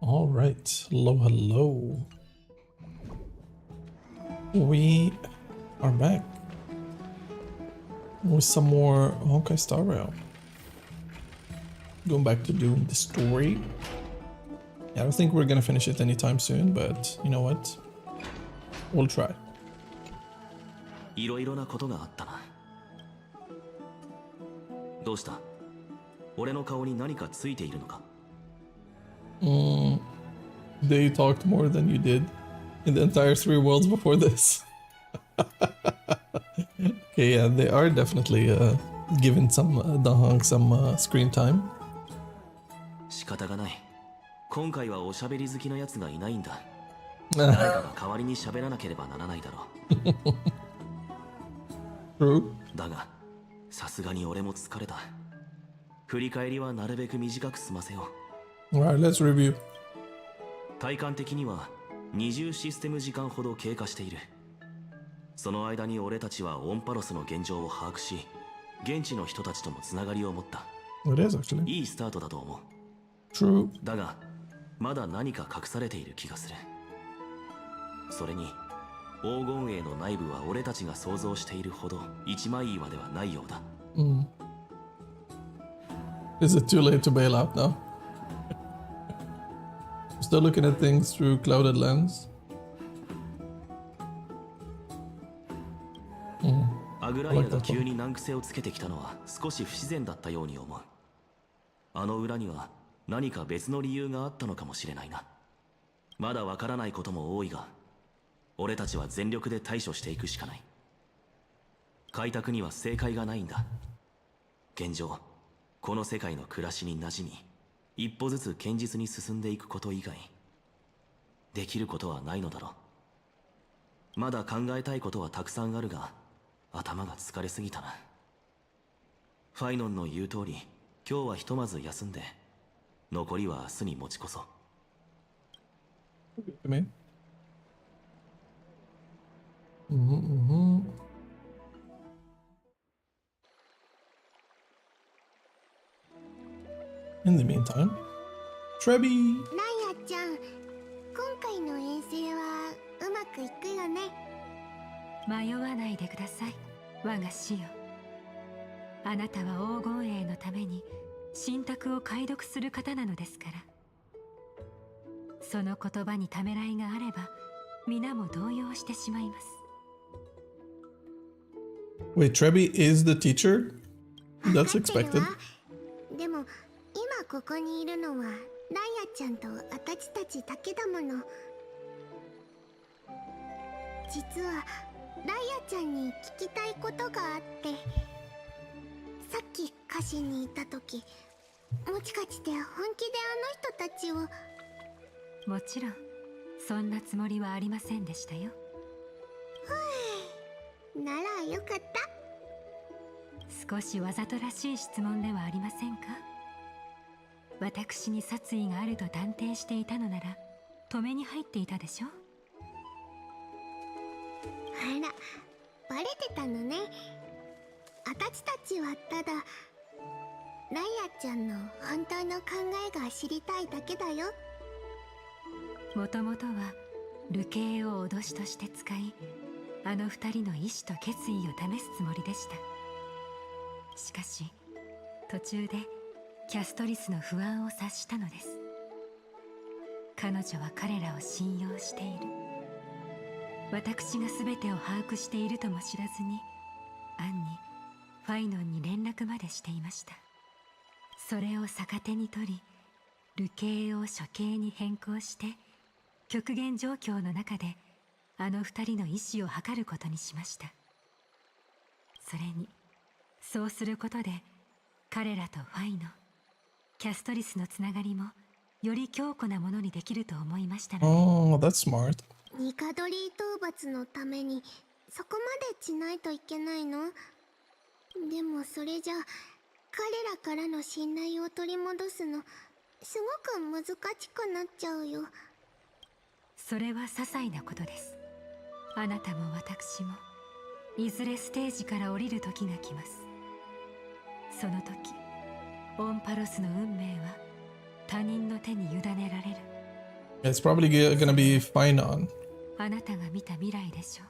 All right, hello, hello. We are back with some more Honkai Star Rail. Going back to doing the story. Yeah, I don't think we're gonna finish it anytime soon, but you know what? We'll try. いろいろなことがあったな。どうした？俺の顔に何かついているのか？ They talked more than you did in the entire 3 worlds before this. Okay, yeah, they are definitely giving some Dahang some screen time. 仕方がない。今回はおしゃべり好きのやつがいないんだ。誰かが代わりに喋らなければならないだろう。True. だが、さすがに俺も疲れた。振り返りはなるべく短く済ませよう。Alright, let's review. 体感的には20システム時間ほど経過している。その間に俺たちはオンパロスの現状を把握し、現地の人たちともつながりを持った。It is actually. いいスタートだと思う。True. だが、まだ何か隠されている気がする。それに、黄金栄の内部は俺たちが想像しているほど一枚岩ではないようだ。Is it too late to bail out now? Still looking at things through clouded lens. アグライアが急に難癖をつけてきたのは少し不自然だったように思う。あの裏には何か別の理由があったのかもしれないな。まだわからないことも多いが、俺たちは全力で対処していくしかない。開拓には正解がないんだ。現状、この世界の暮らしに馴染み、一歩ずつ堅実に進んでいくこと以外、できることはないのだろう。まだ考えたいことはたくさんあるが、頭が疲れすぎたな。ファイノンの言う通り、今日はひとまず休んで、残りは明日に持ちこそ。Me? In the meantime, Trebby! ライアちゃん、今回の遠征はうまくいくよね。迷わないでください、我が師よ。あなたは黄金栄のために神託を解読する方なのですから。その言葉にためらいがあれば皆も動揺してしまいます。 Wait, Trebby is the teacher? That's わかってる expected. わ。でも今ここにいるのはライアちゃんと私たちだけだもの。実はライアちゃんに聞きたいことがあって、さっき歌詞にいた時、もしかして本気であの人たちを。もちろんそんなつもりはありませんでしたよ。ならよかった。少しわざとらしい質問ではありませんか？私に殺意があると断定していたのなら止めに入っていたでしょ。あら、バレてたのね。私たちはただライアちゃんの本当の考えが知りたいだけだよ。もともとは流刑を脅しとして使い、あの二人の意志と決意を試すつもりでした。しかし途中でキャストリスの不安を察したのです。彼女は彼らを信用している。私が全てを把握しているとも知らずに暗にファイノンに連絡までしていました。それを逆手に取り、流刑を処刑に変更して極限状況の中であの二人の意志を測ることにしました。それにそうすることで彼らとファイノン、キャストリスのつながりもより強固なものにできると思いましたので。 Oh, that's smart. ニカドリー討伐のためにそこまでしないといけないの？でもそれじゃ彼らからの信頼を取り戻すのすごく難しくなっちゃうよ。それは些細なことです。あなたも私もいずれステージから降りる時が来ます。その時オンパロスの運命は他人の手に委ねられる。It's probably gonna be Finon. あなたが見た未来でしょ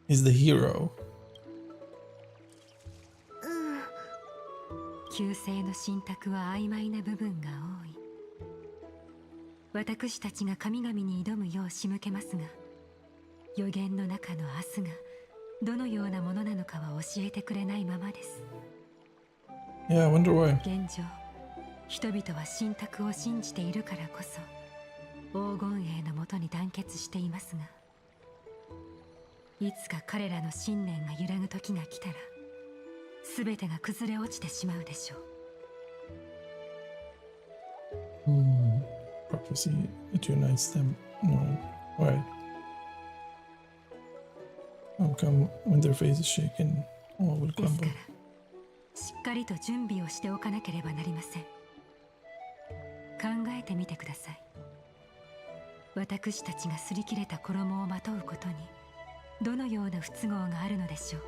う。 He's the hero. 旧姓の信託は曖昧な部分が多い。私たちが神々に挑むよう仕向けますが、予言の中の明日がどのようなものなのかは教えてくれないままです。 Yeah, I wonder why. 現状、人々は信託を信じているからこそ黄金栄のもとに団結していますが、いつか彼らの信念が揺らぐ時が来たら全てが崩れ落ちてしまうでしょう。Prophecy, it unites them. Why? How come when their face is shaken, all will ですか crumble? ら、しっかりと準備をしておかなければなりません。考えてみてください。私たちが擦り切れた衣をまとうことにどのような不都合があるのでしょう。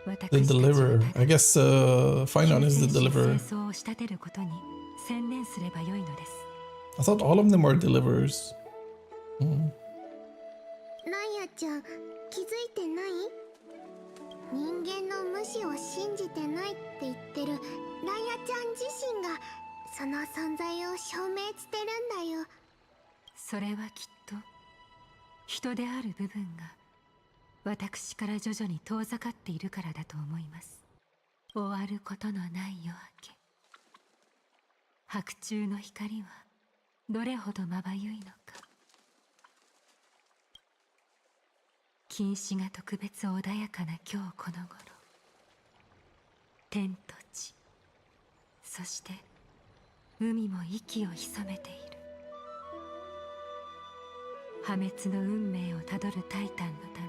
The deliverer. I guess Finon is the deliverer. 戦争を仕立てることに専念すればよいのです。 I thought all of them were deliverers. ライアちゃん、気づいてない？人間の無視を信じてないって言ってるライアちゃん自身がその存在を証明してるんだよ。それはきっと人である部分が私から徐々に遠ざかっているからだと思います。終わることのない夜明け、白昼の光はどれほどまばゆいのか。近視が特別穏やかな今日この頃、天と地、そして海も息を潜めている。破滅の運命をたどるタイタンのため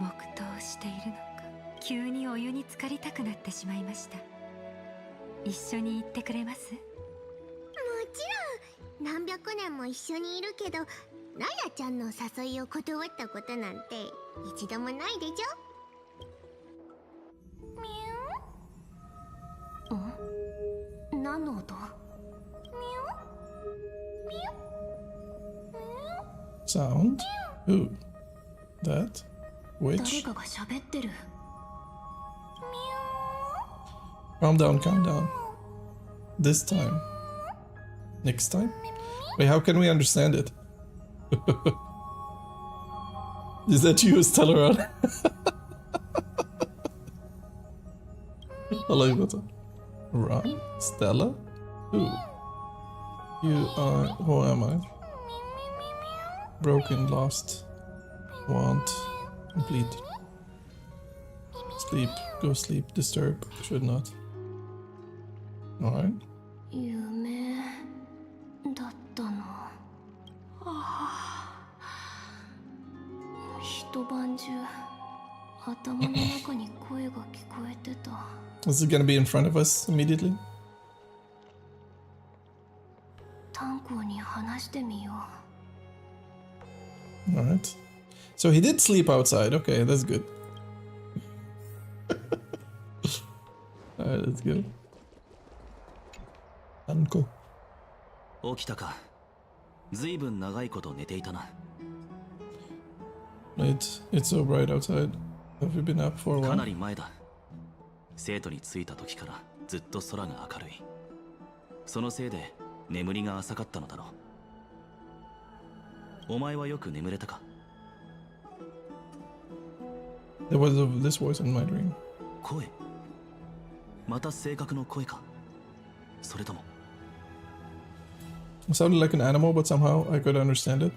黙祷しているのか。急にお湯に浸かりたくなってしまいました。一緒に行ってくれます？もちろん。何百年も一緒にいるけど、ライアちゃんの誘いを断ったことなんて一度もないでしょ。何の音？ Sound? Who? That? 誰 Which? かが喋ってる。 Calm down, calm down. This time. Next time? Wait, how can we understand it? Is that you, Stella? I like that. Ron? Stella? Who? You are... Who am I? Broken, lost, want, complete. Sleep, go sleep, disturb, should not. Alright. 夢だったの。一晩中頭の中に声が聞こえてた。 Is it gonna be in front of us immediately? 炭鉱に話してみよう。 Alright. So he did sleep outside. Okay, that's good. Alright, let's go. Anko. 起きたか。ずいぶん長いこと寝ていたな。It's so bright outside. Have you been up for a か while? なり前だ。生徒に着いた時からずっと空が明るい。そのせいで眠りが浅かったのだろう。お前はよく眠れたか？ There was this voice in my dream. 声？また性格の声か？それとも It sounded like an animal, but somehow I could understand it.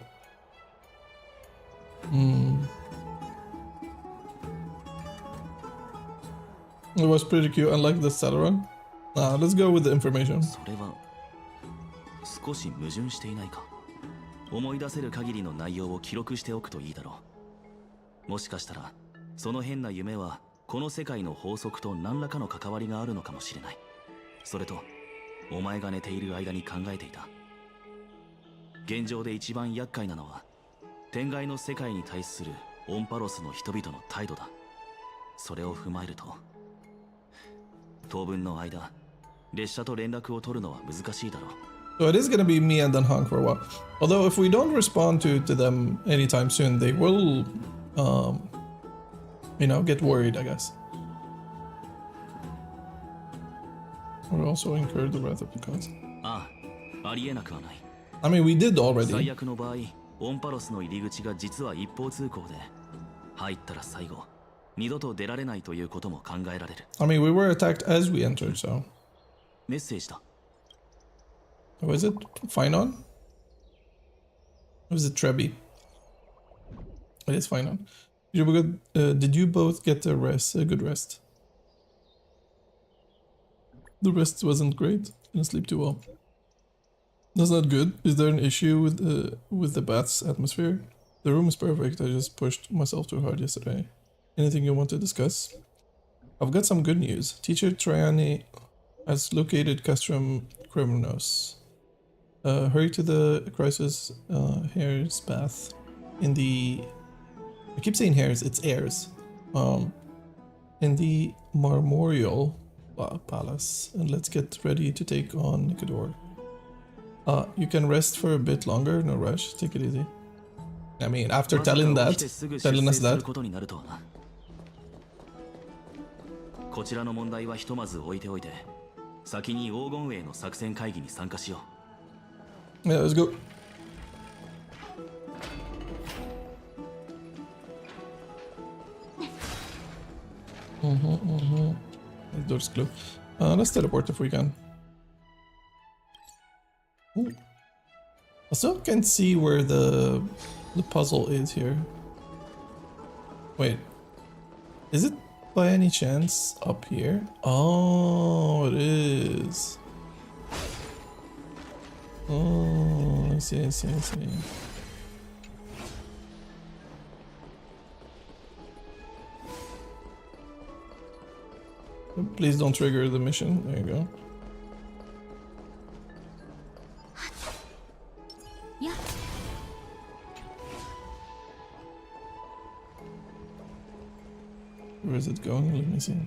It was pretty cute, unlike the Celeron. Let's go with the information. それは少し矛盾していないか？思い出せる限りの内容を記録しておくといいだろう。もしかしたらその変な夢はこの世界の法則と何らかの関わりがあるのかもしれない。それとお前が寝ている間に考えていた。現状で一番厄介なのは天外の世界に対するオンパロスの人々の態度だ。それを踏まえると当分の間列車と連絡を取るのは難しいだろう。So it is gonna be me and then Hank for a while. Although if we don't respond to them anytime soon, they will, you know, get worried, I guess. We'll also incur the wrath of the gods. ああ、ありえなくはない。 I mean, we did already. 最悪の場合、オンパロスの入り口が実は一方通行で、入ったら最後、二度と出られないということも考えられる。I mean, we were attacked as we entered, so. メッセージだ。Was it Finon? Or was it Trebi? It is Finon. Did you both get a rest? A good rest? The rest wasn't great. Didn't sleep too well. That's not good. Is there an issue with the bath's atmosphere? The room is perfect. I just pushed myself too hard yesterday. Anything you want to discuss? I've got some good news. Teacher Triani has located Castrum Criminals. Hurry to the crisis Hare's bath in the... I keep saying Hare's, it's Airs. In the Marmorial Palace. And let's get ready to take on Nicodor. You can rest for a bit longer, no rush, take it easy. I mean, after telling us that. こちらの問題はひとまず置いておいて、先に黄金衛の作戦会議に参加しよう。Yeah, let's go. The door's closed. Let's teleport if we can. Ooh. I still can't see where the puzzle is here. Wait, is it by any chance up here? Oh, it is. Oh, I see, I see, I see. Please don't trigger the mission. There you go. Yeah. Where is it going? Let me see.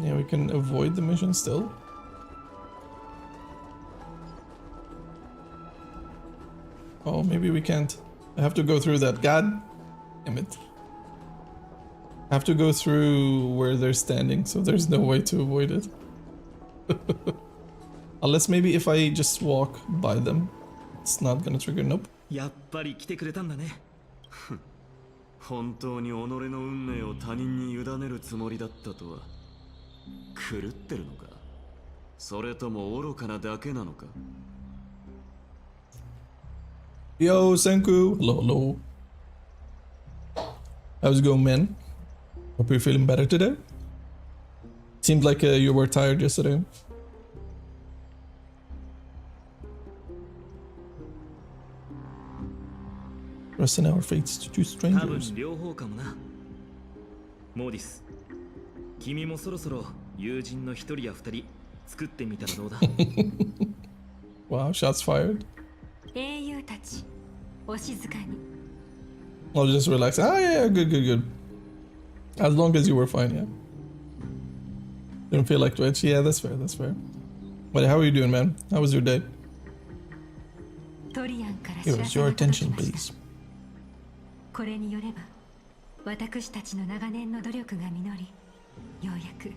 Yeah, we can avoid the mission still. Oh, maybe we can't. I have to go through that. God damn it. I have to go through where they're standing, so there's no way to avoid it. Unless maybe if I just walk by them, it's not gonna trigger. Nope. やっぱり来てくれたんだね。本当に己の運命を他人に委ねるつもりだったとは。狂ってるのか。それとも愚かなだけなのか。Yo, Senku. Hello, hello. How's it going, man? Hope you're feeling better today. Seemed like you were tired yesterday. Rest in our fates to two 多分 strangers. 両方かもな。モーディス、君もそろそろ友人の一人や二人作ってみたらどうだ。Wow, shots fired. 英雄たち、お静かに。 I'll just relax. Ah, yeah, good, good, good. As long as you were fine, yeah. Didn't feel like Twitch. Yeah, that's fair, that's fair. But how are you doing, man? How was your day? トリアンから It 知ら was せ your が届き attention, ました。 please. これによれば、私たちの長年の努力が実り、ようやく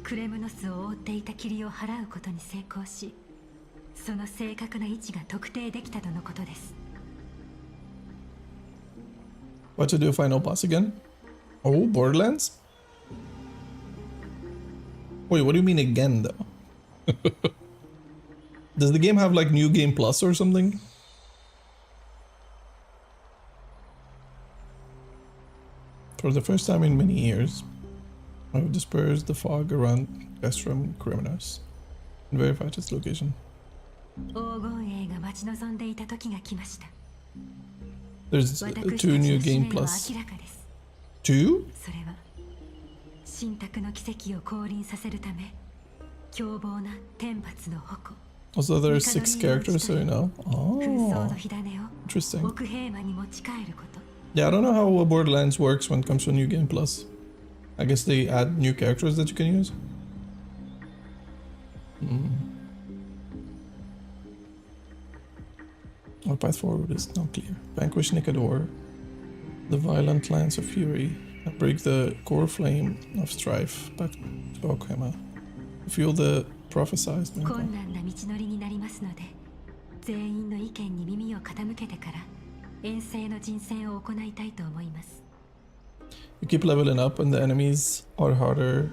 クレムノスを覆っていた霧を払うことに成功し、その正確な位置が特定できたとのことです。 What to do final boss again? Oh, Borderlands? Wait, what do you mean again, though? Does the game have like New Game Plus or something? For the first time in many years, I've dispersed the fog around Castrum Criminals and verified its location. 黄金衛が待ち望んでいた時が来ました。 There's 私た two ちの New 使 Game 命は Plus. 明らかです。 Two? それは神託の奇跡を降臨させるため凶暴な天罰の矛 Also, there are 6 characters, so you know. 紛争 Oh, の火種を interesting. 奥平魔に持ち帰ること。 Yeah, I don't know how Borderlands works when it comes to New Game Plus. I guess they add new characters that you can use. Our path forward is not clear. Vanquish Nicador, the violent lance of fury, and break the core flame of strife back to Okama. Fuel the prophesized 困難な道のりになりますので、全員の意見に耳を傾けてから遠征の人選を行いたいと思います。You keep leveling up and the enemies are harder.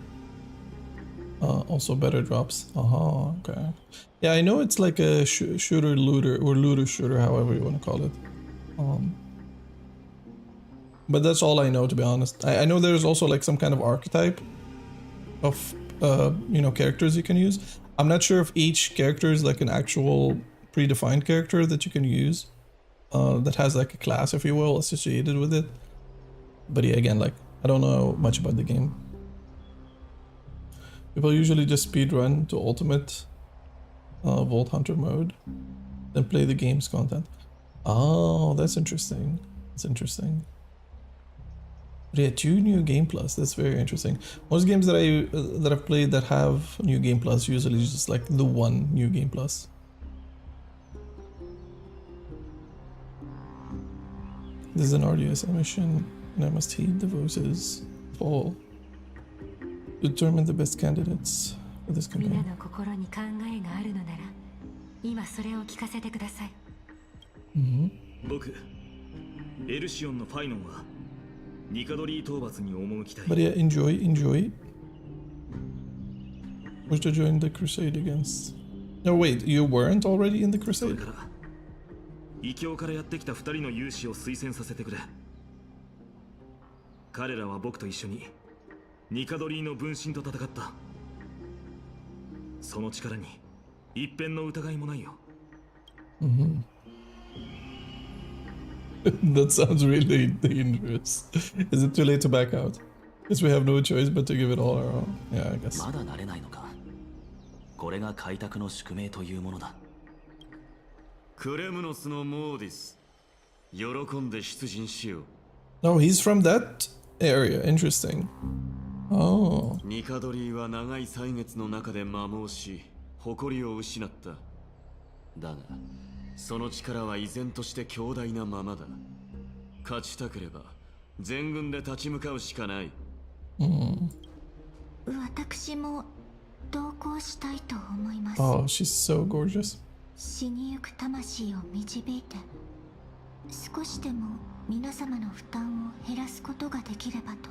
Also better drops. Okay. Yeah, I know it's like a shooter looter or looter shooter, however you want to call it. But that's all I know, to be honest. I know there's also like some kind of archetype of characters you can use. I'm not sure if each character is like an actual predefined character that you can use, that has like a class, if you will, associated with it. But yeah, again, like I don't know much about the game. People usually just speedrun to ultimate Vault Hunter mode, then play the game's content. Oh, that's interesting. That's interesting. But yeah, 2 new game plus. That's very interesting. Most games that I've played that have new game plus usually just like the 1 new game plus. This is an RDS mission, and I must heed the voices of all. Determine the best candidates for this 皆 campaign. の心に考えがあるのなら、今それを聞かせてください。僕、エルシオンのファイノンはニカドリー討伐に赴きたい。 But yeah, enjoy. Wish to join the crusade against. No, wait, you weren't already in the それ crusade? から異教からやってきた2人の勇士を推薦させてくれ。彼らは僕と一緒にニカドリーの分身と戦った。その力に一片の疑いもないよ。That sounds really dangerous. Is it too late to back out? Guess we have no choice but to give it all our own. Yeah, I guess. まだ慣れないのか。これが開拓の宿命というものだ。クレムノスのモーディス。喜んで出陣しよう。 Oh, he's from that area. Interesting. Oh. ニカドリーは長い歳月の中で摩耗し、誇りを失った。だが、その力は依然として強大なままだ。勝ちたければ、全軍で立ち向かうしかない。私も同行したいと思います。 Oh, she's so gorgeous. 死にゆく魂を導いて、少しでも皆様の負担を減らすことができればと。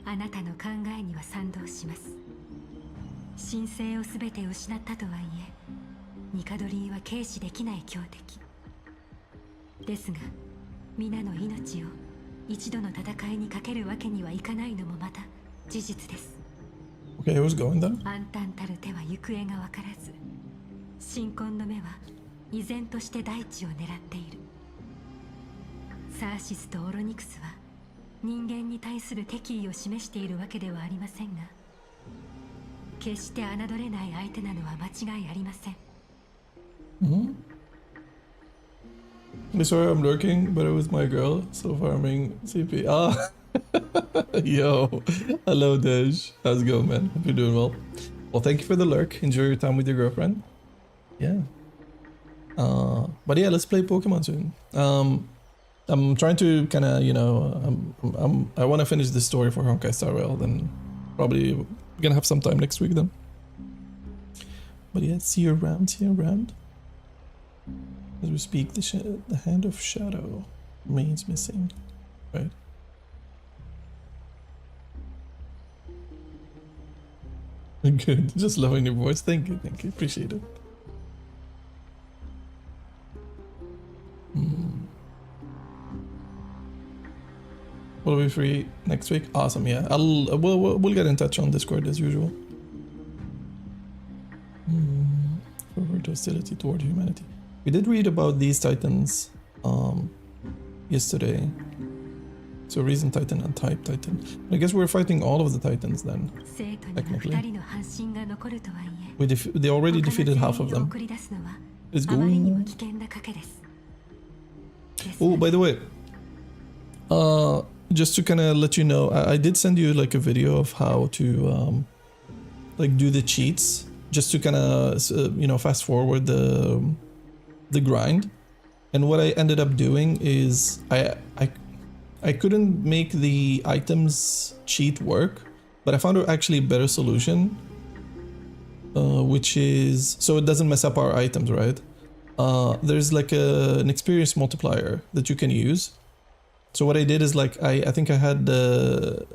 あなたの考えには賛同します。神聖をすべて失ったとはいえ、ニカドリーは軽視できない強敵ですが、皆の命を一度の戦いにかけるわけにはいかないのもまた事実です。 Okay, who's going then? 暗淡たる手は行方が分からず、神婚の目は依然として大地を狙っている。サーシスとオロニクスは人間に対する敵意を示しているわけではありませんが、決して侮れない相手なのは間違いありません。Sorry, I'm lurking, but it was my girl, so farming CP. Ah, yo, hello Dej. How's it going, man? Hope you're doing well. Well, thank you for the lurk. Enjoy your time with your girlfriend. Yeah. But yeah, let's play Pokemon soon. I'm trying to kind of, I want to finish this story for Honkai Star Rail, then probably gonna have some time next week then. But yeah, see you around. As we speak, the Hand of Shadow remains missing, right? Good, just loving your voice. Thank you, appreciate it. Will be free next week? Awesome, yeah. We'll get in touch on Discord as usual. Forward hostility toward humanity. We did read about these titans yesterday. So Reason Titan and Type Titan. I guess we're fighting all of the titans then. Technically. They already defeated half of them. Let's go. Oh, by the way, just to kind of let you know, I did send you like a video of how to like do the cheats, just to kind of fast forward the grind. And what I ended up doing is I couldn't make the items cheat work, but I found actually a better solution, which is so it doesn't mess up our items, right? There's like an experience multiplier that you can use. So what I did is like I think I had the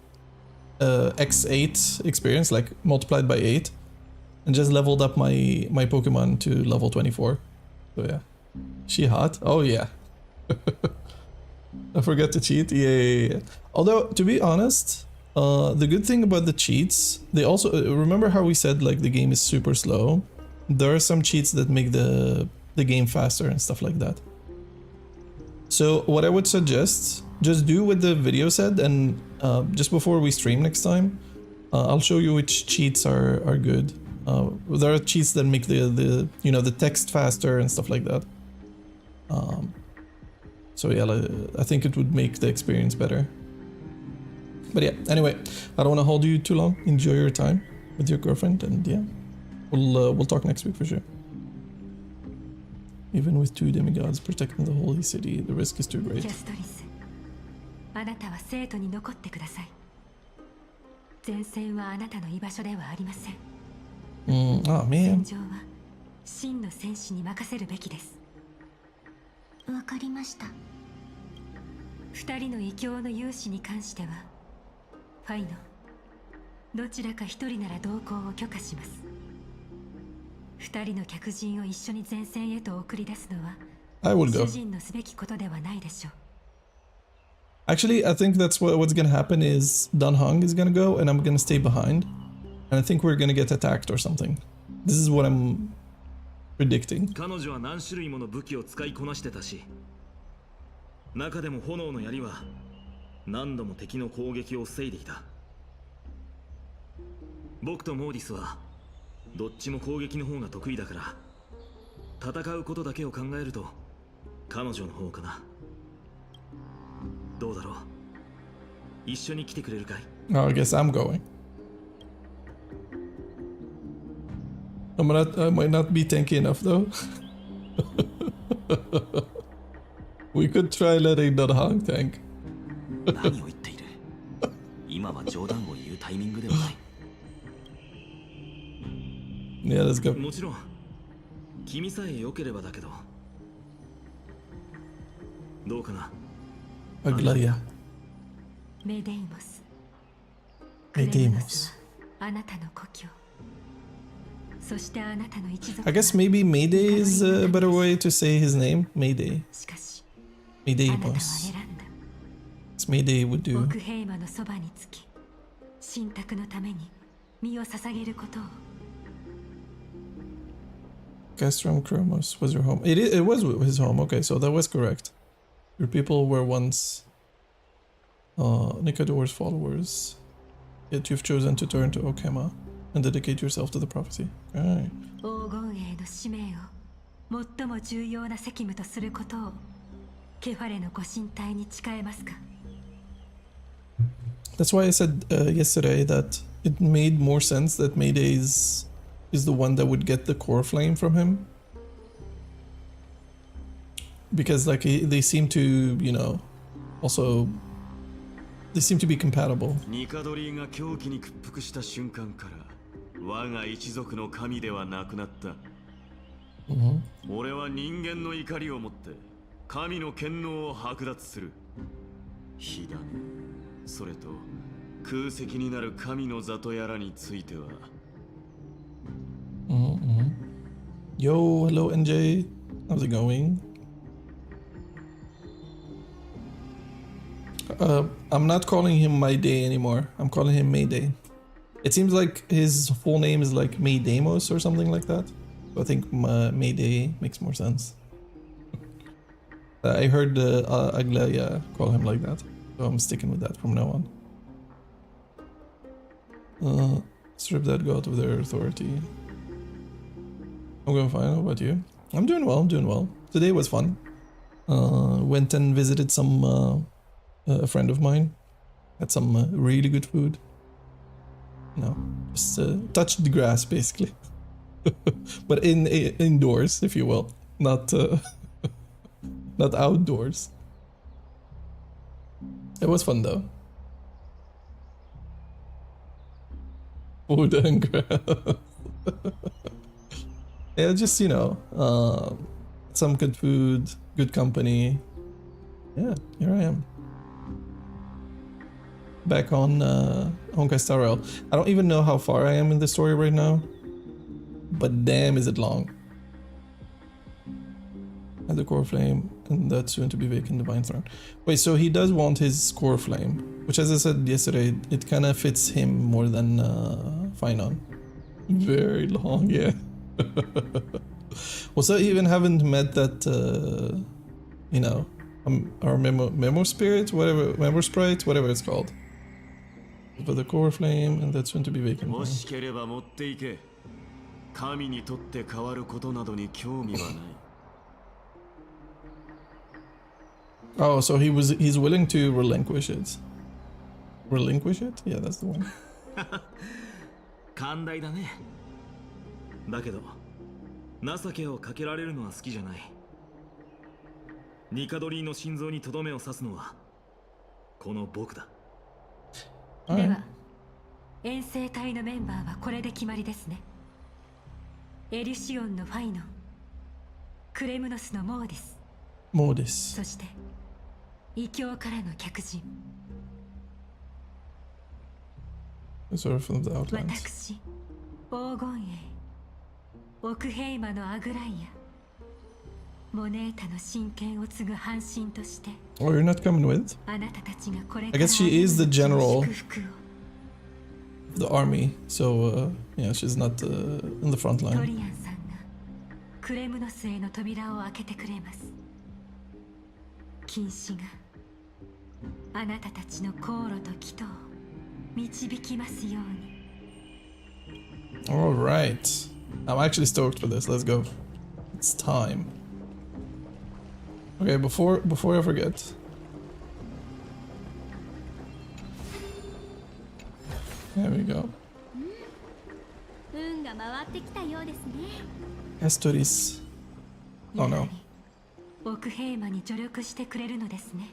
x8 experience, like multiplied by 8, and just leveled up my Pokemon to level 24. So yeah. She hot? Oh yeah. I forgot to cheat. Yeah. Although to be honest, the good thing about the cheats, they also remember how we said like the game is super slow. There are some cheats that make the game faster and stuff like that. So what I would suggest, just do what the video said, and just before we stream next time, I'll show you which cheats are good. There are cheats that make the you know, the text faster and stuff like that. So yeah, I think it would make the experience better. But yeah, anyway, I don't want to hold you too long. Enjoy your time with your girlfriend, and yeah, we'll talk next week for sure. Even with 2 demigods protecting the holy city, the risk is too great. キャストリス、あなたは生徒に残ってください。前線はあなたの居場所ではありません。Oh man. 戦場は真の戦士に任せるべきです。わかりました。2人の異教の勇士に関しては、ファイノ、どちらか1人なら同行を許可します。2人の客人を一緒に前線へと送り出すのは I will go. 主人のすべきことではないでしょう。 Actually, I think that's what's gonna happen is Dan Hong is gonna go and I'm gonna stay behind. And I think we're gonna get attacked or something. This is what I'm predicting. 彼女は何種類もの武器を使いこなしてたし、中でも炎の槍は何度も敵の攻撃を防いでいた。僕とモーディスはどっちも攻撃の方が得意だから、戦うことだけを考えると彼女の方かな。どうだろう、一緒に来てくれるかい？ Oh, I guess I'm going. I might not be tanky enough though. We could try letting Dan Hong tank. 何を言っている。今は冗談を言うタイミングではない。Yeah, let's go. もちろん君さえ良ければだけど、どうかな。 Aglaia. メデイモス。 Medeimos. クレムノスはあなたの故郷。そしてあなたの一族。 I guess maybe Mayday is a better way to say his name. Mayday. しかし、あなたは Medeimos. 選んだ。 It's Mayday would do. 奥平魔のそばにつき、神託のために身を捧げることを。 Castrum Chromos was your home. It was his home. Okay, so that was correct. Your people were once Nicador's followers. Yet you've chosen to turn to Okema and dedicate yourself to the prophecy. Alright. 黄金栄の使命を最も重要な責務とすることをケファレのご神体に誓えますか？ That's why I said yesterday that it made more sense that Mayday is the one that would get the core flame from him. Because like they seem to, you know, also they seem to be compatible. ニカドリーが狂気に屈服した瞬間から我が一族の神ではなくなった。俺は人間の怒りをもって神の権能を剥奪する。火種、それと空席になる神の座とやらについては。Yo, hello NJ. How's it going? I'm not calling him Mayday anymore. I'm calling him Mayday. It seems like his full name is like Maydeimos or something like that. So I think Mayday makes more sense. I heard Aglaia call him like that, so I'm sticking with that from now on. Strip that god of their authority. I'm going fine. How about you? I'm doing well. I'm doing well. Today was fun. Went and visited some a friend of mine. Had some really good food. No, just touched the grass basically, but indoors, if you will, not Not outdoors. It was fun though. Food and grass. Yeah, just, you know, some good food, good company. Yeah, here I am. Back on Honkai Star Rail. I don't even know how far I am in the story right now. But damn, is it long. And the core flame, and that's soon to be vacant divine throne. Wait, so he does want his core flame, which, as I said yesterday, it kind of fits him more than Finon. Very long, yeah. Also, even haven't met that, you know, our memo spirit, whatever, memo sprite, whatever it's called. For the core flame, and that's soon to be vacant. 欲しければ持っていけ。神にとって変わることなどに興味はない。 Oh, so he's willing to relinquish it. Relinquish it? Yeah, that's the one. 寛大だね。だけど情けをかけられるのは好きじゃない。ニカドリーの心臓にとどめを刺すのはこの僕だ。では遠征隊のメンバーはこれで決まりですね。エリシオンのファイノン、クレムノスのモーディス、そして異教からの客人。私、黄金栄、奥平魔のアグライア、モネータの神権を継ぐ半身として。Oh, you're not coming with? あなたたちがこれ I guess she is the general of the army, so yeah, she's not in the front ト line. リアンさんがクレムノスへの扉を開けてくれます。禁止があなたたちの航路と祈祷を導きますように。All right, I'm actually stoked for this. Let's go. It's time. Okay, before I forget. There we go. 運が回ってきたようですね。Estoris. Oh no. 奥平魔に助力してくれるのですね。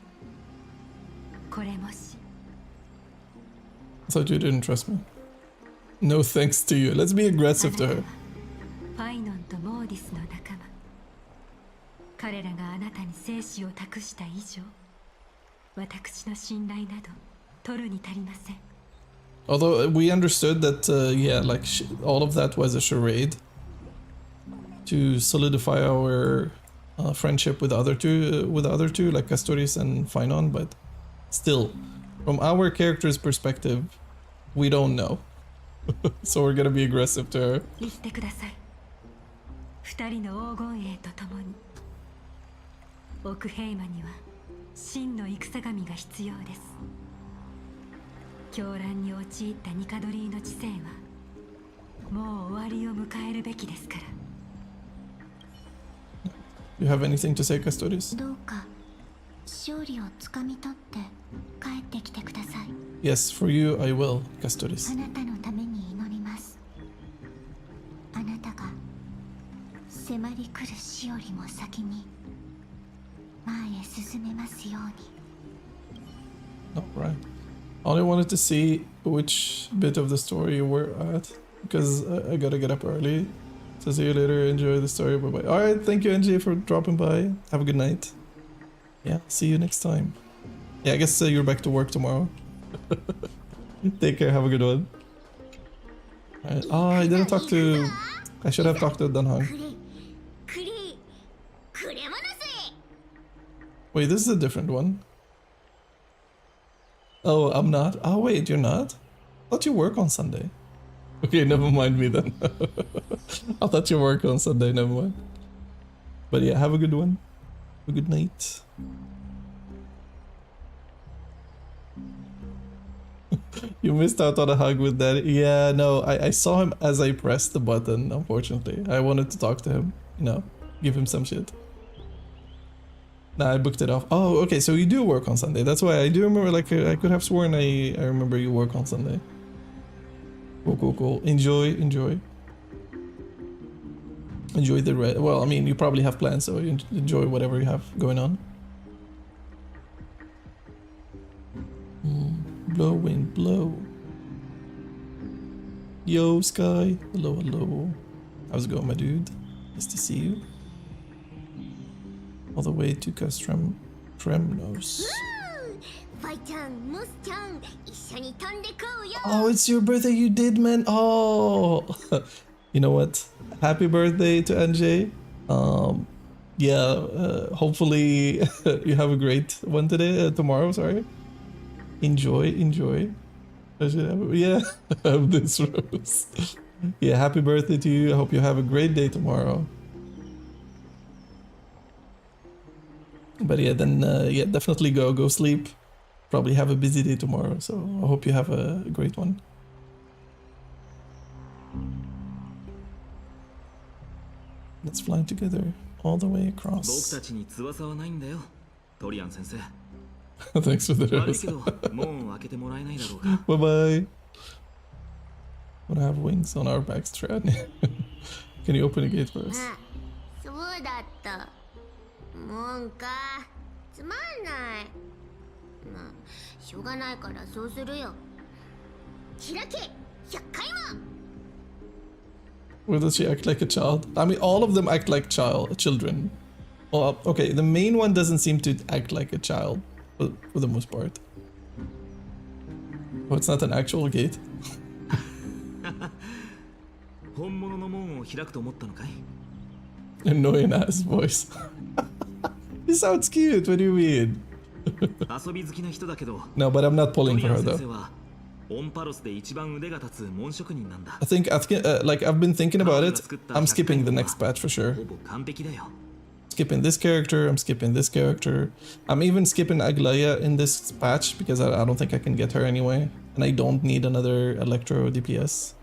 これもし。I thought you didn't trust me. No thanks to you. Let's be aggressive to her. ファイノンとモーディスの仲間。彼らがあなたに生死を託した以上、私の信頼など取るに足りません。Although we understood that, yeah, like all of that was a charade to solidify our friendship with the other two, like Castoris and Finon, but still, from our character's perspective, we don't know. So we're gonna be aggressive to her. 言ってください。二人の黄金栄と共に、奥平魔には真の戦神が必要です。狂乱に陥ったニカドリーの知性はもう終わりを迎えるべきですから。You have anything to say, Castoris? どうか勝利をつかみ取って帰ってきてください。 Yes, for you I will, Castoris. あなたのために祈ります。あなたが迫り来る死よりも先に前へ進めますように。 Alright. I only wanted to see which bit of the story you were at, because I gotta get up early. So see you later, enjoy the story, bye bye. Alright, thank you NJ for dropping by. Have a good night. Yeah, see you next time. Yeah, I guess you're back to work tomorrow. Take care, have a good one. Alright. Oh, I didn't talk to... I should have talked to Danhang. Wait, this is a different one. Oh, I'm not? Oh wait, you're not? I thought you work on Sunday. Okay, never mind me then. I thought you work on Sunday, never mind. But yeah, have a good one. Have a good night. You missed out on a hug with Daddy. Yeah, no, I saw him as I pressed the button, unfortunately. I wanted to talk to him, you know, give him some shit. Nah, I booked it off. Oh, okay, so you do work on Sunday. That's why I do remember, like, I could have sworn I remember you work on Sunday. Cool, cool, cool. Enjoy, enjoy. Enjoy the well, I mean, you probably have plans, so you enjoy whatever you have going on. Blow, wind, blow. Yo, Sky. Hello, hello. How's it going, my dude? Nice to see you. All the way to Castram Tremnos. Oh, it's your birthday, you did, man. Oh, you know what? Happy birthday to NJ. Yeah, hopefully you have a great one today, tomorrow, sorry. Enjoy. I should have, yeah, have this rose. Yeah, happy birthday to you. I hope you have a great day tomorrow. But yeah, then yeah, definitely go sleep. Probably have a busy day tomorrow, so I hope you have a great one. Let's fly together all the way across. Thanks for the rose. Bye bye. Wanna have wings on our backs, Trad? Can you open the gate for us? そうだった。もんか。つまんない。まあ、しょうがないからそうするよ。開け、100回も。Or does she act like a child? I mean, all of them act like children. Well, okay, the main one doesn't seem to act like a child, for the most part. Oh, it's not an actual gate. Annoying ass voice. He sounds cute, what do you mean? No, but I'm not pulling for her though. I think like I've been thinking about it. I'm skipping the next patch for sure. Skipping this character, I'm skipping this character. I'm even skipping Aglaya in this patch because I don't think I can get her anyway. And I don't need another Electro DPS.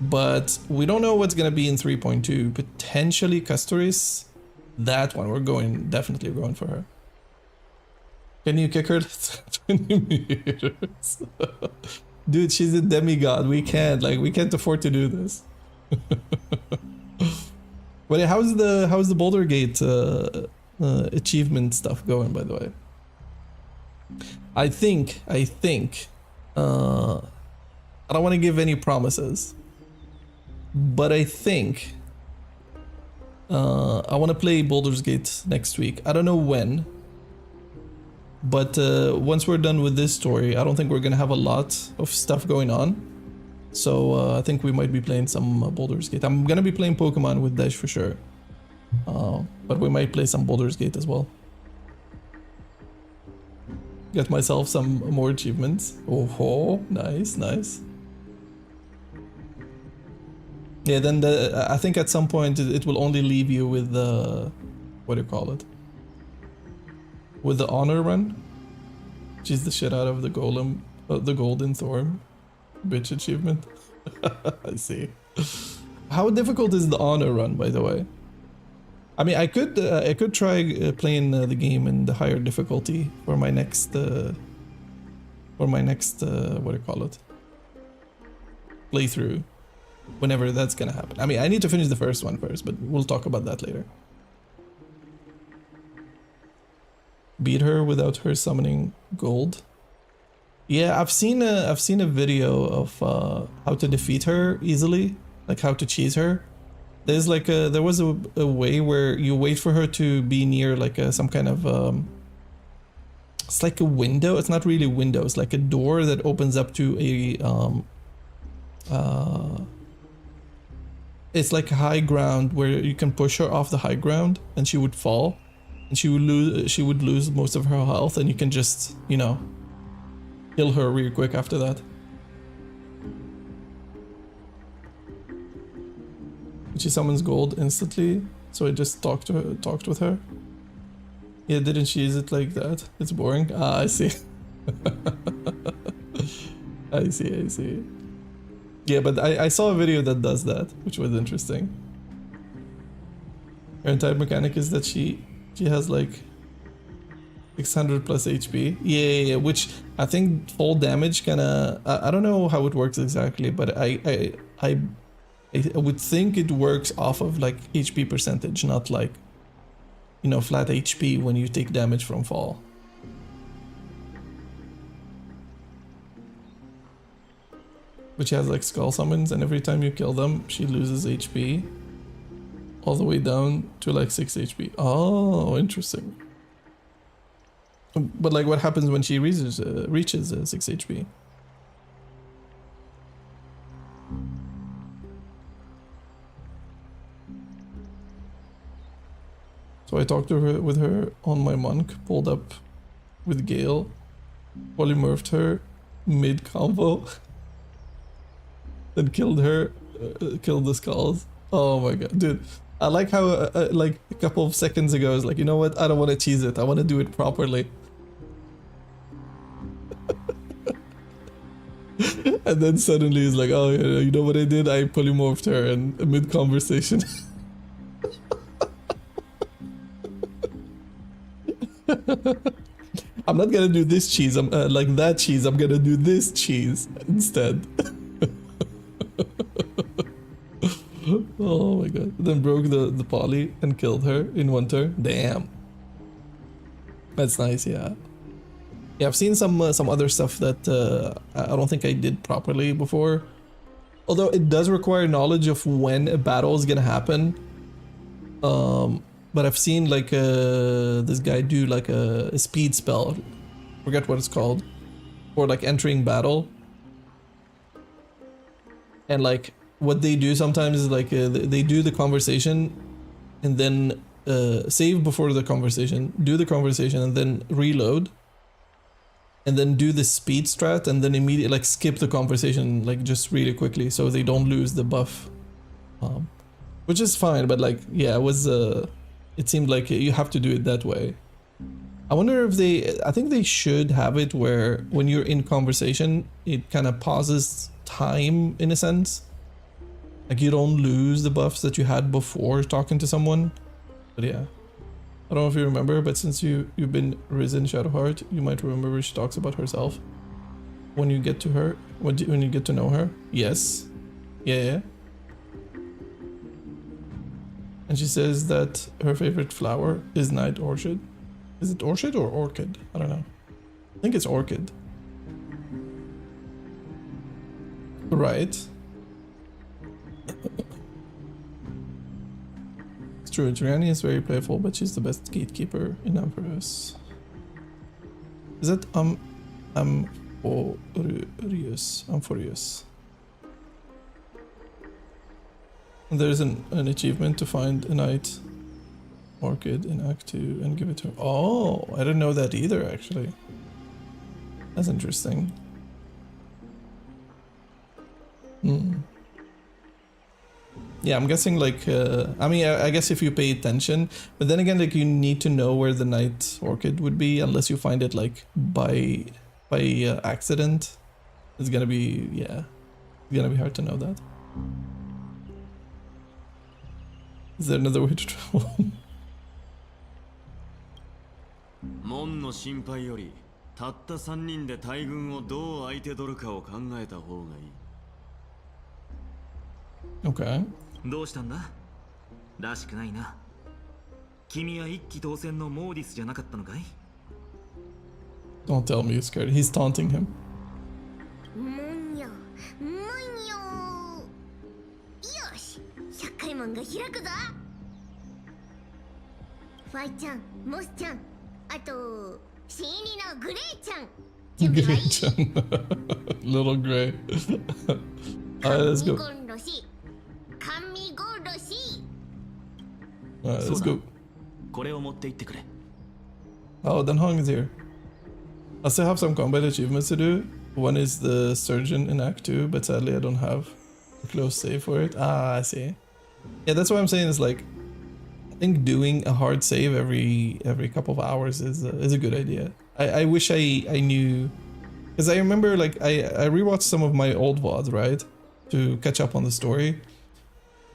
But we don't know what's gonna be in 3.2. Potentially Custoris. That one, definitely going for her. Can you kick her 20 meters? Dude, she's a demigod. We can't afford to do this. But how's the Boulder Gate achievement stuff going, by the way? I think I don't want to give any promises, but I think I want to play Baldur's Gate next week. I don't know when, but once we're done with this story, I don't think we're gonna have a lot of stuff going on. So I think we might be playing some Baldur's Gate. I'm gonna be playing Pokemon with Desh for sure, but we might play some Baldur's Gate as well. Get myself some more achievements. Oh, nice. Yeah, then I think at some point it will only leave you with the, what do you call it? With the honor run, which is the shit out of the golem, the golden thorn, bitch achievement. I see. How difficult is the honor run, by the way? I mean, I could try playing the game in the higher difficulty for my next, what do you call it? Playthrough. Whenever that's gonna happen. I mean, I need to finish the first one first, but we'll talk about that later. Beat her without her summoning gold. Yeah, I've seen a video of how to defeat her easily, like how to cheese her. There's like there was a way where you wait for her to be near like some kind of it's like a window. It's not really a window. It's like a door that opens up to a it's like a high ground where you can push her off the high ground and she would fall and she would lose most of her health, and you can just, you know, kill her real quick after that. She summons gold instantly, so I just talked with her. Yeah, didn't she use it like that? It's boring. Ah, I see. I see. Yeah, but I saw a video that does that, which was interesting. Her entire mechanic is that she has like 600 plus HP. Yeah, which I think fall damage kinda... I don't know how it works exactly, but I I would think it works off of like HP percentage, not like, you know, flat HP when you take damage from fall. But she has like skull summons, and every time you kill them, she loses HP. All the way down to like 6 HP. Oh, interesting. But like, what happens when she reaches 6 HP? So I talked to her with her on my monk, pulled up with Gale, polymorphed her mid combo, then killed her, killed the skulls. Oh my god, dude. I like how like a couple of seconds ago I was like, you know what, I don't want to cheese it, I want to do it properly. And then suddenly he's like, oh yeah, you know what I did? I polymorphed her in mid conversation. I'm not gonna do this cheese, I'm like that cheese, I'm gonna do this cheese instead. Oh my god. Then broke the poly and killed her in one turn. Damn. That's nice, yeah. Yeah, I've seen some other stuff that I don't think I did properly before. Although it does require knowledge of when a battle is gonna happen. But I've seen like this guy do like a speed spell. Forget what it's called. For like entering battle. And like what they do sometimes is like they do the conversation and then save before the conversation, do the conversation and then reload. And then do the speed strat and then immediately like skip the conversation like just really quickly so they don't lose the buff. Which is fine, but like, yeah, it was it seemed like you have to do it that way. I wonder if I think they should have it where when you're in conversation, it kind of pauses time in a sense. Like you don't lose the buffs that you had before talking to someone. But yeah. I don't know if you remember, but since you've been Risen Shadowheart, you might remember where she talks about herself. When you get to her, when you get to know her. Yes. Yeah. And she says that her favorite flower is Night Orchid. Is it Orchid or Orchid? I don't know. I think it's Orchid. Right. It's true, Triani is very playful, but she's the best gatekeeper in Empress. Is that Amphorius? There's an achievement to find a Night Orchid in Act 2 and give it to her. Oh, I didn't know that either, actually. That's interesting. Yeah, I'm guessing like, I mean, I guess if you pay attention, but then again, like you need to know where the Night Orchid would be unless you find it like by accident. It's gonna be, yeah, it's gonna be hard to know that. Is there another way to travel? 門の心配よりたった3人で大軍をどう相手取るかを考えた方がいい。 Okay. どうしたんだ？らしくないな。君は一騎当選のモーディスじゃなかったのかい？ Don't tell me you're scared. He's taunting him. よし、100回門が開くぞ。ファイちゃん、モスちゃん、あとシーニのグレイちゃん。準備はいい？ Little Gray. Alright, let's go. Alright, let's go. これを持って行ってくれ。 Oh, Danhong is here. I still have some combat achievements to do. One is the Surgeon in Act 2, but sadly I don't have a close save for it. Ah, I see. Yeah, that's what I'm saying is like, I think doing a hard save every couple of hours is a good idea. I wish I knew, because I remember like I rewatched some of my old VODs, right, to catch up on the story.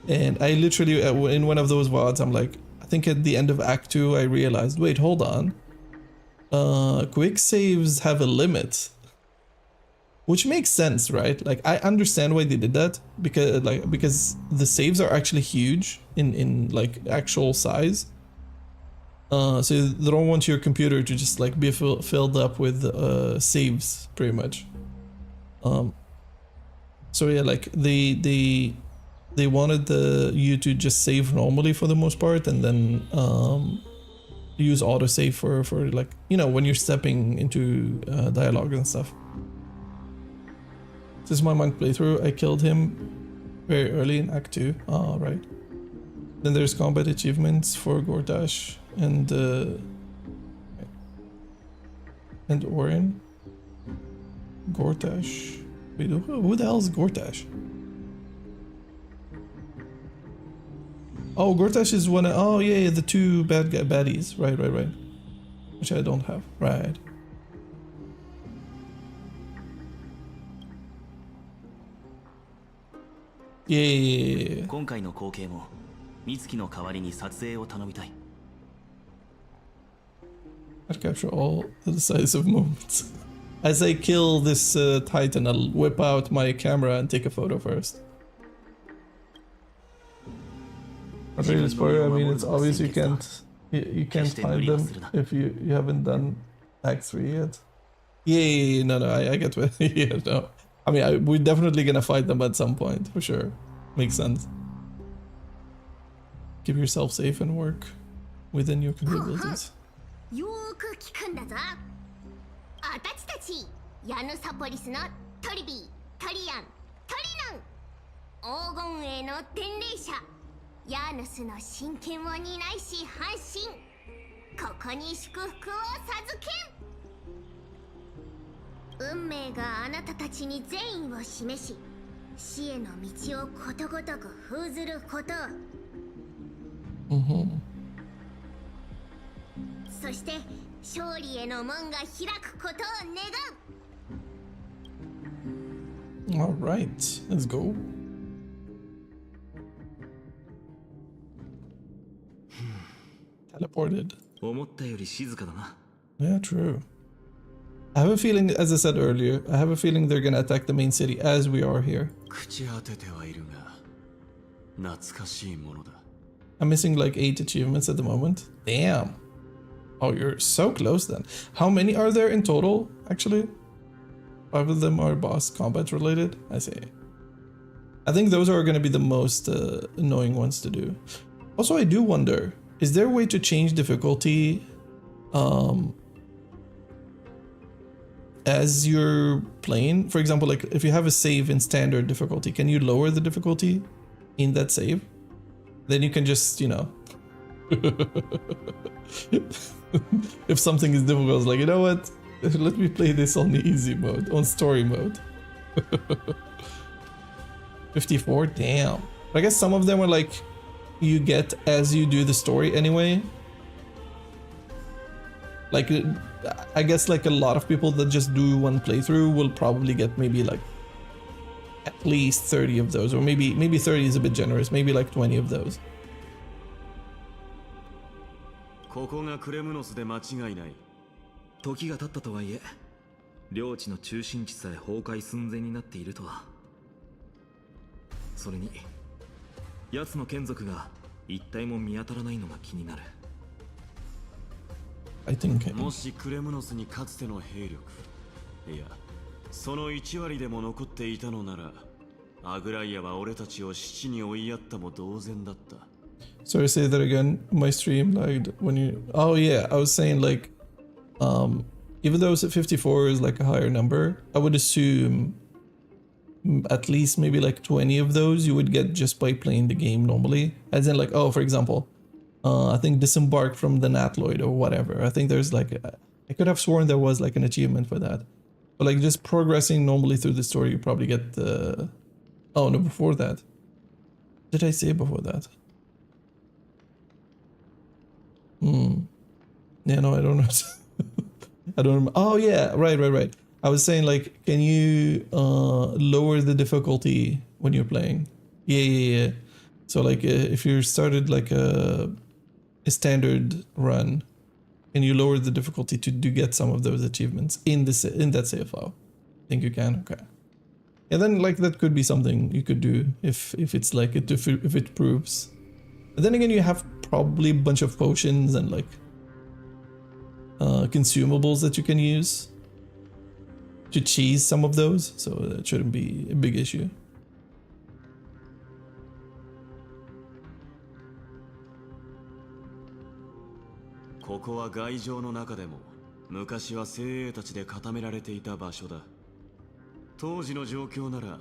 And I literally, in one of those VODs, I'm like, I think at the end of Act 2, I realized, wait, hold on. Quick saves have a limit. which makes sense, right? Like I understand why they did that because the saves are actually huge in like actual size. So they don't want your computer to just like be filled up with saves pretty much. So yeah, like they wanted you to just save normally for the most part, and then use autosave for like, you know, when you're stepping into dialogue and stuff. This is my monk playthrough. I killed him very early in Act 2. Oh, right. Then there's combat achievements for Gortash and Orin. Gortash. Wait, who the hell is Gortash? Oh, Gortash is one of, oh yeah, the two baddies. Right. Which I don't have. Right. Yeah. 今回の光景も美月の代わりに撮影を頼みたい。 I'd capture all the decisive moments. As I kill this titan, I'll whip out my camera and take a photo first. Not really a spoiler. I mean, it's obvious you can't find them if you haven't done Act 3 yet. Yeah, no, I get what. Yeah, no. I mean, we're definitely gonna fight them at some point for sure. Makes sense. Keep yourself safe and work within your capabilities. よーく聞くんだぞ。あたちたちヤヌサポリスのトリビー、トリアン、トリナン、黄金栄の伝令者ヤーヌスの神権を担いし半身、ここに祝福を授けん。運命があなたたちに善意を示し、死への道をことごとく封ずること。そして勝利への門が開くことを願う。 All right, let's go. Teleported. 思ったより静かだな。 Yeah, true. I have a feeling, as I said earlier, I have a feeling they're gonna attack the main city as we are here. 朽ち果ててはいるが懐かしいものだ。 I'm missing like 8 achievements at the moment. Damn. Oh, you're so close then. How many are there in total, actually? 5 of them are boss combat related. I see. I think those are going to be the most annoying ones to do. Also, I do wonder, is there a way to change difficulty as you're playing? For example, like if you have a save in standard difficulty, can you lower the difficulty in that save? Then you can just, you know, if something is difficult, it's like, you know what? Let me play this on the easy mode, on story mode. 54, damn. I guess some of them are like, you get as you do the story anyway. Like, I guess like a lot of people that just do one playthrough will probably get maybe like at least 30 of those, or maybe 30 is a bit generous, maybe like 20 of those. ここがクレムノスで間違いない。時が経ったとはいえ、領地の中心地さえ崩壊寸前になっているとは。それに、奴の眷属が一体も見当たらないのが気になる。I think. もしクレムノスにかつての兵力、いや、その1割でも残っていたのなら、アグライアは俺たちを死地に追いやったも同然だった。 Sorry, say that again. My stream lagged when you. Oh yeah, I was saying like, even though 54 is like a higher number, I would assume at least maybe like 20 of those you would get just by playing the game normally. As in like, oh, for example, I think disembark from the Natloid or whatever. I think there's like, I could have sworn there was like an achievement for that. But like just progressing normally through the story, you probably get the. Oh no, before that. Did I say before that? Yeah, no, I don't know. I don't remember. Oh yeah, right. I was saying like, can you lower the difficulty when you're playing? Yeah. So like, if you started like a standard run, and you lower the difficulty to get some of those achievements in that save file. Think you can? Okay. Yeah, then like that could be something you could do if it's like if it proves. But then again, you have probably a bunch of potions and like consumables that you can use to cheese some of those, so that shouldn't be a big issue.ここは外城の中でも昔は精鋭たちで固められていた場所だ。当時の状況なら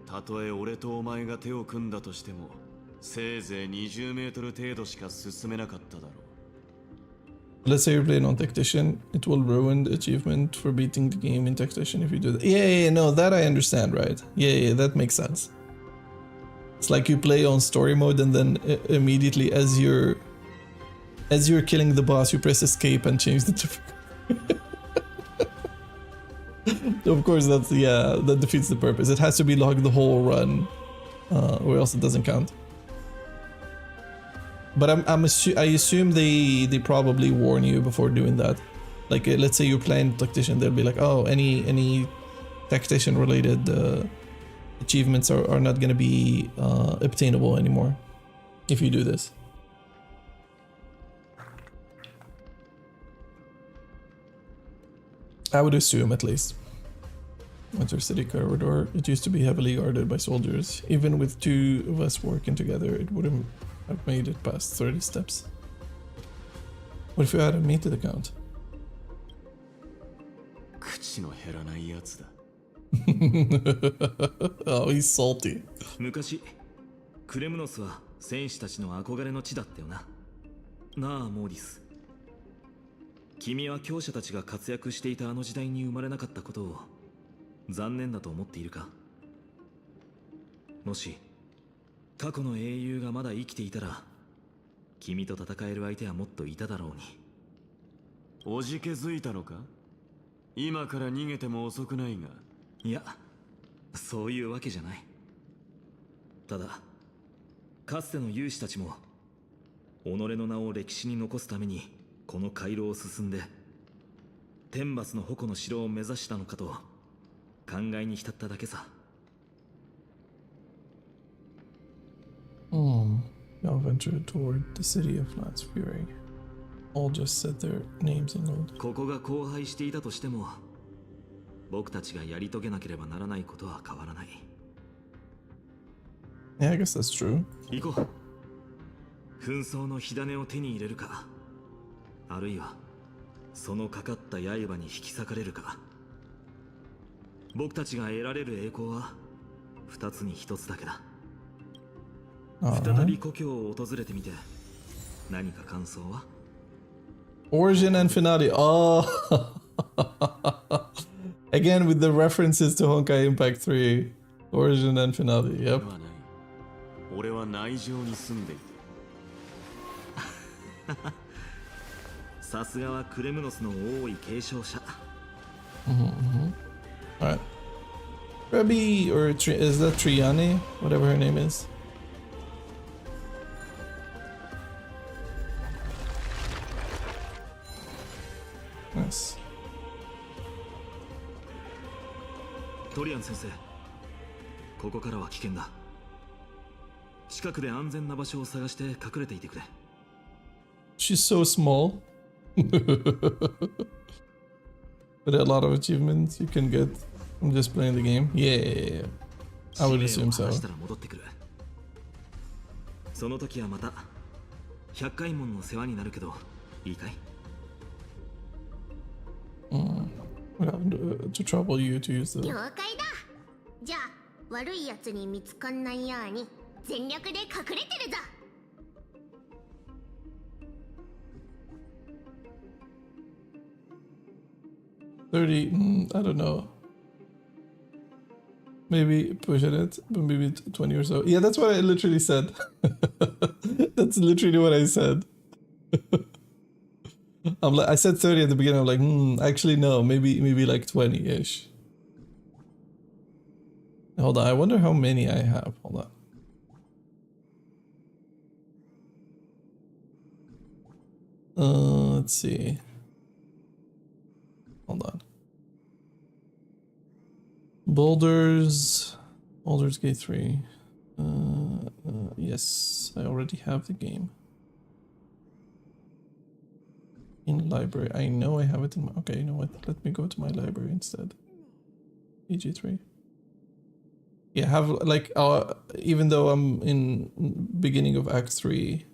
たとえ俺とお前が手を組んだとしてもせいぜい20メートル程度しか進めなかっただろう。Let's say you're playing on Tactician, it will ruin the achievement for beating the game in Tactician if you do that. Yeah, no, that I understand, right? Yeah, that makes sense. It's like you play on story mode and then immediately as you're killing the boss, you press escape and change the difficulty. Of course, that defeats the purpose. It has to be logged the whole run, or else it doesn't count. But I assume they probably warn you before doing that. Like let's say you're playing Tactician, they'll be like, oh, any Tactician related achievements are not gonna be obtainable anymore if you do this. I would assume, at least. Winter City corridor. It used to be heavily guarded by soldiers. Even with two of us working together, it wouldn't have made it past 30 steps. What if you had a meted account? 口の減らないやつだ。Oh, he's salty. 昔クレムノスは戦士たちの憧れの地だったよな。なあモーリス、君は強者たちが活躍していたあの時代に生まれなかったことを残念だと思っているか。もし過去の英雄がまだ生きていたら君と戦える相手はもっといただろうに。おじけづいたのか。今から逃げても遅くないが。いや、そういうわけじゃない。ただかつての勇士たちも己の名を歴史に残すためにこの回廊を進んで天罰の矛の城を目指したのかと考えに浸っただけさ。Now venture toward the city of Lance Fury. All just said their names in gold. ここが荒廃していたとしても僕たちがやり遂げなければならないことは変わらない。Yeah, I guess that's true. 行こう。紛争の火種を手に入れるか、あるいはそのかかった刃に引き裂かれるか。僕たちが得られる栄光は二つに一つだけだ。再び故郷を訪れてみて何か感想は？ Origin and finale. Oh, again with the references to Honkai Impact 3. Origin and finale. Yep. 俺は内城に住んでいて。さすがはクレムノスの王位継承者。Alright. Rebbe, or is that Triani? Whatever her name is. Nice. トリアン先生、ここからは危険だ。近くで安全な場所を探して隠れていてくれ。She's so small. But a lot of achievements you can get from just playing the game. Yeah, I would assume so. その時はまた100回門の世話になるけどいいかい？ To trouble you to use the. 了解だ。じゃあ悪いやつに見つかんないように全力で隠れてるぞ。$30, I don't know. Maybe pushing it, but maybe 20 or so. Yeah, that's what I literally said. That's literally what I said. I said 30 at the beginning. I'm like, actually no, maybe like 20-ish. Hold on, I wonder how many I have. Hold on. Let's see. Hold on. Baldur's Gate 3. Yes, I already have the game. In library. I know I have it in my... Okay, you know what? Let me go to my library instead. EG3. Yeah, have like... even though I'm in beginning of Act 3,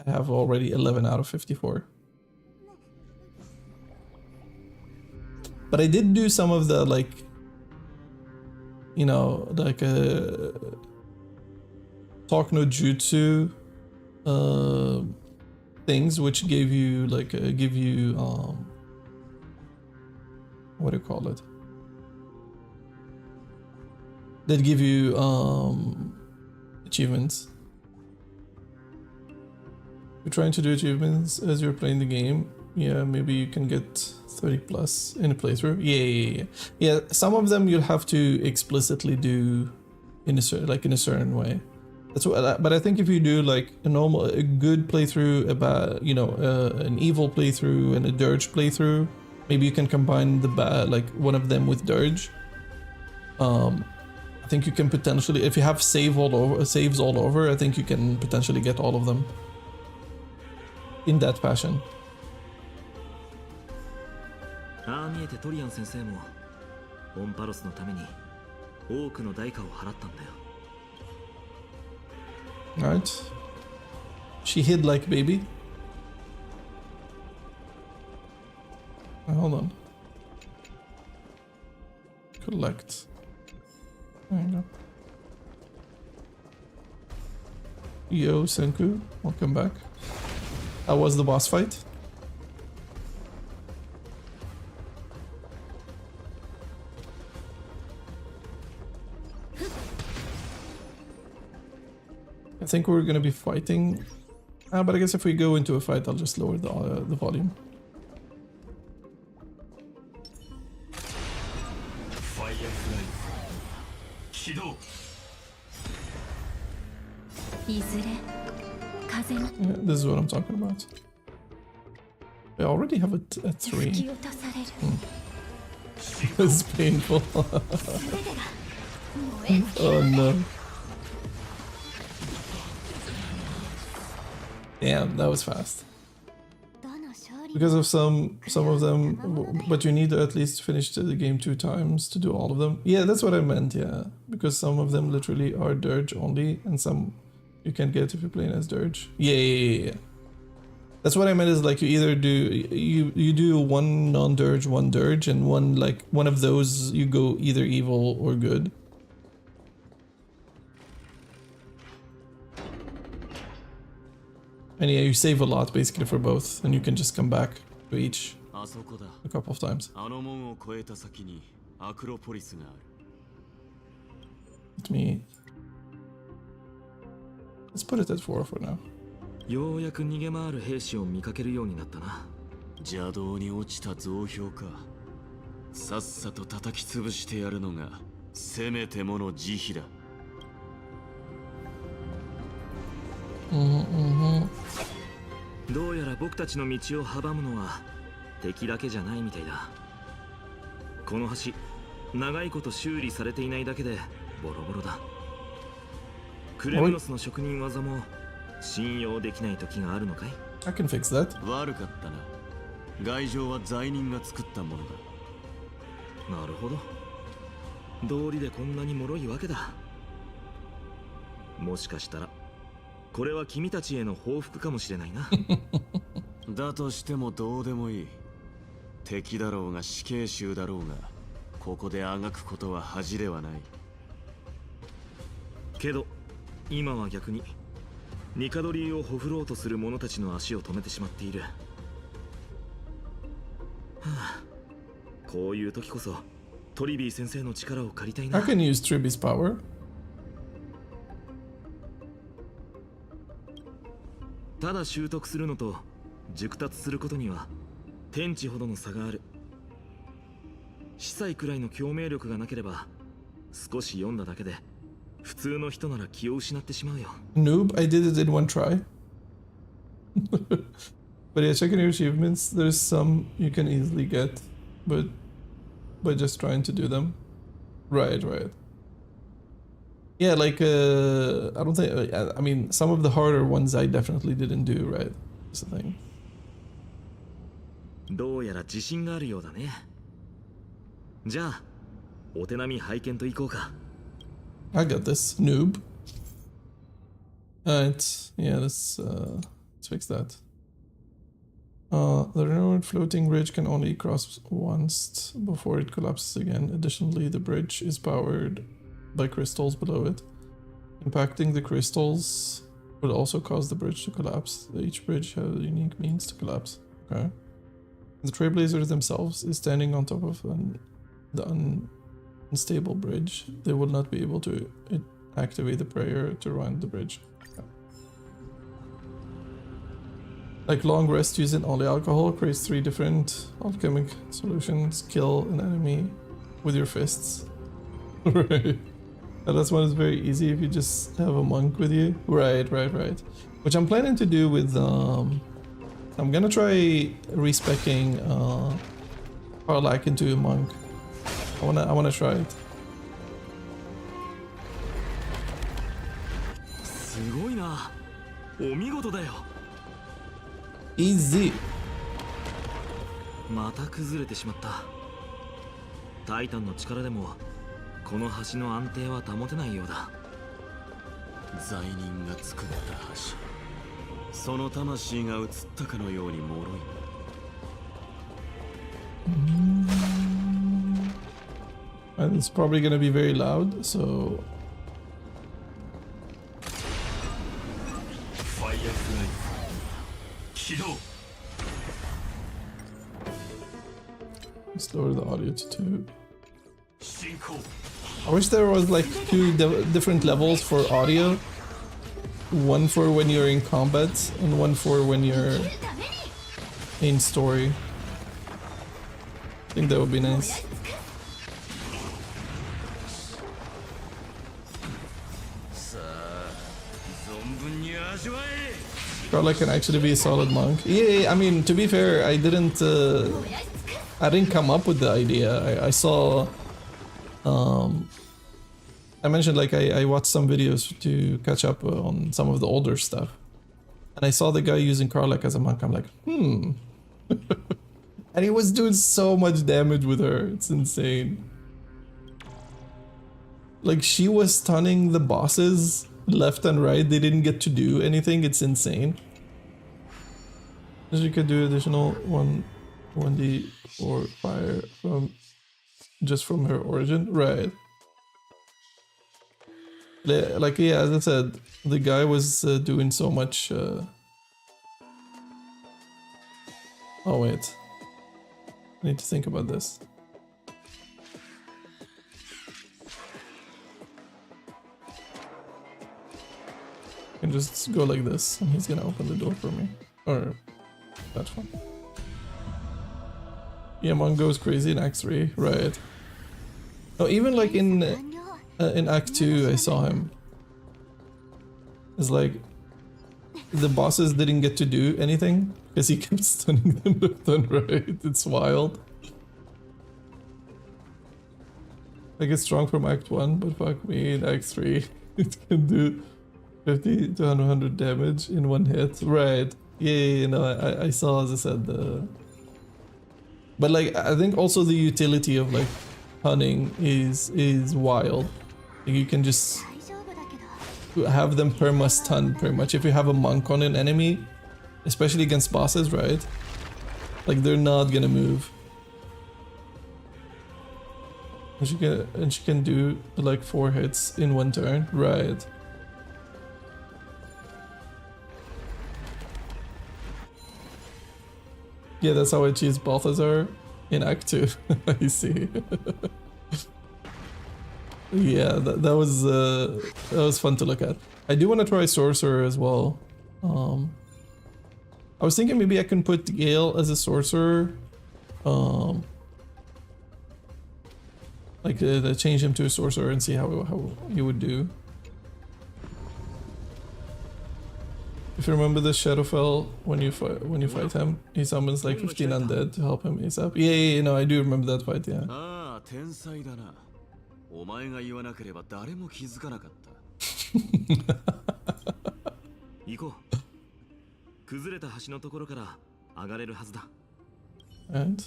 I have already 11 out of 54. But I did do some of the, like... You know, like Talk no Jutsu things which gave you like give you what do you call it? That give you achievements. You're trying to do achievements as you're playing the game. Yeah, maybe you can get 30 plus in a playthrough. Yeah. Some of them you'll have to explicitly do in a certain way. That's what. But I think if you do like a good playthrough, about an evil playthrough and a dirge playthrough, maybe you can combine like one of them with dirge. I think you can potentially, if you have saves all over, I think you can potentially get all of them in that fashion. ああ見えてトリアン先生もオンパロスのために多くの代価を払ったんだよ。Right. She hid like baby. Hold on. Collect. There you go. Yo, Senku, welcome back. How was the boss fight? I think we're gonna be fighting, but I guess if we go into a fight, I'll just lower the volume. Yeah, this is what I'm talking about. I already have a 3. This is painful. Oh no. Damn, that was fast. Because of some of them, but you need to at least finish the game 2 times to do all of them. Yeah, that's what I meant, yeah. Because some of them literally are dirge only, and some you can get if you're playing as dirge. Yeah. That's what I meant, is like you either do, you do one non-dirge, one dirge, and one of those you go either evil or good. And yeah, you save a lot basically for both, and you can just come back to each a couple of times. Let me... Let's put it at 4 for now. ようやく逃げ回る兵士を見かけるようになったな。邪道に落ちた増票か。さっさと叩き潰してやるのがせめてもの慈悲だ。どうやら僕たちの道を阻むのは敵だけじゃないみたいだ。この橋、長いこと修理されていないだけでボロボロだ。クレムノスの職人技も信用できない時があるのかい？ I can fix that. 悪かったな。外情は罪人が作ったものだ。なるほど。道理でこんなに脆いわけだ。もしかしたらこれは君たちへの報復かもしれないな。だとしてもどうでもいい。敵だろうが死刑囚だろうが、ここであがくことは恥ではない。けど今は逆にニカドリーをほふろうとする者たちの足を止めてしまっている。はあ、こういう時こそトリビー先生の力を借りたいな。I can use Triby's power. ただ習得するのと熟達することには天地ほどの差がある。司祭くらいの共鳴力がなければ少し読んだだけで普通の人なら気を失ってしまうよ。Noob, I did it in one try. But yeah, checking your achievements, there's some you can easily get, but by just trying to do them. Right, right. Yeah, like I don't think. I mean, some of the harder ones I definitely didn't do. Right, that's the thing. どうやら自信があるようだね。じゃあ、お手並み拝見といこうか。I got this, noob. Alright, yeah, let's fix that. The renowned floating bridge can only cross once before it collapses again. Additionally, the bridge is powered by crystals below it. Impacting the crystals would also cause the bridge to collapse. Each bridge has a unique means to collapse. Okay. The Trailblazers themselves is standing on top of the unstable bridge. They will not be able to activate the prayer to run the bridge. Okay. Like long rest using only alcohol creates 3 different alchemic solutions. Kill an enemy with your fists. Right. And this one is very easy if you just have a monk with you. Right. Which I'm planning to do with I'm gonna try respecking Harlack into a monk. I wanna try it. すごいな。お見事だよ。Easy. また崩れてしまった。タイタンの力でもこの橋の安定は保てないようだ。罪人が作った橋、その魂が映ったかのように脆い。And it's probably gonna be very loud, so let's lower the audio to 2. I wish there was like 2 different levels for audio. One for when you're in combat and one for when you're in story. I think that would be nice. Carla can actually be a solid monk. Yeah, I mean, to be fair, I didn't come up with the idea. I saw, I mentioned like I watched some videos to catch up on some of the older stuff, and I saw the guy using Karlach as a monk. I'm like, and he was doing so much damage with her. It's insane. Like she was stunning the bosses left and right. They didn't get to do anything. It's insane. She could do additional 1d or fire from her origin, right? Like yeah, as I said, the guy was doing so much. Oh wait, I need to think about this. I can just go like this, and he's gonna open the door for me, or that one. Yeah, Mon goes crazy in Act 3, right? No, even like in Act 2, I saw him. It's like the bosses didn't get to do anything because he kept stunning them left and right. It's wild. Like it's strong from Act 1, but fuck me, in Act 3 it can do 50 to 100 damage in one hit. Right. Yeah, no, I saw, as I said, but like I think also the utility of like hunting is wild. Like, you can just have them perma-stun pretty much if you have a monk on an enemy, especially against bosses, right? Like they're not gonna move. And she can do like 4 hits in one turn, right? Yeah, that's how I choose Balthazar in Act 2. I see. Yeah, that was fun to look at. I do want to try Sorcerer as well. I was thinking maybe I can put Gale as a Sorcerer. Like change him to a Sorcerer and see how he would do. If you remember the Shadowfell, when you fight him, he summons like 15 undead to help him ASAP. Yeah, no, I do remember that fight, yeah. お前が言わなければ誰も気づかなかった。行こう。崩れた橋のところから上がれるはずだ。And?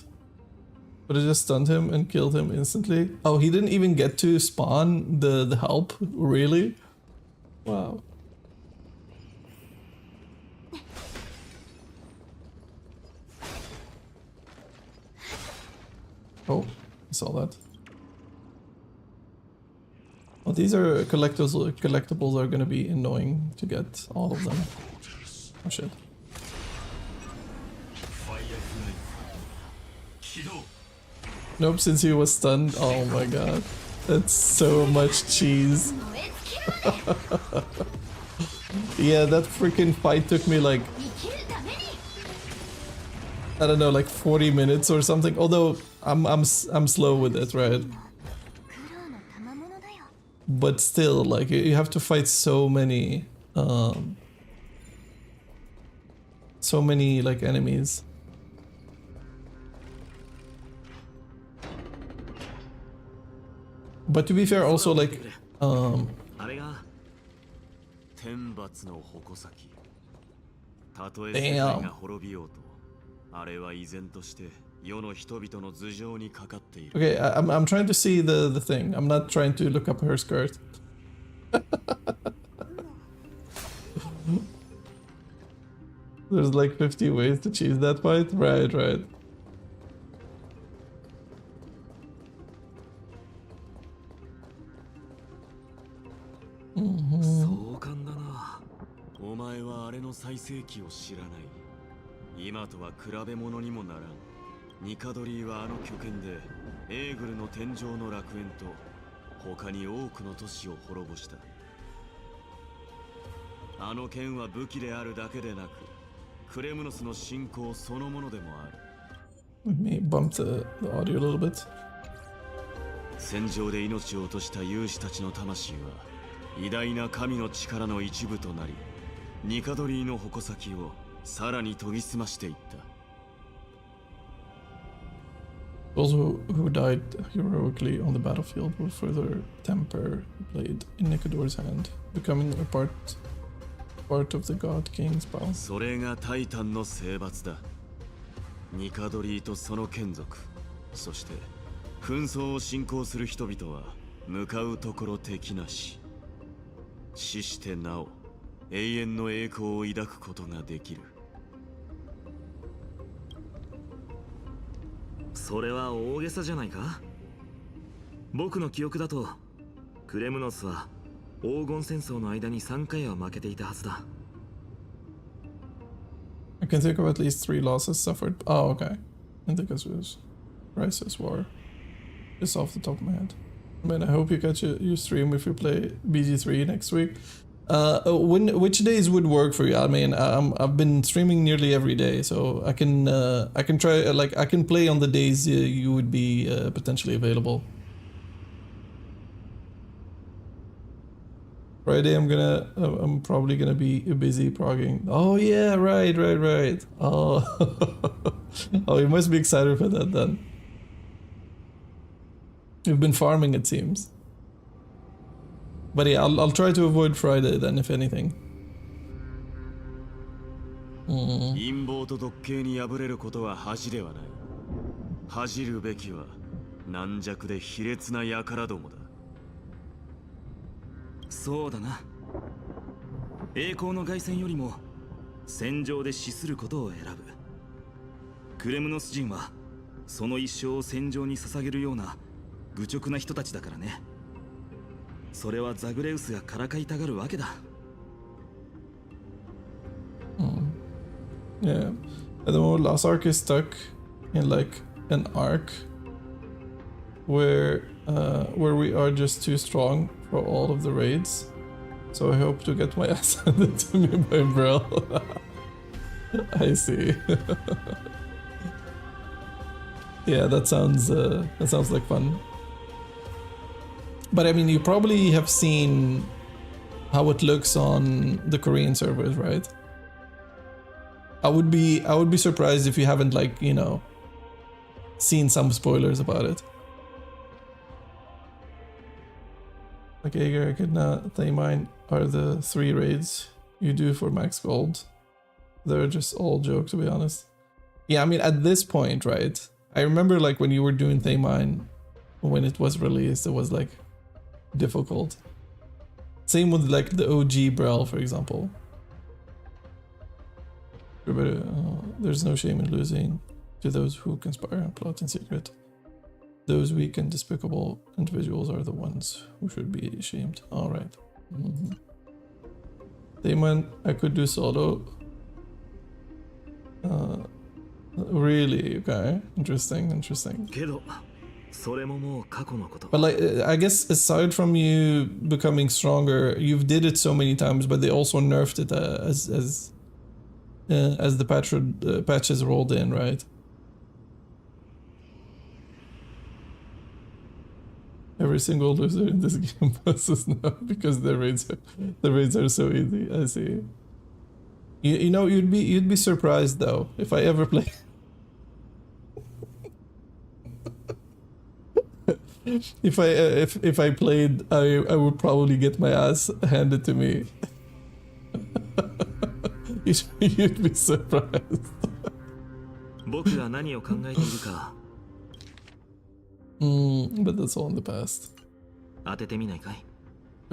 But it just stunned him and killed him instantly. Oh, he didn't even get to spawn the help? Really? Wow. Oh, I saw that. Well, these are collectibles. Collectibles are gonna be annoying to get all of them. Oh shit. Nope, since he was stunned. Oh my god. That's so much cheese. Yeah, that freaking fight took me like, I don't know, like 40 minutes or something. Although I'm slow with it, right? But still, like you have to fight so many like enemies. But to be fair, also like damn. Okay, I'm trying to see the thing. I'm not trying to look up her skirt. There's like 50 ways to cheese that fight. Right, right. Let me bump the audio a little bit. 戦場で命を落とした勇士たちの魂は偉大な神の力の一部となり、ニカドリーの矛先をさらに研ぎ澄ましていった。Those who died heroically on the battlefield will further temper the blade in Nikador's hand, becoming a part of the God King's bow. それがタイタンの征伐だ。ニカドリーとその眷属、そして紛争を信仰する人々は向かうところ敵なし。死してなお永遠の栄光を抱くことができる。それは大げさじゃないか。僕の記憶だとクレムノスは黄金戦争の間に3回は負けていたはずだ。I can think of at least 3 losses suffered. Oh, okay. I think it was Rice's War. Just off the top of my head. Man, I hope you catch your stream if you play BG3 next week. Which days would work for you? I mean, I've been streaming nearly every day, so I can try, like I can play on the days you would be potentially available. Friday, I'm probably gonna be busy progging. Oh yeah, right. Oh, oh, you must be excited for that then. You've been farming, it seems. But yeah, I'll try to avoid Friday then, if anything. 陰謀と独計に敗れることは恥ではない。恥じるべきは軟弱で卑劣な輩どもだ。そうだな。栄光の凱旋よりも戦場で死することを選ぶ。クレムノス人はその一生を戦場に捧げるような愚直な人たちだからね。それはザグレウスがからかいたがるわけだ。Yeah. At the moment, Last Ark is stuck in like an arc where we are just too strong for all of the raids. So I hope to get my ass handed to me by Brill. I see. Yeah, that sounds like fun. But I mean, you probably have seen how it looks on the Korean servers, right? I would be surprised if you haven't, like, you know, seen some spoilers about it. Like Agar, Echidna, Thaymine are the 3 raids you do for max gold. They're just all joke, to be honest. Yeah, I mean, at this point, right? I remember like when you were doing Thaymine, when it was released, it was like difficult. Same with like the OG Brawl, for example. There's no shame in losing to those who conspire and plot in secret. Those weak and despicable individuals are the ones who should be ashamed. Alright. Damon, I could do solo. Really? Okay. Interesting, interesting. But like, I guess aside from you becoming stronger, you've did it so many times, but they also nerfed it as the patches rolled in, right? Every single loser in this game passes now because the raids are so easy. I see. You know, you'd be surprised though if I ever play. if I played, I would probably get my ass handed to me. You'd be surprised. But that's all in the past. If I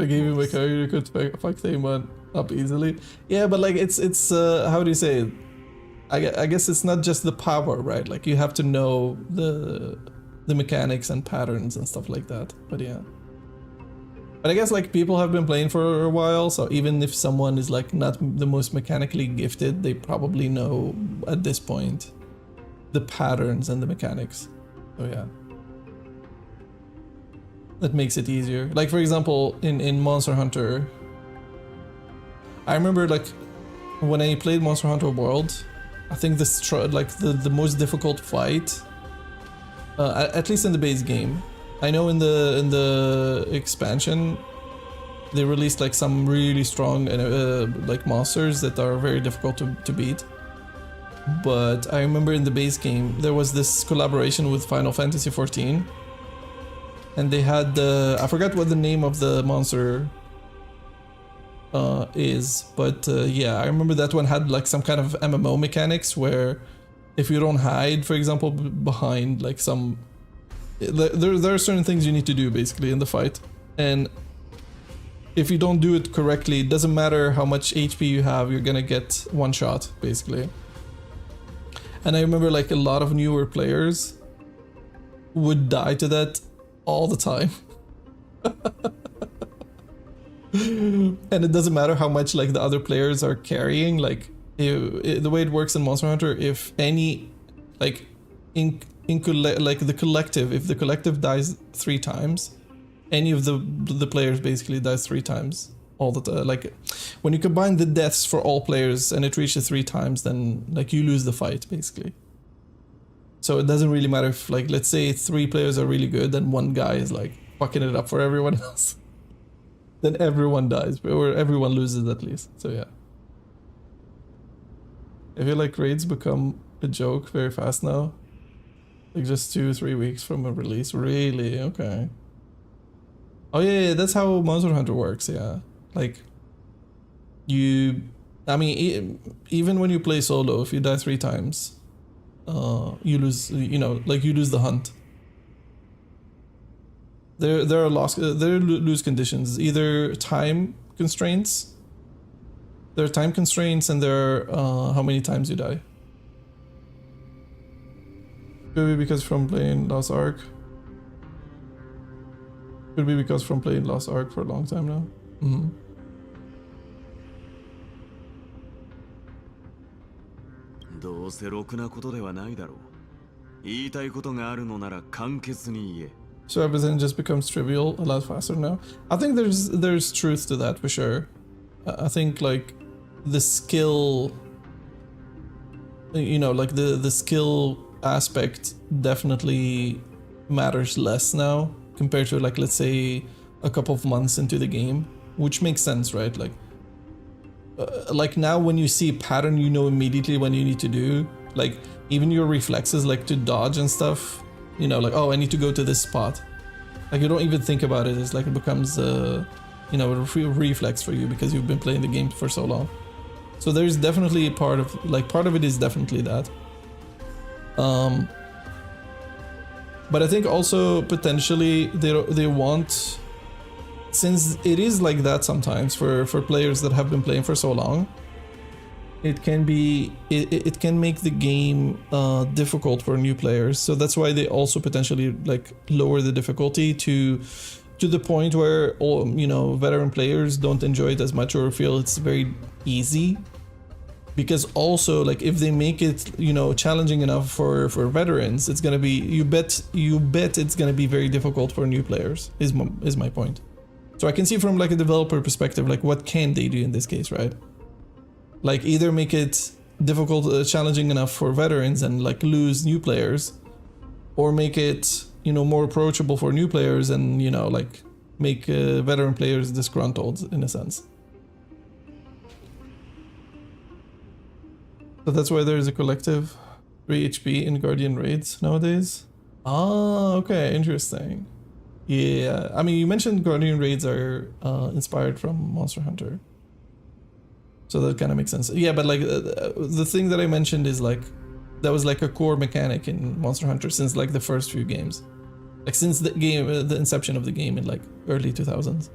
gave you my character, you could fuck Thaymon up easily. Yeah, but like it's how do you say it? I guess it's not just the power, right? Like you have to know the mechanics and patterns and stuff like that. But yeah. But I guess like people have been playing for a while, so even if someone is like not the most mechanically gifted, they probably know at this point the patterns and the mechanics. So yeah. That makes it easier. Like for example, in Monster Hunter, I remember like when I played Monster Hunter World, I think the most difficult fight, at least in the base game. I know in the expansion, they released like some really strong like monsters that are very difficult to beat. But I remember in the base game there was this collaboration with Final Fantasy XIV. And they had I forgot what the name of the monster is, but yeah, I remember that one had like some kind of MMO mechanics where if you don't hide, for example, behind like some... There are certain things you need to do basically in the fight. And if you don't do it correctly, it doesn't matter how much HP you have, you're gonna get one shot basically. And I remember like a lot of newer players would die to that all the time. And it doesn't matter how much like the other players are carrying, like the way it works in Monster Hunter, if any like if the collective dies 3 times, any of the players basically dies 3 times all the time. Like when you combine the deaths for all players and it reaches 3 times, then like you lose the fight basically. So it doesn't really matter if, like, let's say 3 players are really good and 1 guy is like fucking it up for everyone else. Then everyone dies, or everyone loses at least. So yeah. I feel like raids become a joke very fast now. Like just 2-3 weeks from a release. Really? Okay. Oh yeah, that's how Monster Hunter works, yeah. Like, I mean, even when you play solo, if you die 3 times, you lose, you know, like you lose the hunt. There are lose conditions, either time constraints. There are time constraints and there are how many times you die. Could be because from playing Lost Ark. Could be because from playing Lost Ark for a long time now. Mm-hmm. So everything just becomes trivial a lot faster now. I think there's truth to that for sure. I think like the skill, you know, like the skill aspect definitely matters less now compared to, like, let's say a couple of months into the game, which makes sense, right? Like now when you see a pattern, you know immediately what you need to do. Like even your reflexes, like to dodge and stuff, you know, like, oh, I need to go to this spot. Like you don't even think about it. It's like it becomes you know, a reflex for you because you've been playing the game for so long. So there's definitely part of it is definitely that. But I think also potentially they want, since it is like that sometimes for players that have been playing for so long, it can make the game difficult for new players. So that's why they also potentially like lower the difficulty to the point where all, you know, veteran players don't enjoy it as much or feel it's very easy. Because also, like, if they make it, you know, challenging enough for veterans, it's gonna be, you bet it's gonna be very difficult for new players, is my point. So I can see from like a developer perspective, like what can they do in this case, right? Like either make it difficult, challenging enough for veterans and like lose new players, or make it, you know, more approachable for new players and, you know, like make veteran players disgruntled in a sense. So that's why there's a collective 3 HP in Guardian raids nowadays. Ah, okay, interesting. Yeah, I mean, you mentioned Guardian raids are inspired from Monster Hunter. So that kind of makes sense. Yeah, but like the thing that I mentioned is like, that was like a core mechanic in Monster Hunter since like the first few games. Like since the game, the inception of the game in like early 2000s.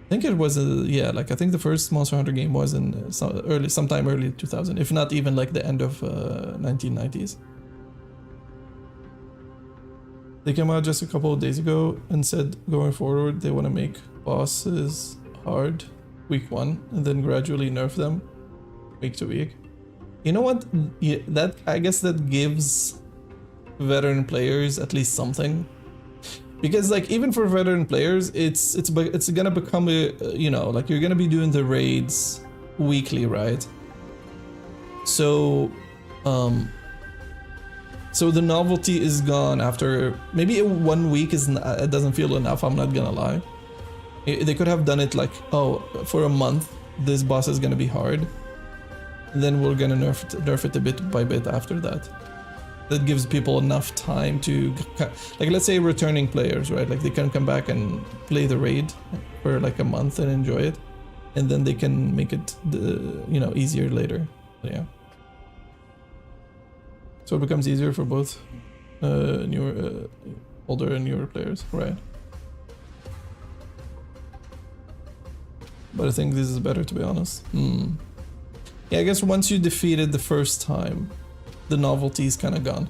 I think it was yeah, like I think the first Monster Hunter game was in sometime early 2000, if not even like the end of 1990s. They came out just a couple of days ago and said going forward they want to make bosses hard week 1 and then gradually nerf them week to week. You know what? Yeah, that I guess that gives veteran players at least something. Because like even for veteran players, it's gonna become a, you know, like you're gonna be doing the raids weekly, right? So, so the novelty is gone after maybe 1 week it doesn't feel enough. I'm not gonna lie. They could have done it like, oh, for a month this boss is gonna be hard, and then we're gonna nerf it a bit by bit after that. That gives people enough time to, like, let's say returning players, right? Like they can come back and play the raid for like a month and enjoy it, and then they can make it, you know, easier later. Yeah. So it becomes easier for both newer, older and newer players, right? But I think this is better, to be honest. Yeah, I guess once you defeat it the first time, the novelty is kind of gone.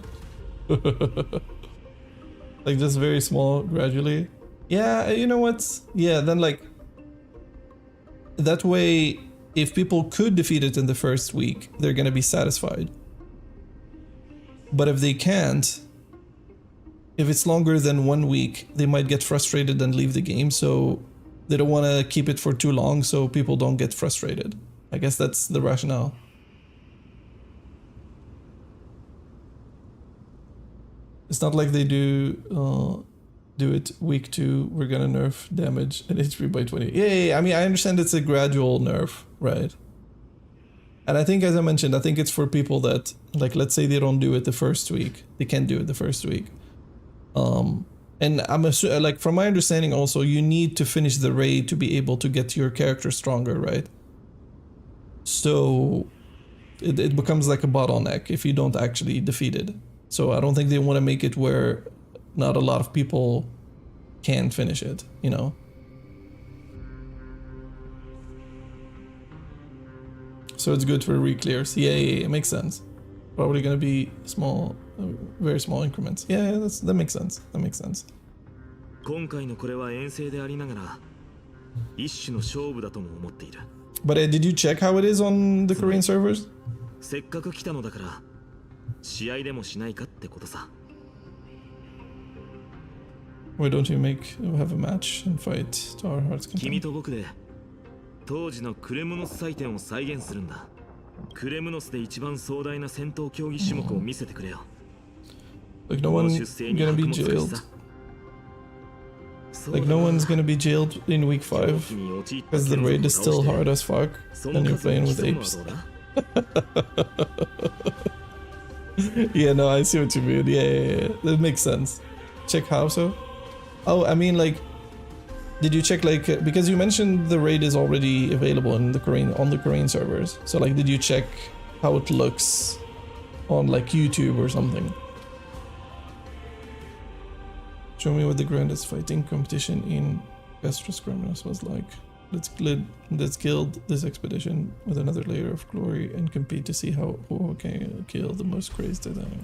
Like just very small, gradually. Yeah, you know what? Yeah, then like that way, if people could defeat it in the first week, they're gonna be satisfied. But if they can't, if it's longer than 1 week, they might get frustrated and leave the game. So they don't want to keep it for too long, so people don't get frustrated. I guess that's the rationale. It's not like they do it week 2, we're gonna nerf damage and HP by 20. Yeah, I mean, I understand it's a gradual nerf, right? And I think, as I mentioned, I think it's for people that, like, let's say they don't do it the first week. They can't do it the first week. And I'm assuming, like, from my understanding also, you need to finish the raid to be able to get your character stronger, right? So it becomes like a bottleneck if you don't actually defeat it. So I don't think they want to make it where not a lot of people can finish it, you know? So it's good for re-clears. Yeah, it makes sense. Probably gonna be small, very small increments. Yeah, that makes sense. That makes sense. 今回のこれは遠征でありながら一種の勝負だとも思っている。But did you check how it is on the Korean servers? せっかく来たのだから試合でもしないかってことさ。Why don't you have a match and fight to our heart's content? 君と僕で当時のクレムノス祭典を再現するんだ。クレムノスで一番壮大な戦闘競技種目を見せてくれよ。Like no one's gonna be jailed. Like no one's gonna be jailed in week 5 because the raid is still hard as fuck and you're playing with apes. Yeah, no, I see what you mean. Yeah, that makes sense. Check how so? Oh, I mean like, did you check like because you mentioned the raid is already available in the Korean servers. So like, did you check how it looks on like YouTube or something? Show me what the grandest fighting competition in Vestas Criminals was like. Let's guild this expedition with another layer of glory and compete to see who can kill the most crazed Titan.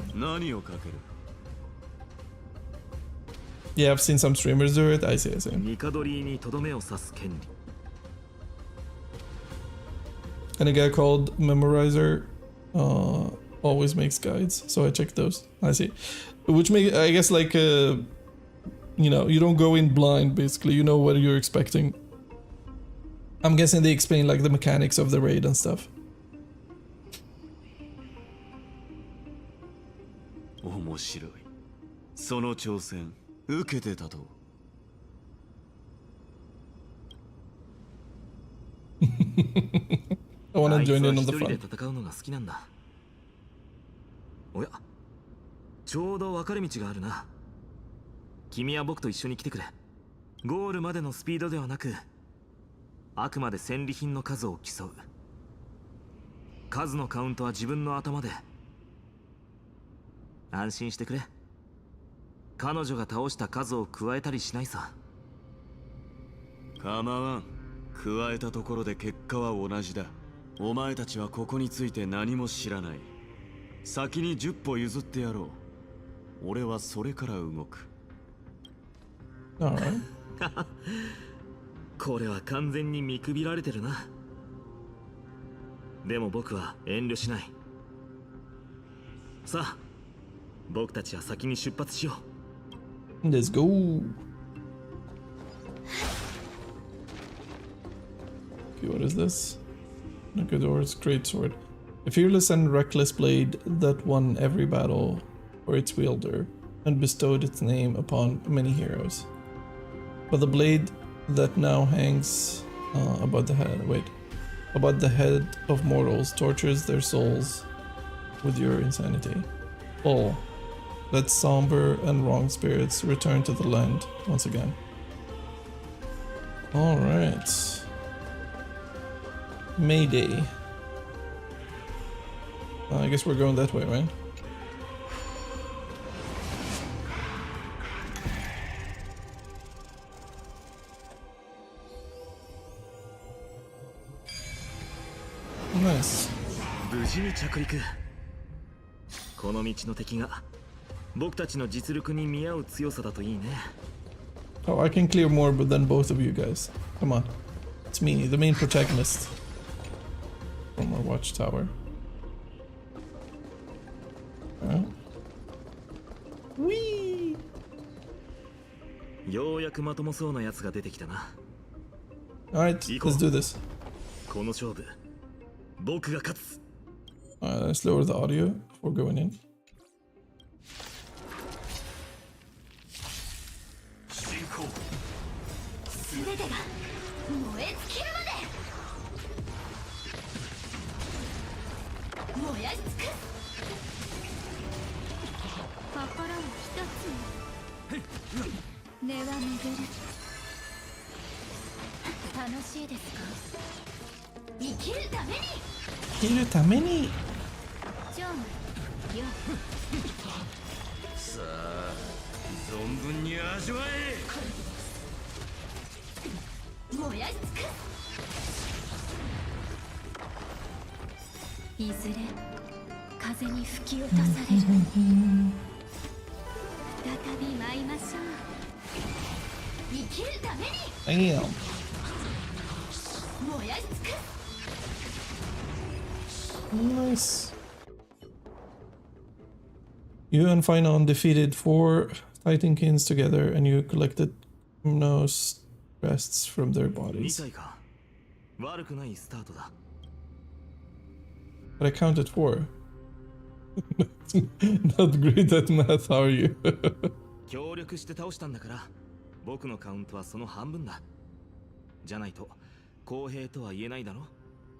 Yeah, I've seen some streamers do it. I see. And a guy called Memorizer always makes guides, so I check those. I see. Which make I guess like you know, you don't go in blind basically, you know what you're expecting. I'm guessing they explain like the mechanics of the raid and stuff. I want to join in on the fun. おや、ちょうど分かれ道があるな。君は僕と一緒に来てくれ。ゴールまでのスピードではなく、あくまで戦利品の数を競う。数のカウントは自分の頭で。安心してくれ。彼女が倒した数を加えたりしないさ。構わん。加えたところで結果は同じだ。お前たちはここについて何も知らない。先に10歩譲ってやろう。俺はそれから動く。これは完全に見くびられてるな。でも僕は遠慮しない。さあ、僕たちは先に出発しよう。Let's go. Okay, what is this? Nikador's greatsword. A fearless and reckless blade that won every battle for its wielder and bestowed its name upon many heroes. But the blade that now hangs above the head of mortals tortures their souls with your insanity. All, let somber and wrong spirits return to the land once again. Alright. Mayday. I guess we're going that way, right? Nice. 無事に着陸。この道の敵が僕たちの実力に見合う強さだといいね。Oh, I can clear more than both of you guys. Come on. It's me, the main protagonist. From our watchtower. Whee! ようやくまともそうなやつが出てきたな。Alright, let's do this. この勝負、僕が勝つ。Let's lower the audio before going in. 全てが燃え尽きるまで燃やし尽くす。心を一つに根は巡る。楽しいですか？生きるために。生きるために。ジョン、よ。さあ、存分に味わえ。燃やし尽くす。いずれ風に吹き落とされる。再び舞いましょう。生きるために。Damn. 燃やし尽くす。 Nice. You and Finon defeated 4 Titankins together, and you collected Mnos rests from their bodies. 2体か。悪くないスタートだ。But I counted 4. Not great at math, are you? 協力して倒したんだから、僕のカウントはその半分だ。じゃないと公平とは言えないだろ。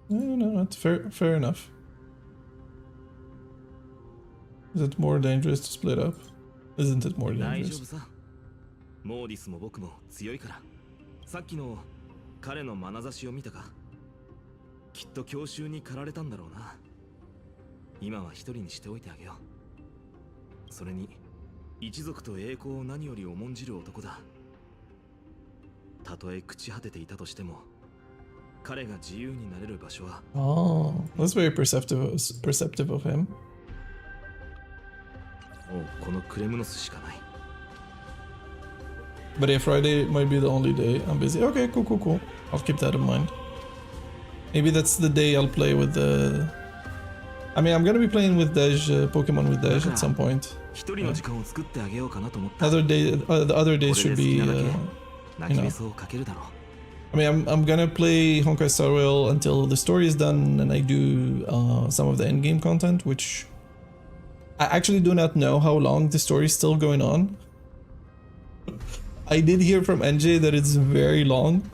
No, that's fair enough. Is it more dangerous to split up? Isn't it more 大丈 dangerous? 夫さ。モーディスも僕も強いから。さっきの彼の眼差しを見たか。きっと強襲に駆られたんだろうな。今は一人にしておいてあげよう。それに一族と栄光を何より重んじる男だ。たとえ朽ち果てていたとしても、彼が自由になれる場所は。Oh, that's very perceptive of him. もうこのクレムノスしかない。 But yeah, Friday might be the only day I'm busy. Okay, cool. I'll keep that in mind. Maybe that's the day I'll play with the... I mean, I'm gonna be playing with Dej, Pokemon with Dej at some point. Yeah. The other days should be, you know... I mean, I'm gonna play Honkai Star Rail until the story is done and I do some of the endgame content, which... I actually do not know how long the story is still going on. I did hear from NJ that it's very long.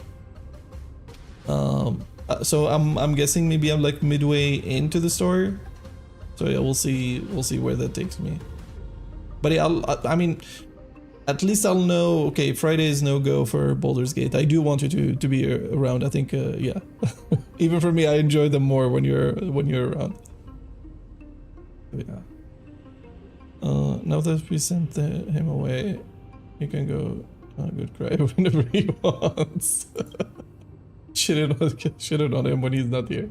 So I'm guessing maybe I'm like midway into the story. So yeah, we'll see where that takes me. But yeah, I mean, at least I'll know. Okay, Friday is no go for Baldur's Gate. I do want you to be around. I think yeah. Even for me, I enjoy them more when you're around. Yeah. Now that we sent him away, he can go. Good cry whenever he wants. Shit it on him when he's not here.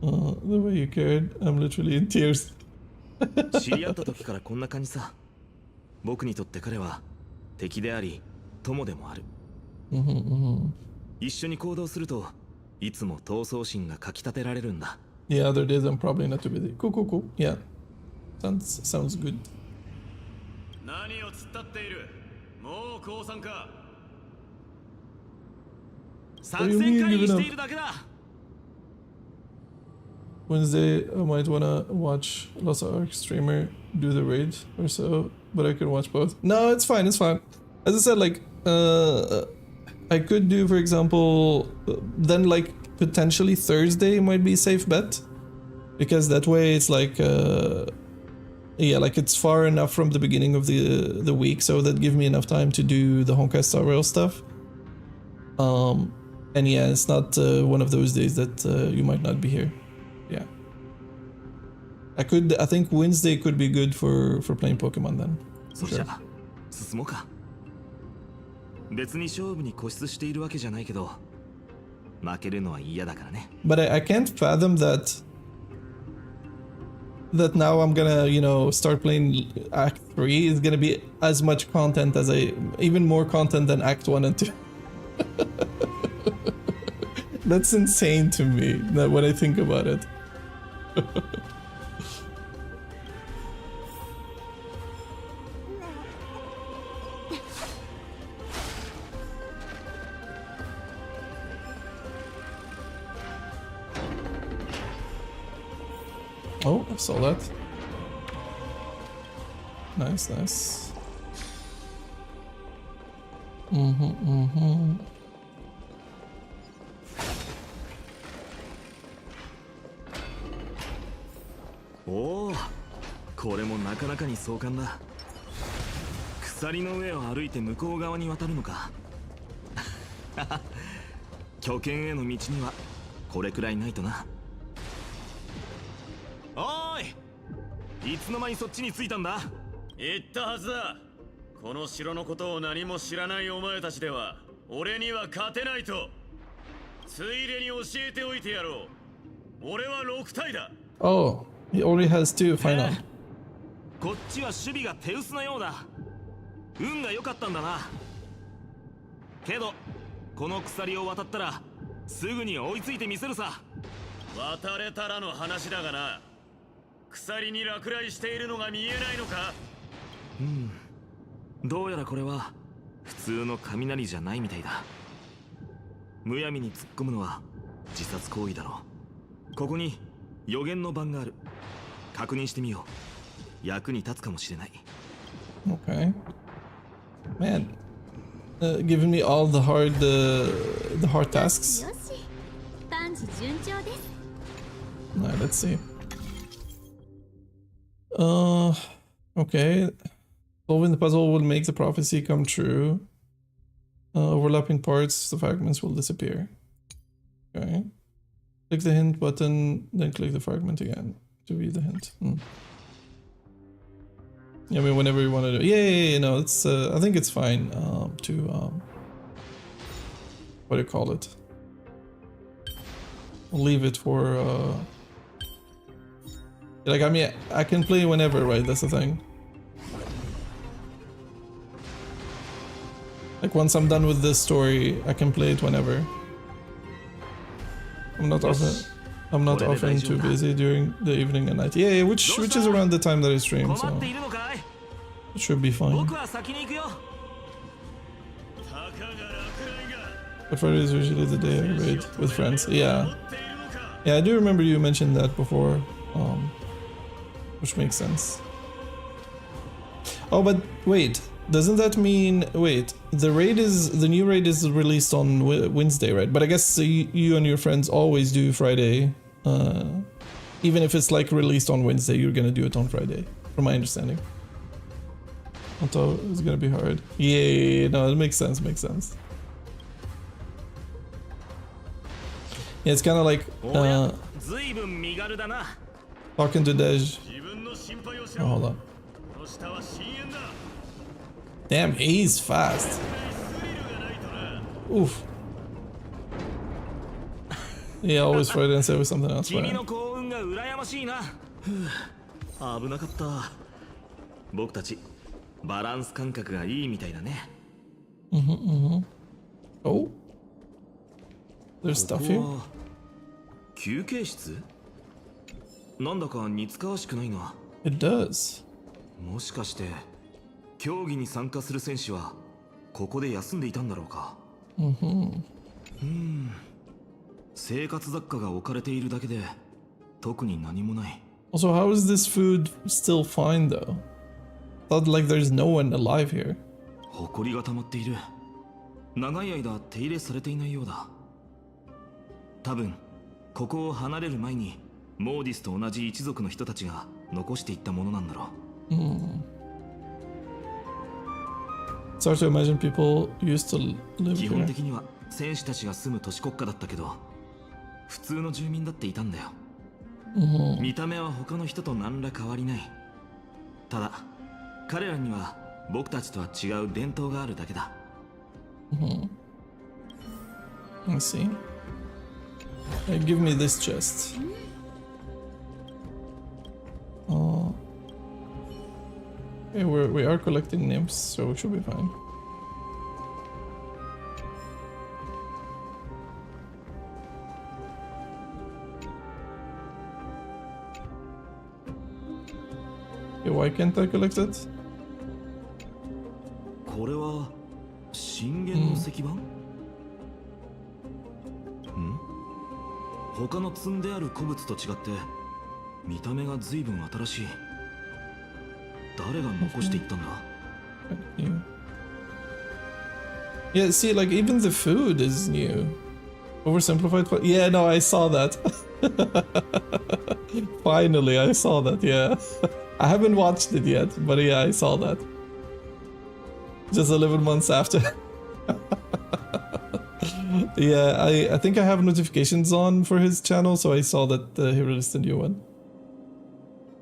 The way you cared, I'm literally in tears. 知り合った時からこんな感じさ。僕にとって彼は敵であり友でもある。一緒に行動するといつも闘争心がかき立てられるんだ。Yeah, other days I'm probably not too busy. Cool. Yeah, sounds good. 何を突っ立っている。もう降参か。作戦会議しているだけだ。 Wednesday, I might wanna watch Lost Ark streamer do the raid or so, but I can watch both. No, it's fine. As I said, like, I could do, for example, then like potentially Thursday might be a safe bet, because that way it's like, yeah, like it's far enough from the beginning of the week, so that give me enough time to do the Honkai Star Rail stuff. And yeah, it's not one of those days that you might not be here. Yeah. I think Wednesday could be good for playing Pokemon then. Sure. 進もうか。別に勝負に固執しているわけじゃないけど、負けるのは嫌だからね。But I can't fathom that now I'm gonna, you know, start playing Act 3 is gonna be as much content as even more content than Act 1 and 2. That's insane to me when I think about it. Oh, I saw that. Nice.おお、これもなかなかに壮観だ。鎖の上を歩いて向こう側に渡るのか。拠点への道にはこれくらいないとな。おーい、いつの間にそっちに着いたんだ。言ったはずだ。この城のことを何も知らないお前たちでは俺には勝てないと。ついでに教えておいてやろう。俺は6体だ。Oh, he already has 2 final. こっちは守備が手薄なようだ。運が良かったんだな。けどこの鎖を渡ったらすぐに追いついてみせるさ。渡れたらの話だがな。鎖に落雷しているのが見えないのか。どうやらこれは普通の雷じゃないみたいだ。むやみに突っ込むのは自殺行為だろう。ここに予言の盤がある。確認してみよう。役に立つかもしれない。 Okay. Man, giving me all the hard tasks. Alright, let's see. Okay. Solving the puzzle will make the prophecy come true. Overlapping parts, the fragments will disappear. Okay. Click the hint button, then click the fragment again to read the hint. Yeah, I mean, whenever you want to do. Yeah, no, it's. I think it's fine to what do you call it? I'll leave it for. Like, I mean, I can play whenever, right? That's the thing. Like, once I'm done with this story, I can play it whenever. I'm not often too busy during the evening and night. Yeah, which is around the time that I stream, so it should be fine. But Friday is usually the day I raid with friends. Yeah, I do remember you mentioned that before, which makes sense. Oh, but wait. Doesn't that mean, wait, the new raid is released on Wednesday, right? But I guess you and your friends always do Friday. Even if it's like released on Wednesday, you're gonna do it on Friday, from my understanding. I thought it was gonna be hard. Yeah, no, it makes sense, Yeah, it's kind of like talking to Dej. Oh, hold on. Damn, he's fast. Oof. Yeah, always Friday and say with something else. Right? 危なかった。僕たちバランス感覚がいいみたいだね。Oh, there's stuff here. 休憩室？なんだか似つかわしくないな。It does. もしかして競技に参加する選手はここで休んでいたんだろうか。生活雑貨が置かれているだけで特に何もない。Also, how is this food still fine though? Thought like there's no one alive here. 埃が溜まっている。長い間手入れされていないようだ。多分ここを離れる前にモーディスと同じ一族の人たちが残していったものなんだろう。It's hard to imagine people used to live here. 基本的には戦士たちが住む都市国家だったけど、普通の住民だっていたんだよ。見た目は他の人と何ら変わりない。ただ彼らには僕たちとは違う伝統があるだけだ。Let's see. Give me this chest. Okay, we are collecting nymphs, so we should be fine. Okay, why can't I collect it? これは震源の石板？他の積んである古物と違って見た目が随分新しい。誰が残していったんだ？ Yeah, see, like even the food is new. Oversimplified, but yeah, no, I saw that. Finally, I saw that. Yeah, I haven't watched it yet, but yeah, I saw that. Just 11 months after. Yeah, I think I have notifications on for his channel, so I saw that he released a new one.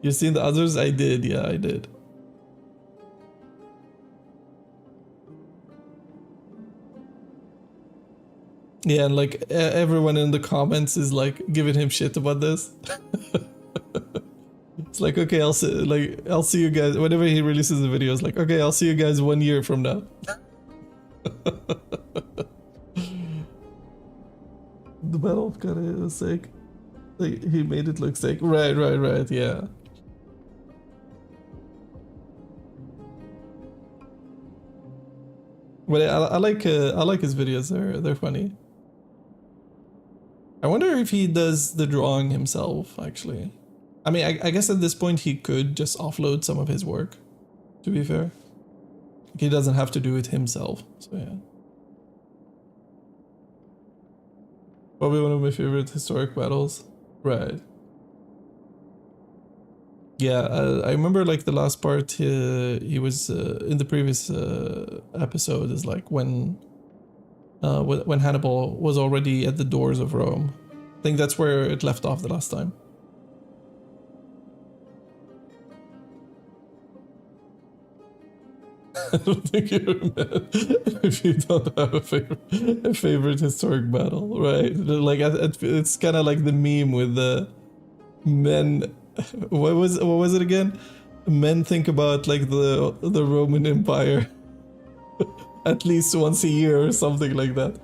You seen the others? I did. Yeah, I did. Yeah, and like everyone in the comments is like giving him shit about this. It's like, okay, I'll see you guys whenever he releases the videos. Like, okay, I'll see you guys 1 year from now. The battle of Kare was sick. Like, he made it look sick. Right, yeah. But I like his videos. They're funny. I wonder if he does the drawing himself, actually. I mean, I guess at this point he could just offload some of his work, to be fair. He doesn't have to do it himself, so yeah. Probably one of my favorite historic battles. Right. Yeah, I remember like the last part he was in the previous episode is like when Hannibal was already at the doors of Rome. I think that's where it left off the last time. I don't think you're mad if you don't have a favorite historic battle, right? Like it's kind of like the meme with the men. What was it again? Men think about like the Roman Empire at least once a year or something like that.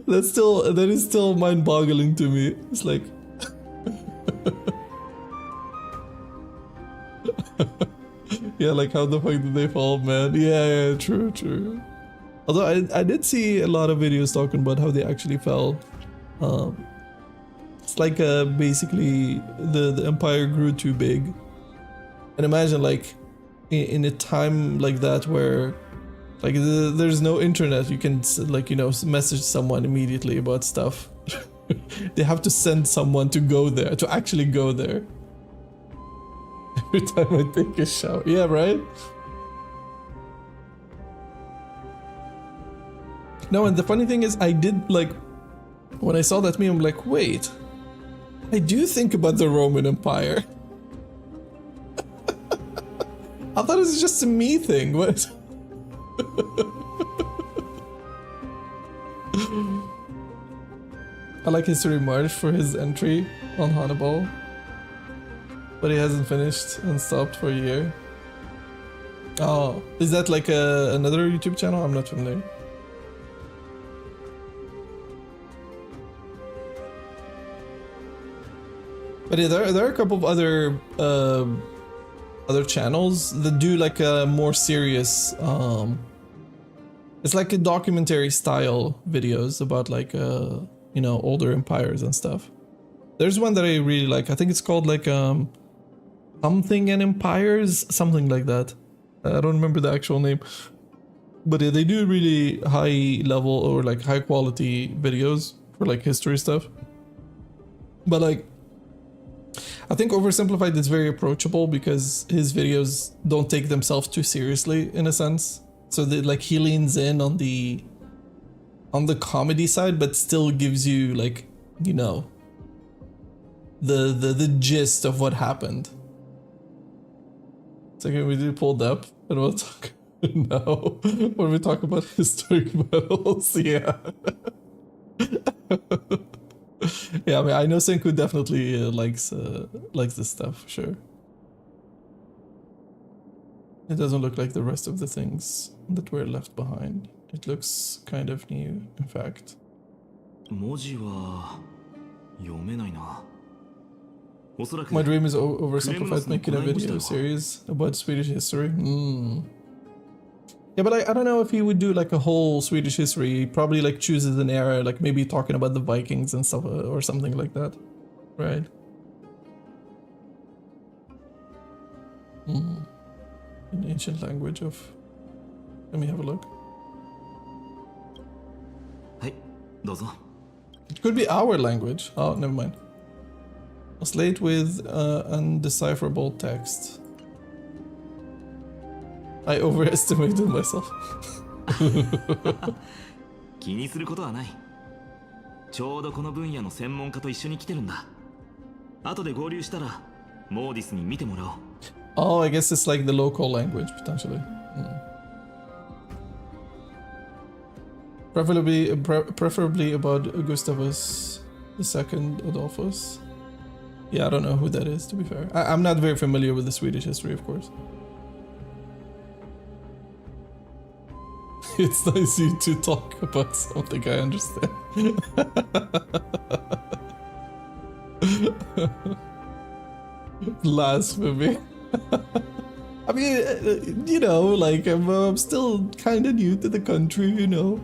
That is still mind-boggling to me. It's like yeah, like how the fuck did they fall, man? Yeah, true. Although I did see a lot of videos talking about how they actually fell. It's like basically the empire grew too big. And imagine like in a time like that where like there's no internet, you can like, you know, message someone immediately about stuff. They have to send someone to go there, to actually go there. Every time I take a shower. Yeah, right? No, and the funny thing is I did like, when I saw that meme, I'm like, wait, I do think about the Roman Empire. I thought it was just a me thing. What? I like History March for his entry on Hannibal, but he hasn't finished and stopped for a year. Oh, is that like another YouTube channel? I'm not familiar. But yeah, there are a couple of other channels that do like a more serious it's like a documentary style videos about like you know, older empires and stuff. There's one that I really like. I think it's called like something and empires, something like that. I don't remember the actual name, but yeah, they do really high level or like high quality videos for like history stuff. But like, I think Oversimplified is very approachable because his videos don't take themselves too seriously in a sense. So that like he leans in on the comedy side, but still gives you like, you know, the gist of what happened. So can we do pulled up and we'll talk now when we talk about historic battles? Yeah. Yeah, I mean, I know Senku definitely likes this stuff, for sure. It doesn't look like the rest of the things that were left behind. It looks kind of new, in fact. 文字は読めないな。おそらく My dream is Oversimplified making a video series about Swedish history. Yeah, but I don't know if he would do like a whole Swedish history. He probably like chooses an era, like maybe talking about the Vikings and stuff or something like that, right? An ancient language of. Let me have a look. はいどうぞ It could be our language. Oh, never mind. A slate with undecipherable text. I overestimated myself. 気にすることはない。ちょうどこの分野の専門家と一緒に来てるんだ。後で合流したらモーディスに見てもらおう。Oh, I guess it's like the local language potentially. Preferably about Gustavus II Adolphus. Yeah, I don't know who that is, to be fair. I'm not very familiar with the Swedish history, of course. It's nice you to talk about something I understand. Blasphemy. I mean, you know, like I'm still kind of new to the country, you know.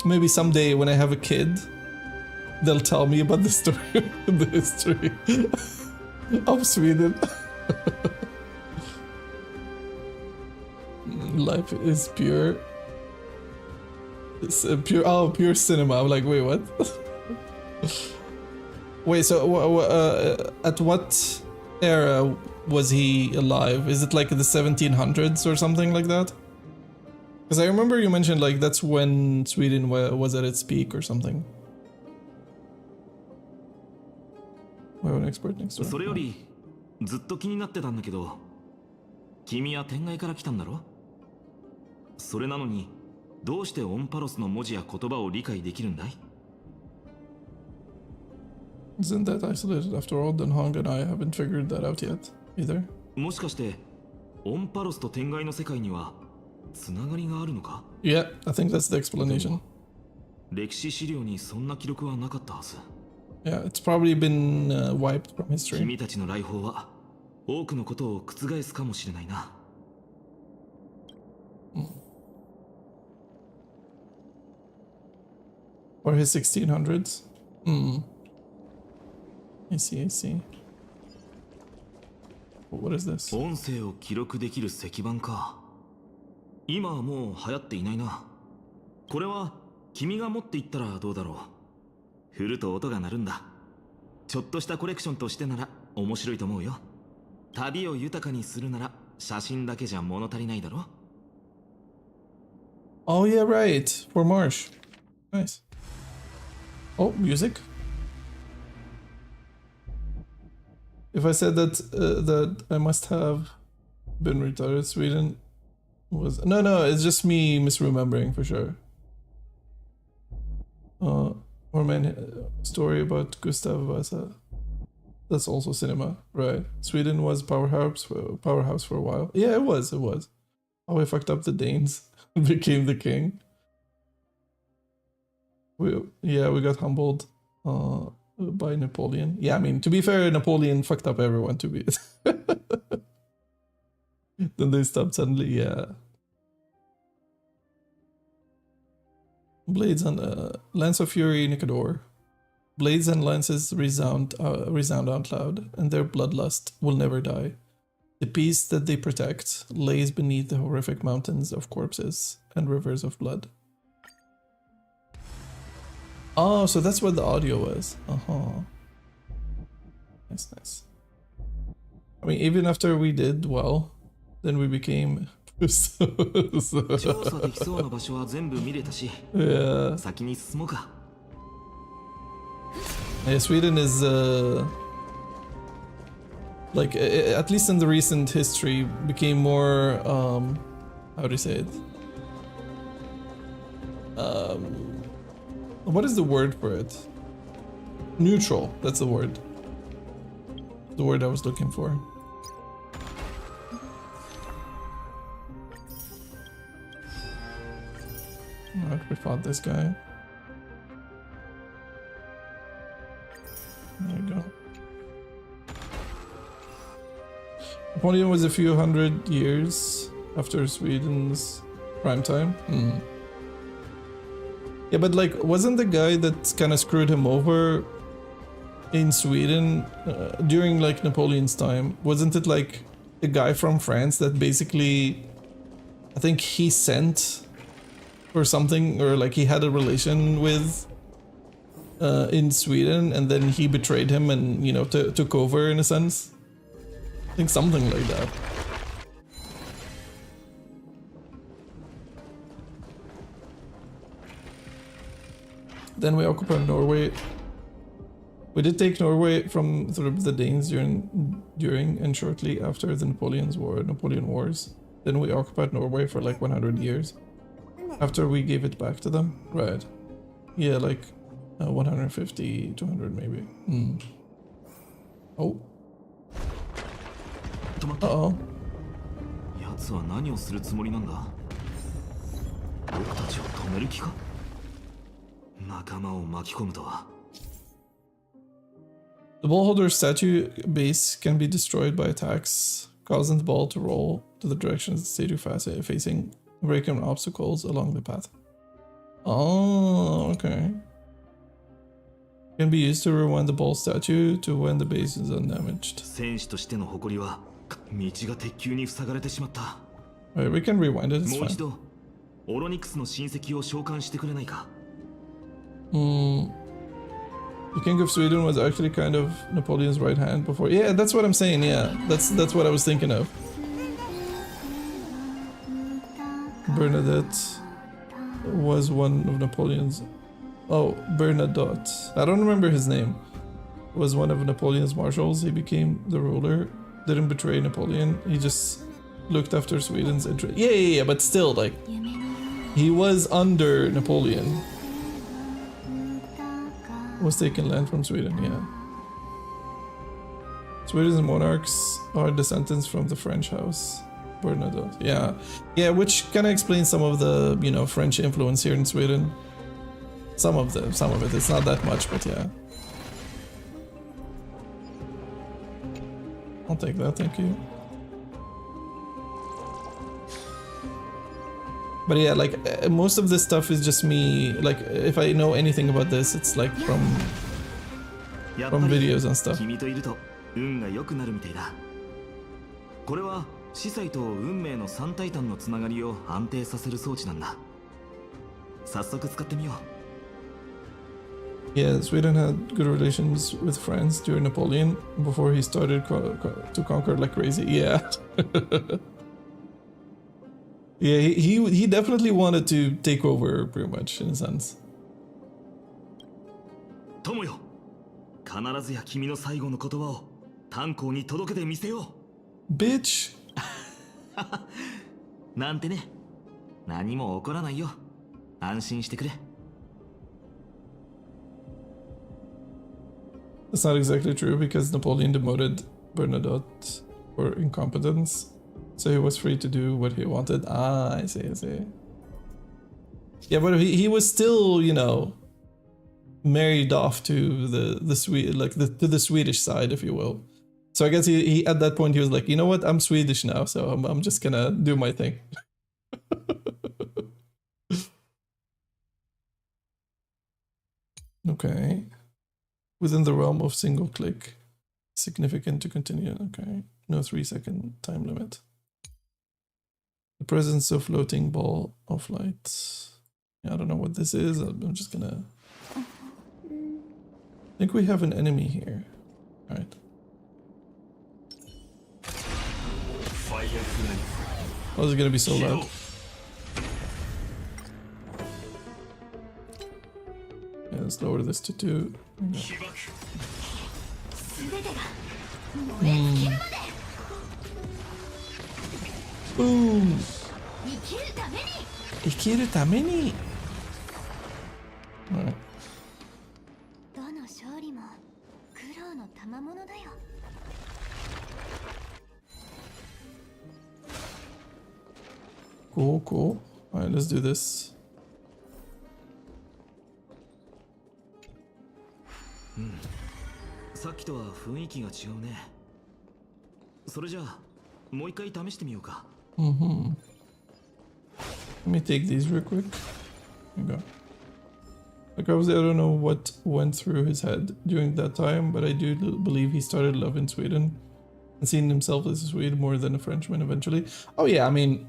Maybe someday when I have a kid, they'll tell me about the story, the history of Sweden. Life is pure. It's pure cinema. I'm like, wait, what? Wait, so at what era was he alive? Is it like the 1700s or something like that? Because I remember you mentioned like that's when Sweden was at its peak or something. We have an expert next door. それよりずっと気になってたんだけど、君は天外から来たんだろ？それなのにどうしてオンパロスの文字や言葉を理解できるんだい？ Isn't that isolated after all? Then Hong and I haven't figured that out yet either. もしかしてオンパロスと天外の世界にはつながりがあるのか？ Yeah, I think that's the explanation. 歴史資料にそんな記録はなかったはず。 Yeah, it's probably been wiped from history. 君たちの来訪は多くのことを覆すかもしれないな。Or his 1600s? I see, I see. What is this? 音声を記録できる石板か。今はもう流行っていないな。これは君が持っていったらどうだろう。振ると音が鳴るんだ。ちょっとしたコレクションとしてなら面白いと思うよ。旅を豊かにするなら写真だけじゃ物足りないだろ。 Oh yeah, right. For Marsh. Nice. Oh, music. If I said that that I must have been retarded, Sweden was no. It's just me misremembering for sure. Or man, story about Gustav Vasa. That's also cinema, right? Sweden was powerhouse for a while. Yeah, it was. Oh, we fucked up the Danes and became the king. We got humbled by Napoleon. Yeah, I mean, to be fair, Napoleon fucked up everyone to be. Then they stopped suddenly, yeah. Blades and Lance of Fury, Nicodor. Blades and lances resound out loud, and their bloodlust will never die. The peace that they protect lays beneath the horrific mountains of corpses and rivers of blood. Oh, so that's what the audio was. Nice, nice. I mean, even after we did well, then we became... yeah. Yeah, Sweden is like at least in the recent history became more how do you say it? What is the word for it? Neutral, that's the word. The word I was looking for. Alright, we fought this guy. There you go. Napoleon was a few hundred years after Sweden's prime time. Yeah, but like, wasn't the guy that kind of screwed him over in Sweden during like Napoleon's time? Wasn't it like a guy from France that basically, I think he sent or something, or like he had a relation with in Sweden, and then he betrayed him and, you know, took over in a sense? I think something like that. Then we occupied Norway. We did take Norway from sort of the Danes during and shortly after the Napoleon Wars. Then we occupied Norway for like 100 years. After we gave it back to them. Right. Yeah, like 150, 200 maybe. Oh. Uh-oh. 奴は何をするつもりなんだ？僕たちを止める気か？仲間を巻き込むとは。The ballholder's statue base can be destroyed by attacks, causing the ball to roll to the direction of the statue facing, breaking obstacles along the path. Oh, okay. Can be used to rewind the ball statue to when the base is undamaged. 戦士としての誇りは道が鉄球に塞がれてしまった。Alright, we can rewind it, it's もう fine. 一度オロニクスの親戚を召喚してくれないか。 The King of Sweden was actually kind of Napoleon's right hand before. Yeah, that's what I'm saying. Yeah, that's what I was thinking of. Bernadette was one of Napoleon's. Oh, Bernadotte. I don't remember his name. Was one of Napoleon's marshals. He became the ruler. Didn't betray Napoleon. He just looked after Sweden's interest. Yeah, but still, like, he was under Napoleon. Was taking land from Sweden, yeah. Sweden's monarchs are descendants from the French house. Bernadotte, yeah. Yeah, which kind of explains some of the, you know, French influence here in Sweden. Some of it. It's not that much, but yeah. I'll take that, thank you. But yeah, like, most of this stuff is just me, like, if I know anything about this, it's like from videos and stuff. 君といると運が良くなるみたいだ。これは司祭と運命の三タイタンのつながりを安定させる装置なんだ。早速使ってみよう。Yeah, Sweden had good relations with France during Napoleon before he started to conquer like crazy. Yeah. Yeah, he definitely wanted to take over pretty much in a sense. 友よ、必ずや君の最後の言葉を炭鉱に届けてみせよう。Bitch. なんてね。何も起こらないよ。安心してくれ。That's not exactly true because Napoleon demoted Bernadotte for incompetence, so he was free to do what he wanted. Ah, I see. Yeah, but he was still, you know, married off to the Swedish side, if you will. So I guess he at that point he was like, you know what, I'm Swedish now, so I'm just gonna do my thing. Okay. Within the realm of single click. Significant to continue. Okay. No 3-second time limit. The presence of floating ball of light. Yeah, I don't know what this is. I'm just gonna... I think we have an enemy here. Alright. Oh, is it gonna be so loud? Yeah, let's lower this to 2. Boom! 生きるために Alright. どの勝利も苦労の賜物だよ。Cool. Alright, let's do this. さっきとは雰囲気が違うね。それじゃあもう一回試してみようか。Let me take these real quick. There you go. Like obviously I don't know what went through his head during that time, but I do believe he started loving Sweden and seeing himself as a Swede more than a Frenchman eventually. Oh yeah, I mean,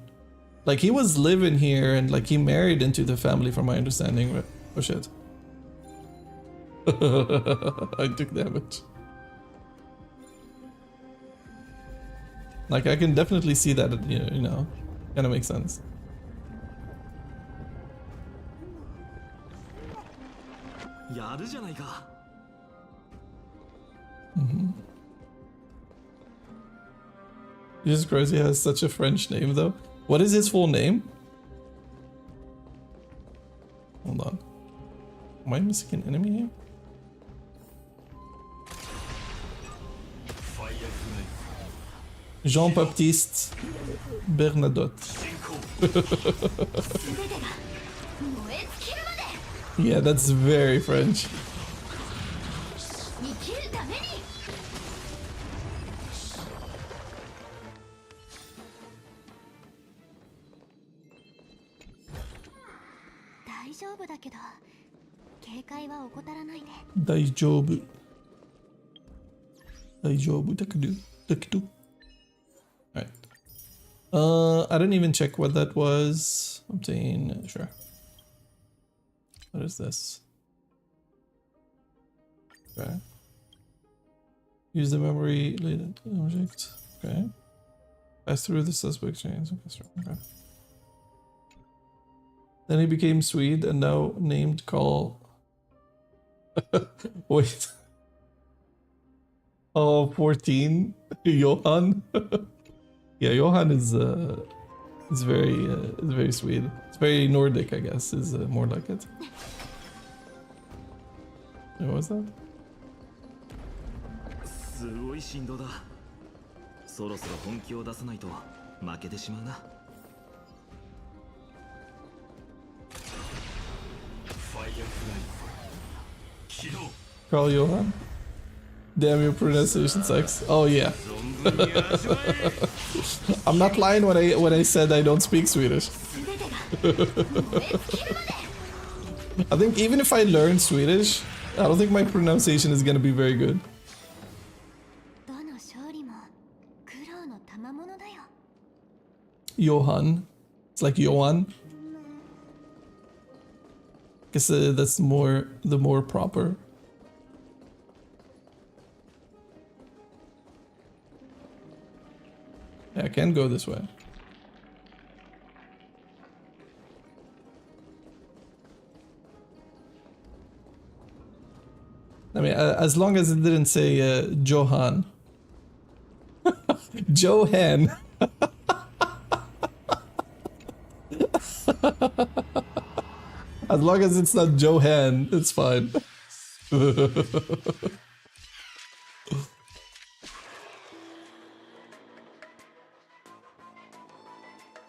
like he was living here and like he married into the family from my understanding, right? Oh shit. I took damage. Like I can definitely see that, you know, kind of makes sense. Jesus Christ, he has such a French name though. What is his full name? Hold on. Am I missing an enemy here? Jean-Baptiste Bernadotte. Yeah, that's very French. Daijoubu. Daijoubu, takudu. Alright. I didn't even check what that was. Obtain, sure. What is this? Okay. Use the memory latent object. Okay. Pass through the suspect chains. Okay. Then he became Swede and now named Call. Wait. Oh, 14. Johan. Yeah, Johan is very Swede. It's very Nordic, I guess. Is more like it. What was that? すごい振動だ。そろそろ本気を出さないと負けてしまうな。ファイアフライ起動。 Carl Johan. Damn, your pronunciation sucks. Oh yeah. I'm not lying when I said I don't speak Swedish. I think even if I learn Swedish, I don't think my pronunciation is gonna be very good. Johan. It's like Johan. Guess that's the more proper. Yeah, I can go this way. I mean, as long as it didn't say Johan. Johan. As long as it's not Johan, it's fine.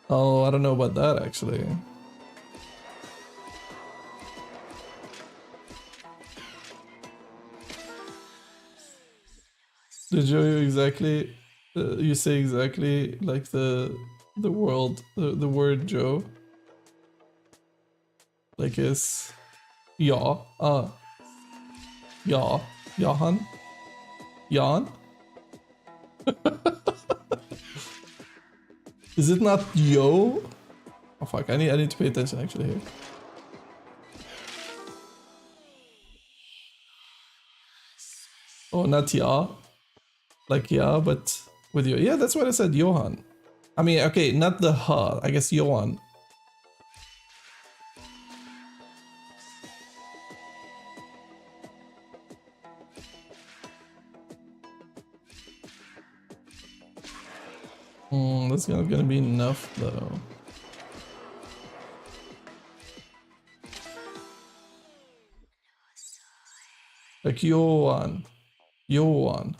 Oh, I don't know about that actually. Did you exactly? You say exactly like the word Joe. Like is, ja, ja, Johan, Jan. Is it not yo? Oh fuck! I need to pay attention actually here. Oh, not ya. Like yeah, but with you. Yeah, that's what I said, Johan. I mean, okay, not the ha. I guess Johan. That's not gonna be enough though. Like Johan. Johan.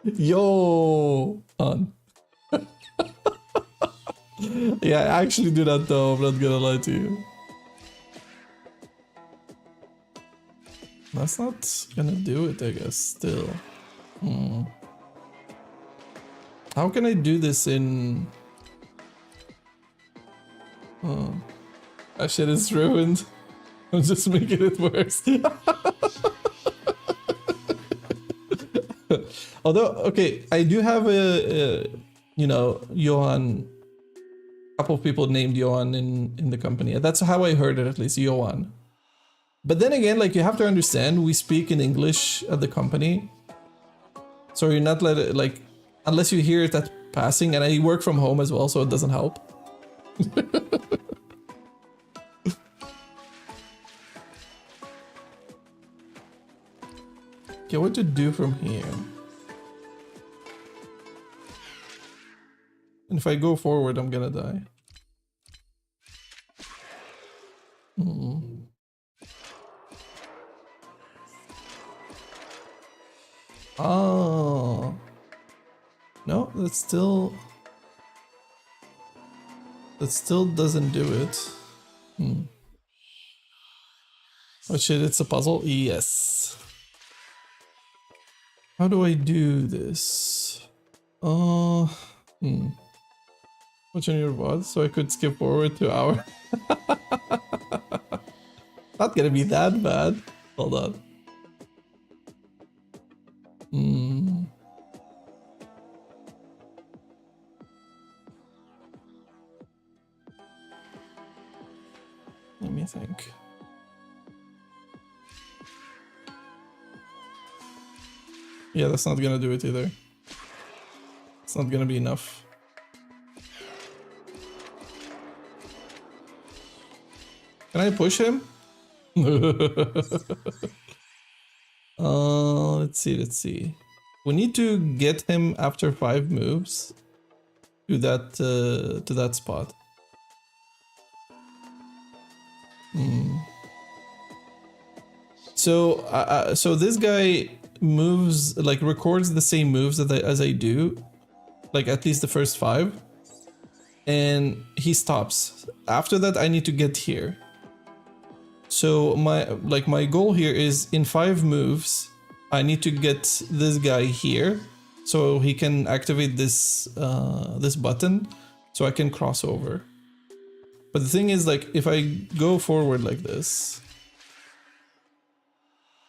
Johan. Yeah, I actually do that though, I'm not gonna lie to you. That's not gonna do it, I guess, still. How can I do this in... Oh. That shit is ruined. I'm just making it worse. Although, okay, I do have you know, Johan, a couple of people named Johan in the company. That's how I heard it, at least, Johan. But then again, like, you have to understand, we speak in English at the company. So you're not like, unless you hear it at passing, and I work from home as well, so it doesn't help. Okay, what to do from here? And if I go forward, I'm gonna die. Oh. No, that still doesn't do it. Oh shit, it's a puzzle? Yes. How do I do this? What's on your VOD so I could skip forward to hour? Not gonna be that bad. Hold on. me think. Yeah, that's not gonna do it either. It's not gonna be enough. Can I push him? Let's see. We need to get him after 5 moves to that spot. So this guy moves, like, records the same moves as I do, like at least the first 5, and he stops. After that, I need to get here. So my goal here is in 5 moves, I need to get this guy here, so he can activate this this button, so I can cross over. But the thing is, like, if I go forward like this,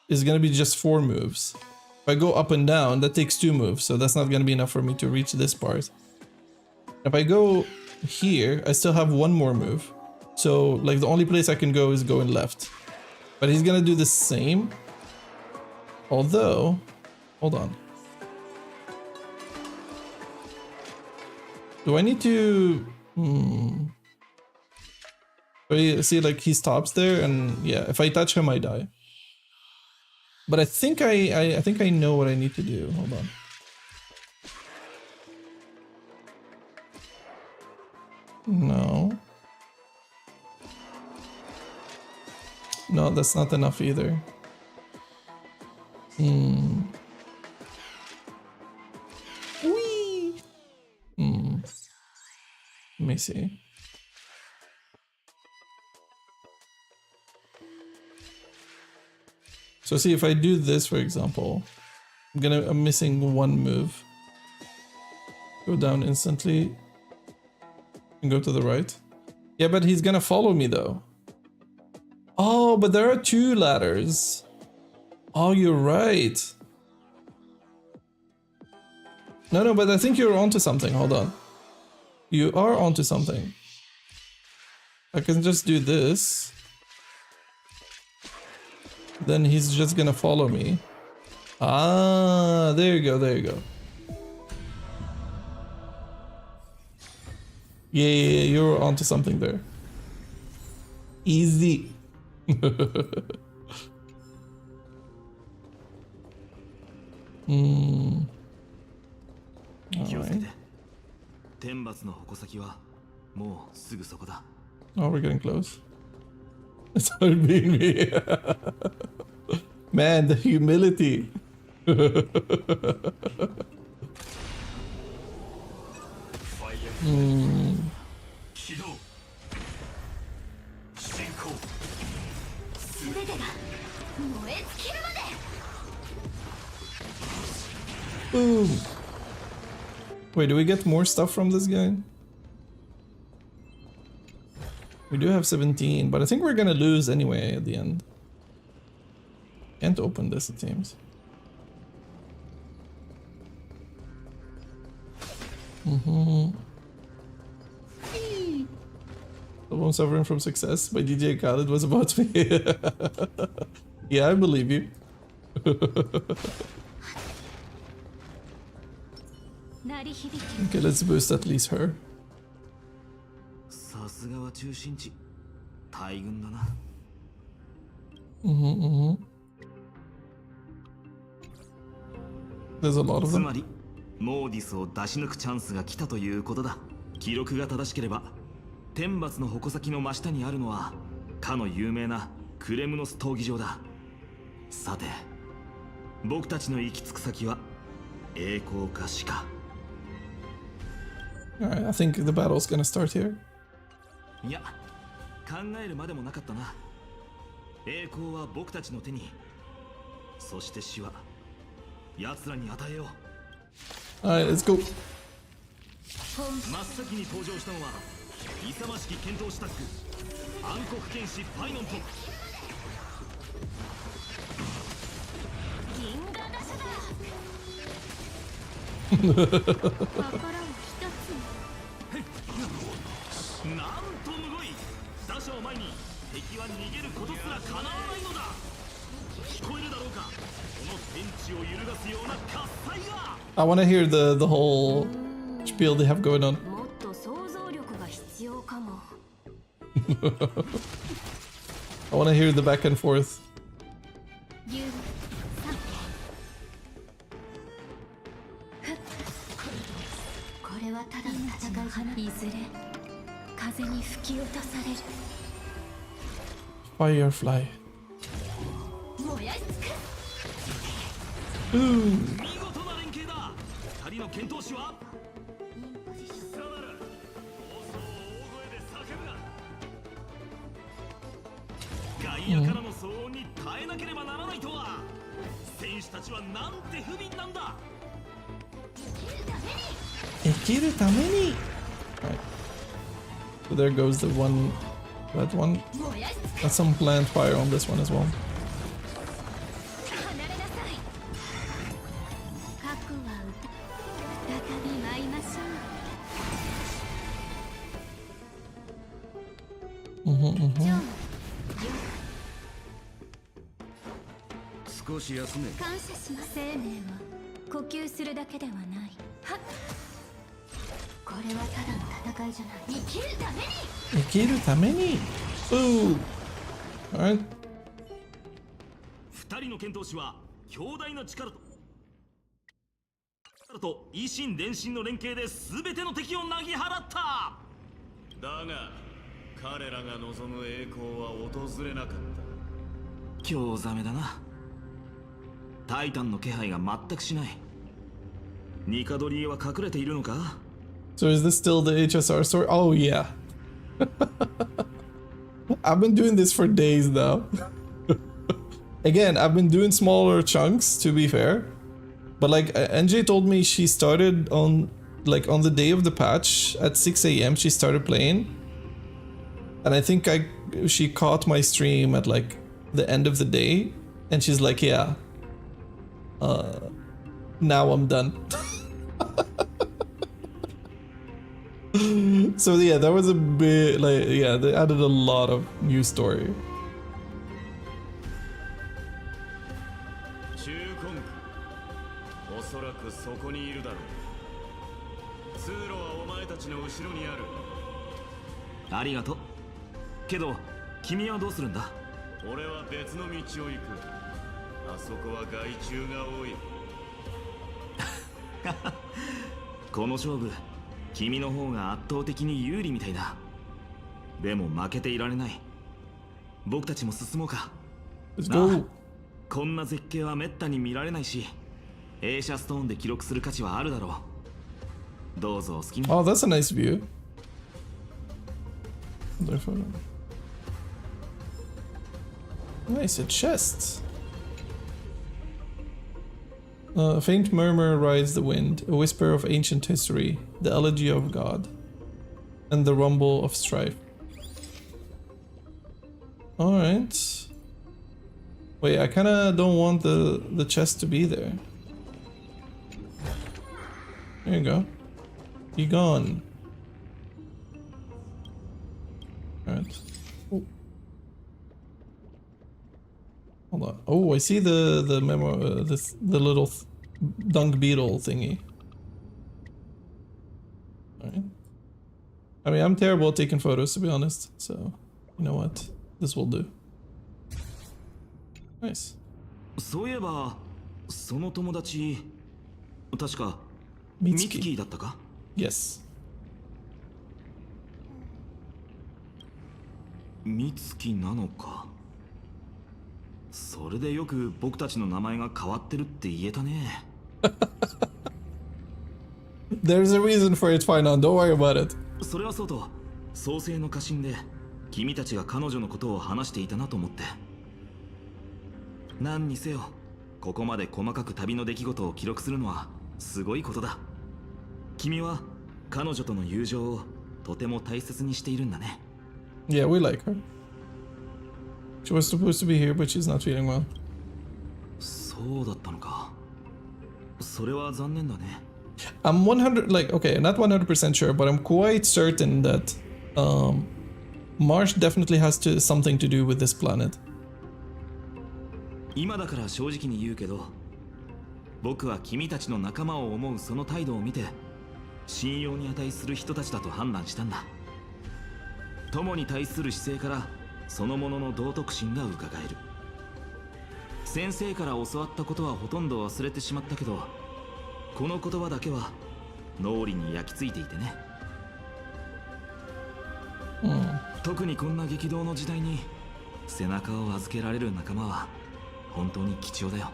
it's gonna be just 4 moves. If I go up and down, that takes 2 moves, so that's not gonna be enough for me to reach this part. If I go here, I still have 1 more move. So, like, the only place I can go is going left. But he's gonna do the same. Although, hold on. Do I need to... See, like, he stops there, and yeah, if I touch him, I die. But I think I think I know what I need to do. Hold on. No. No, that's not enough either. Whee! Let me see. So see, if I do this, for example, I'm missing 1 move. Go down instantly and go to the right. Yeah, but he's gonna follow me though. Oh, but there are 2 ladders. Oh, you're right. No, but I think you're onto something. Hold on. You are onto something. I can just do this. Then he's just gonna follow me. Ah, there you go. Yeah, you're onto something there. Easy. Alright. Oh, we're getting close. It's hard being me. Man, the humility. Boom. Wait, do we get more stuff from this guy? We do have 17, but I think we're gonna lose anyway at the end. Can't open this, it seems. Someone suffering from success by DJ Khaled was about me. Yeah, I believe you. Okay, let's boost at least her. There's a lot of them. モーディスを出し抜くチャンスが来たということだ。記録が正しければ、天罰の矛先の真下にあるのはかの有名なクレムノス闘技場だ。さて、僕たちの行き着く先は栄光か死か。Alright, I think the battle's gonna start here. いや、考えるまでもなかったな。栄光は僕たちの手に、そして死は奴らに与えよう。Alright, let's go. 真っ先に登場したのは勇ましき剣闘士タッグ暗黒剣士ファイノンと銀河打者だ。なんとむごい打者を前に敵は I want to hear the whole spiel they have going on. もっと想像力が必要かも。 I want to hear the back and forth. これはただの戦い。いずれ風に吹き落とされる。 Firefly. 燃やし尽くす。 Ooh. 見事な連携だ。二人の剣闘士はさらなる放送を大声で叫ぶな。外野からの騒音に耐えなければならないとは。選手たちはなんて不憫なんだ。 Ikiru tameni. Right. So there goes the one. That one. Got some plant fire on this one as well. 離れなさい。核は歌。再び会いましょう。ジョン。少し休め。感謝します。生命は呼吸するだけではない。はっ。これはただの戦いじゃない。生きるために。 Ikiru tameni. Ooh. Alright. 二人の剣闘士は強大な力と維心伝心の連携で全ての敵をなぎ払った。だが彼らが望む栄光は訪れなかった。興ざめだな。タイタンの気配が全くしない。ニカドリエは隠れているのか？ So is this still the HSR story? Oh yeah. I've been doing this for days now. Again, I've been doing smaller chunks to be fair. But like NJ told me she started on the day of the patch at 6 a.m. she started playing. And I think she caught my stream at like the end of the day and she's like, yeah. Now I'm done. So yeah, that was a bit like, yeah, they added a lot of new story. 中根区、おそらくそこにいるだろう。通路はお前たちの後ろにある。ありがとう。けど君はどうするんだ？俺は別の道を行く。あそこは害虫が多い。この勝負、君の方が圧倒的に有利みたいだ。でも負けていられない。僕たちも進もうか。 Let's go. こんな絶景はめったに見られないし、映写ストーンで記録する価値はあるだろう。どうぞお好きに。 Oh, that's a nice view. Nice, a chest. A faint murmur rides the wind, a whisper of ancient history, the elegy of God, and the rumble of strife. Alright. Wait, I kinda don't want the chest to be there. There you go. Be gone. Alright. Oh. Hold on. Oh, I see the memo. The little dung beetle thingy. Alright. I mean, I'm terrible at taking photos, to be honest. So, you know what? This will do. Nice. そういえば、その友達、確かミミツツキキだったか？ Yes. ミツキなのか。それでよく僕たちの名前が変わってるって言えたね。There's a reason for it, fine on. Don't worry about it. それはそうと、創世の家臣で君たちが彼女のことを話していたなと思って。何にせよ、ここまで細かく旅の出来事を記録するのはすごいことだ。君は彼女との友情をとても大切にしているんだね。Yeah, we like her. She was supposed to be here, but she's not feeling well. そうだったのか。それは残念だね。I'm 100, okay, not 100% sure, but I'm quite certain that Marsh definitely has something to do with this planet. 今だから正直に言うけど、僕は君たちの仲間を思うその態度を見て信用に値する人たちだと判断したんだ。友に対する姿勢からそのものの道徳心がうかがえる。先生から教わったことはほとんど忘れてしまったけど、この言葉だけは脳裏に焼き付いていてね。特にこんな激動の時代に背中を預けられる仲間は本当に貴重だよ。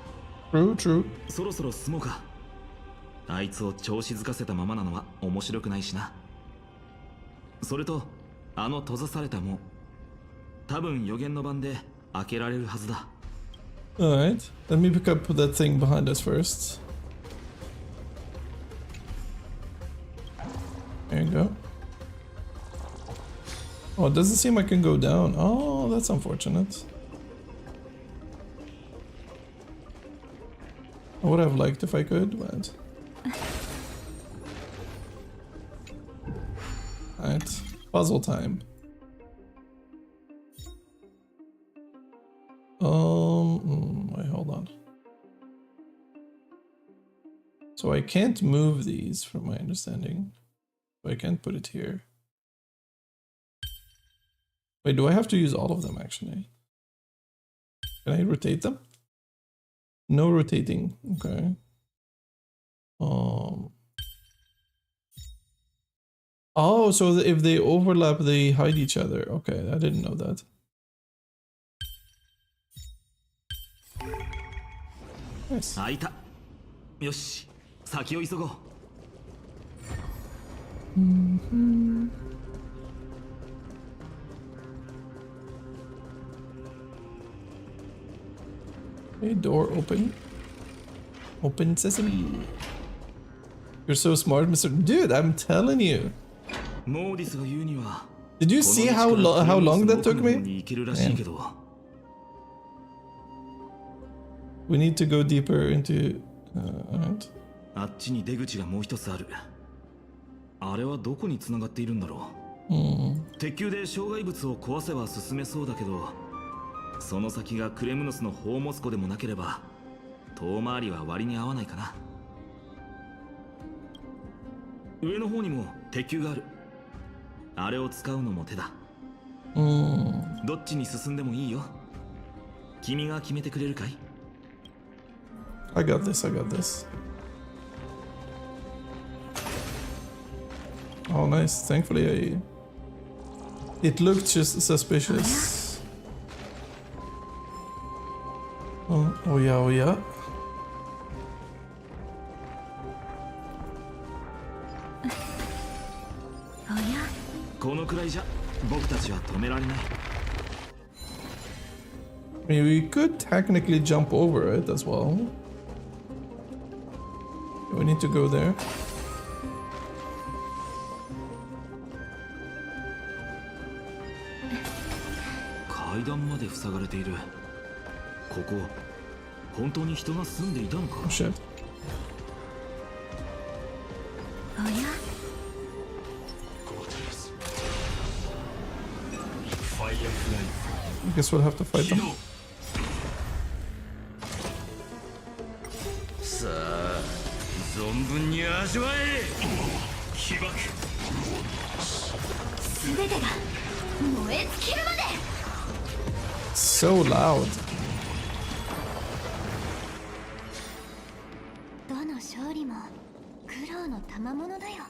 True. そろそろ進もうか。あいつを調子づかせたままなのは面白くないしな。それとあの閉ざされた門、多分予言の番で開けられるはずだ。Alright, let me pick up that thing behind us first. There you go. Oh, it doesn't seem I can go down. Oh, that's unfortunate. I would have liked if I could, but... Alright, puzzle time. Wait, hold on. So I can't move these from my understanding. But I can't put it here. Wait, do I have to use all of them actually? Can I rotate them? No rotating. Okay. Oh, so if they overlap, they hide each other. Okay, I didn't know that. Nice. 開いた。よし、先を急ごう。Hey, door open. Open sesame. You're so smart, Mr. Dude, I'm telling you. モーディスが言うには Did you see how long that took me? に行けるらしいけど。We need to go deeper into... alright. あっちに出口がもう一つある。あれはどこに繋がっているんだろう。鉄球で障害物を壊せば進めそうだけど、その先がクレムノスの宝物庫でもなければ遠回りは割に合わないかな。上の方にも鉄球がある。あれを使うのも手だ。どっちに進んでもいいよ。君が決めてくれるかい？ I got this, I got this. Oh, nice. Thankfully, it looked just suspicious. Oh yeah, oh yeah. このくらいじゃ僕たちは止められない。I mean, we could technically jump over it as well. We need to go there. 階段まで塞がれている。ここ本当に人が住んでいたのか？ Oh shit. I guess we'll have to fight them. さあ、存分に味わえ。被爆。全てが燃え尽きるまで。 So loud. どの勝利も苦労の賜物だよ。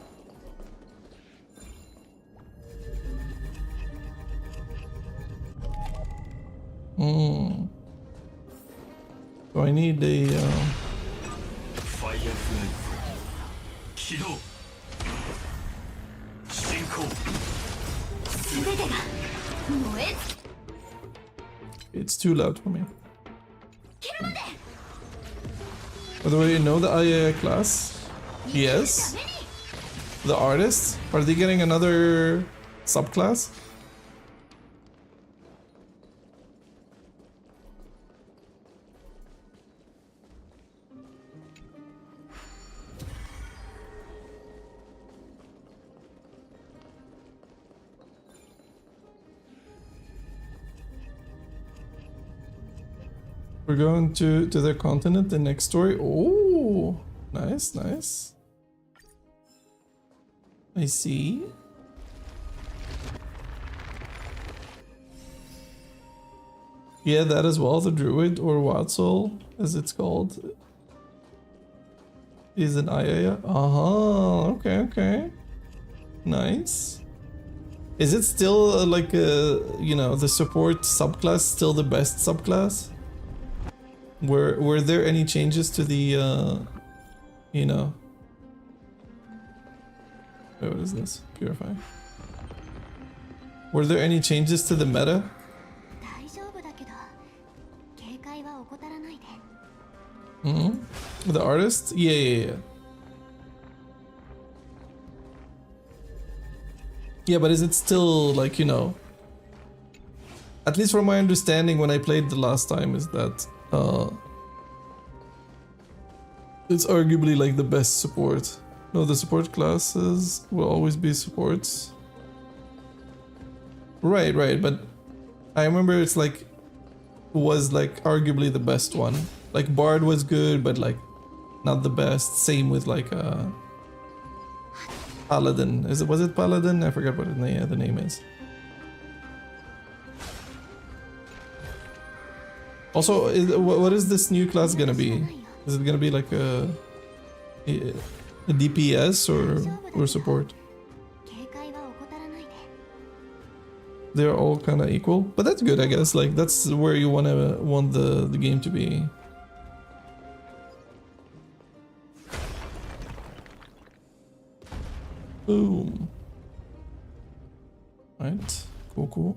So I need a... ファイヤーフライ起動。進行。全てが燃え尽き It's too loud for me. るまで。 By the way, you know the IA class? Yes. The artists? Are they getting another subclass? We're going to their continent, the next story. Oh! nice, nice. I see. Yeah, that as well, the druid or wild soul, as it's called, is an Ayaya. Okay, okay. Nice. Is it still like you know, the support subclass still the best subclass? Were there any changes to the you know? Wait, what is this? Purify. Were there any changes to the meta? The artist? Yeah. Yeah, but is it still like, you know? At least from my understanding when I played the last time is that it's arguably like the best support. No, the support classes will always be supports. Right, but I remember it's like was like arguably the best one. Like Bard was good, but like not the best. Same with like Paladin. Was it Paladin? I forgot what the name is. Also, what is this new class gonna be? Is it gonna be like a DPS or support? They're all kind of equal, but that's good, I guess. Like that's where you want the game to be. Boom. Right. Cool.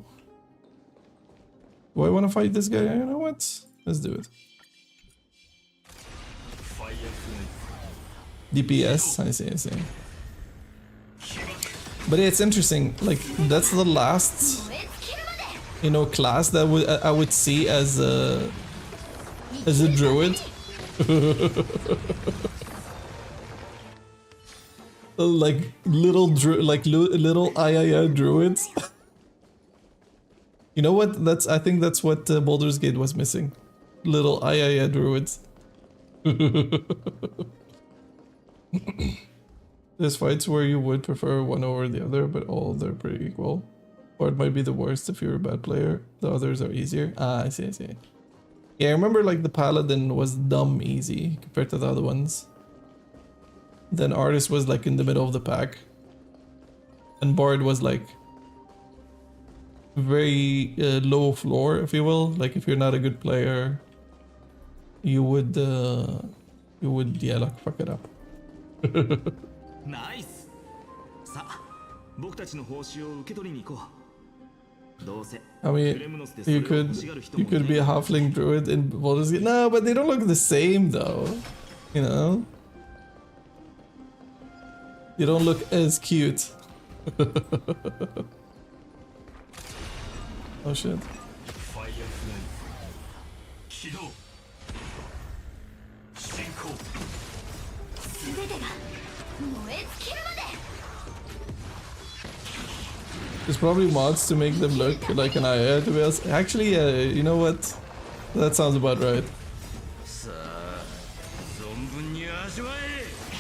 Do I want to fight this guy? You know what? Let's do it. DPS. I see. But yeah, it's interesting. Like that's the last, you know, class that I would see as a druid. Like little Ayaya druids. You know what? I think that's what Baldur's Gate was missing. Little Ayaya druids. There's fights where you would prefer one over the other, but all they're pretty equal. Or it might be the worst if you're a bad player. The others are easier. Ah, I see. Yeah, I remember like the Paladin was dumb easy compared to the other ones. Then Artist was like in the middle of the pack. And Bard was like very low floor, if you will. Like if you're not a good player, you would yeah, like fuck it up. Nice. I mean, you could be a halfling druid in Baldur's Gate. No, but they don't look the same though. You know? You don't look as cute. Oh shit. There's probably mods to make them look like an Aya, to be honest. Actually, you know what? That sounds about right.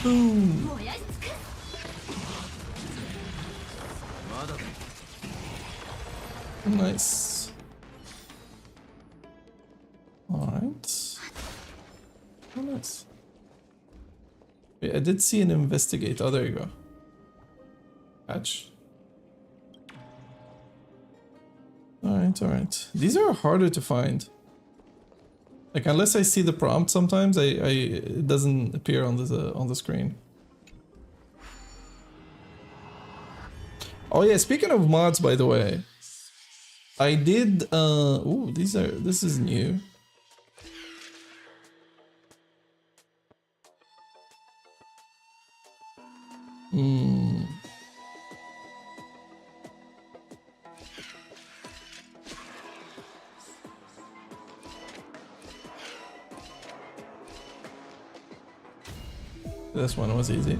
Boom. Nice. Alright. Oh, nice. Wait, I did see an investigate. Oh, there you go. Patch. Alright. These are harder to find. Like, unless I see the prompt sometimes, it doesn't appear on the screen. Oh yeah, speaking of mods, by the way, I did ooh, this is new. This one was easy.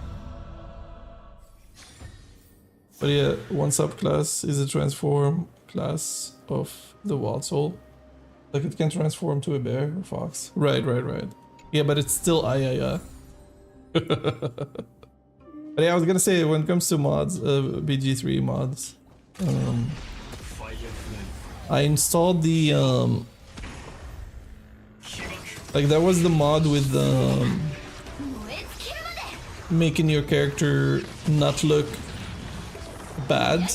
But yeah, one subclass is a transform class of the wild soul. Like it can transform to a bear or fox. Right. Yeah, but it's still Ayaya. But yeah, I was gonna say when it comes to mods, BG3 mods, I installed the like that was the mod with making your character not look bad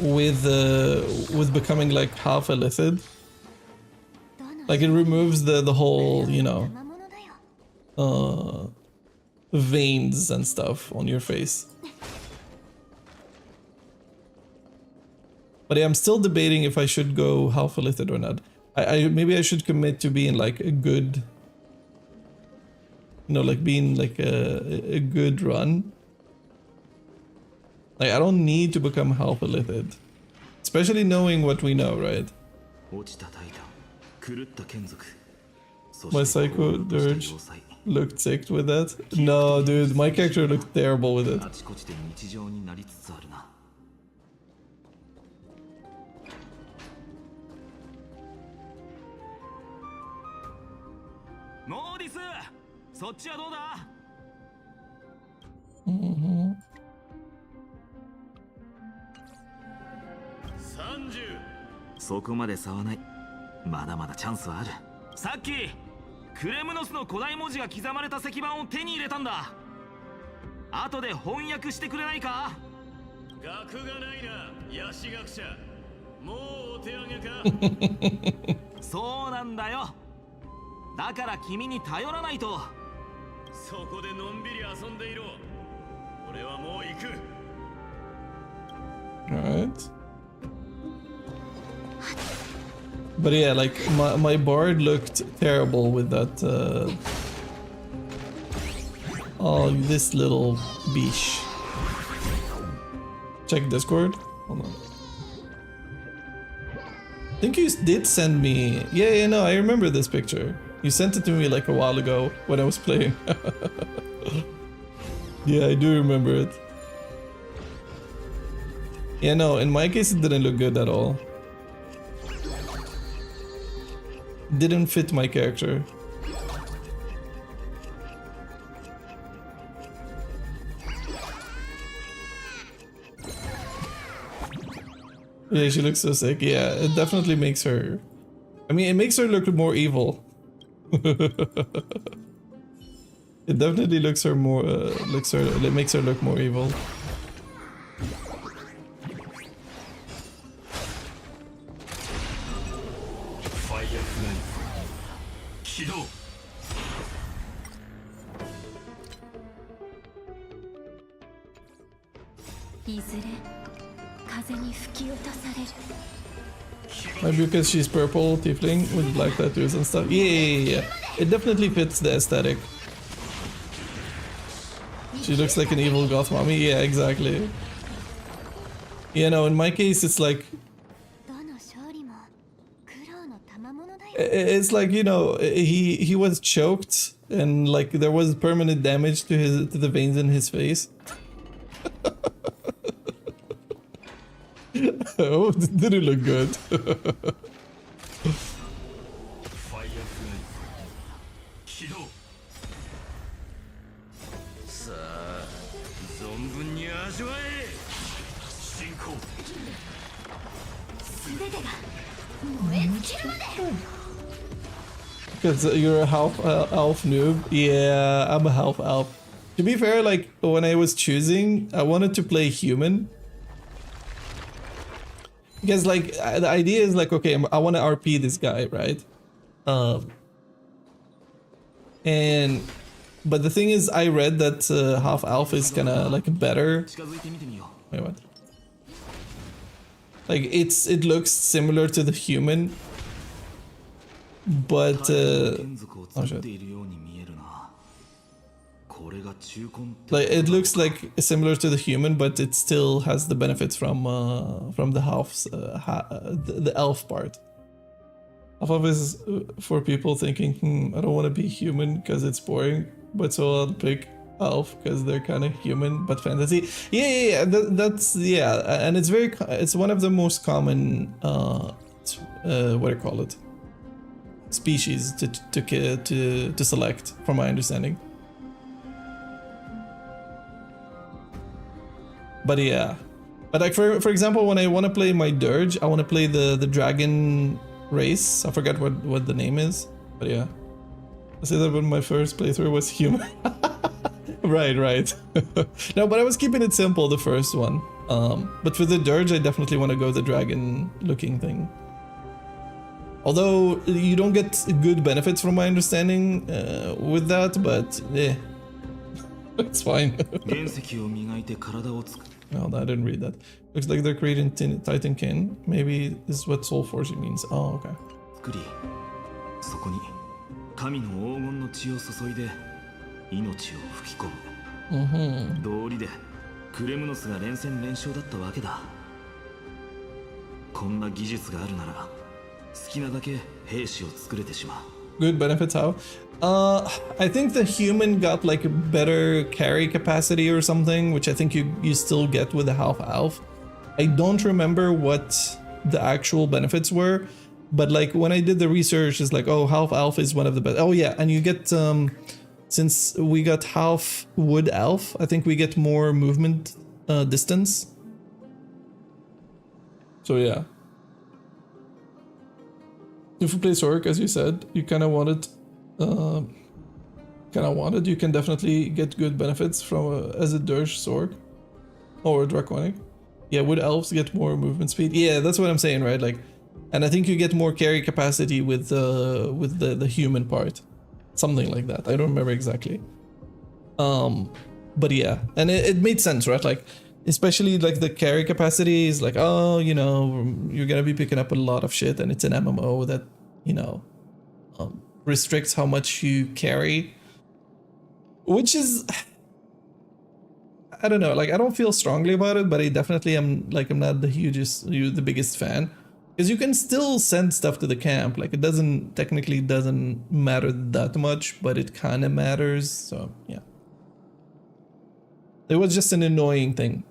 with becoming like half illithid. Like it removes the whole, you know, veins and stuff on your face. But yeah, I'm still debating if I should go half illithid or not. I maybe I should commit to being like a good, you know, like being like a good run. Like I don't need to become half illithid, especially knowing what we know, right? My Psycho Dirge looked sick with that. No, dude, my character looked terrible with it. Mm-hmm. そこまで差はない。まだまだチャンスはある。さっきクレムノスの古代文字が刻まれた石板を手に入れたんだ。後で翻訳してくれないか？学がないな、ヤシ学者。もうお手上げか。そうなんだよ。だから君に頼らないと。そこでのんびり遊んでいろ。俺はもう行く。Alright. But yeah, like my bard looked terrible with that. Oh, this little biche. Check Discord. Hold on. I think you did send me. Yeah, no, I remember this picture. You sent it to me like a while ago when I was playing. Yeah, I do remember it. Yeah, no, in my case it didn't look good at all. Didn't fit my character. Yeah, she looks so sick. Yeah, it definitely makes her... I mean, it makes her look more evil. It definitely looks her more... it makes her look more evil. Maybe because she's purple, tiefling, with black tattoos and stuff. Yeah. It definitely fits the aesthetic. She looks like an evil goth mommy. Yeah, exactly. You know, in my case, it's like... It's like, you know, he was choked and like there was permanent damage to the veins in his face. Oh, it didn't look good. Because you're a half elf noob. Yeah, I'm a half elf. To be fair, like when I was choosing, I wanted to play human. Because like the idea is like, okay, I want to RP this guy, right? But the thing is, I read that half elf is kinda like better. Wait, what? Like it looks similar to the human, but oh shit. Like it looks like similar to the human, but it still has the benefits from the half's the elf part. Half is for people thinking, I don't want to be human because it's boring, but so I'll pick elf because they're kind of human but fantasy. Yeah, that's and it's one of the most common what do you call it, species to select, from my understanding. But yeah. But like for example, when I want to play my dirge, I want to play the dragon race. I forgot what the name is. But yeah. I say that when my first playthrough was human. Right. No, but I was keeping it simple, the first one. But for the dirge, I definitely want to go the dragon looking thing. Although you don't get good benefits from my understanding with that, but yeah, it's fine. No, I didn't read that. Looks like they're creating Titan Kin. Maybe this is what soul forging means. Oh, okay. そこに神の黄金の血を注いで命を吹き込む。道理でクレムノスが連戦連勝だったわけだ。こんな技術があるなら好きなだけ兵士を作れてしまう。Good benefits how? I think the human got like a better carry capacity or something, which I think you still get with the half elf. I don't remember what the actual benefits were, but like when I did the research, it's like, oh, half elf is one of the best. Oh yeah, and you get since we got half wood elf, I think we get more movement distance. So yeah. If you play Sork, as you said, you kind of want it. You can definitely get good benefits from as a dirge Sork or a draconic. Yeah, wood elves get more movement speed. Yeah, that's what I'm saying, right? Like, and I think you get more carry capacity with the human part, something like that. I don't remember exactly. But yeah, and it made sense, right? Like, especially like the carry capacity is like, oh, you know, you're gonna be picking up a lot of shit, and it's an MMO that, you know, restricts how much you carry, which is, I don't know, like I don't feel strongly about it, but I definitely am like, I'm not the biggest fan, because you can still send stuff to the camp. Like it technically doesn't matter that much, but it kind of matters. So yeah, it was just an annoying thing.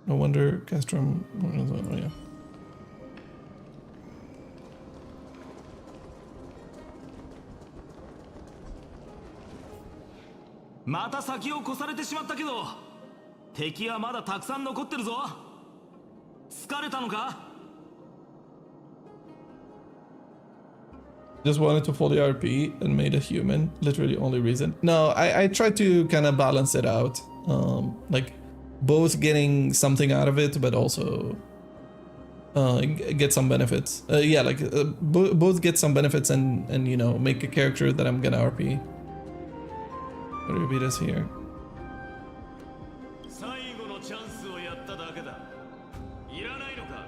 No wonder Castrum. Oh, yeah.また先を越されてしまったけど、敵はまだたくさん残ってるぞ。疲れたのか? Just wanted to fully RP and made a human. Literally only reason. No, I tried to kind of balance it out. Like both getting something out of it, but also get some benefits. Yeah, like both get some benefits and you know, make a character that I'm gonna RP. What do we beat us here? 最後のチャンスをやっただけだ。いらないのか。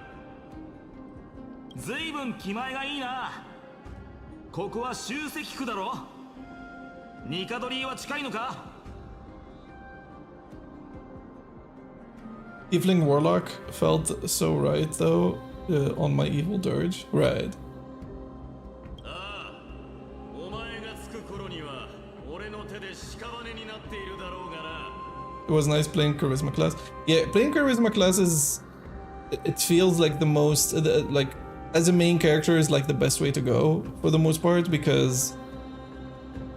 ずいぶん気前がいいな。ここは集積区だろ。ニカドリーは近いのか。Tiefling Warlock felt so right though on my evil dirge. Right. It was nice playing charisma class. Yeah, playing charisma class is, it feels like the most, like as a main character is like the best way to go for the most part, because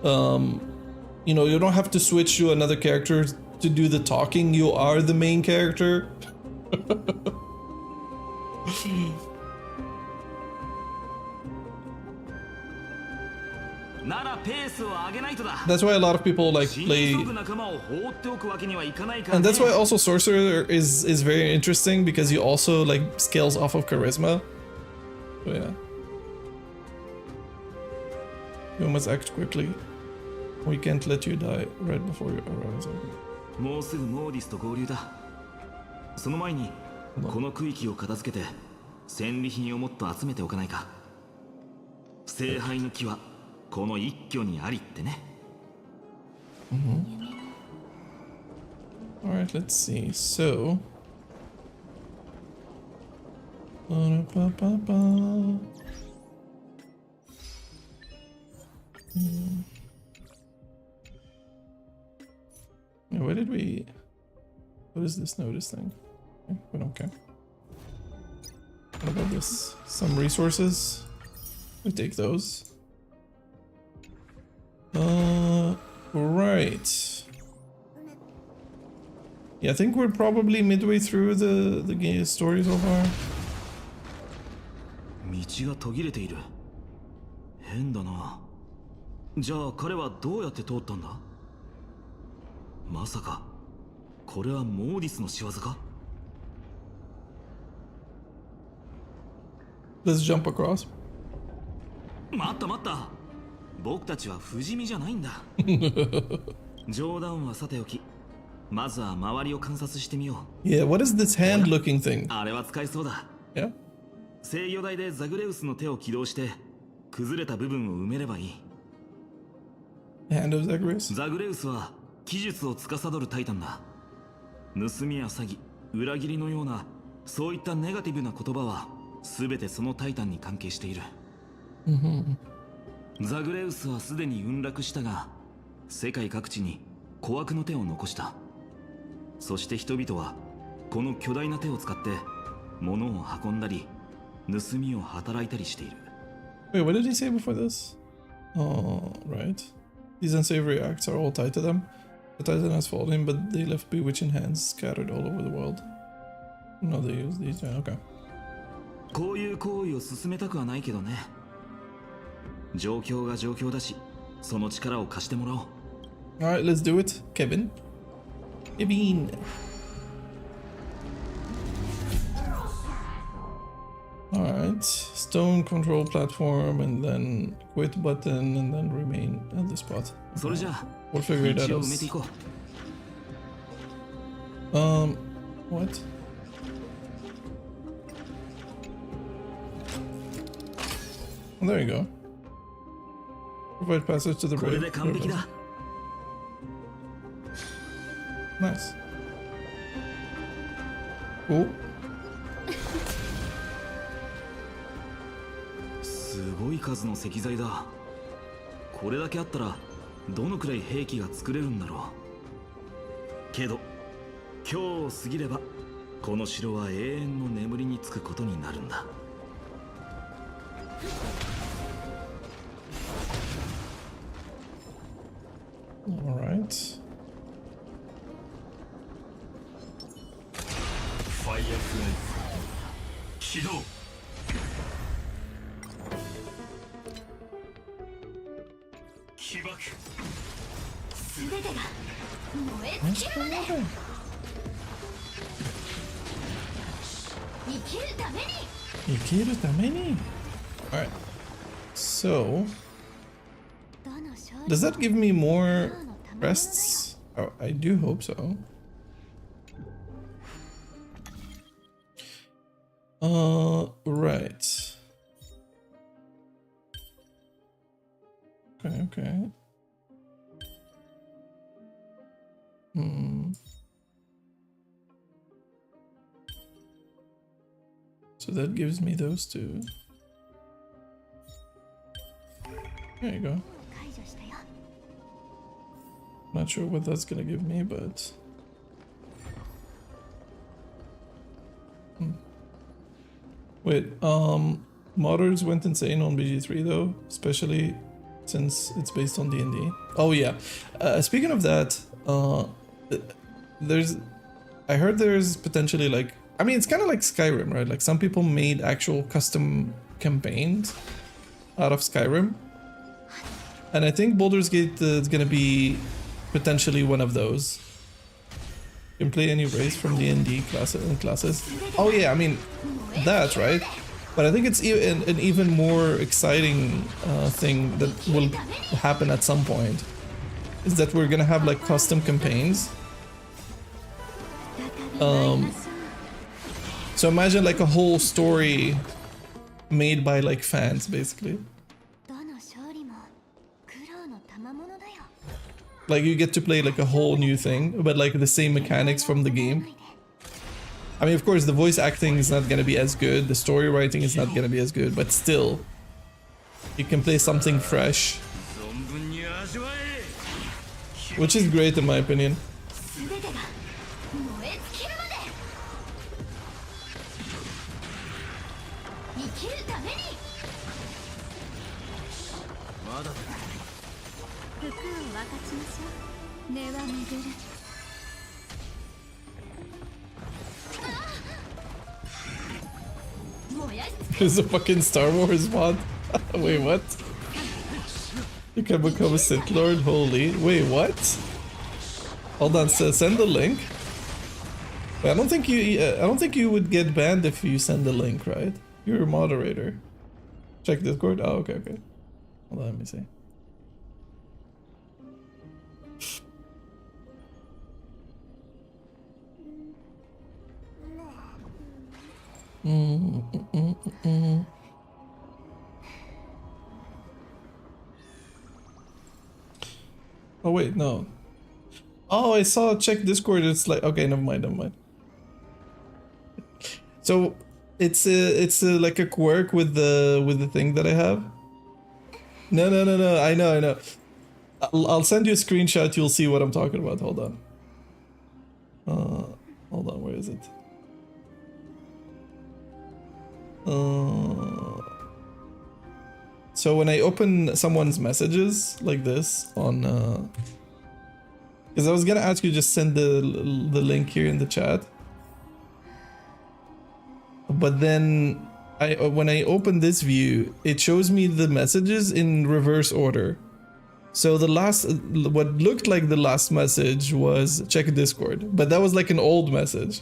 you know, you don't have to switch to another character to do the talking. You are the main character. That's why a lot of people like play, and that's why also sorcerer is very interesting, because you also like scales off of charisma. So yeah, you must act quickly. We can't let you die right before you arrive. もうすぐモーディスと合流だ。その前にこの区域を片付けて戦利品をもっと集めておかないか。聖杯の木はこの一挙にありってね。Alright, let's see. So yeah, where did we... What is this notice thing? Okay, we don't care. What about this? Some resources? We take those. Right. Yeah, I think we're probably midway through the game story so far. 道が途切れている。変だな。じゃあ彼はどうやって通ったんだ？まさかこれはモーディスの仕業か？ Let's jump across. 待った待った。僕たちは不死身じゃないんだ。冗談はさておき、まずは周りを観察してみよう。Yeah, what is this hand-looking thing? あれは使えそうだ。Yeah. 制御台でザグレウスの手を起動して崩れた部分を埋めればいい。Hand of Zagreus? ザグレウスは技術を司るタイタンだ。盗みや詐欺、裏切りのようなそういったネガティブな言葉は全てそのタイタンに関係している。ザグレウスはすでに陨落したが、世界各地に小悪の手を残した。そして人々はこの巨大な手を使って物を運んだり盗みを働いたりしている。Wait, what did he say before this? Oh, right. These unsavory acts are all tied to them. The Titan has fallen, but they left bewitching hands scattered all over the world. No, they use these. Yeah, okay. こういう行為を進めたくはないけどね。状況が状況だし、その力を貸してもらおう。Alright, let's do it. Kevin. Kevin. Alright. Stone control platform, and then quit button, and then remain at the spot. それじゃあ、 We'll figure it 道を out 埋めていこう。What? Oh, there you go. Provide passage to the これ bridge. で完璧だ。 Nice. Cool. すごい数の石材だ。これだけあったらどのくらい兵器が作れるんだろう。けど今日を過ぎればこの城は永遠の眠りにつくことになるんだ。All right. ファイアフライ起動。起爆。全てが燃え尽きるまで生きるために。 Ikiru tameni. All right. So, どの勝利 does that give me more rests? Oh, I do hope so. Right. Okay, okay. So that gives me those two. There you go. 解除したよ。 Not sure what that's gonna give me, but... Wait, modders went insane on BG3 though, especially since it's based on D&D. Oh yeah, speaking of that, I heard there's potentially like, I mean, it's kind of like Skyrim, right? Like some people made actual custom campaigns out of Skyrim. And I think Baldur's Gate is gonna be potentially one of those. You can play any race from D&D classes. Oh yeah, I mean, that, right? But I think it's an even more exciting thing that will happen at some point. Is that we're gonna have like custom campaigns. So imagine like a whole story made by like fans, basically. どの勝利も苦労の賜物だよ。 Like you get to play like a whole new thing, but like the same mechanics from the game. I mean, of course, the voice acting is not gonna be as good, the story writing is not gonna be as good, but still, you can play something fresh, 存分に味わえ。 which is great in my opinion. 全てが燃え尽きるまで生きるために。まだだ。服を分かちましょう。根は巡る。There's a fucking Star Wars mod. Wait, what? You can become a Sith Lord. Holy. Wait, what? Hold on. Send the link. Wait, I don't think you would get banned if you send the link, right? You're a moderator. Check Discord. Oh, okay, okay. Hold on, let me see. Oh wait, no. Oh, I saw check Discord. It's like, okay, never mind, never mind. So it's like a quirk with the thing that I have. No. I know. I'll send you a screenshot. You'll see what I'm talking about. Hold on. Hold on. Where is it? So when I open someone's messages like this on, because I was gonna ask you just send the link here in the chat, but then when I open this view, it shows me the messages in reverse order. So the last, what looked like the last message was check Discord, but that was like an old message.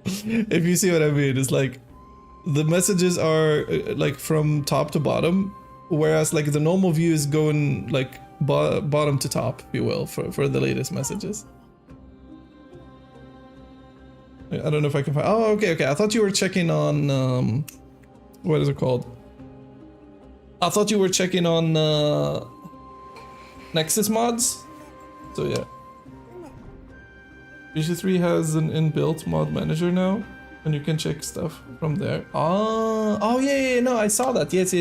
If you see what I mean, it's like the messages are like from top to bottom, whereas like the normal view is going like bottom to top, if you will, for the latest messages. I don't know if I can find. Oh, okay. I thought you were checking on what is it called? I thought you were checking on Nexus mods. So yeah. BC3 has an inbuilt mod manager now, and you can check stuff from there. Oh yeah, no, I saw that. Yes.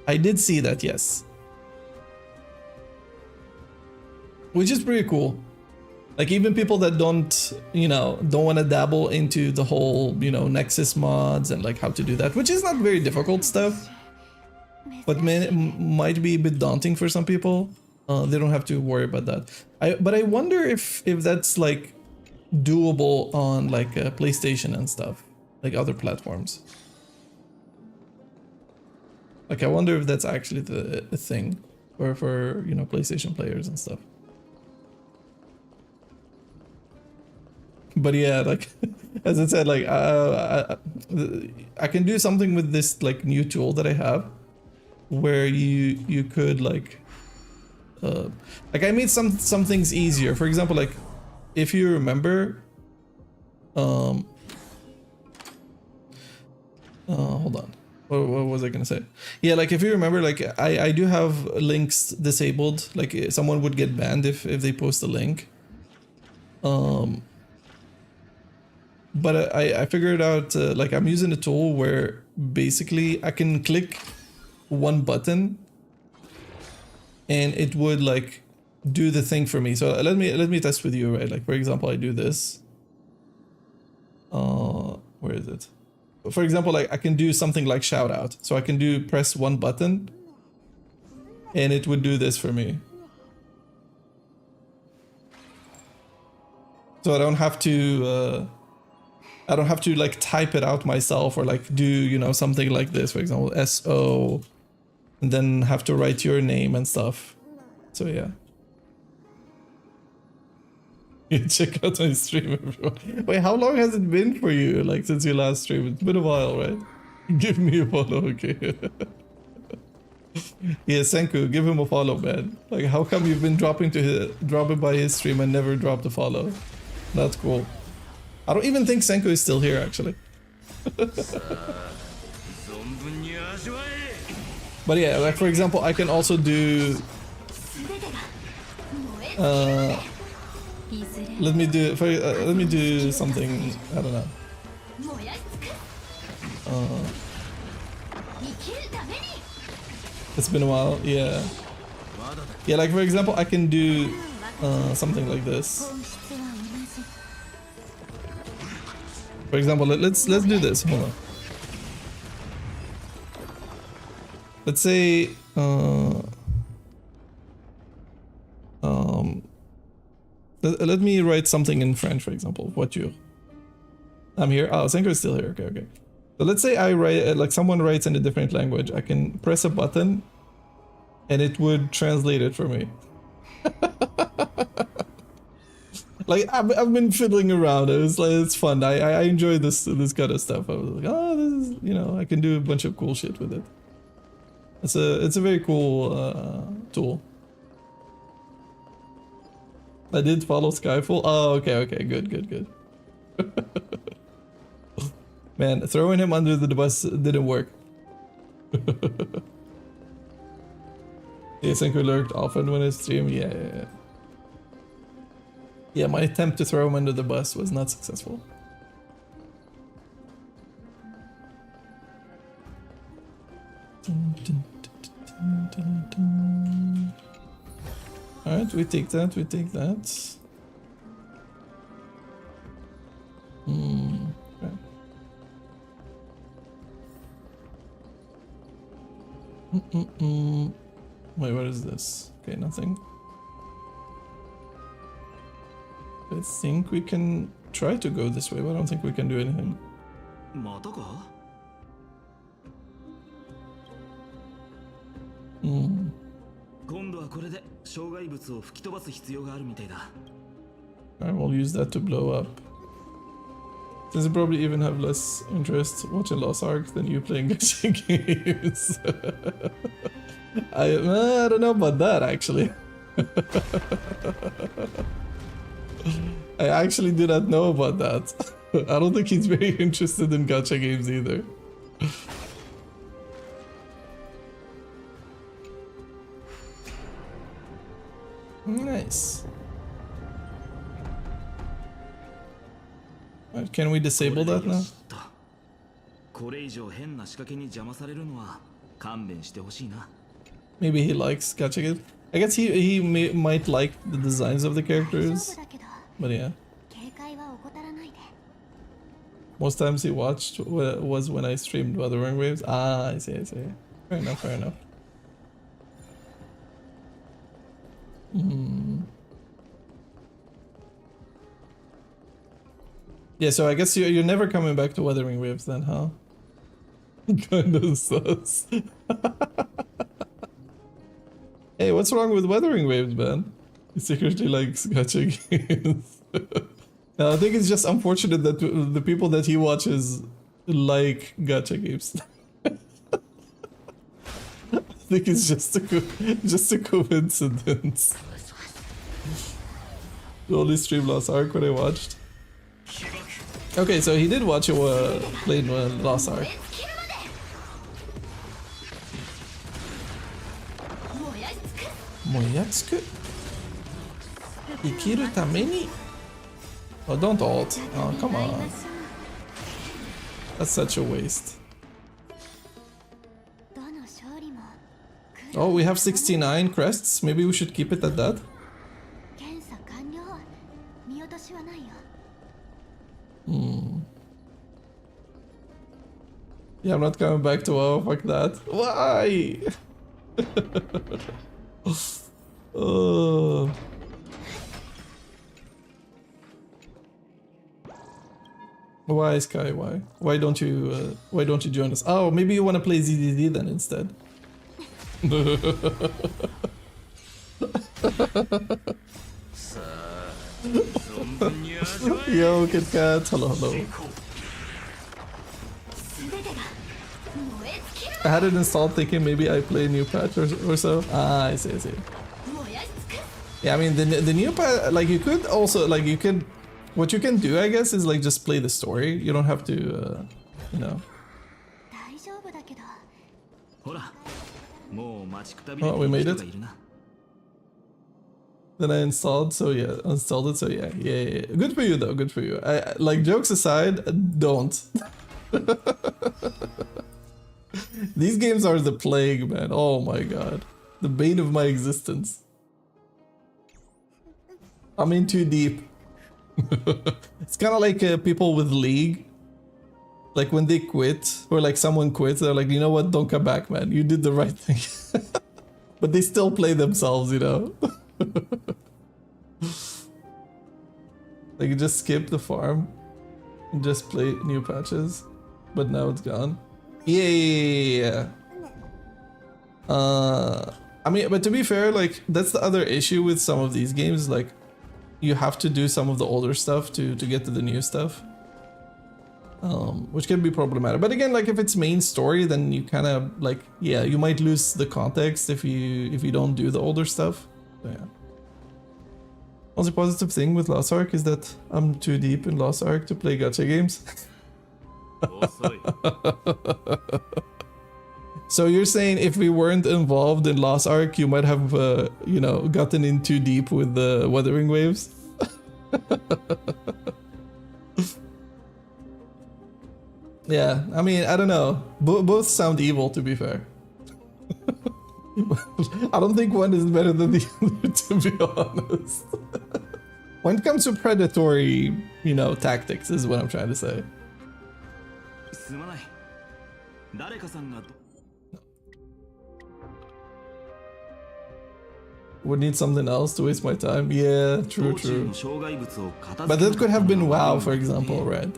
I did see that, yes. Which is pretty cool. Like even people that don't want to dabble into the whole, Nexus mods and like how to do that, which is not very difficult stuff, but might be a bit daunting for some people. They don't have to worry about that. But I wonder if that's like doable on like PlayStation and stuff, like other platforms. Like I wonder if that's actually the thing for PlayStation players and stuff. But yeah, like as I said, like I can do something with this like new tool that I have, where you could like I made some things easier. For example, like if you remember, hold on, what was I gonna say? Yeah, like if you remember, like I do have links disabled. Like someone would get banned if they post a link. But I figured out like I'm using a tool where basically I can click one button and it would like do the thing for me. So let me test with you, right? Like for example, I do this. Where is it? For example, like I can do something like shout out. So I can press one button and it would do this for me. So I don't have to like type it out myself or like do, something like this, for example, SO, and then have to write your name and stuff. So yeah. You check out my stream, everyone. Wait, how long has it been for you? Like since your last stream? It's been a while, right? Give me a follow, okay? Yeah, Senku, give him a follow, man. Like how come you've been dropping by his stream and never dropped a follow? That's cool. I don't even think Senku is still here, actually. But yeah, like for example, I can also do... let me do something, I don't know. It's been a while, yeah. Yeah, like for example, I can do something like this. For example, let's do this. Hold on. Let's say let me write something in French, for example. Voiture. I'm here. Oh, Senko is still here. Okay, okay. So let's say I write, like someone writes in a different language. I can press a button and it would translate it for me. Like I've been fiddling around. It's fun. I enjoy this kind of stuff. I was like, oh, this is, you know, I can do a bunch of cool shit with it. It's a very cool tool. I did follow Skyfall. Oh, okay, good. Man, throwing him under the bus didn't work. Yes, Senko lurked often when I stream. Yeah. Yeah, my attempt to throw him under the bus was not successful. Alright, we take that. Okay. Wait, what is this? Okay, nothing. I think we can try to go this way, but I don't think we can do anything. またか? Hmm. 今度はこれで障害物を吹き飛ばす必要があるみたいだ。 I will use that to blow up. Since you probably even have less interest watching Lost Ark than you playing gacha games. I don't know about that actually. I actually do not know about that. I don't think he's very interested in gacha games either. Nice. Right, can we disable that now? これ以上変な仕掛けに邪魔されるのは勘弁してほしいな。 Maybe he likes gacha games. I guess he might like the designs of the characters. But yeah. Most times he watched was when I streamed Wuthering Waves. Ah, I see. Fair enough. Yeah, so I guess you're never coming back to Wuthering Waves then, huh? Kinda sus. Hey, what's wrong with Wuthering Waves, man? He secretly likes gacha games. I think it's just unfortunate that the people that he watches like gacha games. I think it's just a coincidence. You only stream Lost Ark when I watched. Okay, so he did watch it played Lost Ark. Moyatsuku? Ikiru tameni? Oh, don't ult. Oh, come on. That's such a waste. Oh, we have 69 crests. Maybe we should keep it at that. Yeah, I'm not coming back to WoW. Fuck that. Why? Oh. Why, Sky? Why? Why don't you join us? Oh, maybe you want to play ZDD then instead. Yo, Kit Kat. Hello. I had it installed thinking maybe I play a new patch or so. Ah, I see. Yeah, I mean the new patch, like you could also, like you can, what you can do I guess is like just play the story. You don't have to, you know. Oh, we made it. Then I installed it, so yeah. Good for you though, good for you. I like, jokes aside, don't. These games are the plague, man. Oh my god. The bane of my existence. I'm in too deep. It's kind of like people with League. Like when they quit, or like someone quits, they're like, you know what, don't come back, man. You did the right thing. But they still play themselves, you know? Like you just skip the farm. just play new patches, but now it's gone. Yeah. I mean, but to be fair, like that's the other issue with some of these games. Like, you have to do some of the older stuff to get to the new stuff, which can be problematic. But again, like if it's main story, then you kind of like, yeah, you might lose the context if you don't do the older stuff. So, yeah. Only positive thing with Lost Ark is that I'm too deep in Lost Ark to play gacha games. So you're saying if we weren't involved in Lost Ark, you might have, you know, gotten in too deep with the Wuthering Waves? Yeah, I mean, I don't know. Both sound evil, to be fair. I don't think one is better than the other, to be honest. When it comes to predatory, you know, tactics is what I'm trying to say. Would need something else to waste my time? Yeah, true. But that could have been WoW, for example, right?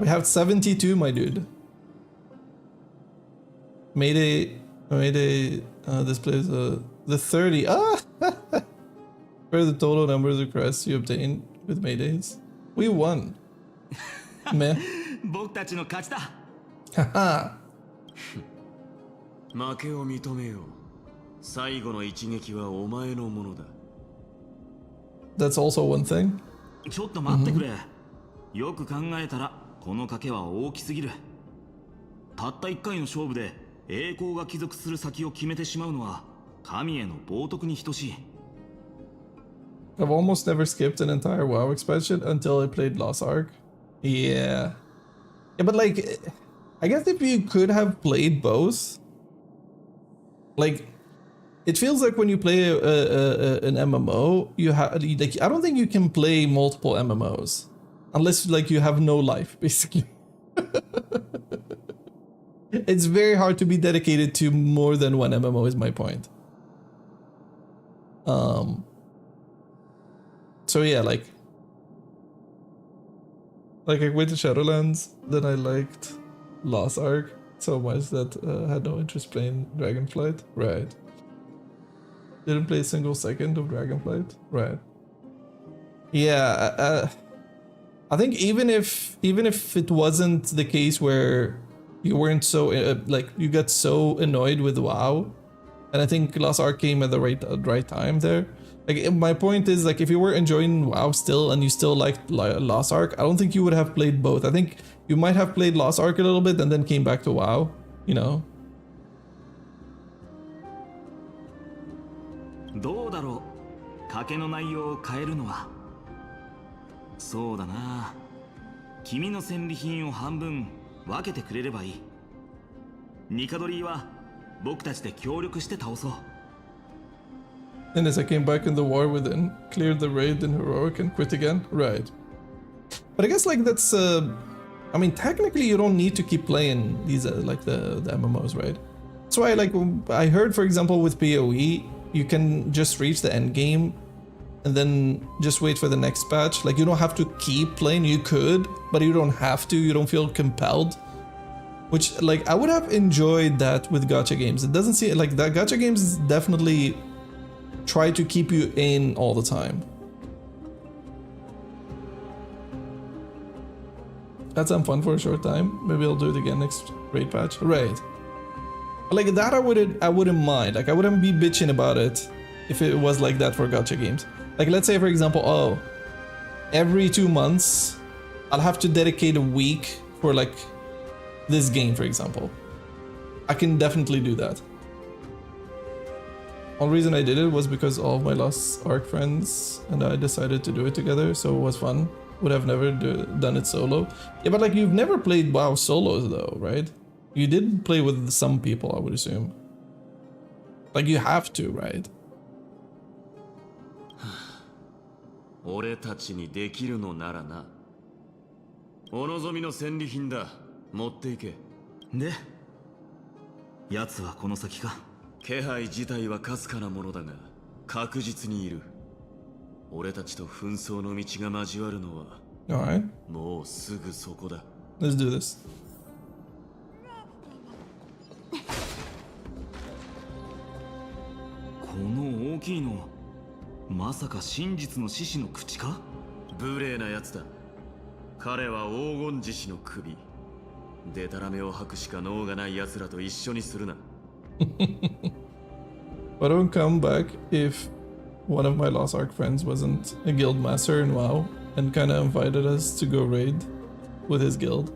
We have 72, my dude. Mayday displays the 30. Ah! Where are the total numbers of crests you obtained with Maydays? We won. Meh. Haha. That's also one thing. ちょっと待ってくれ。よく考えたらこの賭けは大きすぎる。たった1回の勝負で栄光が帰属する先を決めてしまうのは神への冒涜に等しい。I've almost never skipped an entire WoW expansion until I played Lost Ark. Yeah. Yeah, but like, I guess if you could have played both, like, it feels like when you play an MMO, you have like, I don't think you can play multiple MMOs unless like you have no life, basically. It's very hard to be dedicated to more than one MMO is my point. So yeah, like I went to Shadowlands, then I liked Lost Ark so much that I had no interest playing Dragonflight. Right. Didn't play a single second of Dragonflight. Right. Yeah, I think even if it wasn't the case where you weren't so like you got so annoyed with WoW, and I think Lost Ark came at the right time there. Like, my point is, like, if you were enjoying WoW still and you still liked Lost Ark, I don't think you would have played both. I think you might have played Lost Ark a little bit and then came back to WoW, you know? どうだろう。賭けの内容を変えるのは。そうだな。君の戦利品を半分分けてくれればいい。ニカドリーは僕たちで協力して倒そう。And as I came back in the war within, cleared the raid in heroic and quit again? Right. But I guess like that's, I mean, technically you don't need to keep playing these, like the MMOs, right? That's why, like, I heard, for example, with PoE, you can just reach the end game and then just wait for the next patch. Like, you don't have to keep playing, you could, but you don't have to, you don't feel compelled. Which, like, I would have enjoyed that with gacha games. It doesn't seem like that. Gacha games definitely try to keep you in all the time. Had some fun for a short time. Maybe I'll do it again next raid patch. Right. Like that I wouldn't mind. Like I wouldn't be bitching about it if it was like that for gacha games. Like let's say for example, oh, every 2 months I'll have to dedicate a week for like this game, for example. I can definitely do that. Only reason I did it was because all of my Lost Ark friends and I decided to do it together, so it was fun. Would have never done it solo. Yeah, but like you've never played WoW solos though, right? You did play with some people, I would assume. Like you have to, right? 俺たちにできるのならな。お望みの戦利品だ。持っていけ。で、奴はこの先か。気配自体はかすかなものだが確実にいる。俺たちと紛争の道が交わるのは Alright, もうすぐそこだ。 let's do this. この大きいのまさか真実の獅子の口か？無礼なやつだ。彼は黄金獅子の首。デタラメを吐くしか能がない奴らと一緒にするな。 I don't come back if one of my Lost Ark friends wasn't a guild master in WoW and kind of invited us to go raid with his guild.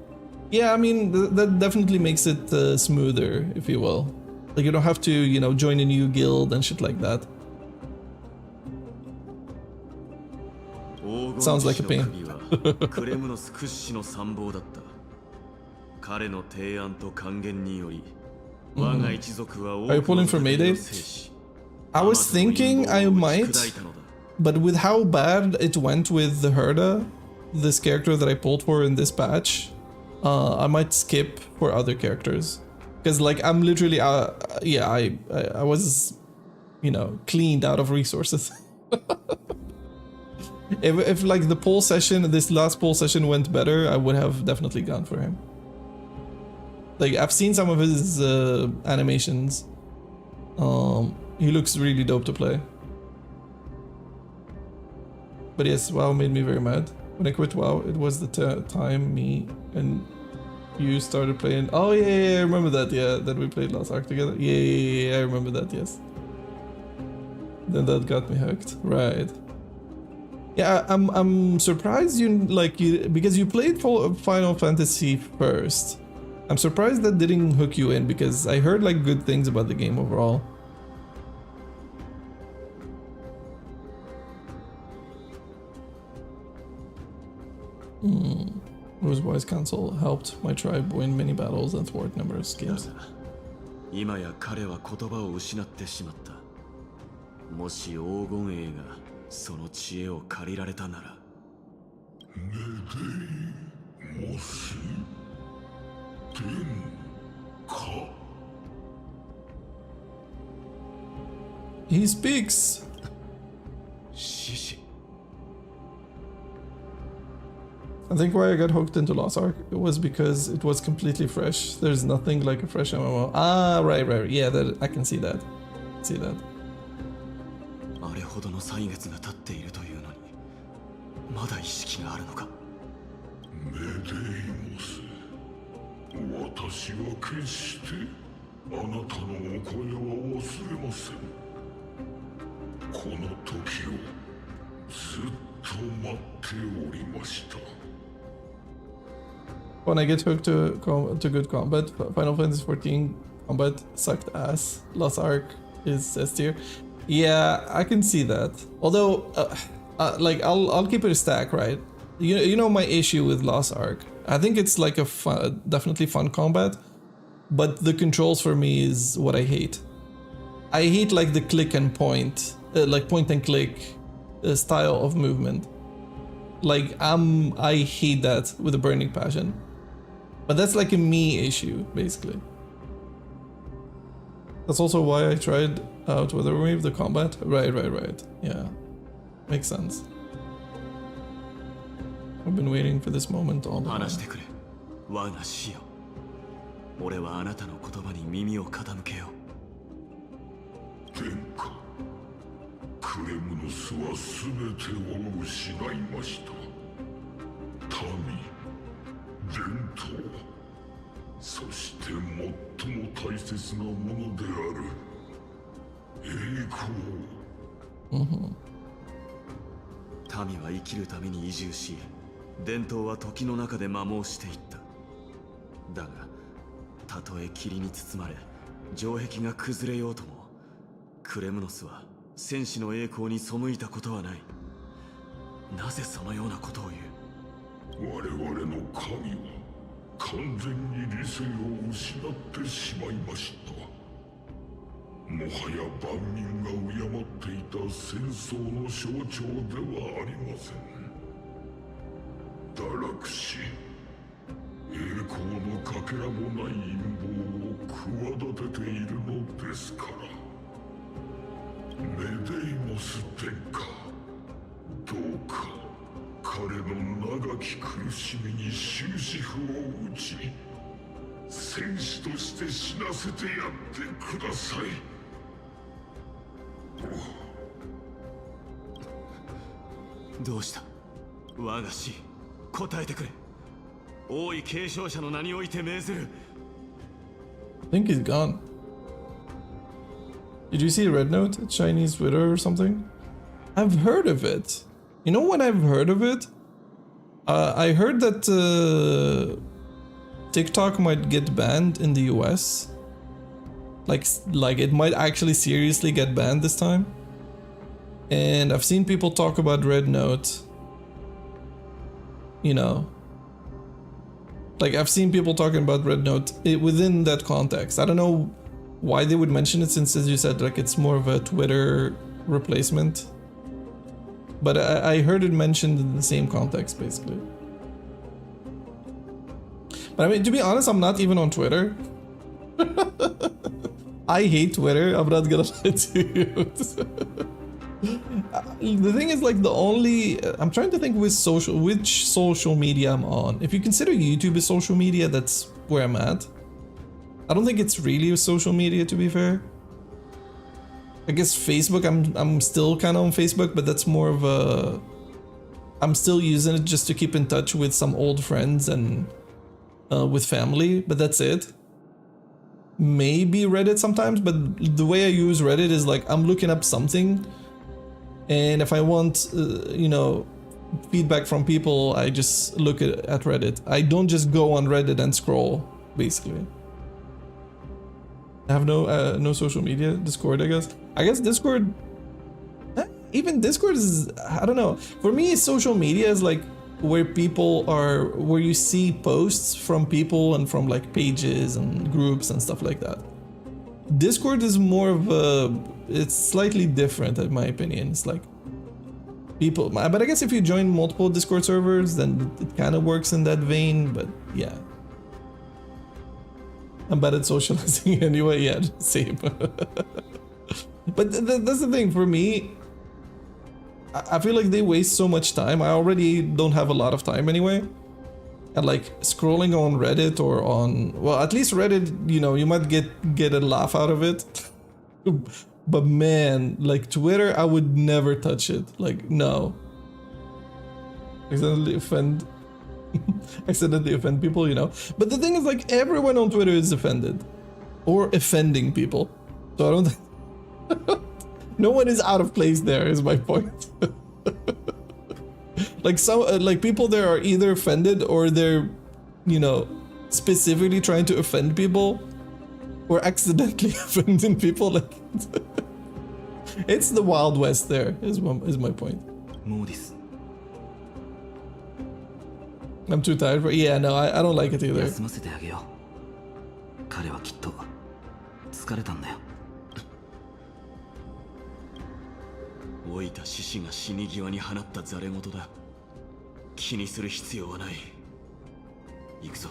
Yeah, I mean, that definitely makes it smoother, if you will. Like, you don't have to, you know, join a new guild and shit like that. Sounds like a pain. クレムノス屈指の参謀だった。彼の提案と還元により、我が一族は Are you pulling for Mayday? I was thinking I might, but with how bad it went with the Herda, this character that I pulled for in this patch, I might skip for other characters. Because, like, I'm literally, yeah, I was, you know, cleaned out of resources. If like the poll session, this last poll session went better, I would have definitely gone for him. Like, I've seen some of his animations. He looks really dope to play. But yes, WoW made me very mad. When I quit WoW, it was the time me and you started playing. Oh yeah, I remember that. Yeah, that we played Lost Ark together. Yeah, I remember that. Yes. Then that got me hooked. Right. Yeah, I'm surprised because you played Final Fantasy first. I'm surprised that didn't hook you in because I heard like good things about the game overall. Rose Wise Council helped my tribe win many battles and thwart numerous schemes. 今や彼は言葉を失ってしまった。もし黄金衛がその知恵を借りられたなら。もし天か。He speaks. 獅子。 I think why I got hooked into Lost Ark was because it was completely fresh. There's nothing like a fresh MMO. Ah, right. Yeah, that I can see that. See that. あれほどの歳月が経っているというのに、まだ意識があるのか。メデイモス、私は決してあなたのお声は忘れません。この時をずっと待っておりました。 When I get hooked to good combat, Final Fantasy XIV combat sucked ass. Lost Ark is S tier. Yeah, I can see that. Although, like I'll keep it a stack, right? You know my issue with Lost Ark. I think it's like a definitely fun combat, but the controls for me is what I hate. I hate like the click and point, like point and click style of movement. Like I hate that with a burning passion. But that's like a me issue, basically. That's also why I tried out whether we wave the combat. Right. Yeah. Makes sense. I've been waiting for this moment all the time. 話してくれ、我が師よ。俺はあなたの言葉に耳を傾けよう。天下、クレムノスは全てを失いました。民、伝統、そして最も大切なものである栄光。民は生きるために移住し、伝統は時の中で摩耗していった。だが、たとえ霧に包まれ、城壁が崩れようとも、クレムノスは戦士の栄光に背いたことはない。なぜそのようなことを言う？我々の神は完全に理性を失ってしまいました。もはや万民が敬っていた戦争の象徴ではありません。堕落し、栄光のかけらもない陰謀を企てているのですから。メデイモス殿下、か。彼の長き苦しみに終止符を打ち、戦士として死なせてやってください。どうした？我が師、答えてくれ。王位継承者の名において命ずる。I think he's gone. Did you see Red Note? Chinese Twitter or something? I've heard of it. You know when I've heard of it? I heard that TikTok might get banned in the US. Like it might actually seriously get banned this time. And I've seen people talk about Red Note. You know. Like I've seen people talking about Red Note within that context. I don't know why they would mention it, since, as you said, like it's more of a Twitter replacement. But I heard it mentioned in the same context, basically. But I mean, to be honest, I'm not even on Twitter. I hate Twitter. I'm not gonna lie to you. The thing is, like, the only I'm trying to think which social media I'm on. If you consider YouTube as social media, that's where I'm at. I don't think it's really a social media, to be fair. I guess Facebook, I'm still kind of on Facebook, but that's more of a... I'm still using it just to keep in touch with some old friends and with family, but that's it. Maybe Reddit sometimes, but the way I use Reddit is like I'm looking up something, and if I want, you know, feedback from people, I just look at Reddit. I don't just go on Reddit and scroll, basically. I have no social media. Discord, I guess. I guess Discord, even Discord is, I don't know. For me, social media is like where people are, where you see posts from people and from like pages and groups and stuff like that. Discord is more of a, it's slightly different in my opinion. It's like people, but I guess if you join multiple Discord servers, then it kind of works in that vein, but yeah. I'm bad at socializing anyway, yeah, same. But that's the thing, for me, I feel like they waste so much time. I already don't have a lot of time anyway. And like scrolling on Reddit or on, well, at least Reddit, you know, you might get a laugh out of it. But man, like Twitter, I would never touch it. Like, no. Accidentally offend people, you know. But the thing is, like, everyone on Twitter is offended or offending people. So I don't no one is out of place there, is my point. Like some like people there are either offended or they're, you know, specifically trying to offend people or accidentally offending people. Like it's the Wild West there, is my point. I'm too tired for, yeah, no, I don't like it either. 休ませてあげよう。彼はきっと疲れたんだよ。老いた獅子が死に際に放ったざれ言だ。気にする必要はない。行くぞ。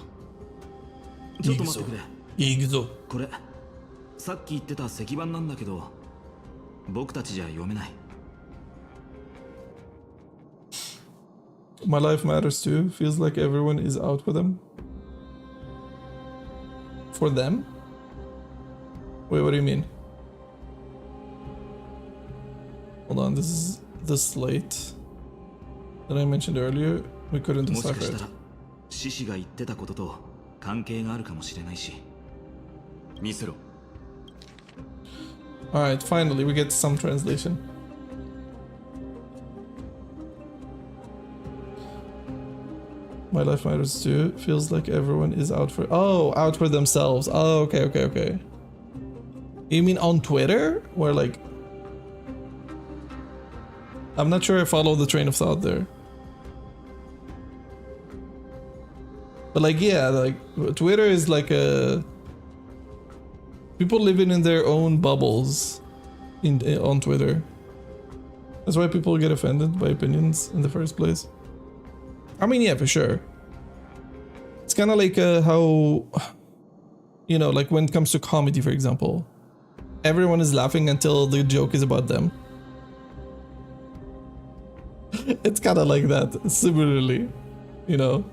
ちょっと待ってくれ。行くぞ。これさっき言ってた石板なんだけど、僕たちじゃ読めない。My life matters too. Feels like everyone is out for them. For them? Wait, what do you mean? Hold on, this is the slate that I mentioned earlier. We couldn't decipher it. もしかしたら獅子が言ってたことと関係があるかもしれないし。見せろ。Alright, finally we get some translation. My life matters too. Feels like everyone is out for... Oh, out for themselves. Oh, okay. You mean on Twitter? Or like... I'm not sure I follow the train of thought there. But like, yeah, like Twitter is like a... People living in their own bubbles on Twitter. That's why people get offended by opinions in the first place. I mean, yeah, for sure. It's kind of like how, you know, like when it comes to comedy, for example, everyone is laughing until the joke is about them. It's kind of like that, similarly, you know.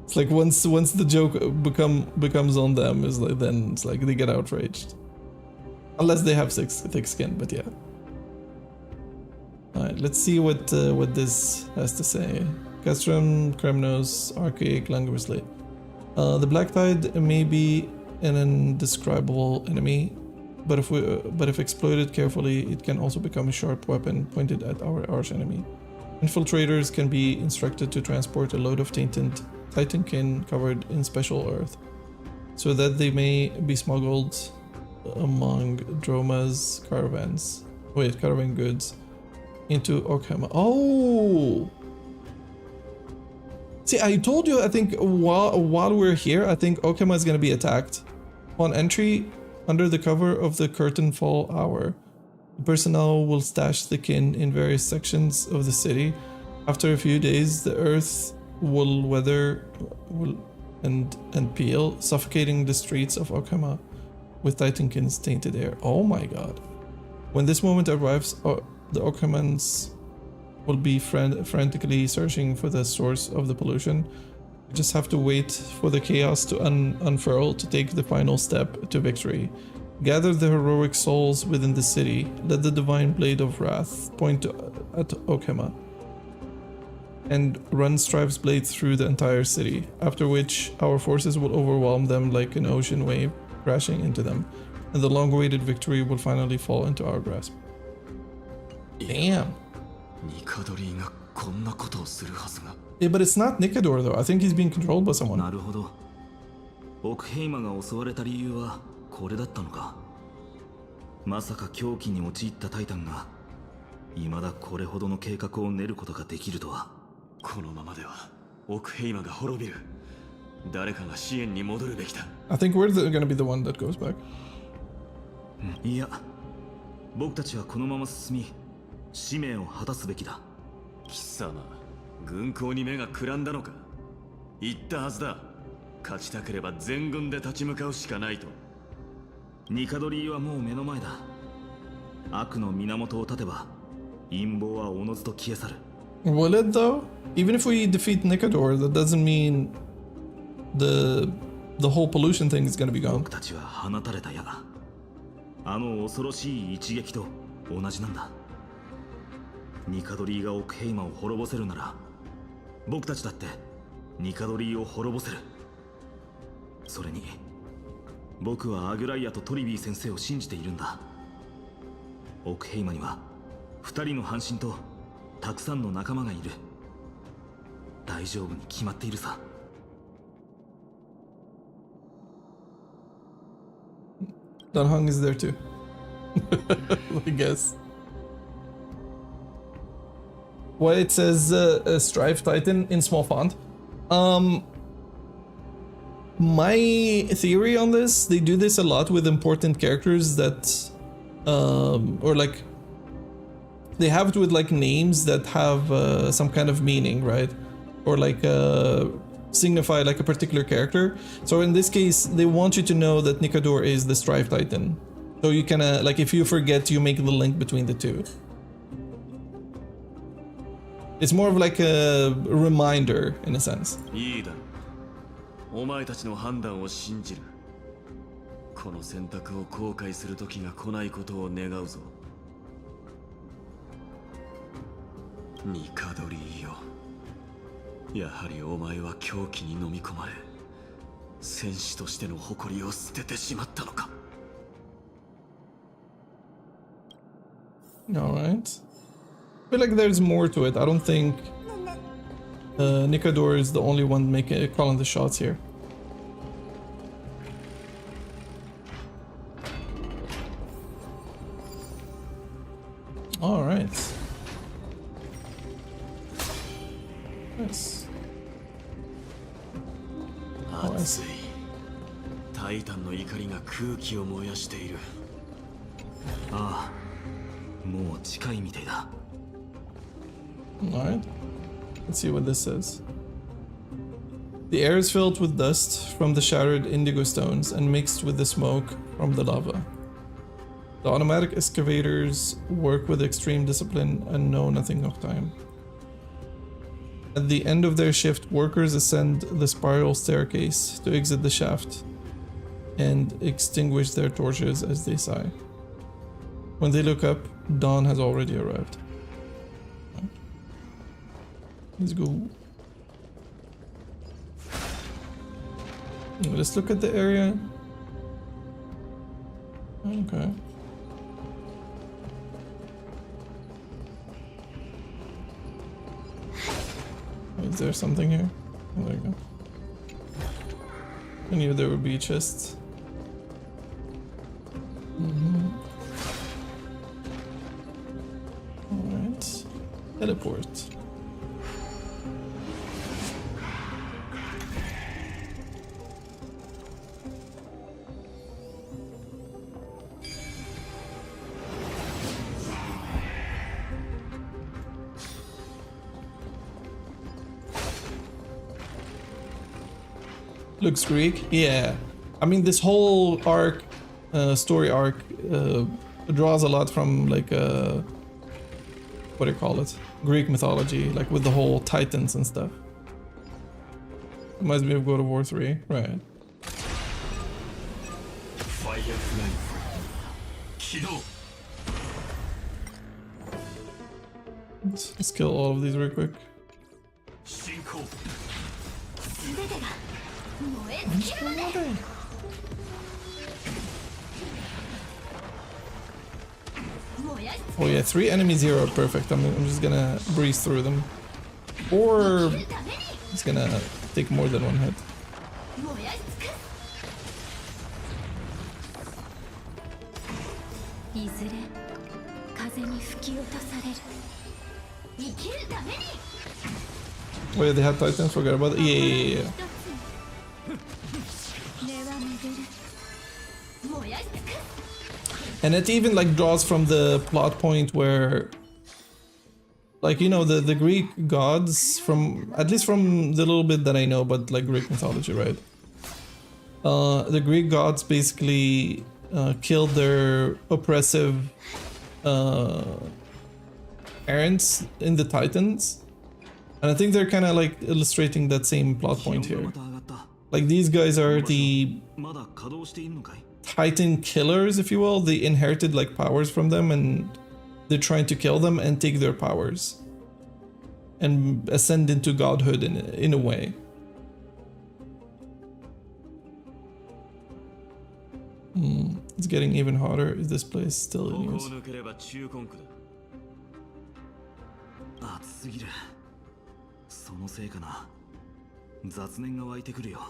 It's like once the joke becomes on them, is like then it's like they get outraged, unless they have thick skin. But yeah. All right, let's see what this has to say. Castrum, Kremnos, Archaic, Language Late. The Black Tide may be an indescribable enemy, but if exploited carefully, it can also become a sharp weapon pointed at our arch enemy. Infiltrators can be instructed to transport a load of tainted Titankin covered in special earth, so that they may be smuggled among Droma's caravan goods into Okhema. Oh! See, I told you, I think while we're here, I think Okhema is going to be attacked. On entry, under the cover of the curtain fall hour, the personnel will stash the kin in various sections of the city. After a few days, the earth will weather and peel, suffocating the streets of Okhema with Titankin's tainted air. Oh my god. When this moment arrives, the Okhemans will be frantically searching for the source of the pollution. You just have to wait for the chaos to unfurl to take the final step to victory. Gather the heroic souls within the city. Let the divine blade of wrath point at Okhema, and run Strive's blade through the entire city, after which our forces will overwhelm them like an ocean wave crashing into them, and the long-awaited victory will finally fall into our grasp. Damn. Yeah, but it's not Nikador though. I think he's being controlled by someone. なるほど。オクヘイマが襲われた理由はこれだったのか。まさか狂気に陥ったタイタンが未だこれほどの計画を練ることができるとは。このままではオクヘイマが滅びる。誰かが支援に戻るべきだ。I think we're gonna be the one that goes back. いや、僕たちはこのまま進み、使命を果たすべきだ。貴様、軍港に目がくらんだのか。言ったはずだ。勝ちたければ全軍で立ち向かうしかないと。ニカドリーはもう目の前だ。悪の源を断てば、陰謀はおのずと消え去る。Will it though? Even if we defeat Nikador, that doesn't mean the whole pollution thing is gonna be gone. 僕たちは放たれた矢が、あの恐ろしい一撃と同じなんだ。ニカドリーがオクヘイマを滅ぼせるなら、僕たちだってニカドリーを滅ぼせる。それに僕はアグライアとトリビー先生を信じているんだ。オクヘイマには2人の半身とたくさんの仲間がいる。大丈夫に決まっているさ。Danhang is there too. I guess. Why it says Strive Titan in small font. My theory on this, they do this a lot with important characters that, or like, they have it with like names that have some kind of meaning, right? Or like signify like a particular character. So in this case, they want you to know that Nikador is the Strive Titan. So you can, like, if you forget, you make the link between the two. It's more of like a reminder in a sense. いいだろう。お前たちの判断を信じる。この選択を後悔する時が来ないことを願うぞ。ニカドリーよ。やはりお前は狂気に飲み込まれ、戦士としての誇りを捨ててしまったのか。Alright. I feel like there's more to it. I don't think Nikador is the only one calling the shots here. Alright. Nice. 熱い。タイタンの怒りが空気を燃やしている。ああ、もう近いみたいだ。Alright. Let's see what this says. The air is filled with dust from the shattered indigo stones and mixed with the smoke from the lava. The automatic excavators work with extreme discipline and know nothing of time. At the end of their shift, workers ascend the spiral staircase to exit the shaft and extinguish their torches as they sigh. When they look up, dawn has already arrived. Let's go. Let's look at the area. Okay. Is there something here? Oh, there you go. I knew there would be chests. Alright. Teleport. Looks Greek, yeah. I mean, this whole arc, story arc, draws a lot from like what do you call it? Greek mythology, like with the whole Titans and stuff. Reminds me of God of War 3, right? Let's kill all of these real quick. Oh yeah, 3 enemies here are perfect. I'm just gonna breeze through them. Or it's gonna take more than one hit. Oh yeah, they had Titans, forgot about it. Yeah. And it even like draws from the plot point where, like, you know, the Greek gods, from at least from the little bit that I know about like Greek mythology, right? The Greek gods basically killed their oppressive parents in the Titans, and I think they're kind of like illustrating that same plot point here. Like, these guys are the Titan killers, if you will. They inherited like powers from them, and they're trying to kill them and take their powers and ascend into godhood in a way. It's getting even hotter. Is this place still in use? 暑すぎる。そのせいかな。雑念が湧いてくるよ。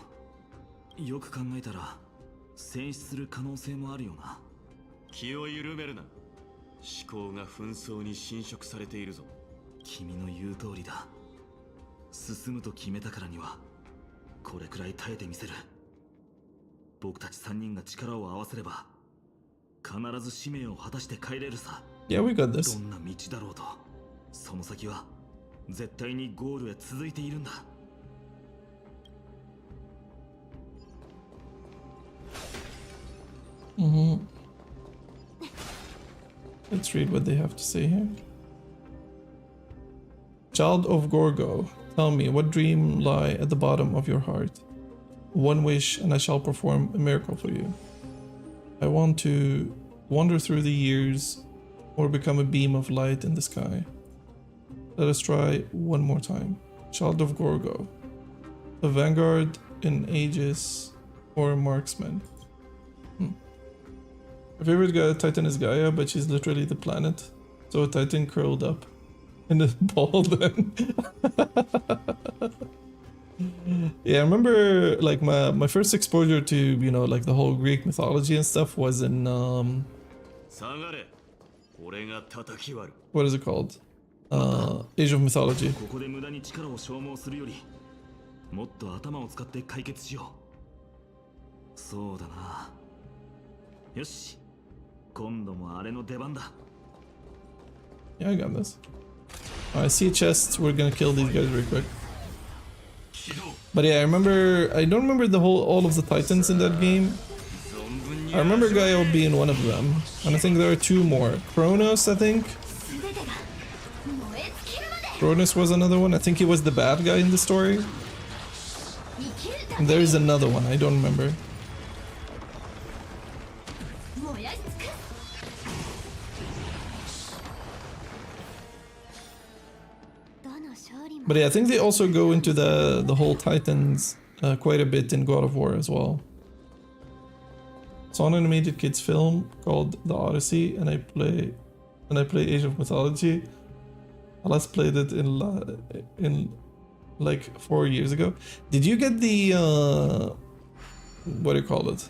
よく考えたら戦死する可能性もあるよな。気を緩めるな。思考が紛争に侵食されているぞ。君の言う通りだ。進むと決めたからにはこれくらい耐えてみせる。僕たち3人が力を合わせれば必ず使命を果たして帰れるさ。Yeah, we got this. どんな道だろうと、その先は絶対にゴールへ続いているんだ。Let's read what they have to say here. Child of Gorgo, tell me, what dream lie at the bottom of your heart? One wish and I shall perform a miracle for you. I want to wander through the years or become a beam of light in the sky. Let us try one more time. Child of Gorgo, a vanguard in ages or a marksman. My favorite Titan is Gaia, but she's literally the planet. So a Titan curled up in a ball then. Yeah, I remember like my first exposure to, you know, like the whole Greek mythology and stuff was in what is it called? Age of Mythology. ここで無駄に力を消耗するよりもっと頭を使って解決しよう。そうだな。よし。今度もあれの出番だ。Yeah, I got this. I see chests. We're gonna kill these guys real quick. But yeah, I don't remember all of the Titans in that game. I remember Gaio being one of them, and I think there are two more. Kronos, I think. Kronos was another one. I think he was the bad guy in the story. And there is another one. I don't remember. But yeah, I think they also go into the whole Titans quite a bit in God of War as well. It's an animated kids film called The Odyssey, and I play Age of Mythology. I last played it in like 4 years ago. Did you get the what do you call it?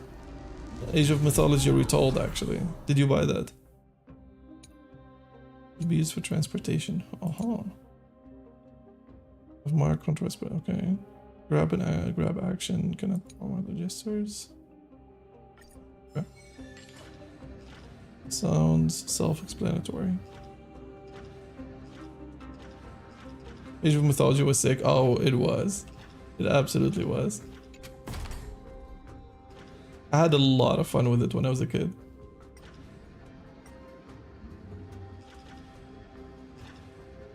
Age of Mythology Retold, actually? Did you buy that? It'd be used for transportation. Mark contrast, but okay. Grab action, cannot perform other gestures. Okay. Sounds self-explanatory. Age of Mythology was sick. Oh, it was. It absolutely was. I had a lot of fun with it when I was a kid.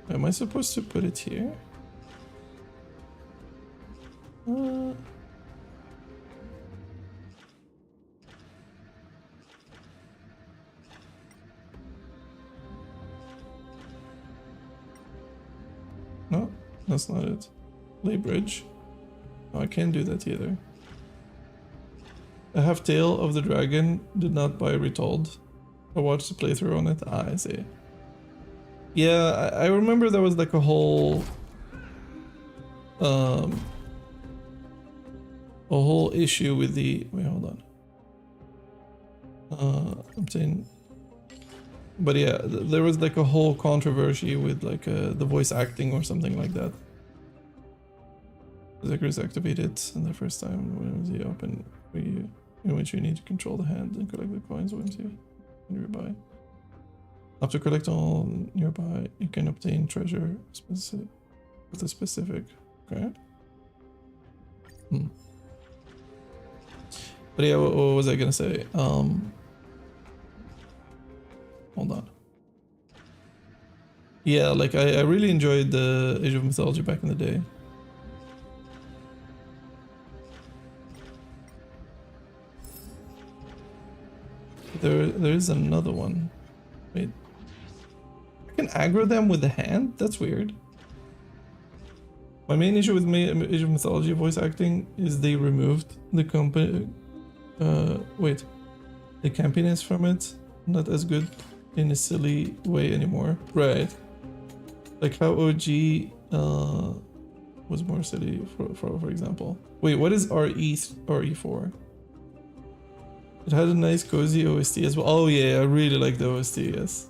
Am I supposed to put it here? No, that's not it. Lay bridge. No, I can't do that either. I have Tale of the Dragon, did not buy Retold. I watched the playthrough on it. Ah, I see. Yeah, I remember there was like a whole issue with the wait, hold on. I'm saying, but yeah, there was like a whole controversy with like the voice acting or something like that. Zachary is activated, and the first time when it was the open, in which you need to control the hand and collect the coins once you nearby. After collect all nearby, you can obtain treasure specific with a specific. Okay. But yeah, what was I gonna say? Hold on. Yeah, like I really enjoyed the Age of Mythology back in the day. There is another one. Wait. I can aggro them with the hand? That's weird. My main issue with Age of Mythology voice acting is they removed the the campiness from it. Not as good in a silly way anymore. Right. Like how OG was more silly for example. Wait, what is RE4? It had a nice cozy OST as well. Oh yeah, I really like the OST, yes.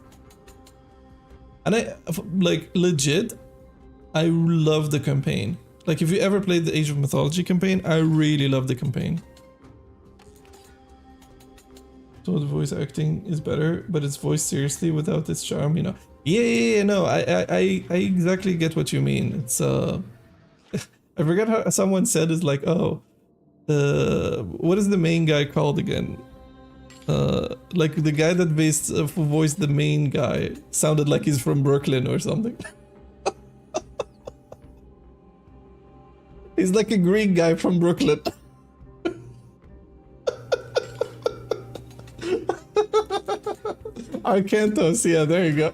And I like legit, I love the campaign. Like if you ever played the Age of Mythology campaign, I really love the campaign. So the voice acting is better, but it's voiced seriously without its charm, you know. Yeah, no, I exactly get what you mean. It's I forget how someone said is like, oh, what is the main guy called again? Like the guy that voiced the main guy sounded like he's from Brooklyn or something. He's like a Greek guy from Brooklyn. Arcantos, yeah, there you go.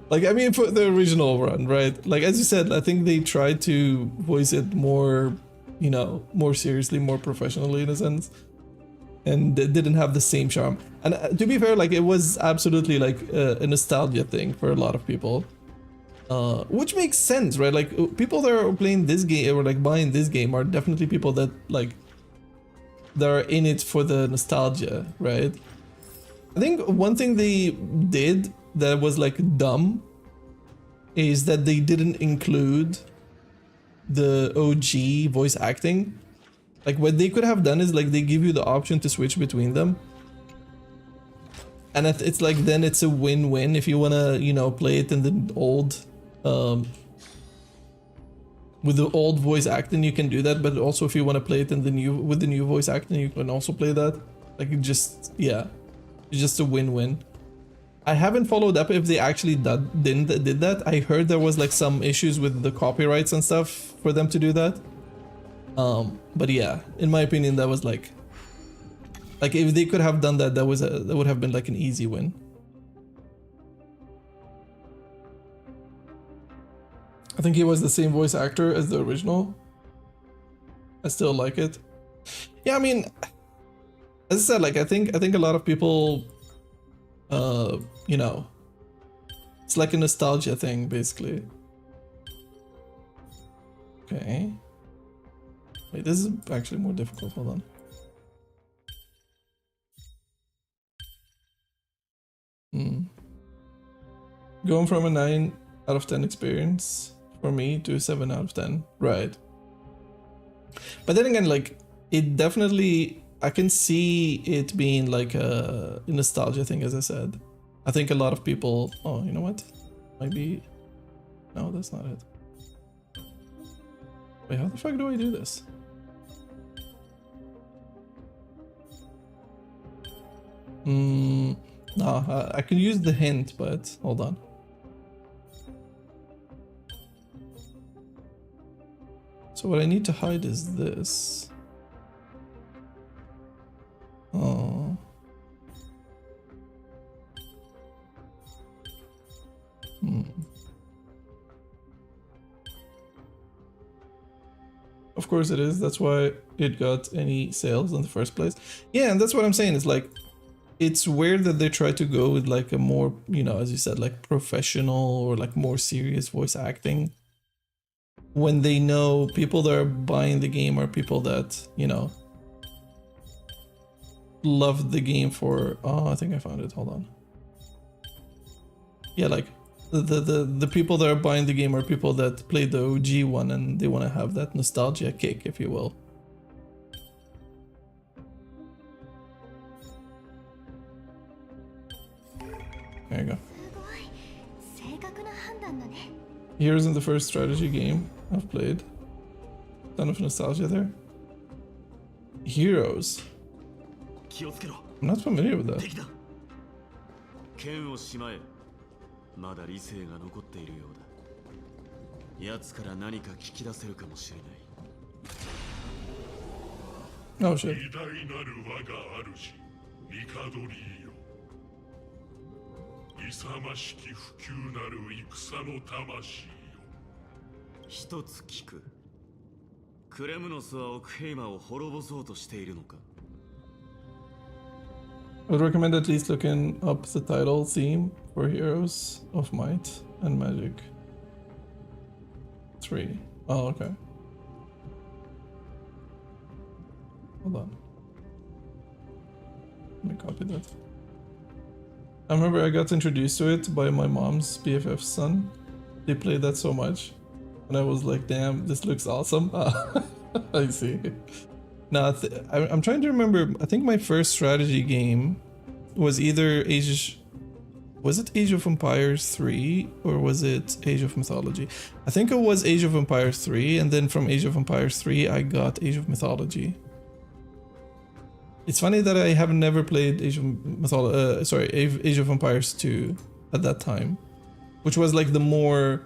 Like, I mean, for the original run, right? Like, as you said, I think they tried to voice it more, you know, more seriously, more professionally in a sense. And it didn't have the same charm. And to be fair, like, it was absolutely like a nostalgia thing for a lot of people. Which makes sense, right? Like, people that are playing this game or like buying this game are definitely people that like, that are in it for the nostalgia, right? I think one thing they did that was like dumb is that they didn't include the OG voice acting. Like what they could have done is like they give you the option to switch between them. And it's like then it's a win-win if you want to, you know, play it in the old with the old voice acting you can do that, but also if you want to play it in the new with the new voice acting you can also play that. Like it just, yeah, it's just a win-win. I haven't followed up if they actually did that. I heard there was like some issues with the copyrights and stuff for them to do that. But yeah, in my opinion, that was like if they could have done that, that would have been like an easy win. I think he was the same voice actor as the original. I still like it. Yeah, I mean, as I said, like I think a lot of people, you know, it's like a nostalgia thing, basically. Okay. Wait, this is actually more difficult. Hold on. Going from a 9 out of 10 experience for me to a 7 out of 10. Right. But then again, like, it definitely, I can see it being like a nostalgia thing, as I said. I think a lot of people, oh, you know what? Maybe, no, that's not it. Wait, how the fuck do I do this? No, I can use the hint, but hold on. So what I need to hide is this. Oh. Of course it is. That's why it got any sales in the first place. Yeah, and that's what I'm saying. It's like, it's weird that they try to go with like a more, you know, as you said, like professional or like more serious voice acting, when they know people that are buying the game are people that, you know, love the game for, oh, I think I found it, hold on. Yeah, like the people that are buying the game are people that played the OG one and they want to have that nostalgia kick, if you will. There you go. Heroes in the first strategy game I've played. Ton of nostalgia there. Heroes. I'm not familiar with that. 剣をしまえ。まだ理性が残っているようだ。奴から何か聞き出せるかもしれない。 Oh shit. 偉大なる我が主、帝リよ。勇ましき不朽なる戦の魂よ。一つ聞く。クレムノスはオクヘイマを滅ぼそうとしているのか。 I would recommend at least looking up the title theme for Heroes of Might and Magic 3. Oh, okay. Hold on. Let me copy that. I remember I got introduced to it by my mom's BFF's son. They played that so much. And I was like, damn, this looks awesome. I see. Now, I'm trying to remember. I think my first strategy game was either was it Age of Empires 3 or was it Age of Mythology? I think it was Age of Empires 3, and then from Age of Empires 3 I got Age of Mythology. It's funny that I have never played Age of Empires 2 at that time, which was like the more.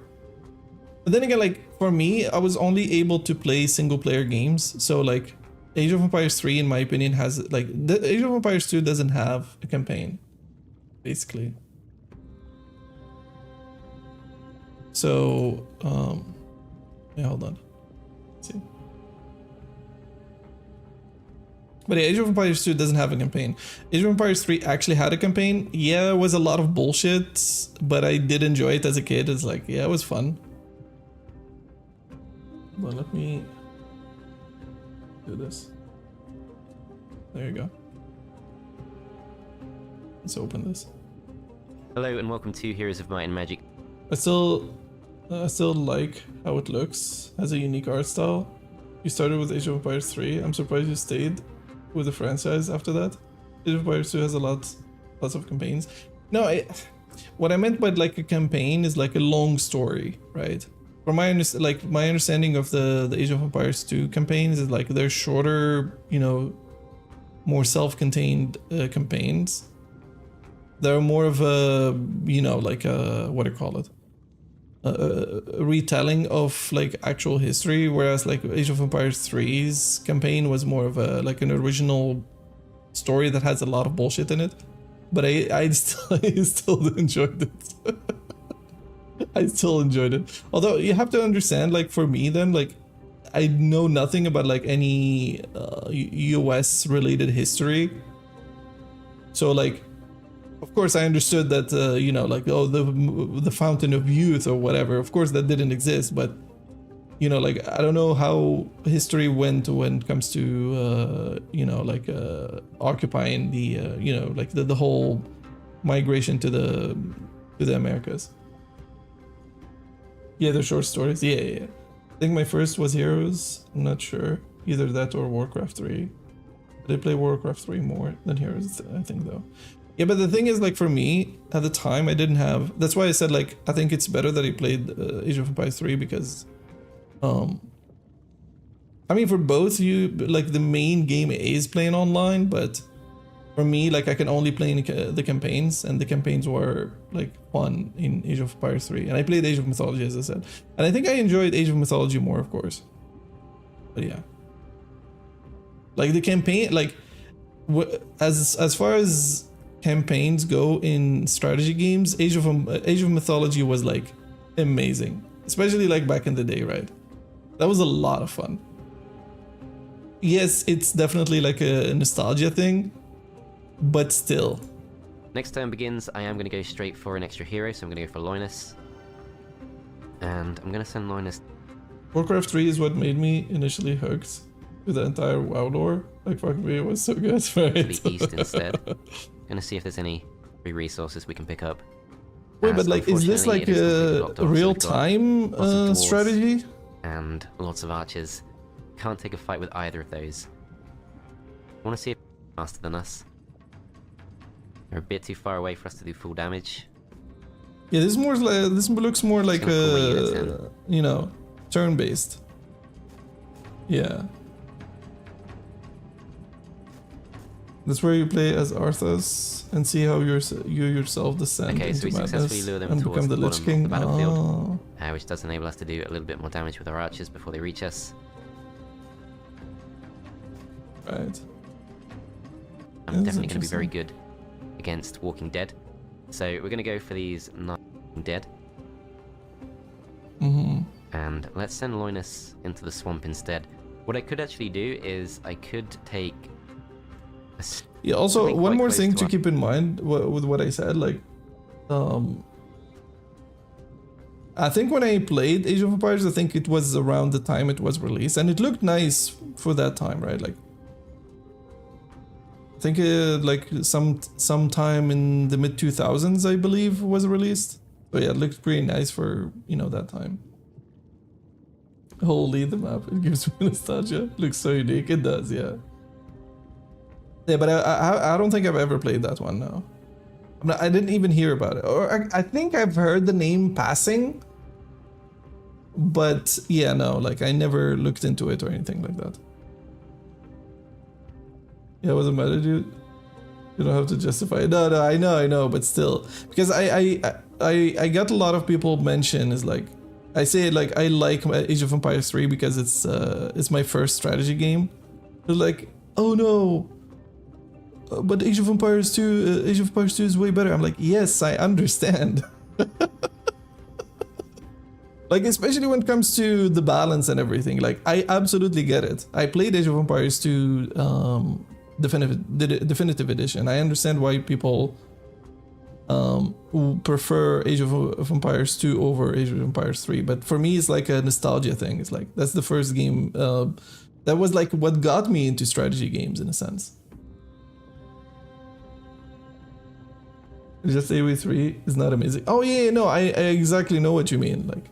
But then again, like for me, I was only able to play single player games, so like Age of Empires 3 in my opinion has like Age of Empires 2 doesn't have a campaign, basically. So yeah, hold on. Let's see. But yeah, Age of Empires 2 doesn't have a campaign. Age of Empires 3 actually had a campaign. Yeah, it was a lot of bullshit, but I did enjoy it as a kid. It's like, yeah, it was fun. Well, let me do this. There you go. Let's open this. Hello and welcome to Heroes of Might and Magic. I still like how it looks. Has a unique art style. You started with Age of Empires 3. I'm surprised you stayed with the franchise after that. Age of Empires 2 has lots of campaigns. No, what I meant by like a campaign is like a long story, right? from my my understanding of the Age of Empires 2 campaigns is like they're shorter, you know, more self-contained campaigns. They're more of a, you know, like a, what do you call it? A retelling of like actual history, whereas like Age of Empires 3's campaign was more of a like an original story that has a lot of bullshit in it. But I still enjoyed it. I still enjoyed it. Although you have to understand, like for me then, like I know nothing about like any US related history. So like, of course I understood that, you know, like, oh, the Fountain of Youth or whatever, of course that didn't exist, but you know, like, I don't know how history went when it comes to, you know, like occupying the, you know, like the whole migration to the Americas. Yeah, the short stories. Yeah. I think my first was Heroes. I'm not sure. Either that or Warcraft 3. Did I play Warcraft 3 more than Heroes, I think, though. Yeah, but the thing is, like, for me, at the time, I didn't have... That's why I said, like, I think it's better that I played Age of Empires 3, because... I mean, for both, you... Like, the main game is playing online, but... For me, like, I can only play in the campaigns, and the campaigns were, like, fun in Age of Empires 3. And I played Age of Mythology, as I said. And I think I enjoyed Age of Mythology more, of course. But yeah. Like, the campaign, like, as far as campaigns go in strategy games, Age of Mythology was, like, amazing. Especially, like, back in the day, right? That was a lot of fun. Yes, it's definitely, like, a nostalgia thing. But still. Next turn begins, I am going to go straight for an extra hero, so I'm going to go for Loinus. And I'm going to send Loinus... Warcraft 3 is what made me initially hooked with the entire WoW lore. Like, fuck me, it was so good, right? To the east instead. Going to see if there's any free resources we can pick up. Wait, but like, is this like a real-time strategy? And lots of archers. Can't take a fight with either of those. I want to see if they're faster than us. They're a bit too far away for us to do full damage. Yeah, this looks more like you know, turn-based. Yeah. That's where you play as Arthas and see how you yourself descend into we successfully lure them and towards become the the Lich bottom King. of the battlefield, which does enable us to do a little bit more damage with our archers before they reach us. Right. I'm definitely going to be very good against Walking Dead. So we're going to go for these Walking Dead. And let's send Loinus into the swamp instead. What I could actually do is I could take... Yeah, also one more thing to keep in mind with what I said, like... I think when I played Age of Empires, I think it was around the time it was released. And it looked nice for that time, right? Like... I think like sometime in the mid-2000s, I believe, was released. So yeah, it looked pretty nice for, you know, that time. Holy, the map, it gives me nostalgia. Looks so unique, it does, yeah. Yeah, but I don't think I've ever played that one, no. I didn't even hear about it. Or I think I've heard the name passing. But yeah, no, like I never looked into it or anything like that. Yeah, it wasn't meta, dude. You don't have to justify it. No, I know, but still, because I got a lot of people mention is like, I say like I like Age of Empires 3 because it's my first strategy game. They're like, oh no, but Age of Empires 2 is way better. I'm like, yes, I understand. Like, especially when it comes to the balance and everything, like I absolutely get it. I played Age of Empires 2 definitive edition. I understand why people prefer Age of Empires 2 over Age of Empires 3, but for me it's like a nostalgia thing. It's like that's the first game that was like what got me into strategy games in a sense. Just AoE3 is not amazing. Oh yeah, no, I exactly know what you mean. Like,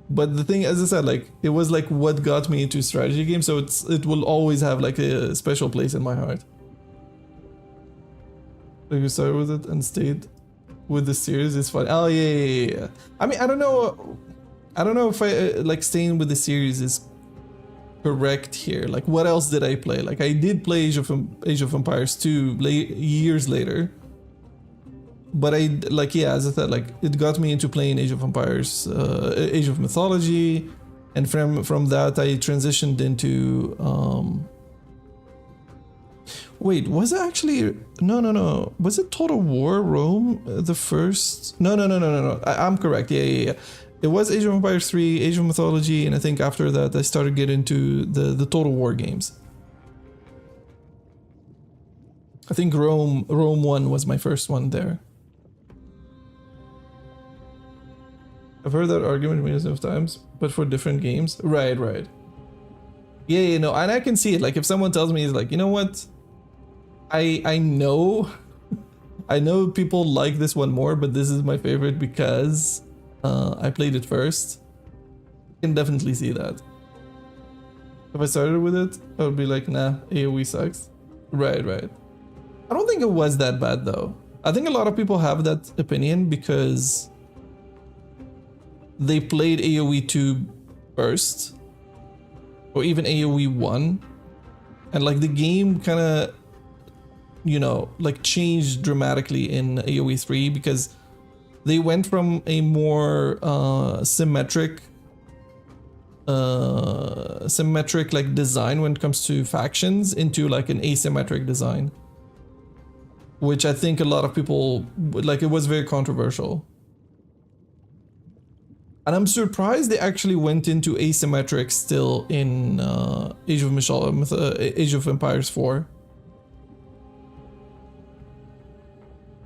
but the thing, as I said, like it was like what got me into strategy games, so it will always have like a special place in my heart. Like you started with it and stayed with the series, it's fun. Oh yeah. I mean, I don't know. I don't know if I like staying with the series is correct here. Like, what else did I play? Like, I did play Age of Empires 2 years later, but I like, yeah, as I said, like it got me into playing Age of Empires, Age of Mythology, and from that I transitioned into wait, was it actually no, was it Total War Rome the first? No, I'm correct. Yeah. It was Age of Empires 3, Age of Mythology, and I think after that I started getting into the Total War games. I think Rome 1 was my first one there. I've heard that argument millions of times, but for different games. Right. Yeah, no, and I can see it. Like, if someone tells me, it's like, you know what? I know I know people like this one more, but this is my favorite because I played it first. I can definitely see that. If I started with it, I would be like, nah, AoE sucks. Right. I don't think it was that bad though. I think a lot of people have that opinion because they played AoE 2 first, or even AoE 1, and like the game kind of, you know, like changed dramatically in AoE 3 because they went from a more symmetric like design when it comes to factions into like an asymmetric design, which I think a lot of people like. It was very controversial, and I'm surprised they actually went into asymmetric still in Age of Empires 4.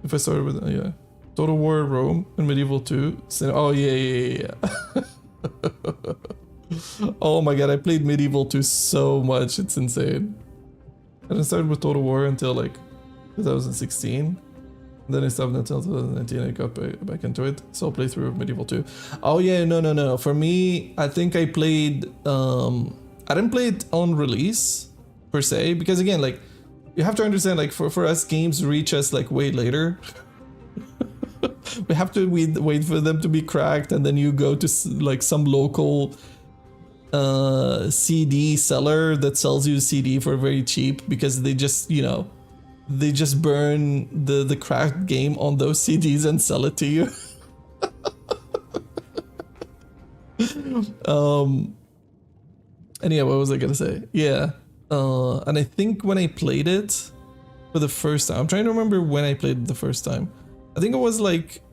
If I started with yeah, Total War Rome and Medieval 2. Oh yeah. Oh my god, I played Medieval 2 so much, it's insane. I didn't start with Total War until like 2016. Then I stopped until 2019. I got back into it. So I'll play through Medieval 2. Oh yeah, no. For me, I think I played I didn't play it on release per se, because again, like, you have to understand, like, for us, games reach us like way later. We have to wait for them to be cracked, and then you go to like some local CD seller that sells you a CD for very cheap because they just, you know, they just burn the cracked game on those CDs and sell it to you. And yeah, what was I gonna say? Yeah. And I think when I played it for the first time, I'm trying to remember when I played it the first time. I think it was like,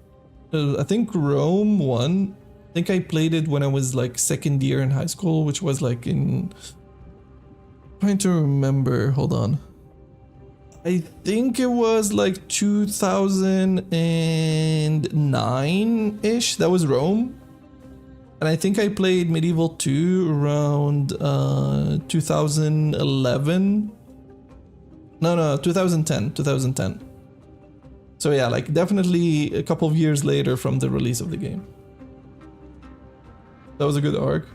I think Rome 1. I think I played it when I was like second year in high school, which was like in, trying to remember, hold on. I think it was like 2009-ish. That was Rome. And I think I played Medieval 2 around 2011. No, 2010. So yeah, like definitely a couple of years later from the release of the game. That was a good arc.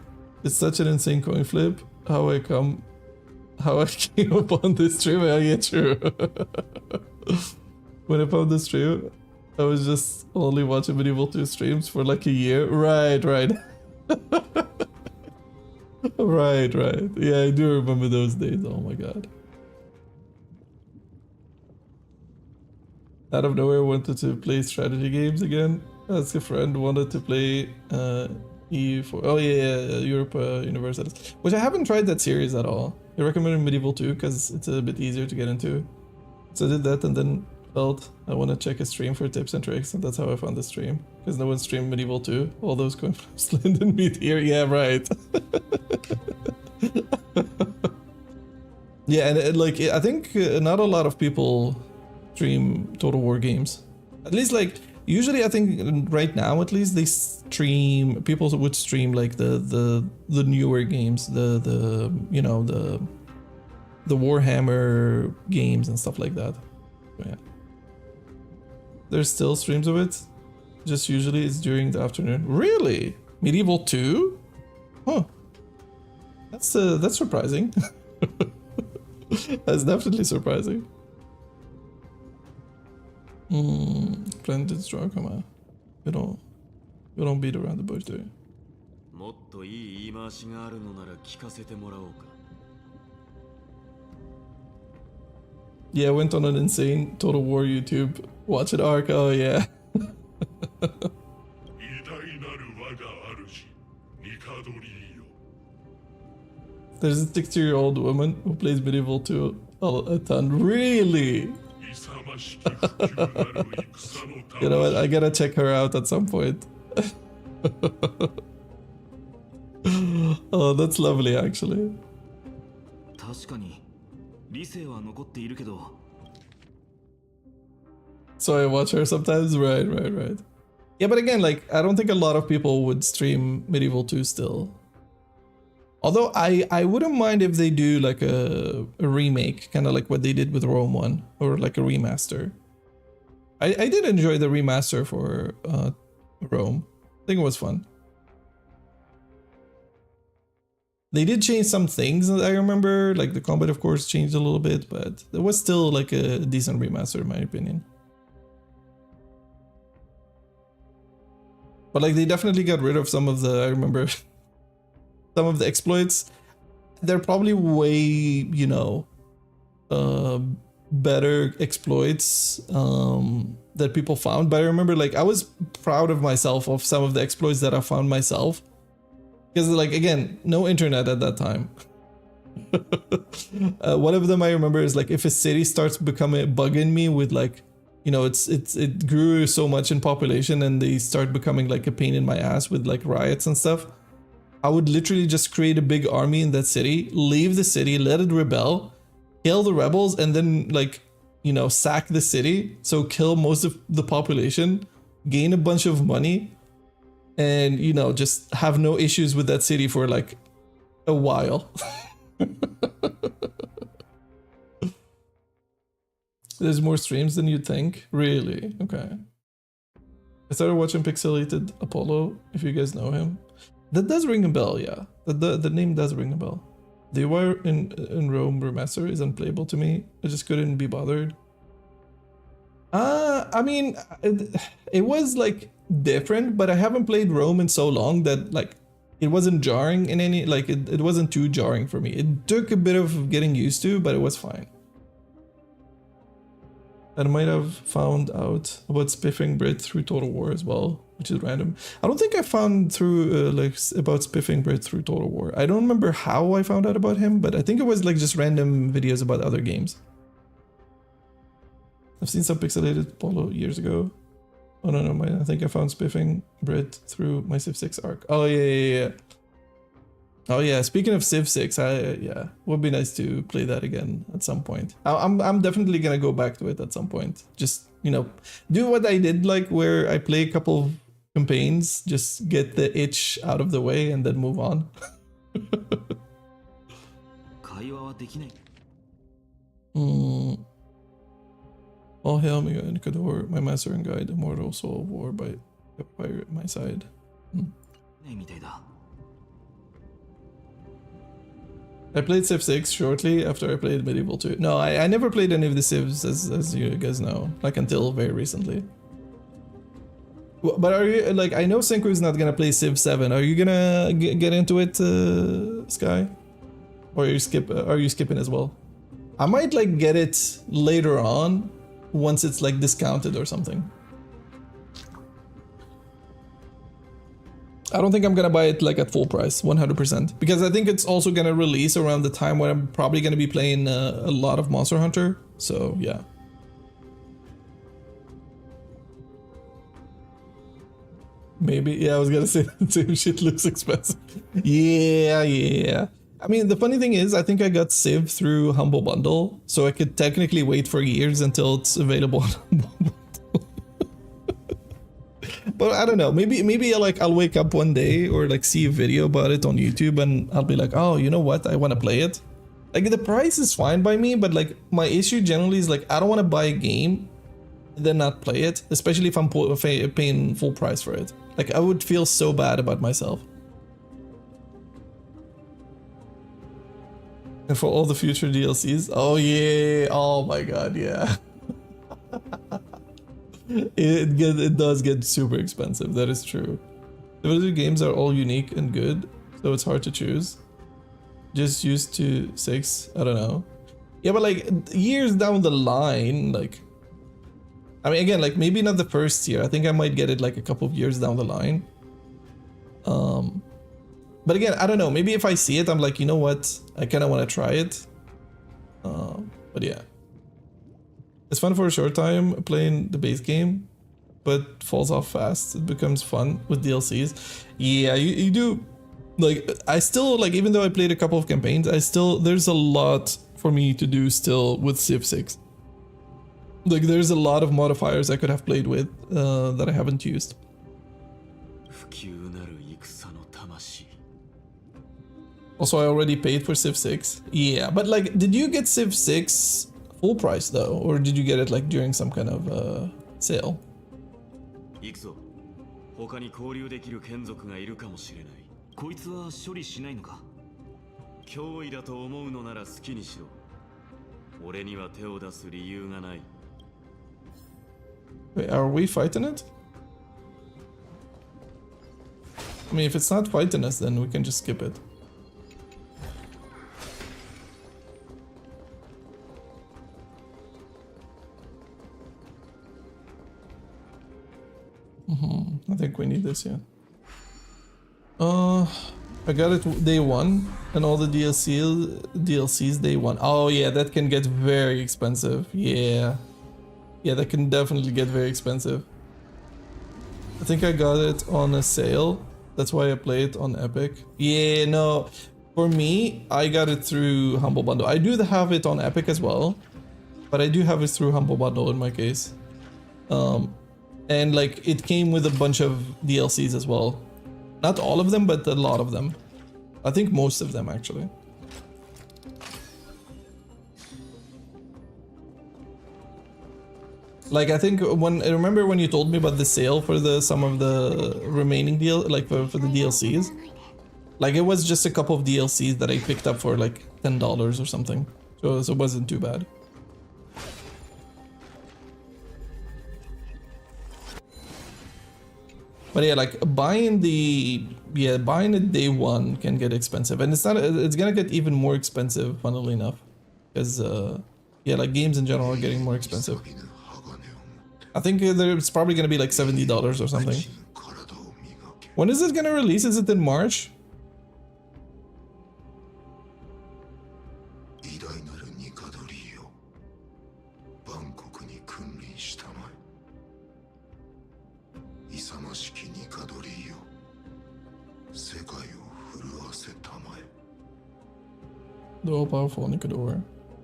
It's such an insane coin flip. How I came upon this stream. Oh yeah, true. When I found this stream, I was just only watching Medieval 2 streams for like a year. Right. Right. Yeah, I do remember those days. Oh my god. Out of nowhere, wanted to play strategy games again. Ask a friend, wanted to play EU4. Oh yeah, Europe Universalis, which I haven't tried that series at all. I recommended Medieval 2 because it's a bit easier to get into. So I did that and then felt I want to check a stream for tips and tricks, and that's how I found the stream. Because no one streamed Medieval 2. All those coin flips Linden meet here. Yeah, right. Yeah, and like I think not a lot of people stream Total War games. At least like usually I think right now at least they stream, people would stream like the newer games, the you know, the Warhammer games and stuff like that. But yeah. There's still streams of it. Just usually it's during the afternoon. Really? Medieval 2? Huh. That's surprising. That's definitely surprising. Planted straw, come on. We don't beat around the bush, do we? もっといい言い回しがあるのなら聞かせてもらおうか。Yeah, I went on an insane Total War YouTube. Watch it arc. Oh yeah. There's a 60-year-old woman who plays Medieval 2 a ton. Really? You know what? I gotta check her out at some point. Oh, that's lovely, actually. 確かに理性は残っているけど So I watch her sometimes. Right. Yeah, but again, like, I don't think a lot of people would stream Medieval 2 still. Although I wouldn't mind if they do like a remake, kind of like what they did with Rome 1, or like a remaster. I did enjoy the remaster for Rome. I think it was fun. They did change some things, I remember, like the combat of course changed a little bit, but it was still like a decent remaster in my opinion. But like they definitely got rid of some of the, I remember, some of the exploits. They're probably way, you know, better exploits that people found. But I remember like I was proud of myself of some of the exploits that I found myself. Because like, again, no internet at that time. One of them I remember is like if a city starts bugging me with like, you know, it grew so much in population and they start becoming like a pain in my ass with like riots and stuff. I would literally just create a big army in that city, leave the city, let it rebel, kill the rebels, and then like, you know, sack the city. So kill most of the population, gain a bunch of money, and, you know, just have no issues with that city for like a while. There's more streams than you'd think. Really? Okay. I started watching Pixelated Apollo, if you guys know him. That does ring a bell, yeah. The name does ring a bell. The UI in Rome remaster is unplayable to me. I just couldn't be bothered. I mean, it was like different, but I haven't played Rome in so long that like it wasn't jarring in any, like it wasn't too jarring for me. It took a bit of getting used to, but it was fine. I might have found out about Spiffing Brit through Total War as well, which is random. I don't think I found through like about Spiffing Brit through Total War. I don't remember how I found out about him, but I think it was like just random videos about other games. I've seen some Pixelated Polo years ago. Oh no, I think I found Spiffing Brit through my Civ 6 arc. Oh yeah. Oh yeah, speaking of Civ 6, yeah, would be nice to play that again at some point. I'm definitely gonna go back to it at some point. Just, you know, do what I did, like where I play a couple of campaigns, just get the itch out of the way and then move on. All hail me, Nikador, my master and guide, immortal soul of war by a pirate at my side. I played Civ 6 shortly after I played Medieval 2. No, I never played any of the Civs, as you guys know, like until very recently. But are you, like, I know Senku is not gonna play Civ 7. Are you gonna get into it, Sky? Or are you skipping as well? I might like get it later on, once it's like discounted or something. I don't think I'm gonna buy it like at full price, 100%, because I think it's also gonna release around the time when I'm probably gonna be playing a lot of Monster Hunter. So yeah. Maybe, yeah, I was gonna say the same shit looks expensive. Yeah. I mean, the funny thing is, I think I got Civ through Humble Bundle, so I could technically wait for years until it's available on Humble Bundle. But I don't know, maybe I'll wake up one day or like see a video about it on YouTube and I'll be like, oh, you know what, I want to play it. Like the price is fine by me, but like my issue generally is like I don't want to buy a game and then not play it, especially if I'm paying full price for it. Like I would feel so bad about myself. And for all the future DLCs, oh yeah, oh my god, yeah. It does get super expensive, that is true. The other games are all unique and good, so it's hard to choose. Just used to 6, I don't know. Yeah, but like years down the line, like, I mean, again, like maybe not the first year. I think I might get it like a couple of years down the line. But again, I don't know. Maybe if I see it, I'm like, you know what? I kind of want to try it. But yeah, it's fun for a short time playing the base game, but falls off fast. It becomes fun with DLCs. Yeah, you do. Like, I still, like, even though I played a couple of campaigns, there's a lot for me to do still with Civ 6. Like, there's a lot of modifiers I could have played with that I haven't used. Also, I already paid for Civ 6. Yeah, but like, did you get Civ 6 full price though? Or did you get it like during some kind of sale? 他に交流できる眷属がいるかもしれない。こいつは処理しないのか。脅威だと思うのなら好きにしろ。俺には手を出す理由がない。Wait, are we fighting it? I mean, if it's not fighting us, then we can just skip it. I think we need this, yeah. I got it day 1 and all the DLCs day 1. Oh yeah, that can get very expensive. Yeah, that can definitely get very expensive. I think I got it on a sale. That's why I play it on Epic. Yeah, no, for me, I got it through Humble Bundle. I do have it on Epic as well, but I do have it through Humble Bundle in my case. And like, it came with a bunch of DLCs as well. Not all of them, but a lot of them. I think most of them, actually. Like, I think I remember when you told me about the sale for some of the remaining for the DLCs. Like, it was just a couple of DLCs that I picked up for like $10 or something. So it wasn't too bad. But yeah, like buying it day 1 can get expensive, and it's gonna get even more expensive, funnily enough, because yeah, like games in general are getting more expensive. I think it's probably gonna be like $70 or something. When is it gonna release? Is it in March? The all-powerful Nikador,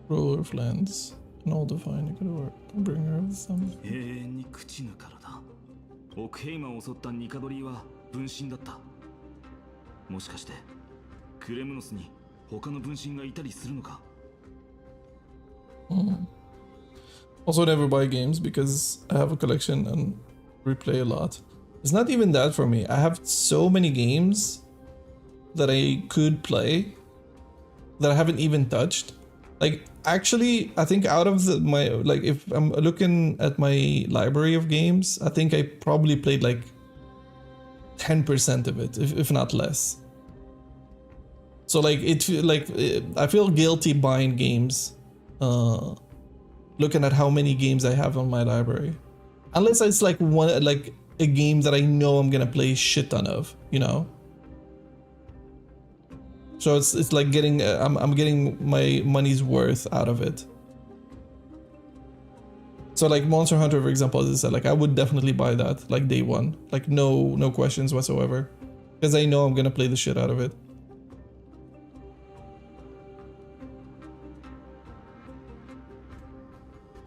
ruler of lands, and all-divine Nikador, bringer of the sun. 永遠に朽ちぬ体。オクヘイマンを襲ったニカドリーは分身だった。もしかしてクレムノスに他の分身がいたりするのか。Also, never buy games because I have a collection and replay a lot. It's not even that for me. I have so many games that I could play that I haven't even touched. Like, actually, I think out of if I'm looking at my library of games, I think I probably played like 10% of it, if not less. So like, I feel guilty buying games, looking at how many games I have on my library. Unless it's like a game that I know I'm gonna play a shit ton of, you know? So it's like I'm getting my money's worth out of it. So like Monster Hunter, for example, as I said, like I would definitely buy that like day 1, like no questions whatsoever, because I know I'm gonna play the shit out of it.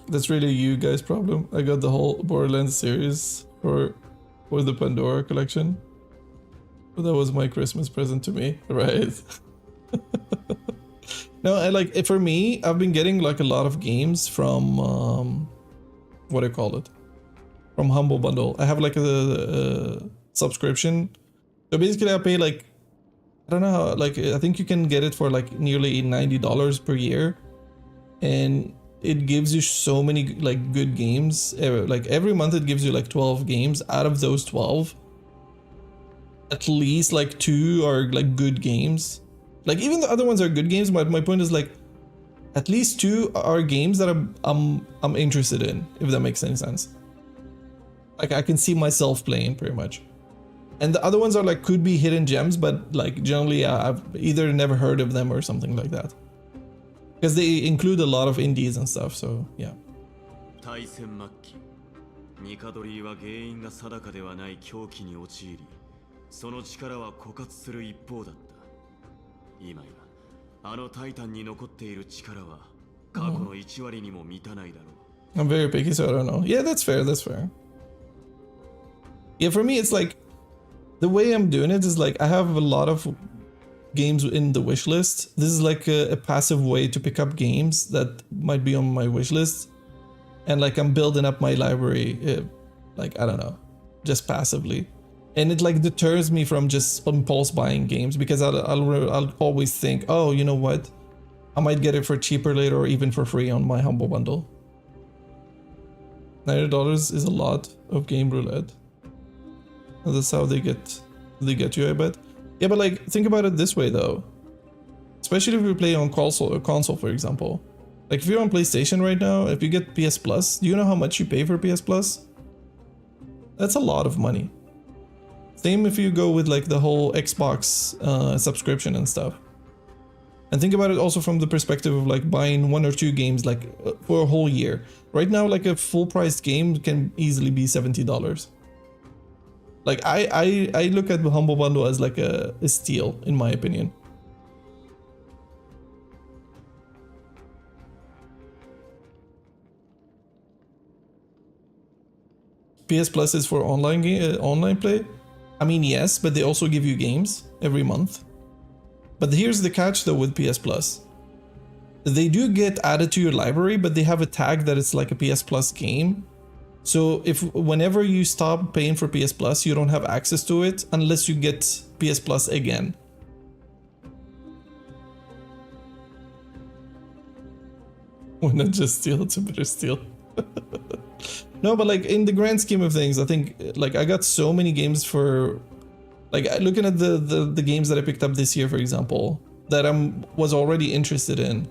That's really you guys' problem. I got the whole Borderlands series for the Pandora collection. But that was my Christmas present to me, right? No, for me, I've been getting like a lot of games from what do you call it? From Humble Bundle. I have like a subscription. So basically I pay like, I don't know how, like I think you can get it for like nearly $90 per year. And it gives you so many like good games. Like every month it gives you like 12 games. Out of those 12, at least like 2 are like good games. Like even the other ones are good games, but my point is like at least 2 are games that I'm interested in, if that makes any sense. Like I can see myself playing pretty much. And the other ones are like could be hidden gems, but like generally I've either never heard of them or something like that. Because they include a lot of indies and stuff, so yeah. 大戦末期、ニカドリーは原因が定かではない狂気に陥り、その力は枯渇する一方だった。今やあのタイタンに残っている力は過去の1割にも満たないだろう。I'm very picky, so I don't know. Yeah, that's fair, that's fair. Yeah, for me it's like the way I'm doing it is like I have a lot of games in the wish list. This is like a passive way to pick up games that might be on my wish list. And like I'm building up my library, like I don't know, just passively. And it like deters me from just impulse buying games because I'll always think, oh, you know what? I might get it for cheaper later or even for free on my Humble Bundle. $90 is a lot of game roulette. And that's how they get you, I bet. Yeah, but like think about it this way though. Especially if you play on console, for example. Like if you're on PlayStation right now, if you get PS Plus, do you know how much you pay for PS Plus? That's a lot of money. Same if you go with like the whole Xbox subscription and stuff. And think about it also from the perspective of like buying 1 or 2 games like for a whole year. Right now, like a full-priced game can easily be $70. Like I look at the Humble Bundle as like a steal, in my opinion. PS Plus is for online play. I mean, yes, but they also give you games every month. But here's the catch though with PS Plus. They do get added to your library, but they have a tag that it's like a PS Plus game. So if whenever you stop paying for PS Plus, you don't have access to it unless you get PS Plus again. Why not just steal? It's a better steal. No, but like in the grand scheme of things, I think like I got so many games for like looking at the games that I picked up this year, for example, that was already interested in.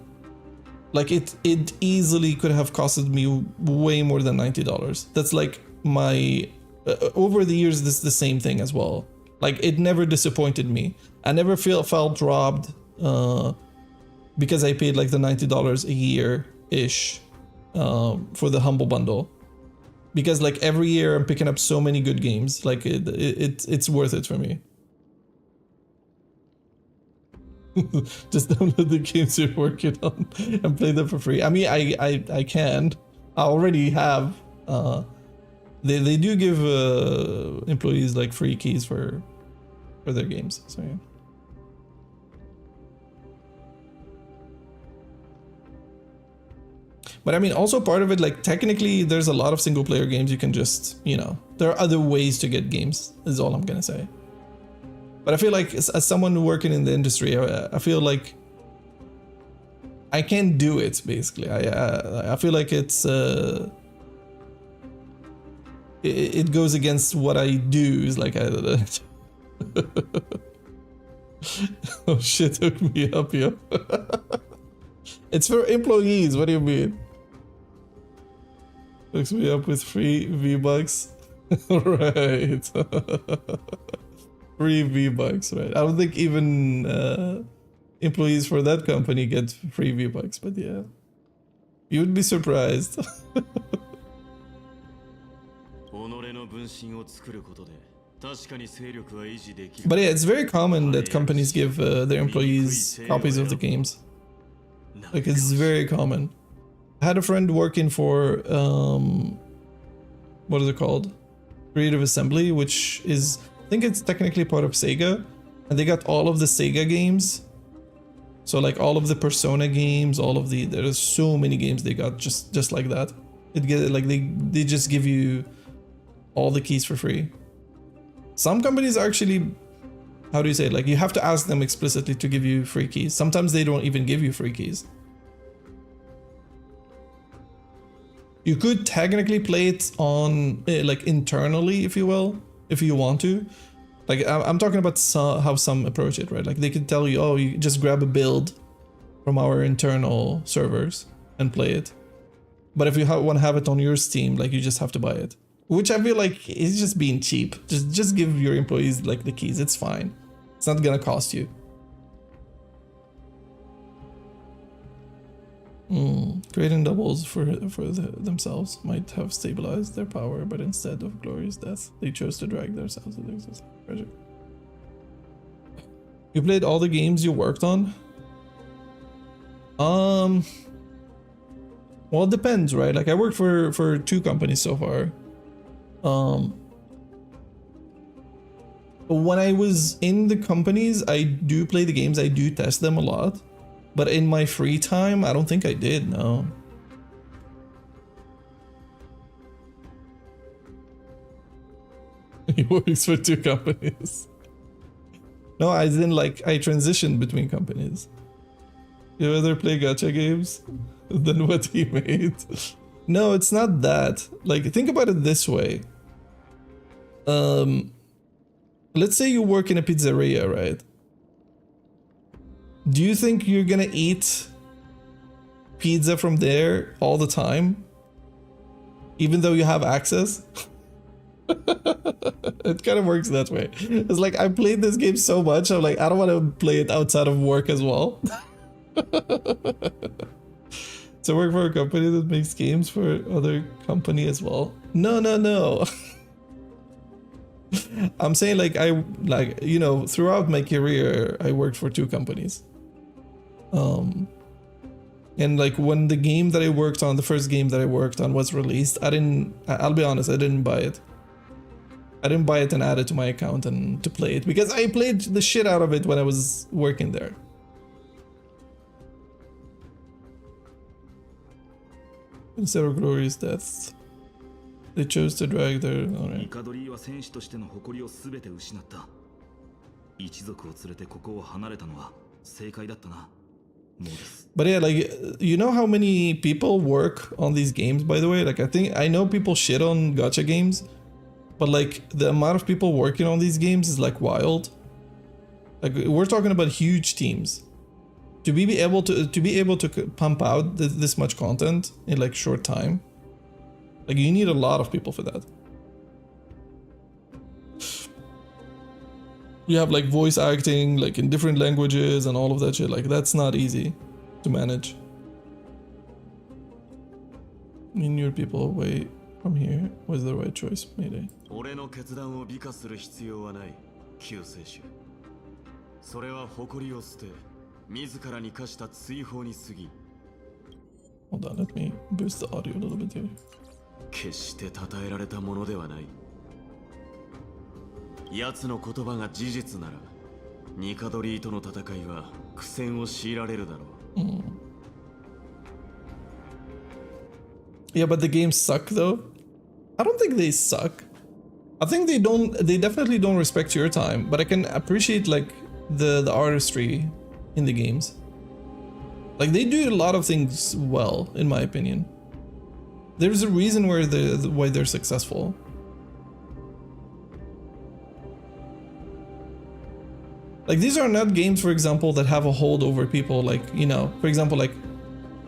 Like it easily could have costed me way more than $90. That's like my over the years this is the same thing as well. Like it never disappointed me. I never felt robbed because I paid like the $90 a year ish for the Humble Bundle. Because like every year I'm picking up so many good games, like it's worth it for me. Just download the games you're working on and play them for free. I mean, I can. I already have. They do give employees like free keys for their games. So yeah. But I mean, also part of it, like technically there's a lot of single player games you can just, you know, there are other ways to get games is all I'm gonna say. But I feel like as someone working in the industry, I feel like I can't do it basically. I feel like it's it goes against what I do. Is like oh shit, hook me up, yo. It's for employees. What do you mean? Hooks me up with free V-Bucks. Right. Free V-Bucks, right? I don't think even employees for that company get free V-Bucks, but yeah. You would be surprised. But yeah, it's very common that companies give their employees copies of the games. Like it's very common. I had a friend working for what is it called? Creative Assembly, which is, I think it's technically part of Sega, and they got all of the Sega games. So like all of the Persona games, all of the, there's so many games they got just like that. It get like they just give you all the keys for free. Some companies actually, how do you say it? Like you have to ask them explicitly to give you free keys. Sometimes they don't even give you free keys. You could technically play it on like internally, if you will, if you want to, Like I'm talking about how some approach it, right? Like they could tell you, oh, you just grab a build from our internal servers and play it. But if you want to have it on your Steam, like you just have to buy it. Which I feel like is just being cheap. Just give your employees like the keys. It's fine. It's not gonna cost you. Creating doubles for themselves might have stabilized their power, but instead of glorious death, they chose to drag themselves with existing pressure. You played all the games you worked on? Well, it depends, right? Like I worked for 2 companies so far. When I was in the companies, I do play the games, I do test them a lot. But in my free time, I don't think I did, no. He works for 2 companies. No, I didn't like, I transitioned between companies. You rather play gacha games than what he made? No, it's not that. Like, think about it this way. Let's say you work in a pizzeria, right? Do you think you're gonna eat pizza from there all the time? Even though you have access? It kind of works that way. It's like, I played this game so much, I'm like, I don't want to play it outside of work as well. To work for a company that makes games for other company as well. No. I'm saying like, you know, throughout my career, I worked for 2 companies. And like when the game that I worked on, the first game that I worked on was released, I'll be honest, I didn't buy it. I didn't buy it and add it to my account and to play it because I played the shit out of it when I was working there. Instead of glorious deaths, they chose to drag their... Alright. But yeah, like, you know how many people work on these games, by the way? Like, I know people shit on gacha games, but like, the amount of people working on these games is like wild. Like, we're talking about huge teams. To be able to pump out this much content in like short time, like you need a lot of people for that. You have like voice acting like in different languages and all of that shit. Like that's not easy to manage. I mean, your people away from here was the right choice, Mayday. Hold on, let me boost the audio a little bit here. 決して称えられたものではない。奴の言葉が事実なら、ニカドリーとの戦いは苦戦を強いられるだろう。Yeah, but the games suck though. I don't think they suck. I think they definitely don't respect your time, but I can appreciate like the artistry in the games. Like they do a lot of things well, in my opinion. There's a reason why they're successful. Like these are not games, for example, that have a hold over people. Like, you know, for example, like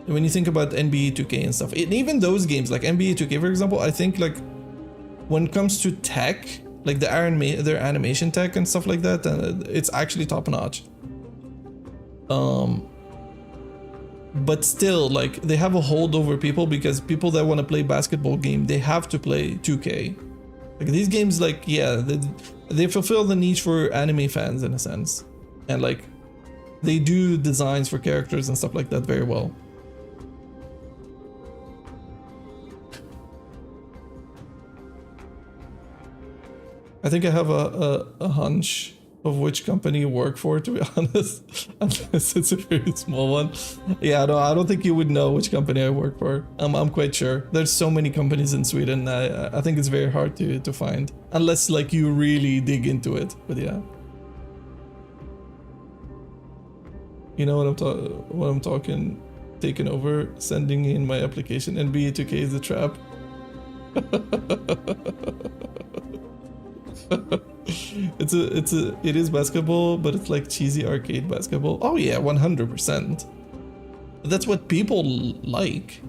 when you think about NBA 2K and stuff, even those games like NBA 2K, for example, I think like when it comes to tech, like their animation tech and stuff like that, it's actually top notch. But still, like they have a hold over people because people that want to play basketball game, they have to play 2K. Like these games, like, yeah, they fulfill the niche for anime fans in a sense. And like they do designs for characters and stuff like that very well. I think I have a hunch of which company you work for, to be honest, unless it's a very small one. Yeah, no, I don't think you would know which company I work for. I'm quite sure. There's so many companies in Sweden. I think it's very hard to find, unless like you really dig into it. But yeah, you know what I'm talking. Taking over, sending in my application. NBA 2K is a trap. It is basketball, but it's like cheesy arcade basketball. Oh yeah, 100%. That's what people like.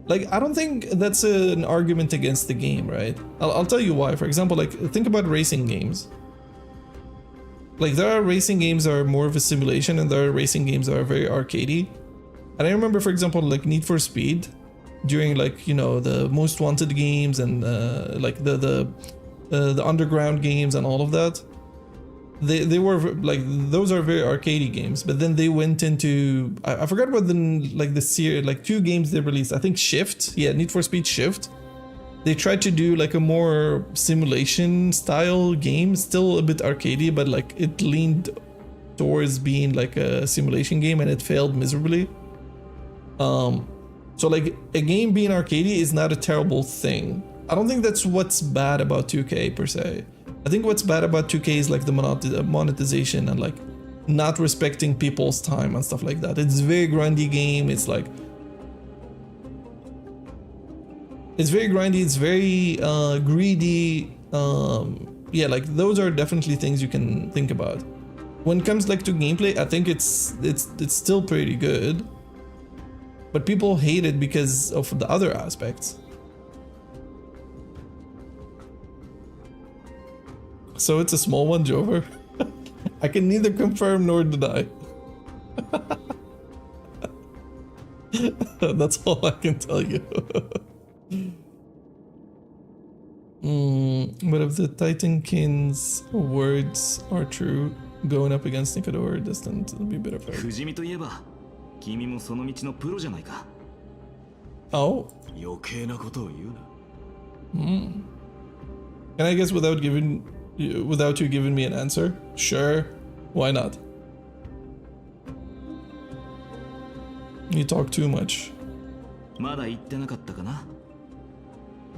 Like, I don't think that's an argument against the game, right? I'll tell you why. For example, like, think about racing games. Like, there are racing games that are more of a simulation, and there are racing games that are very arcadey. And I remember, for example, like Need for Speed, during like, you know, the Most Wanted games and like the underground games and all of that. They were like, those are very arcadey games, but then they went into, I forgot what the series, like 2 games they released. I think Shift, yeah, Need for Speed Shift. They tried to do like a more simulation style game, still a bit arcadey, but like it leaned towards being like a simulation game, and it failed miserably. So like a game being arcadey is not a terrible thing. I don't think that's what's bad about 2K per se. I think what's bad about 2K is like the monetization and like not respecting people's time and stuff like that. It's a very grindy game. It's like, it's very grindy. It's very greedy. Yeah, like those are definitely things you can think about. When it comes like to gameplay, I think it's still pretty good, but people hate it because of the other aspects. So it's a small one, Jover. I can neither confirm nor deny. That's all I can tell you. But if the Titankins words are true, going up against Nikador distant would be better for it. 不死身といえば君もその道のプロじゃないか Oh. 余計なことを言うな。Can I guess without you giving me an answer? Sure. Why not? You talk too much. まだ言ってなかったかな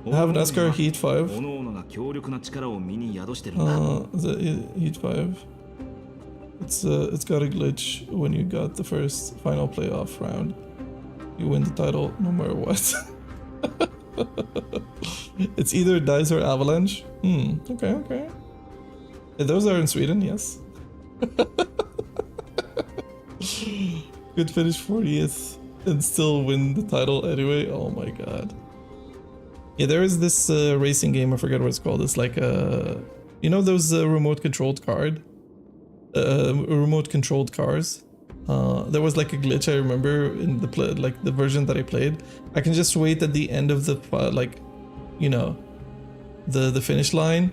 I have an NASCAR Heat 5. 各々が強力な力を身に宿してるんだ The Heat 5. It's got a glitch when you got the first final playoff round. You win the title no matter what. It's either Dice or Avalanche. Okay. Yeah, those are in Sweden, yes. Could finish 40th and still win the title anyway. Oh my god. Yeah, there is this racing game, I forget what it's called. It's like you know those remote controlled cars? There was like a glitch I remember in the version that I played. I can just wait at the end of the the finish line,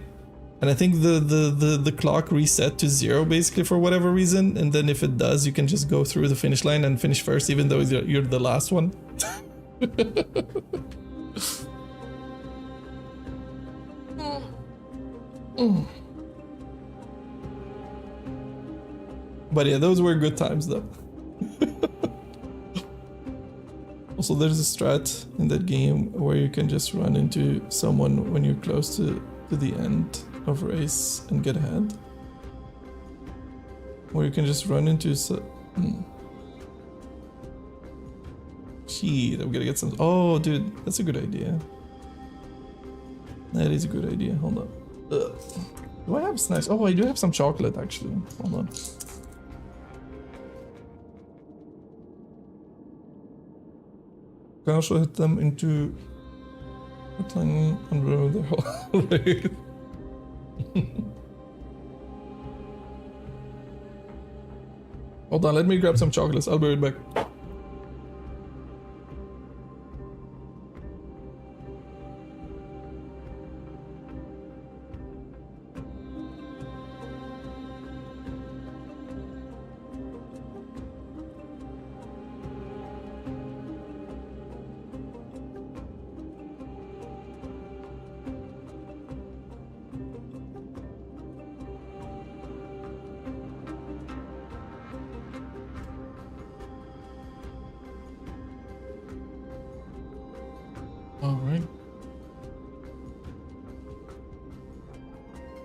and I think the clock reset to 0 basically for whatever reason, and then if it does, you can just go through the finish line and finish first, even though you're the last one. But yeah, those were good times though. Also, there's a strat in that game where you can just run into someone when you're close to the end of a race and get ahead. Or you can just run into Gee, I'm gonna get some. Oh, dude, that's a good idea. That is a good idea. Hold on. Do I have snacks? Oh, I do have some chocolate actually. Hold on. Can also hit them into a tongue and remove their whole leg. Hold on, let me grab some chocolates. I'll be right back.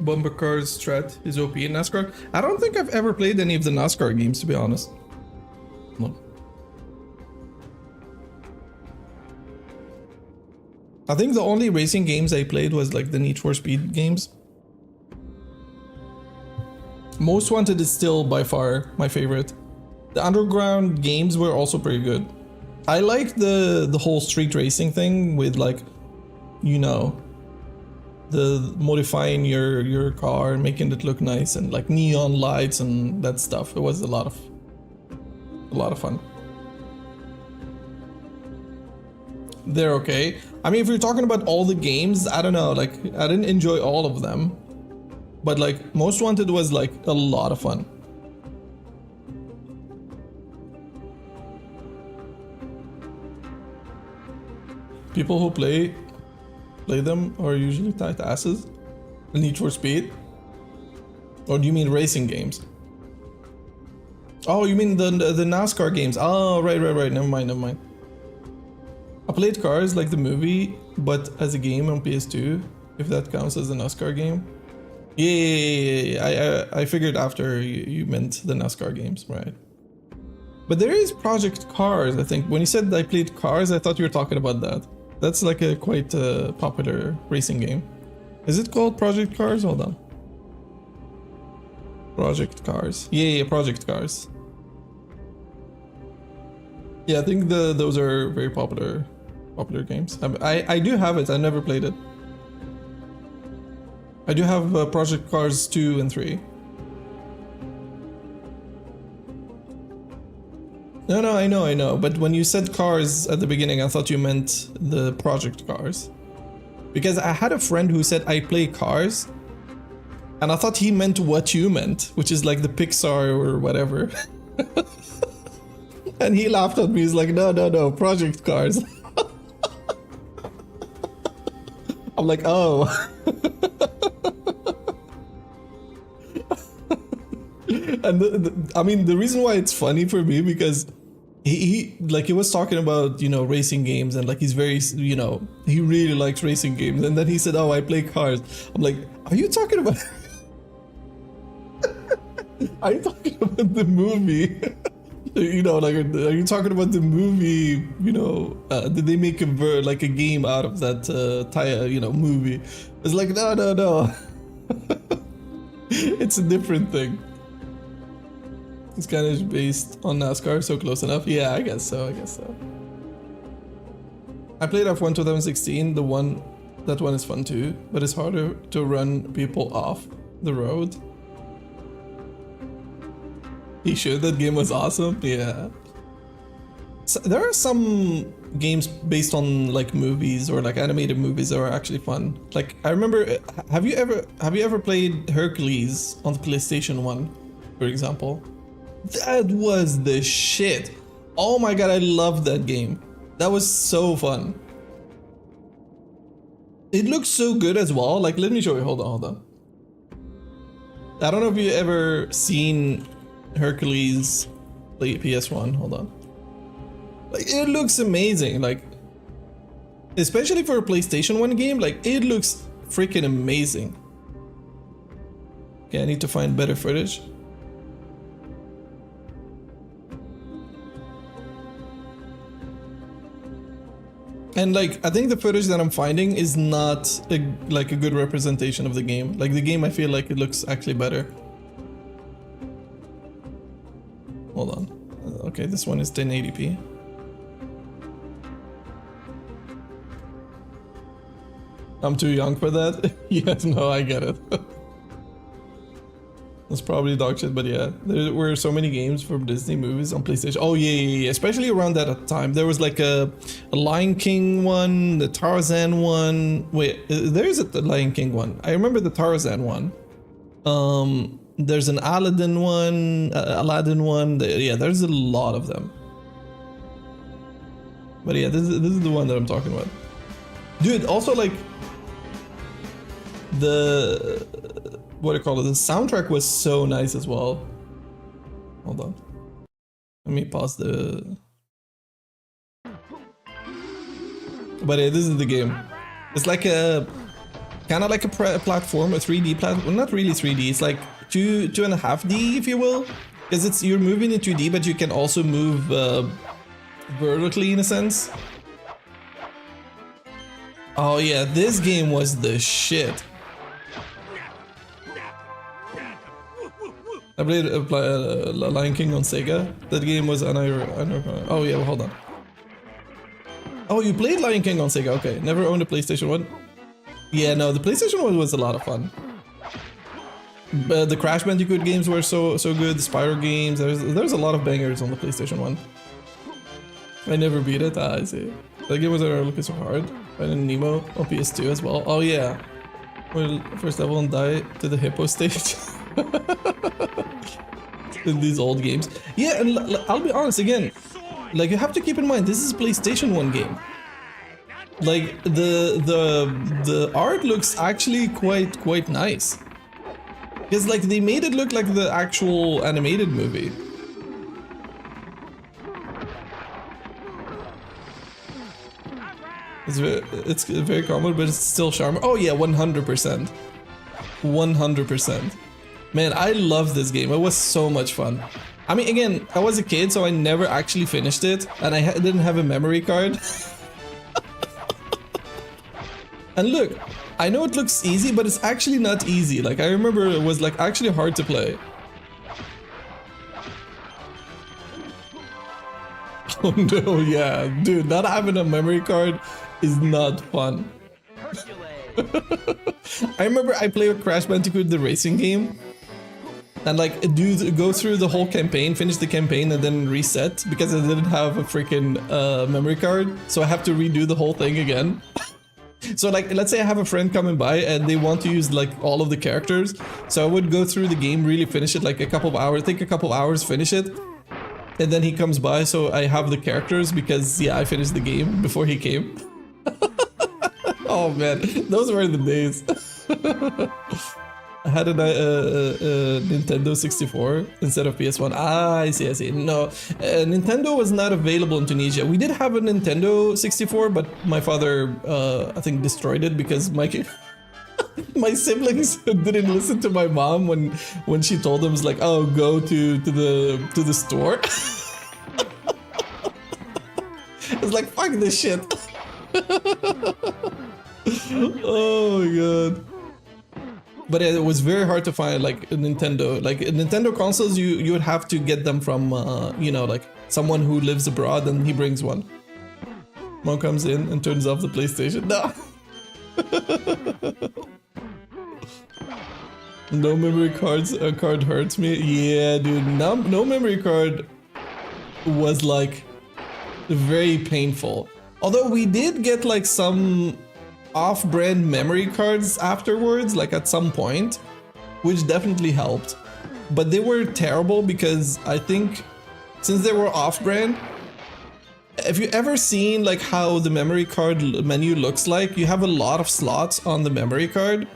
Bumper Cars strat is OP in NASCAR. I don't think I've ever played any of the NASCAR games, to be honest. No. I think the only racing games I played was like the Need for Speed games. Most Wanted is still by far my favorite. The underground games were also pretty good. I like the whole street racing thing with, like, you know, the modifying your car and making it look nice and like neon lights and that stuff. It was a lot of fun. They're okay. I mean, if you're talking about all the games, I don't know, like I didn't enjoy all of them, but like Most Wanted was like a lot of fun. People who play them are usually tight asses. Need for Speed? Or do you mean racing games? Oh, you mean the NASCAR games? Oh, right. Never mind. I played Cars like the movie, but as a game on PS2, if that counts as a NASCAR game. Yeah. I figured after you meant the NASCAR games, right? But there is Project Cars, I think. When you said I played Cars, I thought you were talking about that. That's like a quite popular racing game. Is it called Project Cars? Hold on. Project Cars. Yeah, Project Cars. Yeah, I think those are very popular games. I do have it. I never played it. I do have Project Cars 2 and 3. No, I know. But when you said Cars at the beginning, I thought you meant the Project Cars. Because I had a friend who said I play Cars, and I thought he meant what you meant, which is like the Pixar or whatever. And he laughed at me. He's like, no, Project Cars. I'm like, oh. And I mean, the reason why it's funny for me, because he was talking about, you know, racing games, and like he's very, you know, he really likes racing games, and then he said, oh, I play Cars. I'm like, are you talking about are you talking about the movie? You know, like, are you talking about the movie? You know, did they make a game out of that you know, movie? It's like, no. It's a different thing. It's kind of based on NASCAR, so close enough. Yeah, I guess so. I played F1 2016. That one is fun too, but it's harder to run people off the road. You sure that game was awesome? Yeah. So there are some games based on like movies or like animated movies that are actually fun. Like I remember, have you ever played Hercules on the PlayStation 1, for example? That was the shit. Oh my god, I loved that game. That was so fun. It looks so good as well. Like, let me show you. Hold on. I don't know if you ever seen Hercules play PS1. Hold on. Like, it looks amazing. Like, especially for a PlayStation 1 game, like, it looks freaking amazing. Okay, I need to find better footage. And like, I think the footage that I'm finding is not a good representation of the game. Like the game, I feel like it looks actually better. Hold on. Okay, this one is 1080p. I'm too young for that? Yes, no, I get it. That's probably dog shit, but yeah, there were so many games from Disney movies on PlayStation. Oh yeah, especially around that time. There was like a Lion King one, the Tarzan one. Wait, there is a Lion King one. I remember the Tarzan one. There's an Aladdin one. Yeah, there's a lot of them. But yeah, this is the one that I'm talking about. Dude, also like what do you call it? The soundtrack was so nice as well. Hold on. Let me pause the... But yeah, this is the game. It's like a... kind of like a platform, a 3D platform. Well, not really 3D. It's like 2.5D, if you will. Because you're moving in 2D, but you can also move vertically in a sense. Oh yeah, this game was the shit. I played Lion King on Sega. That game was oh yeah, well, hold on. Oh, you played Lion King on Sega? Okay, never owned a PlayStation 1. Yeah, no, the PlayStation 1 was a lot of fun. But the Crash Bandicoot games were so good. The Spyro games, there's a lot of bangers on the PlayStation 1. I never beat it. I see. That game was looking so hard. Finding Nemo on PS2 as well. Oh yeah. Well, first level and die to the hippo stage. In these old games. Yeah, and I'll be honest again. Like, you have to keep in mind, this is a PlayStation 1 game. Like, the art looks actually quite nice. Because, like, they made it look like the actual animated movie. It's very common, but it's still charming. Oh yeah, 100%. 100%. Man, I love this game. It was so much fun. I mean, again, I was a kid, so I never actually finished it, and I didn't have a memory card. And look, I know it looks easy, but it's actually not easy. Like, I remember it was like actually hard to play. Oh no, yeah, dude, not having a memory card is not fun. I remember I played with Crash Bandicoot, the racing game, and like go through the whole campaign, finish the campaign, and then reset because I didn't have a freaking memory card, so I have to redo the whole thing again. So like, let's say I have a friend coming by and they want to use like all of the characters, so I would go through the game, really finish it, like a couple of hours, take a couple of hours, finish it, and then he comes by, so I have the characters because yeah, I finished the game before he came. Oh man, those were the days. I had a Nintendo 64 instead of PS1. Ah, I see. No, Nintendo was not available in Tunisia. We did have a Nintendo 64, but my father, I think, destroyed it because my siblings didn't listen to my mom when she told them, like, oh, go to the store. It's like, fuck this shit. Oh my god. But it was very hard to find like a Nintendo consoles. You would have to get them from you know, like someone who lives abroad, and he brings one. Mom comes in and turns off the PlayStation. No. No memory cards. A card hurts me. Yeah, dude. No memory card was like very painful. Although we did get like some off-brand memory cards afterwards, like at some point, which definitely helped. But they were terrible because I think since they were off-brand, have you ever seen like how the memory card menu looks like? You have a lot of slots on the memory card,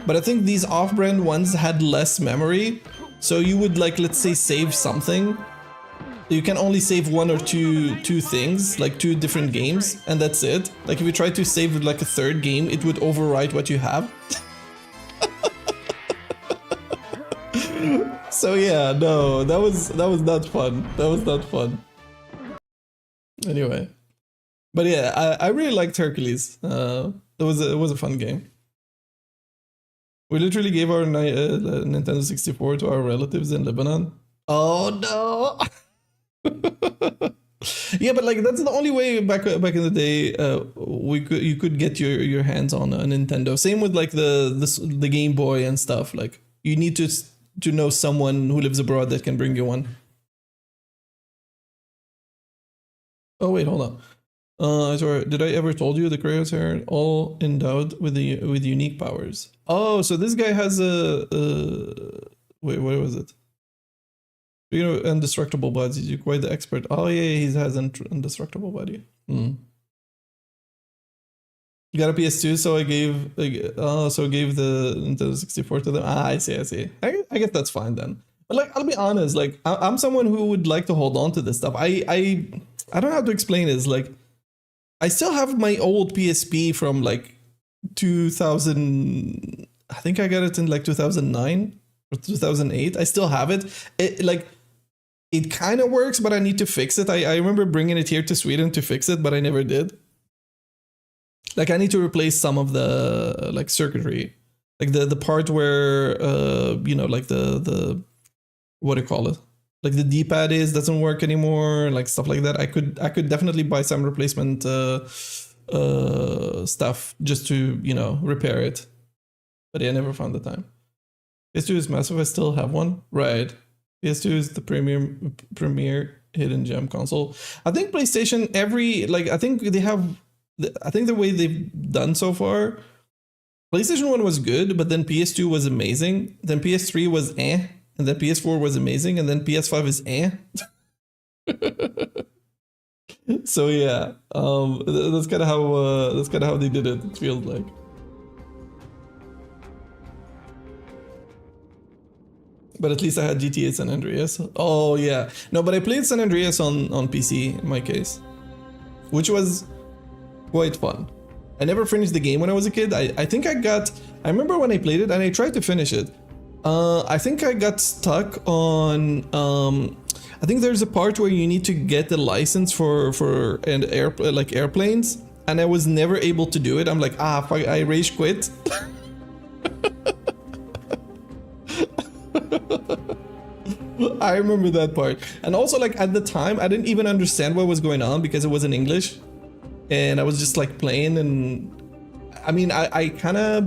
but I think these off-brand ones had less memory. So you would like, let's say, save something. You can only save one or two things, like 2 different games, and that's it. Like if you try to save like a third game, it would overwrite what you have. So yeah, no, that was not fun. That was not fun. Anyway, but yeah, I really liked Hercules. It was a fun game. We literally gave our Nintendo 64 to our relatives in Lebanon. Oh no. Yeah, but like that's the only way back in the day you could get your hands on a Nintendo. Same with like the Game Boy and stuff. Like you need to know someone who lives abroad that can bring you one. Oh wait, hold on. Sorry, did I ever told you the Kratos are all endowed with unique powers? Oh, so this guy has a wait, what was it? You know, indestructible bodies. You're quite the expert. Oh yeah, he has an indestructible body. You got a PS2, so I gave the Nintendo 64 to them. Ah, I see. I guess that's fine then. But like, I'll be honest. Like, I'm someone who would like to hold on to this stuff. I don't know how to explain this. Like, I still have my old PSP from like 2000. I think I got it in like 2009 or 2008. I still have it. It kind of works, but I need to fix it. I remember bringing it here to Sweden to fix it, but I never did. Like I need to replace some of the like circuitry, like the part where you know, like the what do you call it? Like the D-pad doesn't work anymore, like stuff like that. I could definitely buy some replacement stuff just to, you know, repair it. But yeah, I never found the time. PS2 is massive. I still have one. Right. PS2 is the premier hidden gem console. I think PlayStation I think they have. I think the way they've done so far, PlayStation 1 was good, but then PS2 was amazing. Then PS3 was and then PS4 was amazing, and then PS5 is So yeah, that's kind of how they did it. It feels like. But at least I had GTA San Andreas. Oh yeah, no, but I played San Andreas on PC in my case, which was quite fun. I never finished the game when I was a kid. I think I remember when I played it and I tried to finish it. I think I got stuck on. I think there's a part where you need to get a license for airplanes, and I was never able to do it. I'm like, fuck, I rage quit. I remember that part. And also, like, at the time, I didn't even understand what was going on because it was in English, and I was just like playing, and I mean, I kind of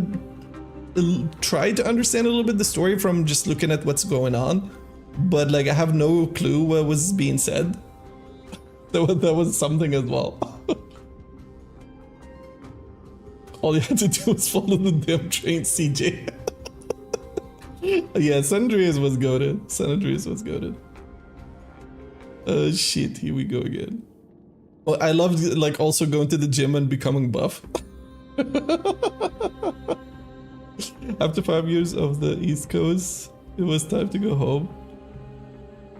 tried to understand a little bit the story from just looking at what's going on, but like I have no clue what was being said. That was something as well. All you had to do was follow the damn train, CJ. Yeah, San Andreas was goated. San Andreas was goated. Shit, here we go again. Well, I loved like also going to the gym and becoming buff. After 5 years of the East Coast, it was time to go home.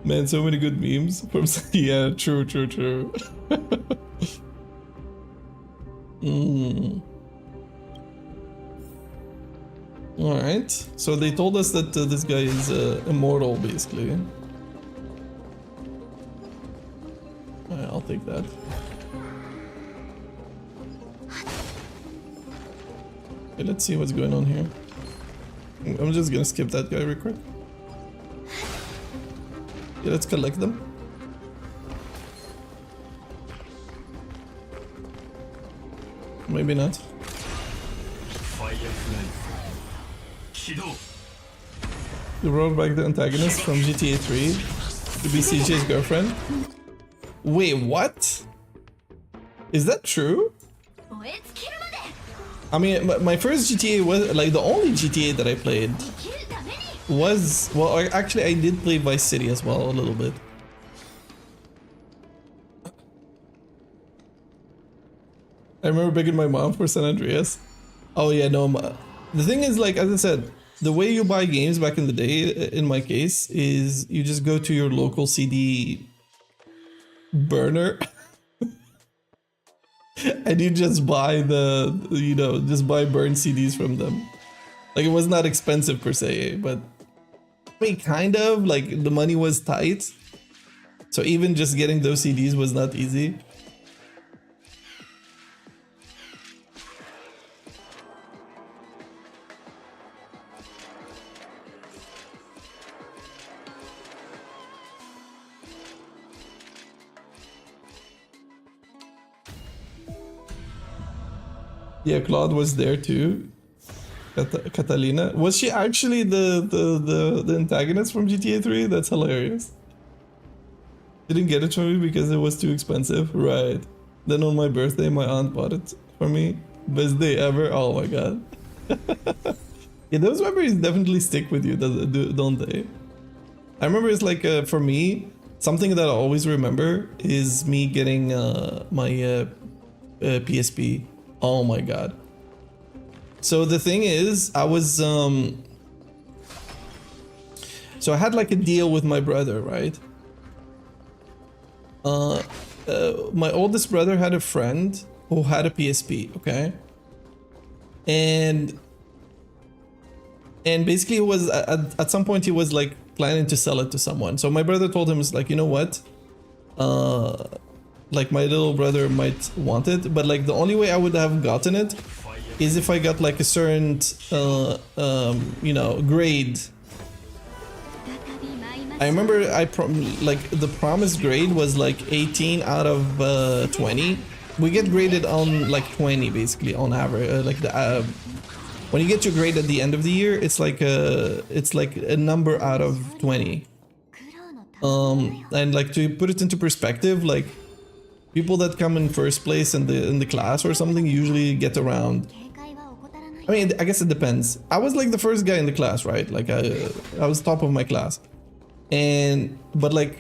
Man, so many good memes from yeah, true. All right, so they told us that this guy is immortal, basically. Alright, I'll take that. Okay, let's see what's going on here. I'm just gonna skip that guy real quick. Yeah, let's collect them. Maybe not. You brought back the antagonist from GTA 3 to be CJ's girlfriend? Wait, what? Is that true? I mean, my first GTA was like the only GTA that I played was, well, actually I did play Vice City as well a little bit. I remember begging my mom for San Andreas. Oh yeah, no, the thing is, like, as I said, the way you buy games back in the day, in my case, is you just go to your local CD burner and you just buy just buy burned CDs from them. Like, it was not expensive per se, but I mean, kind of, like, the money was tight. So even just getting those CDs was not easy. Yeah, Claude was there too. Catalina. Was she actually the antagonist from GTA 3? That's hilarious. Didn't get it for me because it was too expensive. Right. Then on my birthday, my aunt bought it for me. Best day ever. Oh my god. Yeah, those memories definitely stick with you, don't they? I remember it's like, for me, something that I always remember is me getting my PSP. Oh my god. So the thing is, I was so I had like a deal with my brother, right? My oldest brother had a friend who had a PSP, okay? And basically it was at some point he was like planning to sell it to someone. So my brother told him, it's like, you know what? Like, my little brother might want it, but like the only way I would have gotten it is if I got like a certain you know, grade I remember like the promised grade was like 18 out of 20. We get graded on like 20 basically on average. Like the when you get your grade at the end of the year, it's like a number out of 20. And like to put it into perspective, like people that come in first place in the class or something usually get around. I mean, I guess it depends. I was like the first guy in the class, right? Like I was top of my class, but like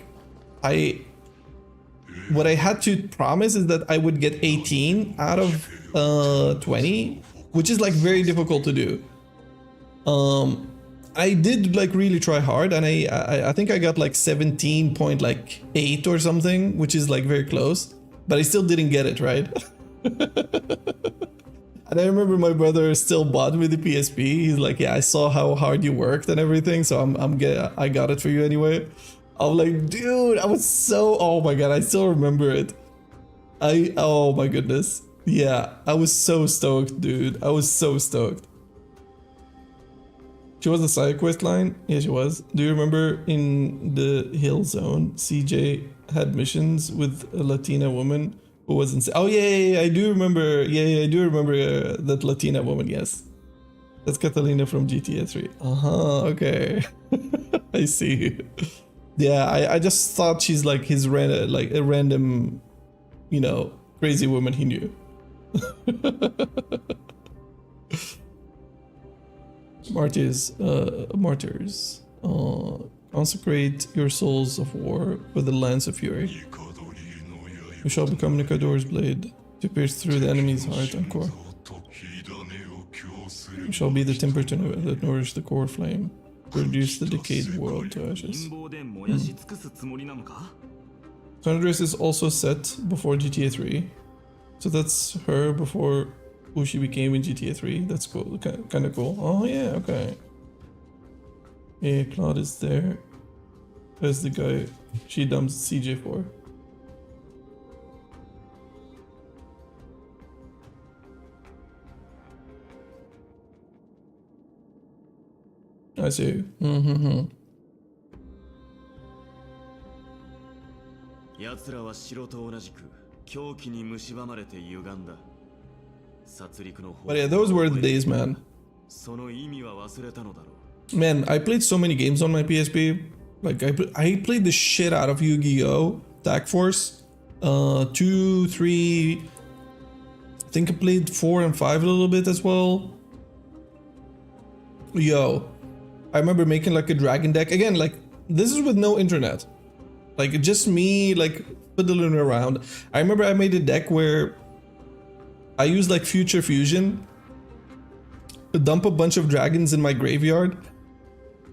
what I had to promise is that I would get 18 out of 20, which is like very difficult to do. I did like really try hard, and I think I got like 17.8 or something, which is like very close, but I still didn't get it right. And I remember my brother still bought me the PSP. He's like, "Yeah, I saw how hard you worked and everything, so I got it for you anyway." I'm like, dude, I was so, oh my god, I still remember it. Oh my goodness, yeah, I was so stoked, dude. I was so stoked. She was the side quest line? Yeah, she was. Do you remember in the Hill Zone, CJ had missions with a Latina woman who was insane? Oh yeah, I do remember. Yeah, I do remember that Latina woman. Yes, that's Catalina from GTA 3. Okay, I see. Yeah, I just thought she's like his like a random, you know, crazy woman he knew. Martyrs, consecrate your souls of war with the lance of fury. You shall become Nikador's blade to pierce through the enemy's heart and core. You shall be the timber that nourish the core flame, to reduce the decayed world to ashes. Thunderdress is also set before GTA 3, so that's her before who she became in GTA 3. That's cool, kind of cool. Oh yeah, okay. Yeah, Claude is there as the guy she dumps CJ for. I see. Mm-hmm. 奴らは城と同じく狂気に蝕まれて歪んだ。 But yeah, those were the days, man. Man, I played so many games on my PSP. Like I played the shit out of Yu-Gi-Oh! Tag Force, 2, 3. I think I played 4 and 5 a little bit as well. Yo, I remember making like a dragon deck again. Like this is with no internet, like just me like fiddling around. I remember I made a deck where I used like Future Fusion, dump a bunch of dragons in my graveyard,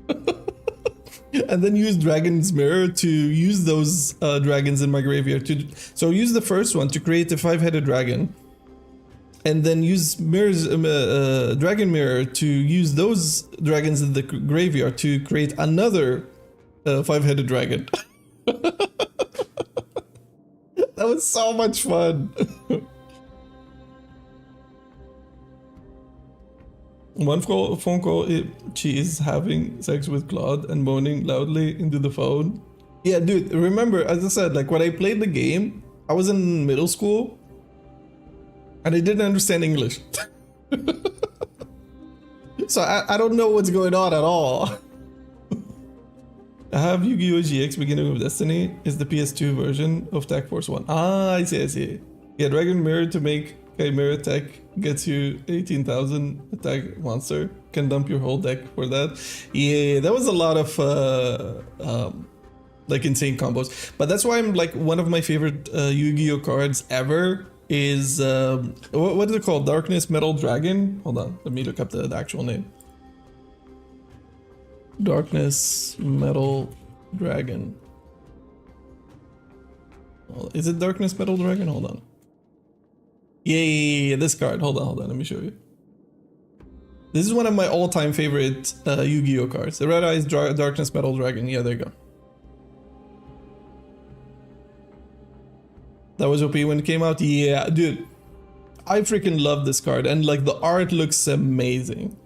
and then use Dragon's Mirror to use those dragons in my graveyard. So use the first one to create a 5-headed dragon, and then use Dragon Mirror to use those dragons in the graveyard to create another 5-headed dragon. That was so much fun. One phone call, she is having sex with Claude and moaning loudly into the phone. Yeah, dude, remember, as I said, like when I played the game, I was in middle school and I didn't understand English. So I don't know what's going on at all. I have Yu-Gi-Oh! GX Beginning of Destiny is the PS2 version of Tag Force 1. Ah, I see. Yeah, Dragon Mirror to make Chimera Tech gets you 18,000 attack monster. Can dump your whole deck for that. Yeah, that was a lot of like insane combos. But that's why I'm like one of my favorite Yu-Gi-Oh cards ever is what is it called? Darkness Metal Dragon. Hold on, let me look up the actual name. Darkness Metal Dragon. Is it Darkness Metal Dragon? Hold on. Yeah, this card. Hold on, let me show you. This is one of my all-time favorite Yu-Gi-Oh cards. The Red Eyes Darkness Metal Dragon. Yeah, there you go. That was OP when it came out. Yeah, dude. I freaking love this card. And like the art looks amazing.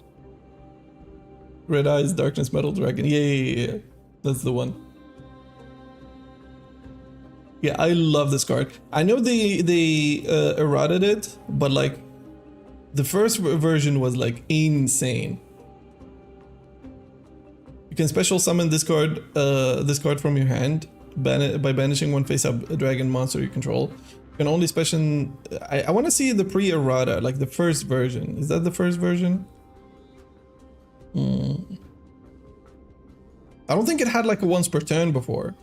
Red Eyes Darkness Metal Dragon. Yeah. That's the one. Yeah, I love this card. I know they eroded it, but like the first version was like insane. You can special summon this card from your hand by banishing one face-up dragon monster you control. You can only special. I want to see the pre-errata, like the first version. Is that the first version? I don't think it had like a once per turn before.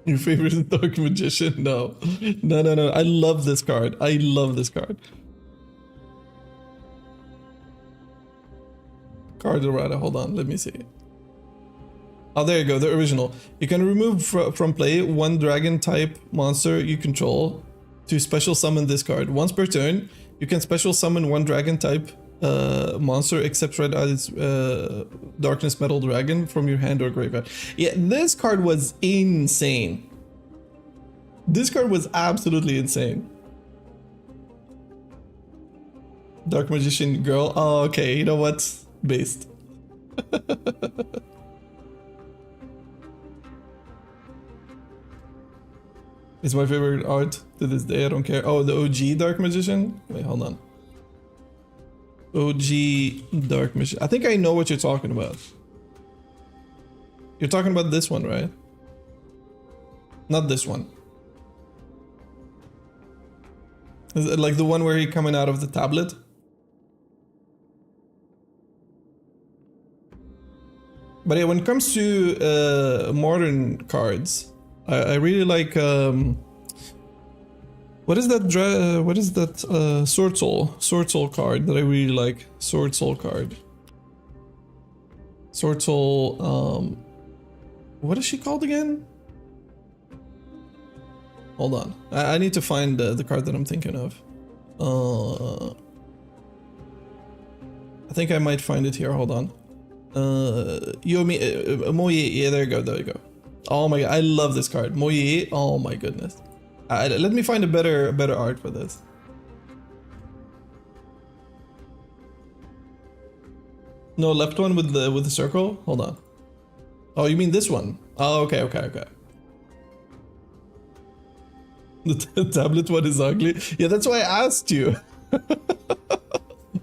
Your favorite Dark Magician? No. No. I love this card. I love this card. Card errata. Hold on. Let me see. Oh, there you go. The original. You can remove from play one dragon type monster you control to special summon this card. Once per turn, you can special summon one dragon type monster except Red Eyes Darkness Metal Dragon from your hand or graveyard. Yeah, this card was insane. This card was absolutely insane. Dark Magician girl. Oh, okay. You know what? Based. It's my favorite art to this day. I don't care. Oh, the OG Dark Magician? Wait, hold on. OG Dark Magician. I think I know what you're talking about. You're talking about this one, right? Not this one. Is it like the one where he coming out of the tablet? But yeah, when it comes to modern cards, I really like what is that Sword Soul card that I really like. Sword Soul card. Sword Soul what is she called again? Hold on. I need to find the card that I'm thinking of. I think I might find it here. Hold on. Moye. Yeah, there you go. There you go. Oh my god, I love this card. Moye. Oh my goodness. Let me find a better art for this. No, left one with the circle. Hold on. Oh, you mean this one? Oh, okay. The tablet one is ugly. Yeah, that's why I asked you.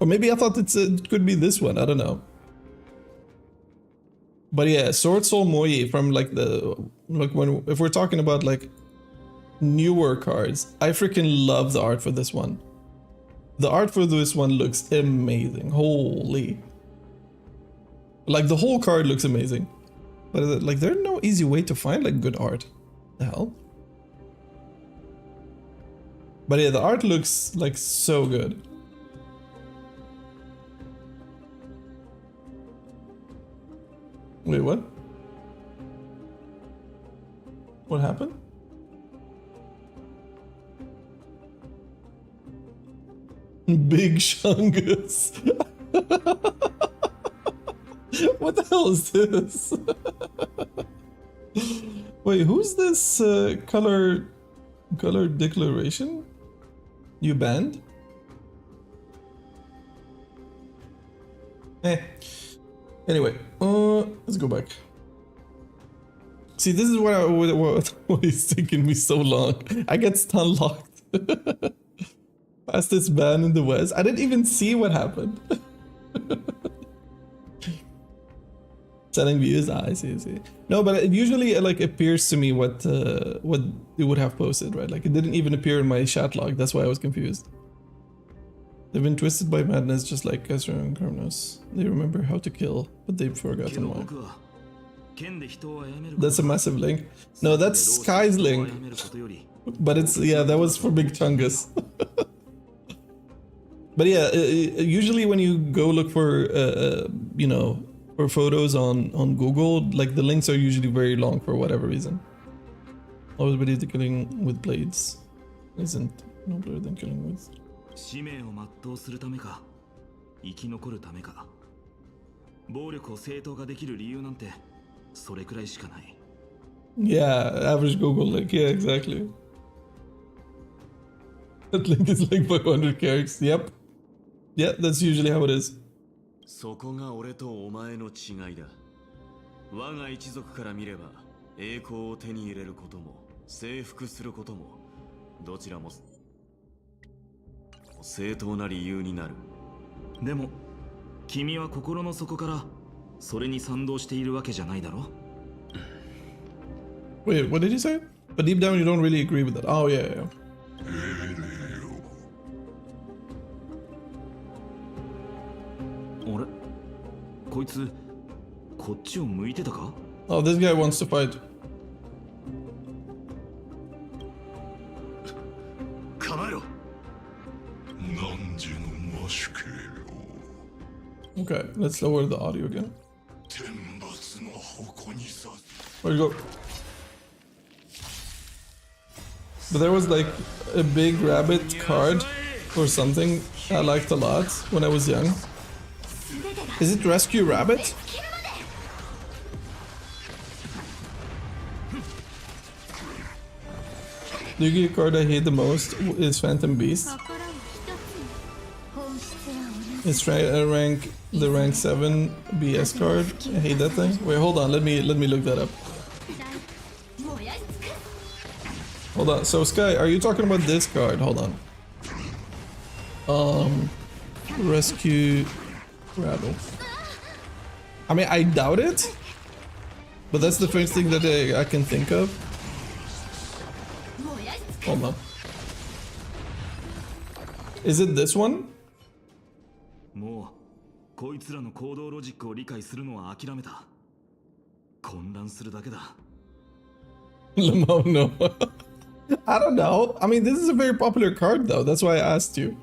Or maybe I thought it could be this one. I don't know. But yeah, Sword Soul Moye from like if we're talking about like newer cards, I freaking love the art for this one. The art for this one looks amazing. Holy. Like the whole card looks amazing. But like there's no easy way to find like good art. The hell? But yeah, the art looks like so good. Wait, what? What happened? Big Shungus. What the hell is this? Wait, who's this color declaration? You banned? Anyway, let's go back. See, this is what is taking me so long. I get stun locked. Fastest ban in the West. I didn't even see what happened. Setting views. I see. No, but it usually like appears to me what it would have posted, right? Like it didn't even appear in my chat log. That's why I was confused. They've been twisted by madness just like Ezra and Karnos. They remember how to kill, but they've forgotten why. That's a massive link. No, that's Sky's link. But it's, yeah, that was for Big Chungus. But yeah, usually when you go look for, you know, for photos on Google, like the links are usually very long for whatever reason. Always believe the killing with blades isn't nobler than killing with. 使命を全うするためか生き残るためか暴力を正当化できる理由なんてそれくらいしかない Yeah, average Google link. Yeah, exactly. That link is like 500 characters. Yep. Yeah, that's usually how it is. そこが俺とお前の違いだ。我が一族から見れば栄光を手に入れることも征服することもどちらも正当な理由になる。でも君は心の底からそれに賛同しているわけじゃないだろ。 Wait, what did you say? But deep down you don't really agree with that. Oh, yeah, yeah. あれこいつこっちを向いてたか。 Oh, this guy wants to fight. 構えろ。汝の魔主系よ。 Okay, let's lower the audio again. 天罰が矛に刺す。 Where'd you go? But there was like a big rabbit card or something I liked a lot when I was young. Is it Rescue Rabbit? The Yu-Gi-Oh card I hate the most is Phantom Beast. It's the rank 7 BS card. I hate that thing. Wait, hold on. Let me look that up. Hold on. So Sky, are you talking about this card? Hold on. Rescue Rabbit. I mean, I doubt it, but that's the first thing that I can think of. Hold on. Is it this one? もうこいつらの行動ロジックを理解するのは諦めた。混乱するだけだ。Limo, no. I don't know. I mean, this is a very popular card, though. That's why I asked you.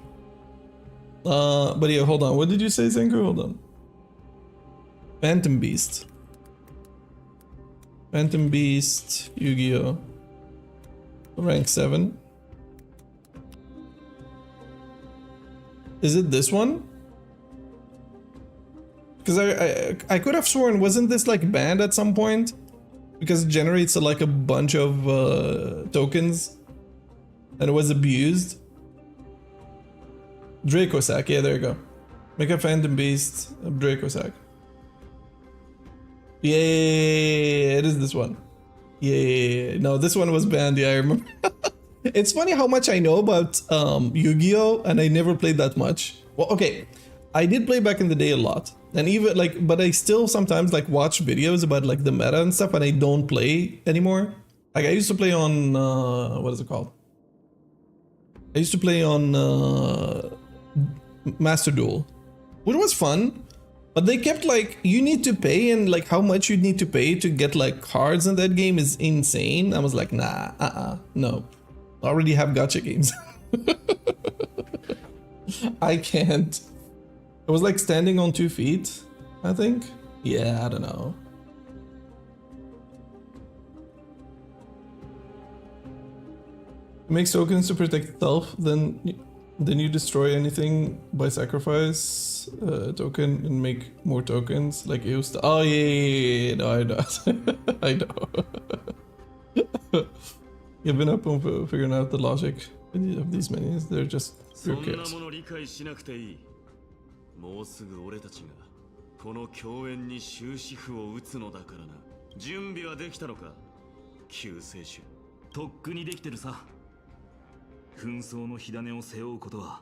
But yeah, hold on. What did you say, Senku? Hold on. Phantom Beast. Phantom Beast, Yu-Gi-Oh! Rank 7. Is it this one? Because I could have sworn, wasn't this like banned at some point? Because it generates like a bunch of tokens and it was abused. Dracosack, yeah, there you go. Make a Phantom Beast, Dracosack. Yeah, it is this one. Yeah, no, this one was banned, yeah, I remember. It's funny how much I know about Yu-Gi-Oh! And I never played that much. Well, okay, I did play back in the day a lot. And even like, but I still sometimes like watch videos about like the meta and stuff and I don't play anymore. Like I used to play on, what is it called? I used to play on Master Duel, which was fun. But they kept like, you need to pay and like how much you need to pay to get like cards in that game is insane. I was like, nah, no. I already have gacha games. I can't. It was like standing on 2 feet, I think. Yeah, I don't know. It makes tokens to protect itself, then you destroy anything by sacrifice a token and make more tokens, like Eusta. Oh yeah, no, I know. I know. You've been up on figuring out the logic of these minis. They're just pure chaos. もうすぐ俺たちがこの共演に終止符を打つのだからな。準備はできたのか、救世主。とっくにできてるさ。紛争の火種を背負うことは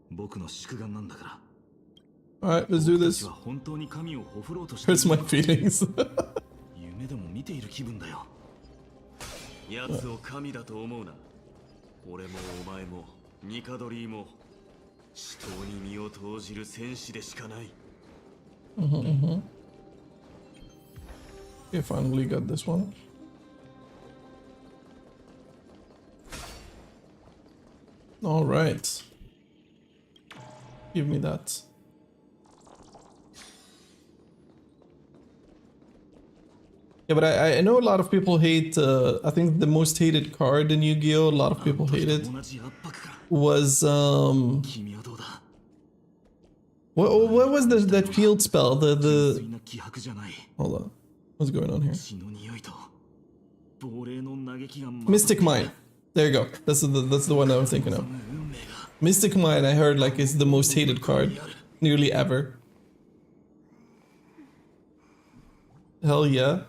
僕の宿願なんだから。Alright, let's do this. 僕たちは本当に神をほふろうとしている。Hurts my feelings. 夢でも見ている気分だよ。奴を神だと思うな。俺もお前もニカドリーも死闘に身を投じる戦士でしかない。Okay, finally got this one. All right. Give me that. Yeah, but I know a lot of people hate, I think the most hated card in Yu-Gi-Oh! A lot of people hate it. Was, what was that field spell? Hold on. What's going on here? Mystic Mine. There you go. That's the one I was thinking of. Mystic Mine, I heard like is the most hated card nearly ever. Hell yeah.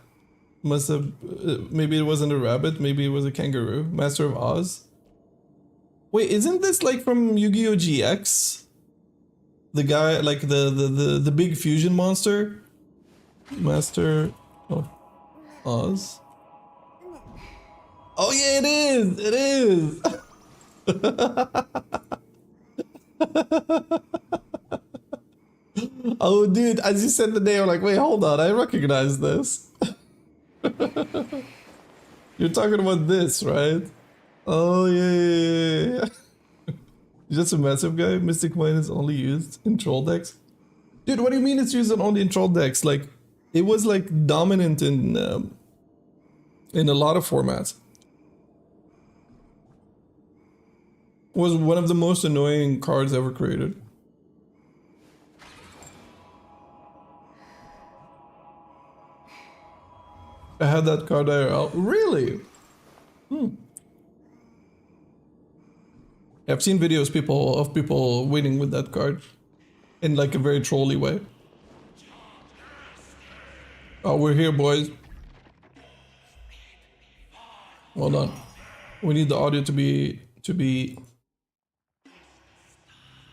Must have... maybe it wasn't a rabbit, maybe it was a kangaroo. Master of Oz. Wait, isn't this like from Yu-Gi-Oh! GX? The guy, like the big fusion monster? Master of Oz? Oh yeah, it is! It is! Oh dude, as you said the name, I'm like, wait, hold on, I recognize this. You're talking about this, right? Oh yeah. Just a massive guy. Mystic Mine is only used in troll decks. Dude, what do you mean it's used only in troll decks? Like, it was like dominant in a lot of formats. Was one of the most annoying cards ever created. I had that card IRL. Really? I've seen videos of people winning with that card in like a very trolly way. Oh, we're here, boys. Hold on. We need the audio to be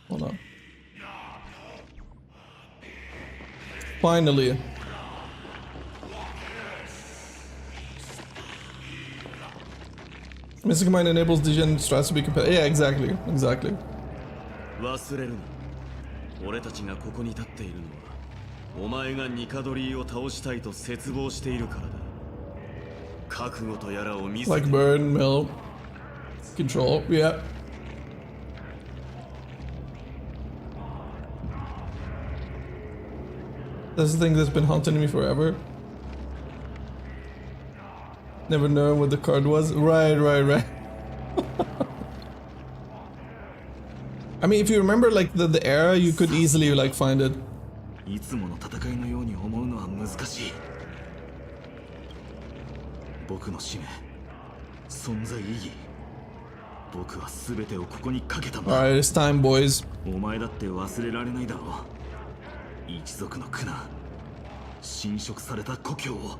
hold on. Finally. Mystic Mind enables Degen strats to be competitive. Yeah, exactly. 忘れるな。俺たちがここに立っているのは、お前がニカドリーを倒したいと絶望しているからだ。覚悟とやらを見せて。Like burn, mill, control. Yeah. That's the thing that's been haunting me forever. Never known what the card was. Right. I mean, if you remember like the era, you could easily like find it. いつもの戦いのように思うのは難しい。僕の使命、存在意義。僕は全てをここにかけたんだ。Alright, it's time, boys. お前だって忘れられないだろう。一族の苦難、侵食された故郷を。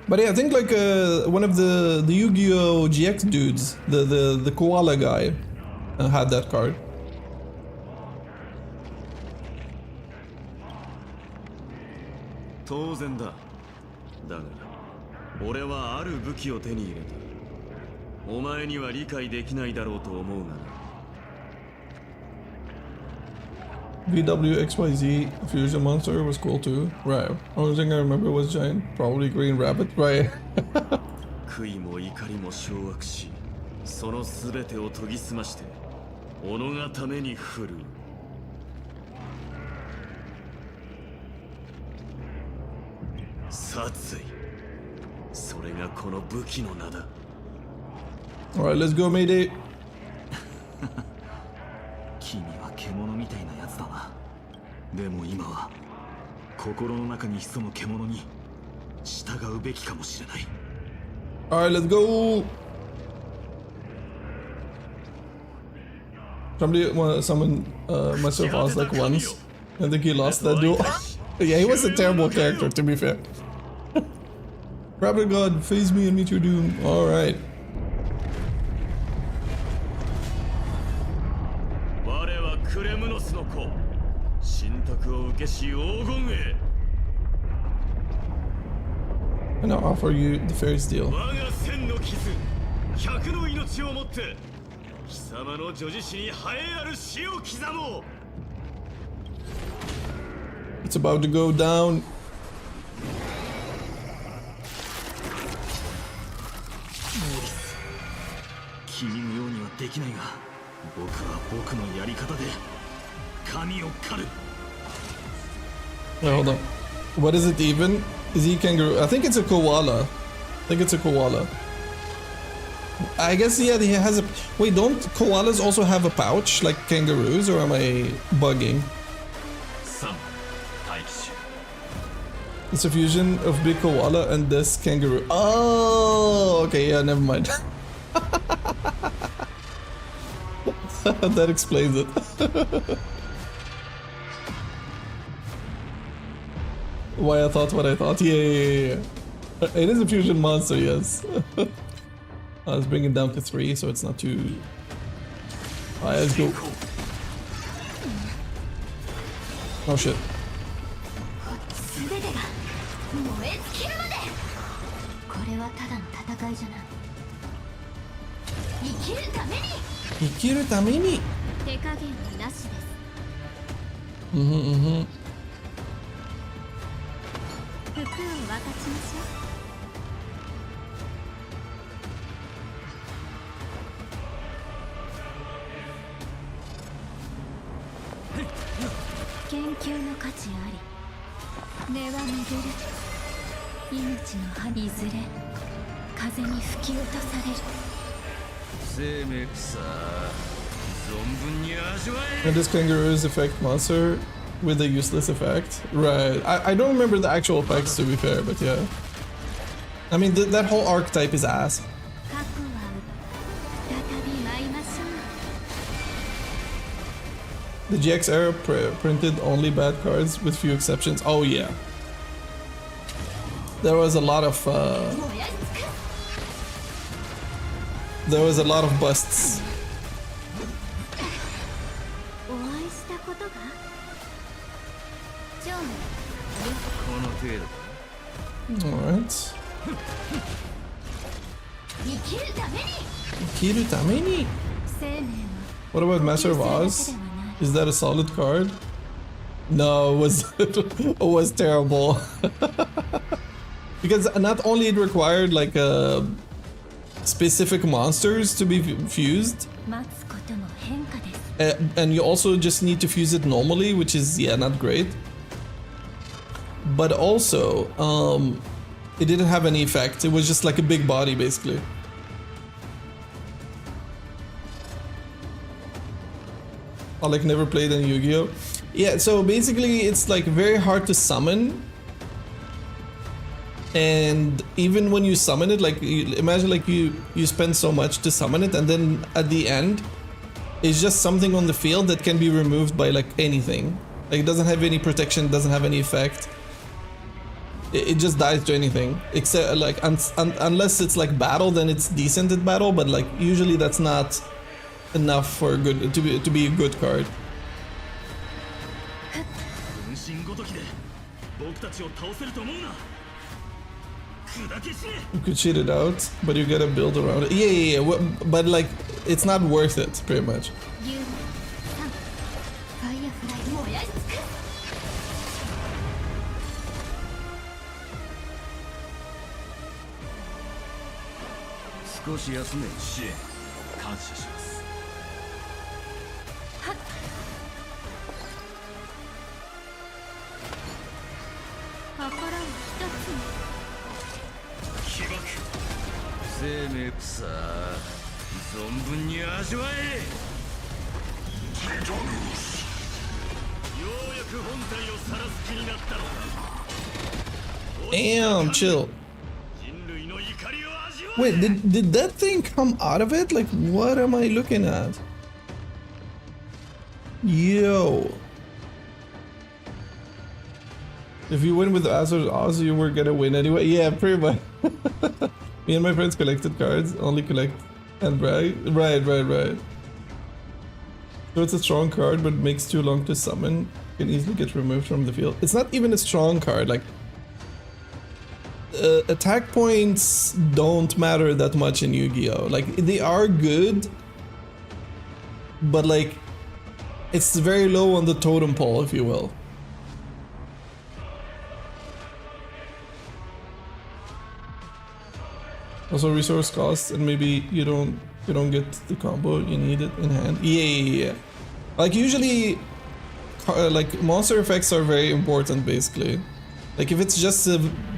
But yeah, I think like one of the Yu-Gi-Oh! GX dudes, the koala guy, had that card. 当然だ。だが、俺はある武器を手に入れた。お前には理解できないだろうと思うがな。VWXYZ Fusion Monster was cool too. Right. Only thing I remember was giant. Probably Green Rabbit. Right. 悔いも怒りも掌握し、その全てを研ぎ澄まして、己がために振るう。殺意。それがこの武器の名だ。Alright, let's go, Mayday. 君は獣みたいなやつだな。でも今は心の中に潜む獣に従うべきかもしれない。Alright, let's go. Somebody summoned myself Oz like once. I think he lost that duel. Yeah, he was a terrible character, to be fair. Rabbit God, phase me and meet your doom. Alright. 我はクレムノスの子。神託を受けし黄金へ。And I'll offer you the fair deal. 我が千の傷、百の命をもって、貴様の女子史に栄えある死を刻もう。It's about to go down. 君のようにはできないが、僕は僕のやり方で神を狩る。Wait, hold on. What is it even? Is he kangaroo? I think it's a koala. I guess, yeah, he has a... Wait, don't koalas also have a pouch like kangaroos, or am I bugging? It's a fusion of big koala and this kangaroo. Oh, okay, yeah, never mind. That explains it. why I thought what I thought. Yeah. It is a fusion monster, yes. Let's bring it down to 3 so it's not too... Alright, let's go. Oh shit. 全てが燃え尽きるまで。これはただの戦いじゃない。生きるために。生きるために。手加減はなしです。うんうんうん。服を分かちましょう。研究の価値あり。根は巡る。命の葉いずれ風に吹き落とされる。生命草存分に味わえ。 And this kangaroo's effect monster with a useless effect. Right. I don't remember the actual effects to be fair, but yeah. I mean, that whole archetype is ass. 過去は再び舞いましょう。 The GX era printed only bad cards with few exceptions. Oh yeah. There was a lot of busts. お会いしたことが。ジョン。この程度。 Alright. 生きるために。生きるために。生命は。 What about Master of Oz? Is that a solid card? No, it was terrible. Because not only it required like specific monsters to be fused, 待つことも変化です。 and you also just need to fuse it normally, which is yeah not great. But also, it didn't have any effect. It was just like a big body basically. I like never played any Yu-Gi-Oh. Yeah, so basically it's like very hard to summon. And even when you summon it, like imagine like you spend so much to summon it, and then at the end it's just something on the field that can be removed by like anything. Like it doesn't have any protection, doesn't have any effect. It just dies to anything, except like unless it's like battle, then it's decent at battle, but like usually that's not enough for a good to be a good card. You could cheat it out, but you gotta build around it. Yeah. But like, it's not worth it, pretty much. Damn, chill. Wait, did that thing come out of it? Like, what am I looking at? Yo. If you win with Oz, you were gonna win anyway. Yeah, pretty much. Me and my friends collected cards, only collect and brag. Right. So it's a strong card, but makes too long to summon. Can easily get removed from the field. It's not even a strong card, like... attack points don't matter that much in Yu-Gi-Oh! Like, they are good, but like, it's very low on the totem pole, if you will. Also resource costs, and maybe you don't get the combo you need it in hand. Yeah. Like usually, like monster effects are very important basically. Like if it's just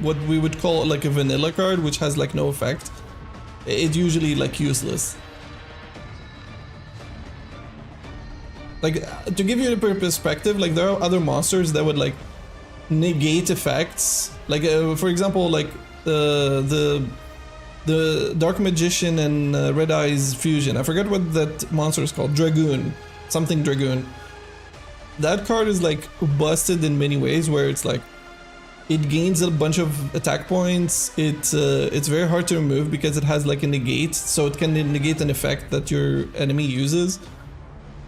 what we would call like a vanilla card, which has like no effect, it's usually like useless. Like to give you a perspective, like there are other monsters that would like negate effects. Like for example, like the Dark Magician and Red Eyes fusion. I forget what that monster is called. Dragoon. Something Dragoon. That card is like busted in many ways, where it's like It gains a bunch of attack points. It's very hard to remove because it has like a negate, so it can negate an effect that your enemy uses.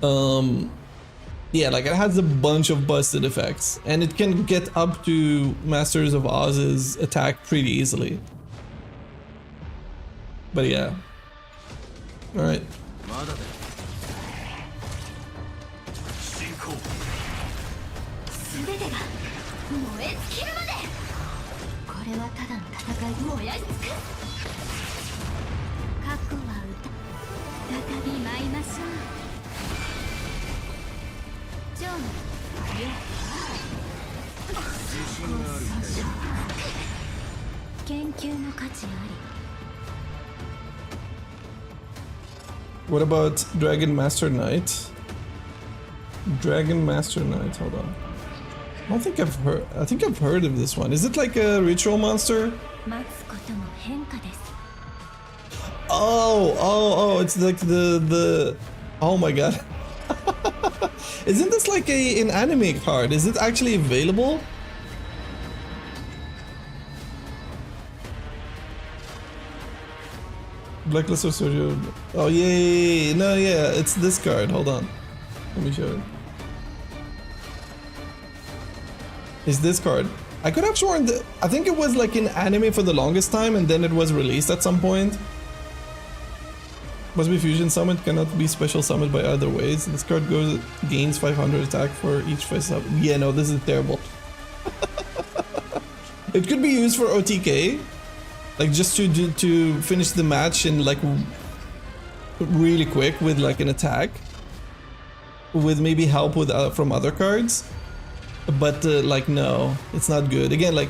Yeah, like it has a bunch of busted effects, and it can get up to Masters of Oz's attack pretty easily. But yeah. Alright. 全てが燃え尽きるまで。これはただの戦い。燃やし尽くす。過去は歌。再び舞いましょう。ジョン、いや。研究の価値あり。 What about Dragon Master Knight? Dragon Master Knight, hold on. I don't think I've heard. I think I've heard of this one. Is it like a ritual monster? Oh, it's like the. Oh my god. Isn't this like an anime card? Is it actually available? Blacklist of Sergio. Oh yeah, no, yeah, it's this card. Hold on, let me show it. It's this card. I could have sworn that I think it was like in anime for the longest time, and then it was released at some point. Must be fusion summoned, cannot be special summoned by other ways. This card gains 500 attack for each face up. Yeah, no, this is terrible. It could be used for OTK. Like just to finish the match in like really quick with like an attack, with maybe help with from other cards, but like no, it's not good. Again, like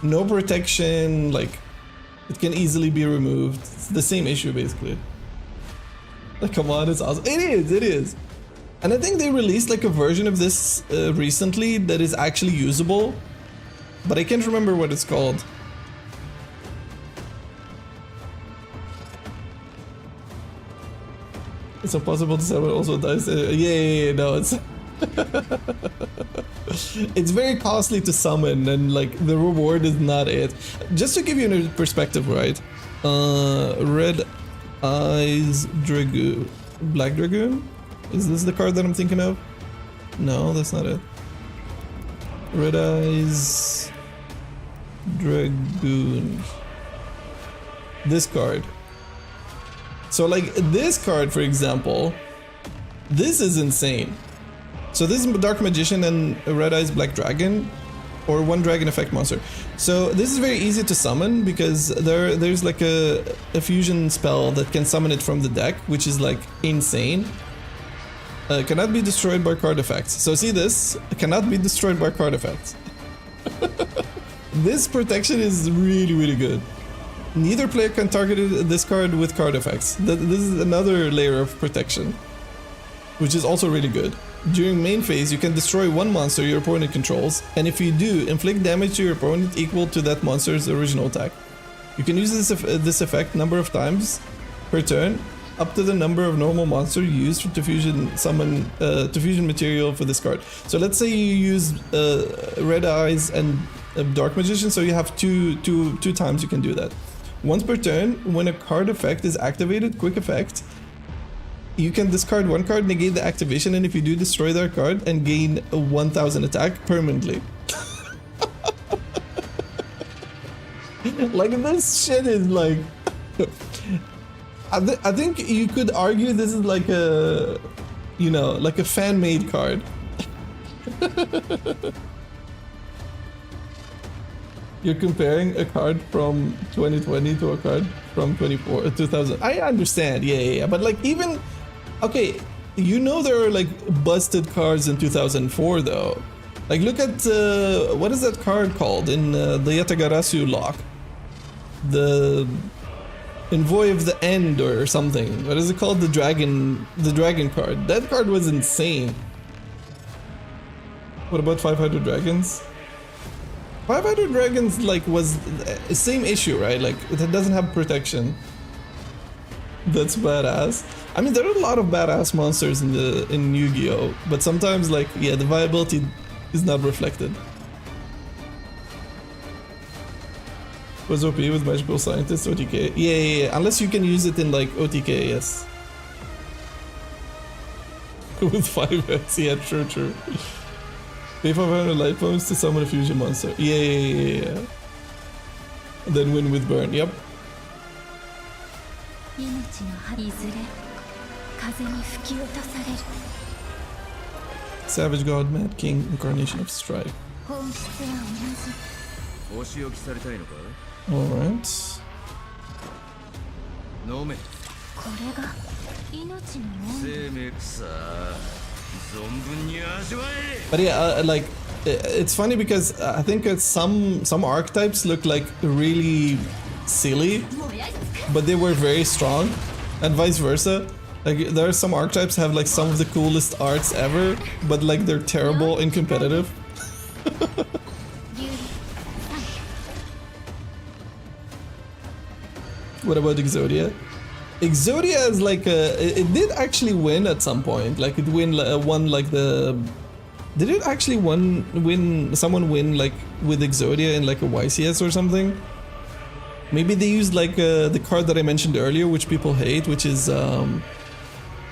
no protection, like it can easily be removed. It's the same issue basically. Like come on, it's awesome. It is, and I think they released like a version of this recently that is actually usable, but I can't remember what it's called. It's impossible to summon also dice. Yeah, no, it's it's very costly to summon, and like the reward is not it. Just to give you a perspective, right? Red Eyes Dragoon, Black Dragoon. Is this the card that I'm thinking of? No, that's not it. Red Eyes Dragoon. This card. So like this card, for example, this is insane. So this is Dark Magician and Red Eyes Black Dragon, or one dragon effect monster. So this is very easy to summon because there's like a fusion spell that can summon it from the deck, which is like insane. Cannot be destroyed by card effects. So see this? Cannot be destroyed by card effects. This protection is really, really good. Neither player can target this card with card effects. This is another layer of protection, which is also really good. During main phase, you can destroy one monster your opponent controls, and if you do, inflict damage to your opponent equal to that monster's original attack. You can use this effect number of times per turn, up to the number of normal monster used to fusion summon to fusion material for this card. So let's say you use Red Eyes and Dark Magician, so you have two times you can do that. Once per turn, when a card effect is activated, quick effect, you can discard one card, negate the activation, and if you do, destroy that card and gain a 1000 attack permanently. Like this shit is like... I think you could argue this is like a, you know, like a fan-made card. You're comparing a card from 2020 to a card from 2000. I understand, yeah, but like even, okay, you know there are like busted cards in 2004 though. Like look at, what is that card called in the Yatagarasu lock? The Envoy of the End or something. What is it called? The dragon card. That card was insane. What about 500 dragons? 500 dragons like was the same issue, right? Like it doesn't have protection. That's badass. I mean, there are a lot of badass monsters in Yu-Gi-Oh, but sometimes like yeah, the viability is not reflected. Was OP with magical scientist OTK. Yeah. Unless you can use it in like OTK, yes. With 5 hits, yeah, true. Pay 500 light points to summon a fusion monster. Yeah. And then win with burn, yep. Savage God, Mad King, Incarnation of Strife. Alright. But yeah, like it's funny because I think some archetypes look like really silly, but they were very strong, and vice versa. Like there are some archetypes have like some of the coolest arts ever, but like they're terrible in competitive. What about Exodia? Exodia is like it did actually win at some point. Like it won like the. Did it actually win? Someone win like with Exodia in like a YCS or something? Maybe they used like the card that I mentioned earlier, which people hate, which is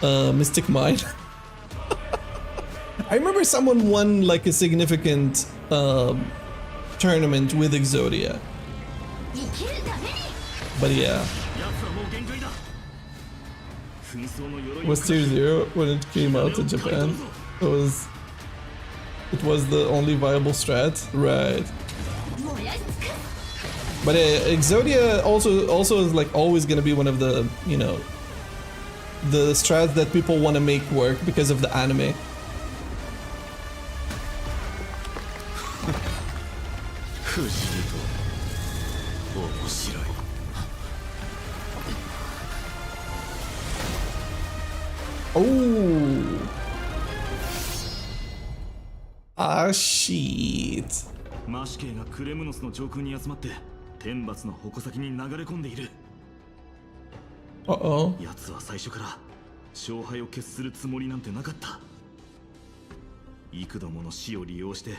Mystic Mind. I remember someone won like a significant tournament with Exodia. But yeah. Was tier 0 when it came out in Japan? It was the only viable strat, right? But Exodia also is like always gonna be one of the, you know, the strats that people want to make work because of the anime. Oh. Ah, shit. マシケイがクレムノスの上空に集まって天罰の矛先に流れ込んでいる。奴は最初から勝敗を決するつもりなんてなかった。幾度もの死を利用して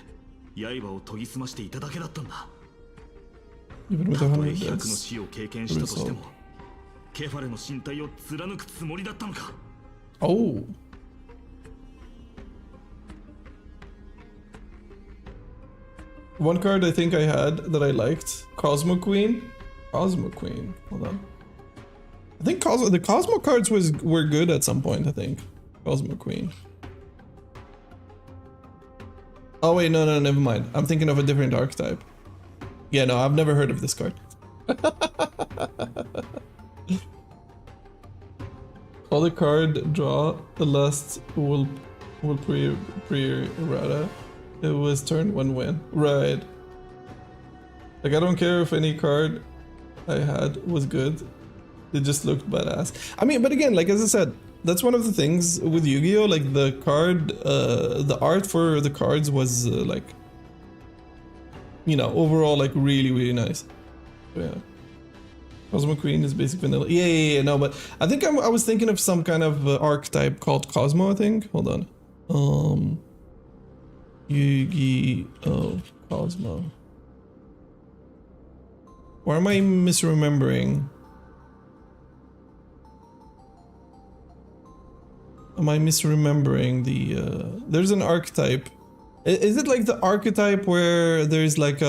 刃を研ぎ澄ましていただけだったんだ。たとえ100の死を経験したとしてもケファレの身体を貫くつもりだったのか。Oh. One card I think I had that I liked, Cosmo Queen. Hold on. I think the Cosmo cards were good at some point, I think. Cosmo Queen. Oh wait, no, never mind. I'm thinking of a different archetype. Yeah, no, I've never heard of this card. Other card draw, the last will pre-errata. It was turn 1 win. Right. Like I don't care if any card I had was good. It just looked badass. I mean, but again, like as I said, that's one of the things with Yu-Gi-Oh! Like the card, the art for the cards was like, you know, overall like really nice. So, yeah. Cosmo Queen is basic vanilla. Yeah, no, but I think I was thinking of some kind of archetype called Cosmo, I think. Hold on. Yu-Gi-Oh! Cosmo. Or am I misremembering? Am I misremembering the... there's an archetype. Is it like the archetype where there's like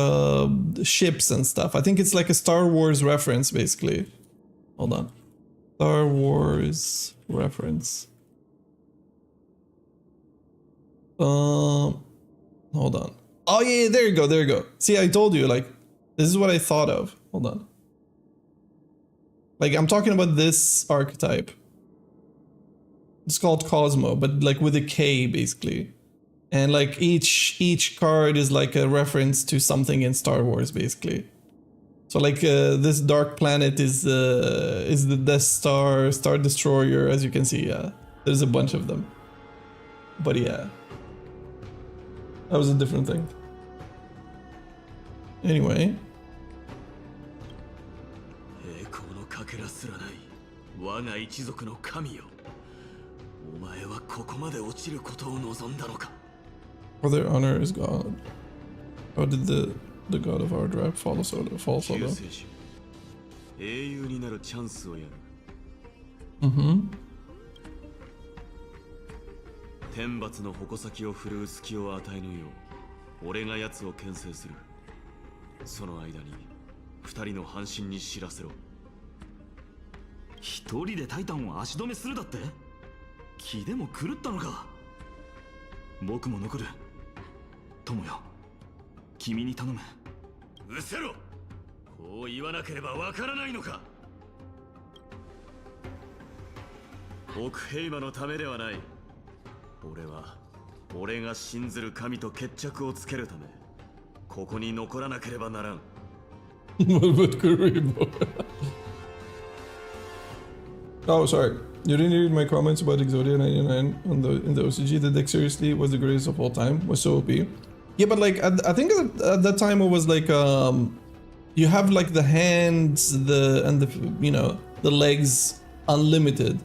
ships and stuff? I think it's like a Star Wars reference, basically. Hold on. Star Wars reference. Hold on. Oh yeah, there you go. See, I told you, like, this is what I thought of. Hold on. Like, I'm talking about this archetype. It's called Cosmo, but like with a K, basically. And like each card is like a reference to something in Star Wars, basically. So like this dark planet is the Death Star, Star Destroyer, as you can see. Yeah, there's a bunch of them. But yeah, that was a different thing. Anyway. 我が一族の神よ。お前はここまで落ちることを望んだのか。Or their honor is gone. How did the the god of our tribe, false solo. 救世主英雄になるチャンスをやる Mm-hmm. 天罰の矛先を振るう隙を与えぬよう俺が奴を牽制するその間に二人の半身に知らせろ一人でタイタンを足止めするだって気でも狂ったのか僕も残る友よ君に頼むうせろこう言わなければわからないのか奥平馬のためではない俺が信ずる神と決着をつけるためここに残らなければならん But Kuribo. Oh, sorry. You didn't read my comments about Exodia 99 in the OCG. The deck seriously was the greatest of all time. Was so OP. Yeah, but like I think at that time it was like you have like the hands, the legs unlimited,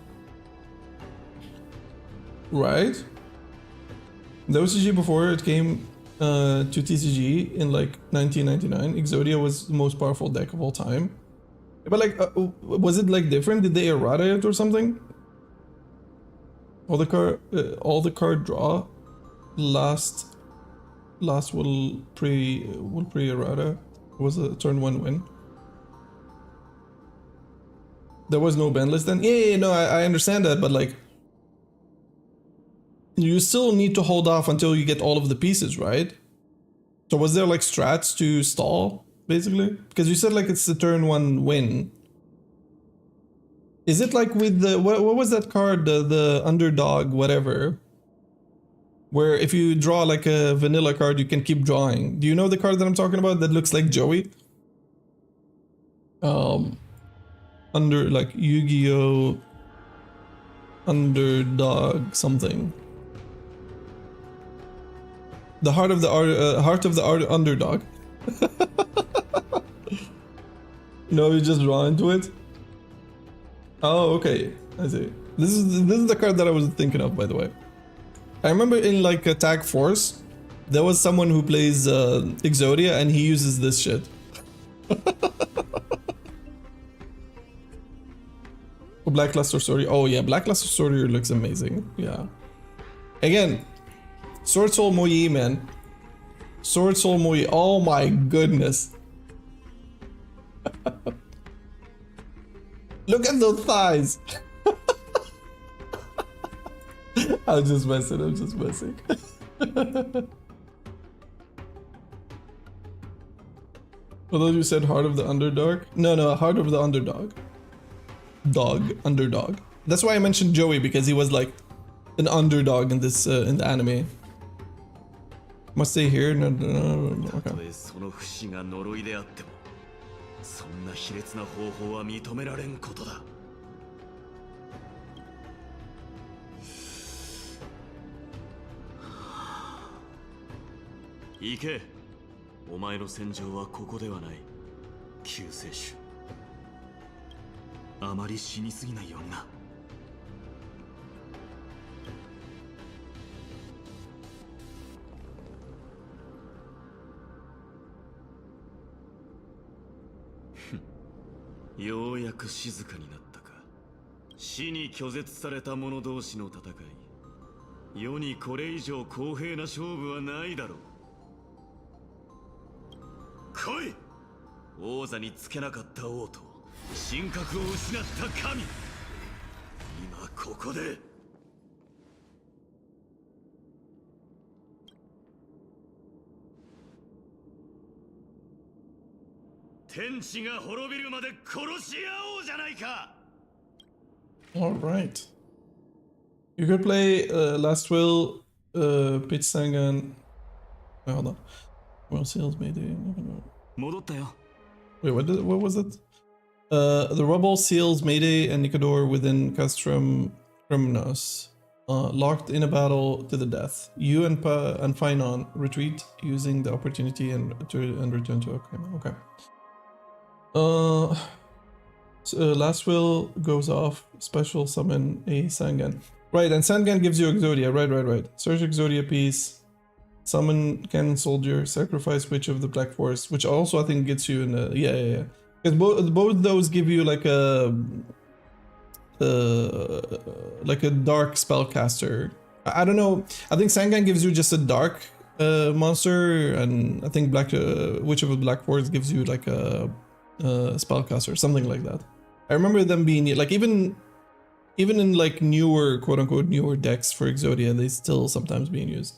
right? The OCG before it came to TCG in like 1999, Exodia was the most powerful deck of all time. But like, was it like different? Did they errata it or something? All the card draw last will pre errata was a turn 1 win. There was no ban list then. Yeah, no, I understand that, but like, you still need to hold off until you get all of the pieces, right? So was there like strats to stall, basically? Because you said like it's the turn 1 win. Is it like with the, what was that card, the underdog, whatever? Where if you draw like a vanilla card, you can keep drawing. Do you know the card that I'm talking about that looks like Joey? Under like Yu-Gi-Oh! Underdog something. The heart of the underdog. No, you just draw into it. Oh, okay. I see. This is the card that I was thinking of, by the way. I remember in like Attack Force, there was someone who plays Exodia and he uses this shit. Blackluster Story. Oh yeah, Blackluster Story looks amazing. Yeah. Again, Sword Soul Moyi, man. Sword Soul Moyi. Oh my goodness. Look at those thighs. I'm just messing. Although you said Heart of the Underdog? No, Heart of the Underdog. Underdog. That's why I mentioned Joey, because he was like an underdog in this in the anime. Must stay here? No, okay. そんな卑劣な方法は認められんことだ。行け。お前の戦場はここではない。救世主。あまり死にすぎないようにな。ようやく静かになったか。死に拒絶された者同士の戦い。世にこれ以上公平な勝負はないだろう。来い。王座につけなかった王と神格を失った神。今ここで。天地が滅びるまで殺し合おうじゃないか。Alright. You could play Last Will, Pitch Sangan. Wait, hold on. World Seals Mayday. 戻ったよ。 Wait, what was it? The Rubble seals Mayday and Nicodor within Castrum Criminus. Locked in a battle to the death. You and Finon retreat using the opportunity and return to okay. Last Will goes off, special summon a Sangan. Right, and Sangan gives you Exodia, right. Search Exodia piece. Summon Cannon Soldier, sacrifice Witch of the Black Forest, which also I think gets you in a yeah. Because both those give you like a dark spellcaster. I don't know. I think Sangan gives you just a dark monster, and I think Witch of the Black Forest gives you like a spellcaster, something like that. I remember them being like even in like newer, quote unquote newer decks for Exodia, they still sometimes being used.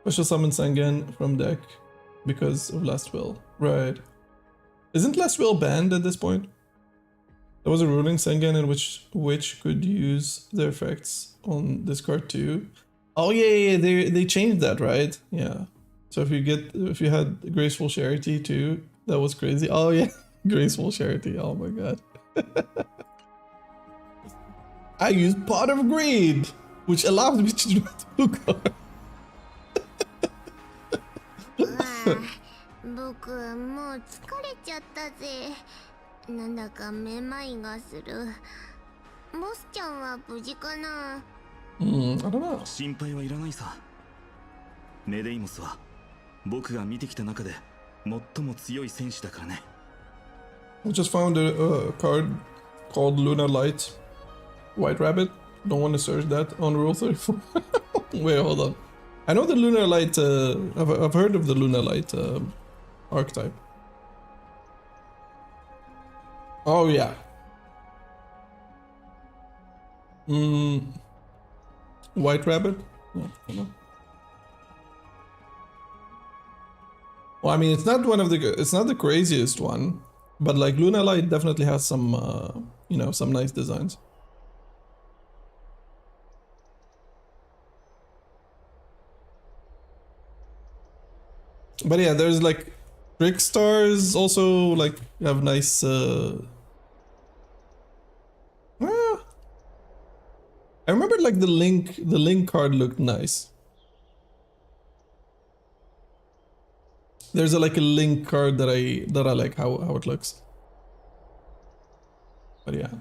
Special summon Sangan from deck because of Last Will. Right. Isn't Last Will banned at this point? There was a ruling Sangan in which could use their effects on this card too. Oh yeah, they changed that, right? Yeah. So if you had Graceful Charity too, that was crazy. Oh yeah, Graceful Charity. Oh my god. I used Pot of Greed, which allowed me to draw 2 cards. 僕もう疲れちゃったぜ。なんだかめまいがする。ボスちゃんは無事かな？ I don't know. 心配はいらないさ。メデイモスは僕が見てきた中で最も強い戦士だからね。I just found a card called Lunar Light White Rabbit. Don't want to search that on Rule 34. Wait, hold on. I know the Lunar Light, I've heard of the Lunar Light archetype. Oh yeah. White Rabbit? No, I don't know. Well, I mean, it's not the craziest one, but like Lunar Light definitely has some, you know, some nice designs. But yeah, there's like Trick Stars also like have nice I remember like the link card looked nice. There's like a link card that I like how it looks. But yeah.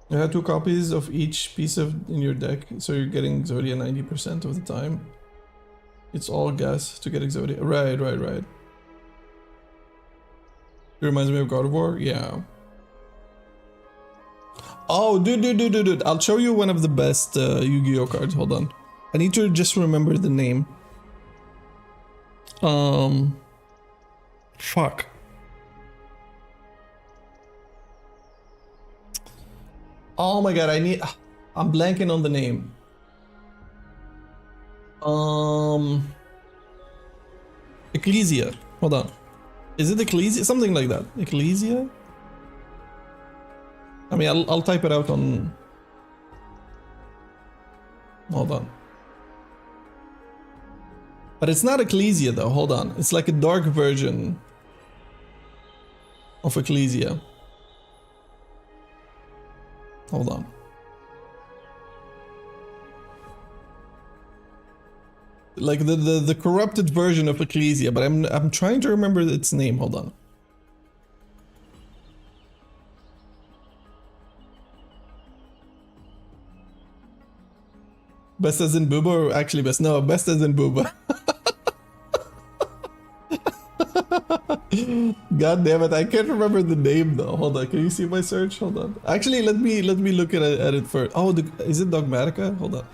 You had 2 copies of each piece in your deck, so you're getting Exodia 90% of the time. It's all gas to get Exodia. Right. It reminds me of God of War? Yeah. Oh, dude. I'll show you one of the best Yu-Gi-Oh cards. Hold on. I need to just remember the name. Fuck. Oh my god, I'm blanking on the name. Ecclesia. Hold on. Is it Ecclesia? Something like that. Ecclesia? I mean, I'll type it out on... Hold on. But it's not Ecclesia though, hold on. It's like a dark version of Ecclesia. Hold on. Like the corrupted version of Ecclesia, but I'm trying to remember its name. Hold on. Best as in Booba, or actually best? No, best as in Booba. God damn it, I can't remember the name though. Hold on, can you see my search? Hold on. Actually, let me look at it first. Oh, is it Dogmatica? Hold on. I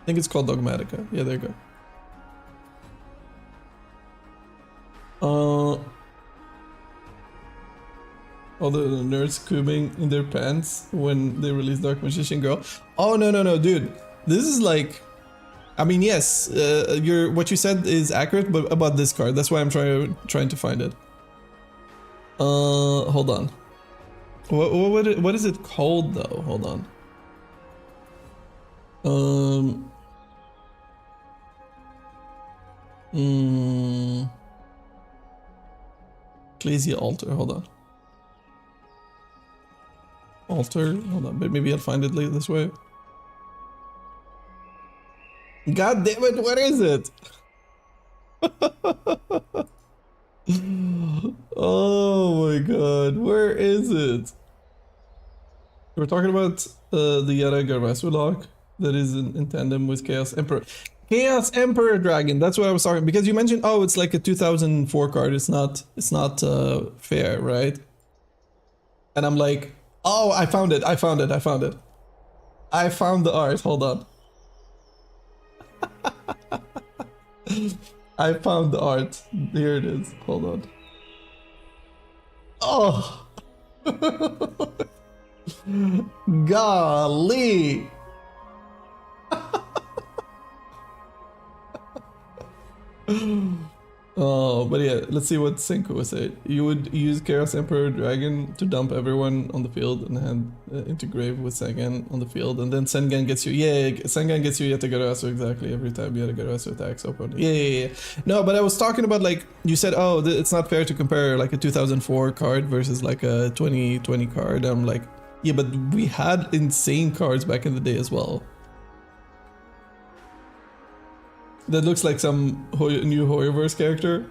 think it's called Dogmatica. Yeah, there you go. All the nerds cooming in their pants when they release Dark Magician Girl. Oh no, dude. This is like, I mean, yes, what you said is accurate, but about this card. That's why I'm trying to find it. Hold on. What is it called though? Hold on. Ecclesia Altar. Hold on. Altar. Hold on. Maybe I'll find it this way. God damn it! What is it? Oh my god! Where is it? We're talking about the Yara Garvasu lock. that is in tandem with Chaos Emperor. Chaos Emperor Dragon. That's what I was talking, because you mentioned, oh, it's like a 2004 card. It's not fair, right? And I'm like, oh, I found it. I found the art. Hold on. I found the art. Here it is. Hold on. Oh. Golly. Oh, but yeah, let's see what Senko said. You would use Chaos Emperor Dragon to dump everyone on the field and hand into grave with Sengan on the field, and then Sengan gets you. Yeah, Sengan gets you Yatagarasu exactly every time Yatagarasu attacks opponent. Yeah. No, but I was talking about, like, you said, oh, it's not fair to compare like a 2004 card versus like a 2020 card. I'm like, yeah, but we had insane cards back in the day as well. That looks like some new Hoyoverse character.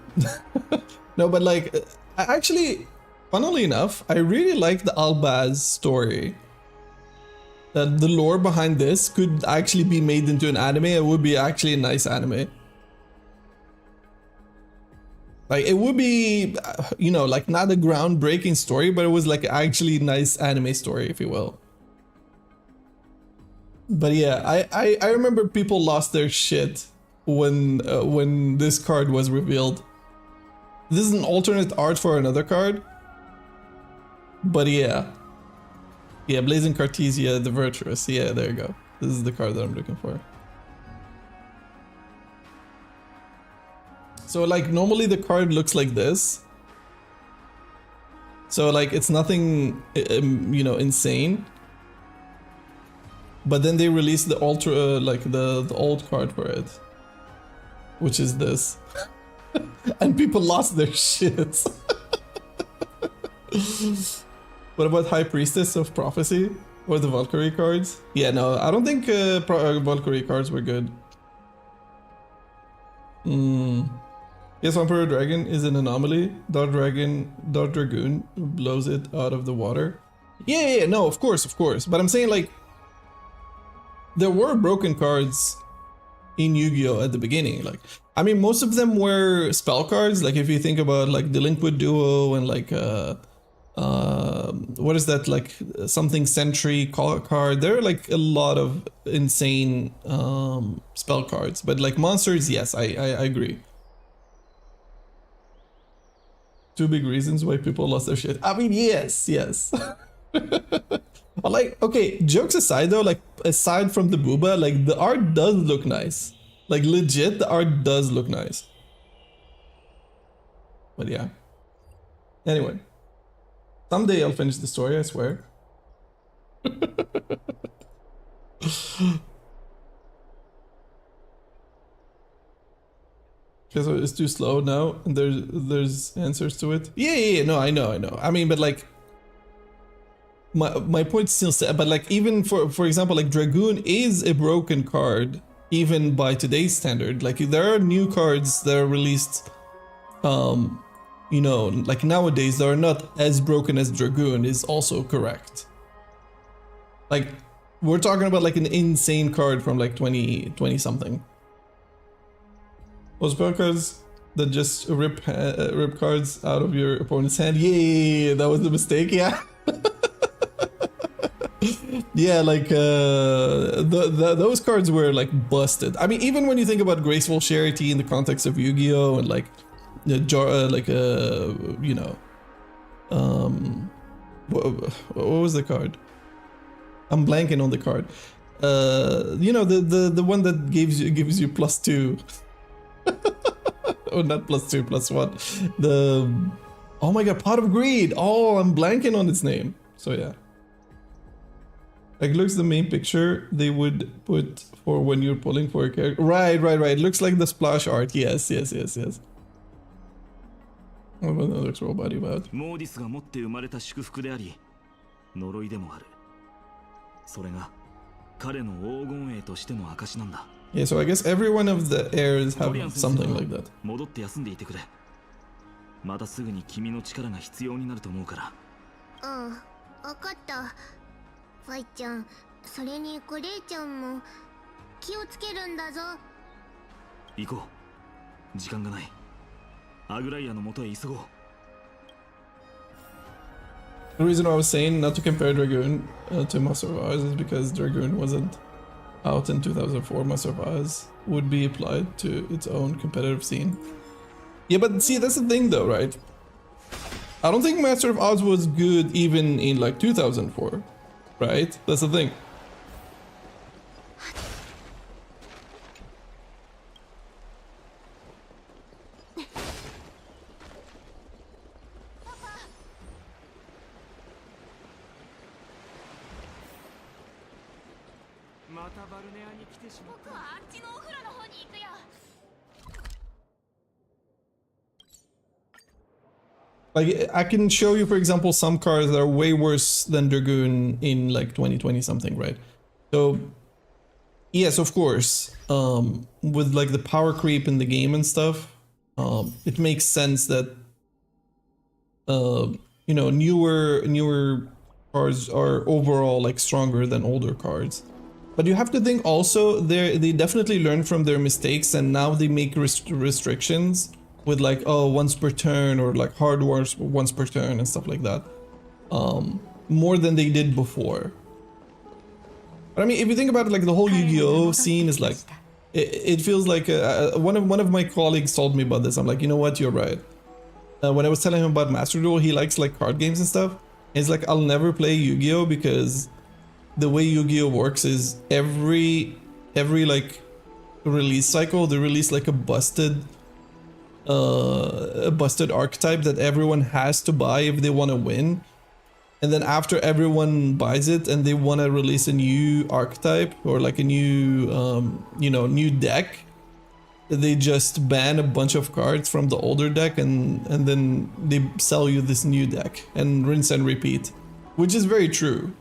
No, but like, actually, funnily enough, I really like the Albaz story. The lore behind this could actually be made into an anime. It would be actually a nice anime. Like, it would be, you know, like not a groundbreaking story, but it was like actually nice anime story, if you will. But yeah, I remember people lost their shit when this card was revealed. This is an alternate art for another card, but yeah, Blazing Cartesia, the Virtuous. Yeah, there you go. This is the card that I'm looking for. So like normally the card looks like this. So like it's nothing, you know, insane. But then they released the ultra, like the old card for it, which is this. And people lost their shit. What about High Priestess of Prophecy or the Valkyrie cards? Yeah, no, I don't think Valkyrie cards were good. Yes, Emperor Dragon is an anomaly. Dart Dragoon blows it out of the water. Yeah, no, of course. But I'm saying, like, there were broken cards in Yu-Gi-Oh! At the beginning. Like, I mean, most of them were spell cards. Like, if you think about like Delinquent Duo and like what is that, like something Sentry card, there are like a lot of insane spell cards. But like monsters, yes, I agree. Two big reasons why people lost their shit. I mean, yes. But like, okay, jokes aside though, like aside from the booba, like the art does look nice. Like legit, the art does look nice. But yeah. Anyway. Someday I'll finish the story, I swear. Okay, so it's too slow now, and there's answers to it. Yeah, no, I know. I mean, but like, my point still set. But like, even for example, like Dragoon is a broken card, even by today's standard. Like, there are new cards that are released, you know, like nowadays that are not as broken as Dragoon is also correct. Like, we're talking about like an insane card from like 20 something. Those spell cards that just rip cards out of your opponent's hand. Yeah, that was the mistake. Yeah. Yeah, like those cards were like busted. I mean, even when you think about Graceful Charity in the context of Yu-Gi-Oh! And like you know, what was the card? I'm blanking on the card. You know, the one that gives you +2. Oh, not +2, +1. Oh my god, Pot of Greed. Oh, I'm blanking on its name. So yeah. Like, looks the main picture they would put for when you're pulling for a character. Right. Looks like the splash art. Yes. What about that looks robot about? モーディスが持って生まれた祝福であり、呪いでもある。それが彼の黄金栄としての証なんだ。Yeah, so I guess every one of the heirs have something like that. 戻って休んでいてくれ。またすぐに君の力が必要になると思うから。うん、わかった。ファイちゃん、それにグレイちゃんも気をつけるんだぞ。行こう。時間がない。アグライアの元へ急ごう。 The reason I was saying not to compare Dragoon to Master of Oz is because Dragoon wasn't out in 2004. Master of Oz would be applied to its own competitive scene. Yeah, but see, that's the thing though, right? I don't think Master of Oz was good even in like 2004, right? That's the thing. Like, I can show you, for example, some cars that are way worse than Dragoon in like 2020 something, right? So, yes, of course, with like the power creep in the game and stuff, it makes sense that, you know, newer cars are overall like stronger than older cars. But you have to think also they definitely learn from their mistakes, and now they make restrictions with like, oh, once per turn, or like hard wars once per turn and stuff like that, more than they did before. But I mean, if you think about it, like the whole Yu-Gi-Oh scene is like, it feels like one of my colleagues told me about this. I'm like, you know what, you're right. When I was telling him about Master Duel, he likes like card games and stuff. He's like, I'll never play Yu-Gi-Oh because the way Yu-Gi-Oh works is every like release cycle, they release like a busted archetype that everyone has to buy if they want to win, and then after everyone buys it and they want to release a new archetype or like a new you know, new deck, they just ban a bunch of cards from the older deck, and then they sell you this new deck and rinse and repeat, which is very true.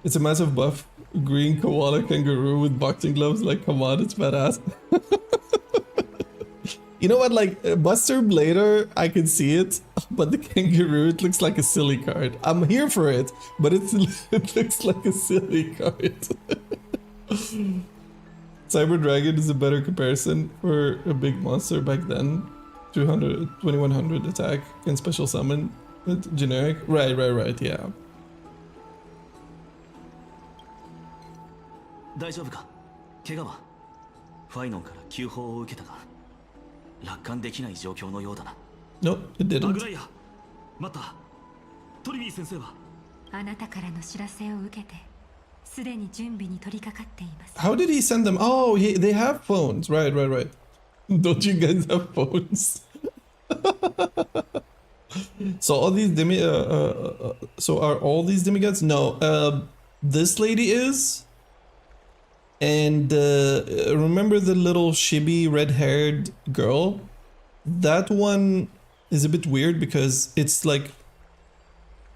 It's a massive buff. Green koala kangaroo with boxing gloves, like, come on, it's badass. You know what, like, Buster Blader, I can see it, but the kangaroo, it looks like a silly card. I'm here for it, but it looks like a silly card. Cyber Dragon is a better comparison for a big monster back then. 2100 attack and special summon with generic. Right, yeah. 大丈夫か？怪我は？ファイノンから急報を受けたが、楽観できない状況のようだな。No, it didn't. アグライア、待った。トリビー先生は？あなたからの知らせを受けて、すでに準備に取り掛かっています。 How did he send them? Oh, they have phones. Right. Don't you guys have phones? So all these so are all these demigods? No. This lady is. And remember the little chibi red-haired girl? That one is a bit weird because it's like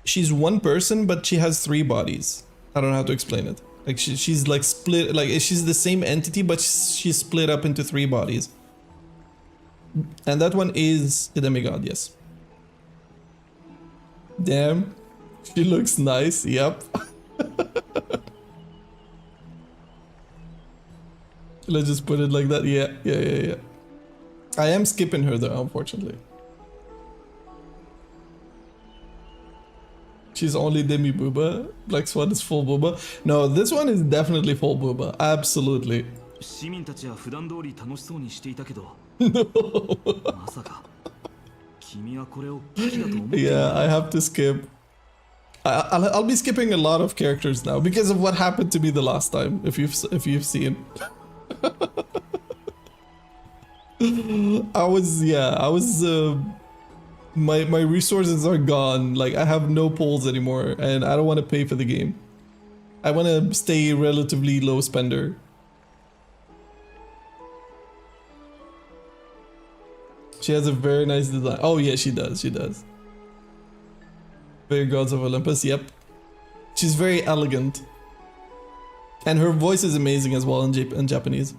she's one person, but she has three bodies. I don't know how to explain it. Like she's like split, like she's the same entity, but she's split up into three bodies. And that one is a demigod, yes. Damn, she looks nice. Yep. Let's just put it like that. Yeah. I am skipping her though, unfortunately. She's only demi booba. Black Swan is full booba. No, this one is definitely full booba. Absolutely. 市民たちは普段通り楽しそうにしていたけど、まさか君はこれを危機だと思っている。 Yeah, I have to skip. I'll be skipping a lot of characters now because of what happened to me the last time. If you've seen. I was my resources are gone. Like I have no polls anymore, and I don't want to pay for the game. I want to stay relatively low spender. She has a very nice design. Oh yeah, she does. Very Gods of Olympus. Yep, she's very elegant, and her voice is amazing as well in Japanese.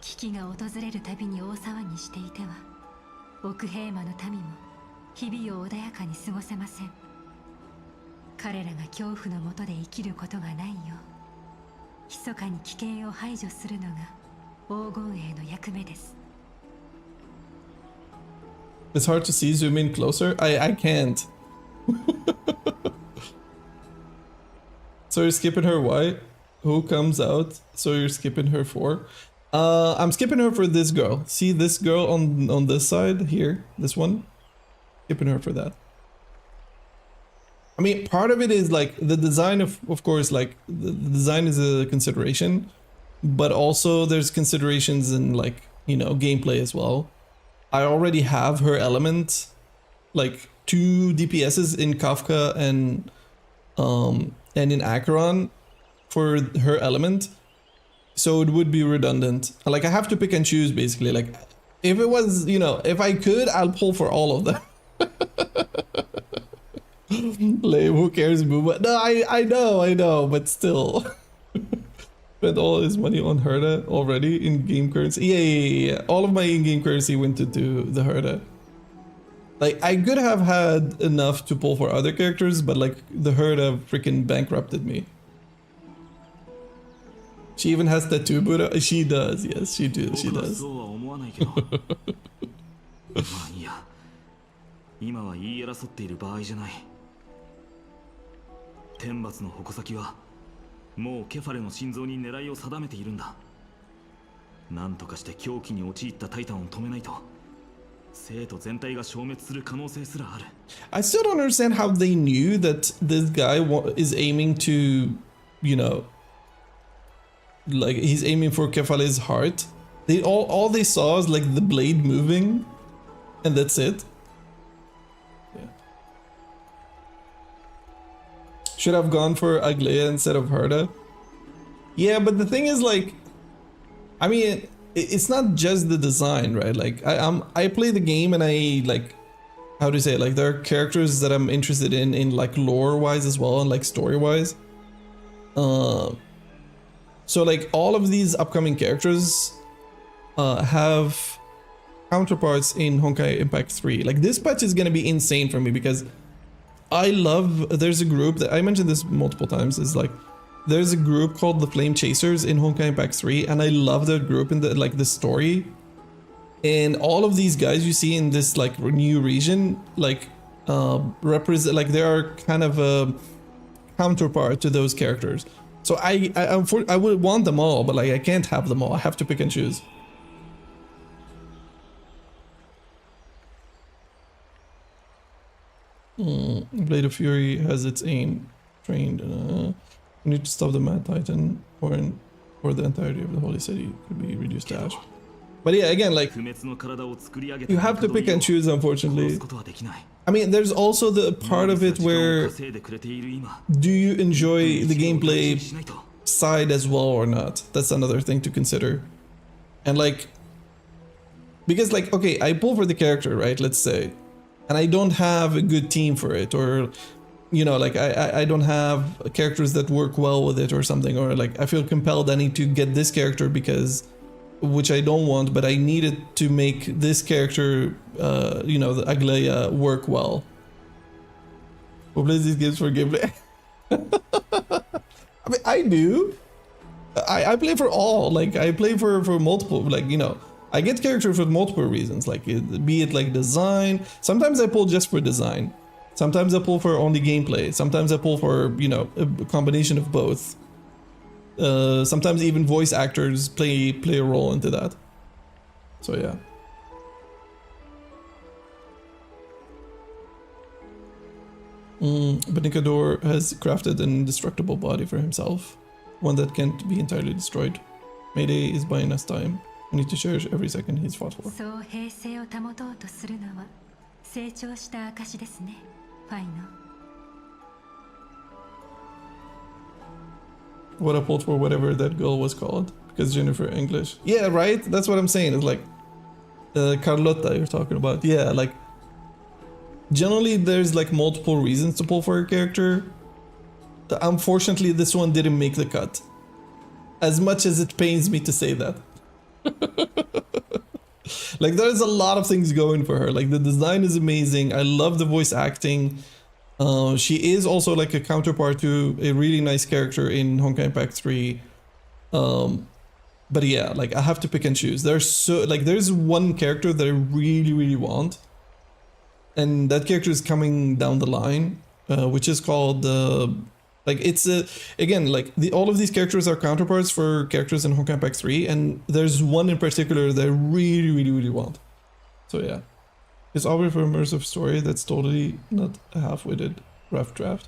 危機が訪れるたびに大騒ぎしていては、奥平魔の民も日々を穏やかに過ごせません。彼らが恐怖の下で生きることがないよう、密かに危険を排除するのが黄金衛の役目です。 It's hard to see, zoom in closer. I can't. So you're skipping her why? Who comes out? So you're skipping her for? I'm skipping her for this girl. See this girl on this side here? This one? Skipping her for that. I mean, part of it is like the design of course, like the design is a consideration, but also there's considerations in like, you know, gameplay as well. I already have her element, like 2 DPSs in Kafka and in Acheron for her element, so it would be redundant. Like I have to pick and choose basically. Like if it was, you know, if I could, I'll pull for all of them. Lame, who cares, Booba? No, I know, but still. Spent all his money on Herda already in game currency. Yeah. All of my in-game currency went into the Herda. Like I could have had enough to pull for other characters, but like the Herda freaking bankrupted me. She even has tattoo Buddha. She does, yes, she does. 今は言い争っている場合じゃない。天罰の矛先はもうケファレの心臓に狙いを定めているんだ。なんとかして狂気に陥ったタイタンを止めないと、生徒全体が消滅する可能性すらある。I still don't understand how they knew that this guy is aiming to, you know, like he's aiming for Kefale's heart. They all they saw is like the blade moving, and that's it. Yeah. Should have gone for Aglaea instead of Herda. Yeah, but the thing is, like, I mean, it's not just the design, right? Like, I play the game and I like, how do you say it? Like, there are characters that I'm interested in like lore wise as well and like story wise. So like all of these upcoming characters have counterparts in Honkai Impact 3. Like this patch is gonna be insane for me because I love, there's a group that I mentioned this multiple times, is like there's a group called the Flame Chasers in Honkai Impact 3, and I love that group in the like the story. And all of these guys you see in this like new region like represent, like they are kind of a counterpart to those characters. So I would want them all, but like I can't have them all. I have to pick and choose. Blade of Fury has its aim trained. We need to stop the Mad Titan, or the entirety of the Holy City could be reduced to ash. But yeah, again, like, you have to pick and choose, unfortunately. I mean, there's also the part of it where do you enjoy the gameplay side as well or not? That's another thing to consider. And like, because like, okay, I pull for the character, right? Let's say, and I don't have a good team for it, or, you know, like I don't have characters that work well with it or something, or like I feel compelled I need to get this character because, which I don't want, but I needed to make this character, you know, the Aglaea, work well. Who plays these games for gameplay? I mean, I do. I play for all. Like, I play for multiple, like, you know, I get characters for multiple reasons. Like, be it like design. Sometimes I pull just for design. Sometimes I pull for only gameplay. Sometimes I pull for, you know, a combination of both. Sometimes even voice actors play a role into that. So yeah. But Nikador has crafted an indestructible body for himself, one that can't be entirely destroyed. Mayday is buying us time. We need to cherish every second he's fought for. What I pulled for whatever that girl was called, because Jennifer English. Yeah, right? That's what I'm saying. It's like Carlotta you're talking about. Yeah, like generally there's like multiple reasons to pull for a character. Unfortunately, this one didn't make the cut. As much as it pains me to say that. Like there's a lot of things going for her. Like the design is amazing. I love the voice acting. She is also like a counterpart to a really nice character in Honkai Impact 3. But yeah, like I have to pick and choose. There's one character that I really want, and that character is coming down the line, which is called again, like all of these characters are counterparts for characters in Honkai Impact 3, and there's one in particular that I really want. So yeah, it's always for immersive story that's totally not a half-witted rough draft.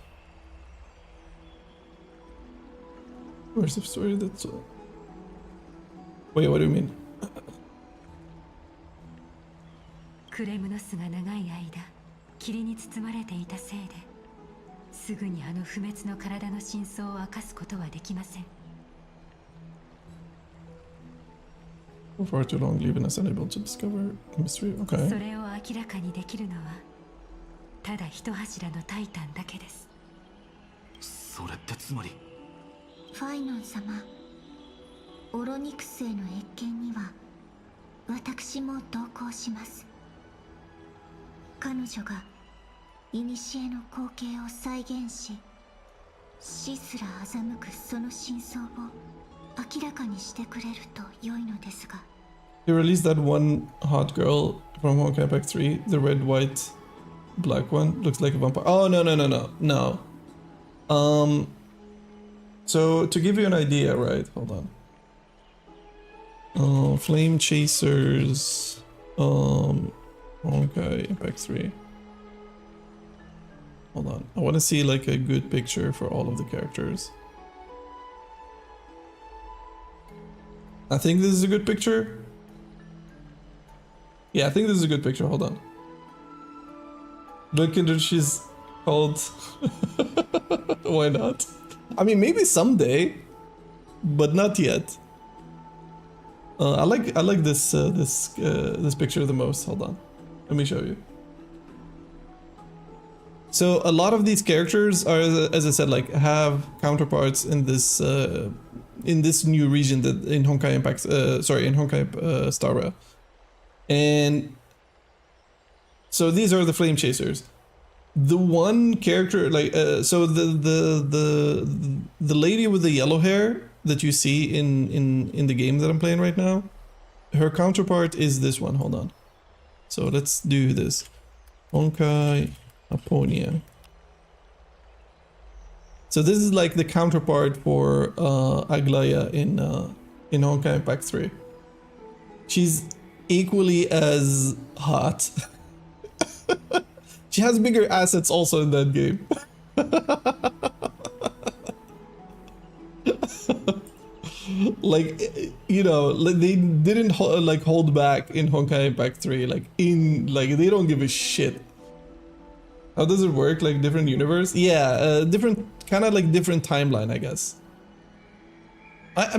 Immersive story that's. Wait, what do you mean? クレムノスが長い間霧に包まれていたせいですぐにあの不滅の体の真相を明かすことはできません。 For far too long, leaving us unable to discover the mystery. Okay. それを明らかにできるのはただ一柱のタイタンだけです。それってつまりファイノン様、オロニクスへの謁見には私も同行します。彼女が古の光景を再現し、死すら欺くその真相を明らかにしてくれると良いのですが。They released that one hot girl from Honkai Impact 3, the red, white, black one. Looks like a vampire. Oh, no. So to give you an idea, right? Hold on. Flame Chasers, Honkai Impact 3. Hold on. I want to see like a good picture for all of the characters. I think this is a good picture. Yeah, I think this is a good picture. Hold on. Look at her, she's called. Why not? I mean, maybe someday, but not yet. I like this picture the most. Hold on, let me show you. So a lot of these characters are, as I said, like have counterparts in this new region that in Honkai Impact, in Honkai Star Rail. And so these are the Flame Chasers. The one character, like, so the lady with the yellow hair that you see in the game that I'm playing right now, her counterpart is this one. Hold on. So let's do this. Honkai Aponia. So this is like the counterpart for Aglaya in Honkai Impact 3. She's equally as hot. She has bigger assets also in that game. Like, you know, like they didn't hold back in Honkai Impact 3. Like they don't give a shit. How does it work? Like different universe? Yeah, different kind of like different timeline, I guess.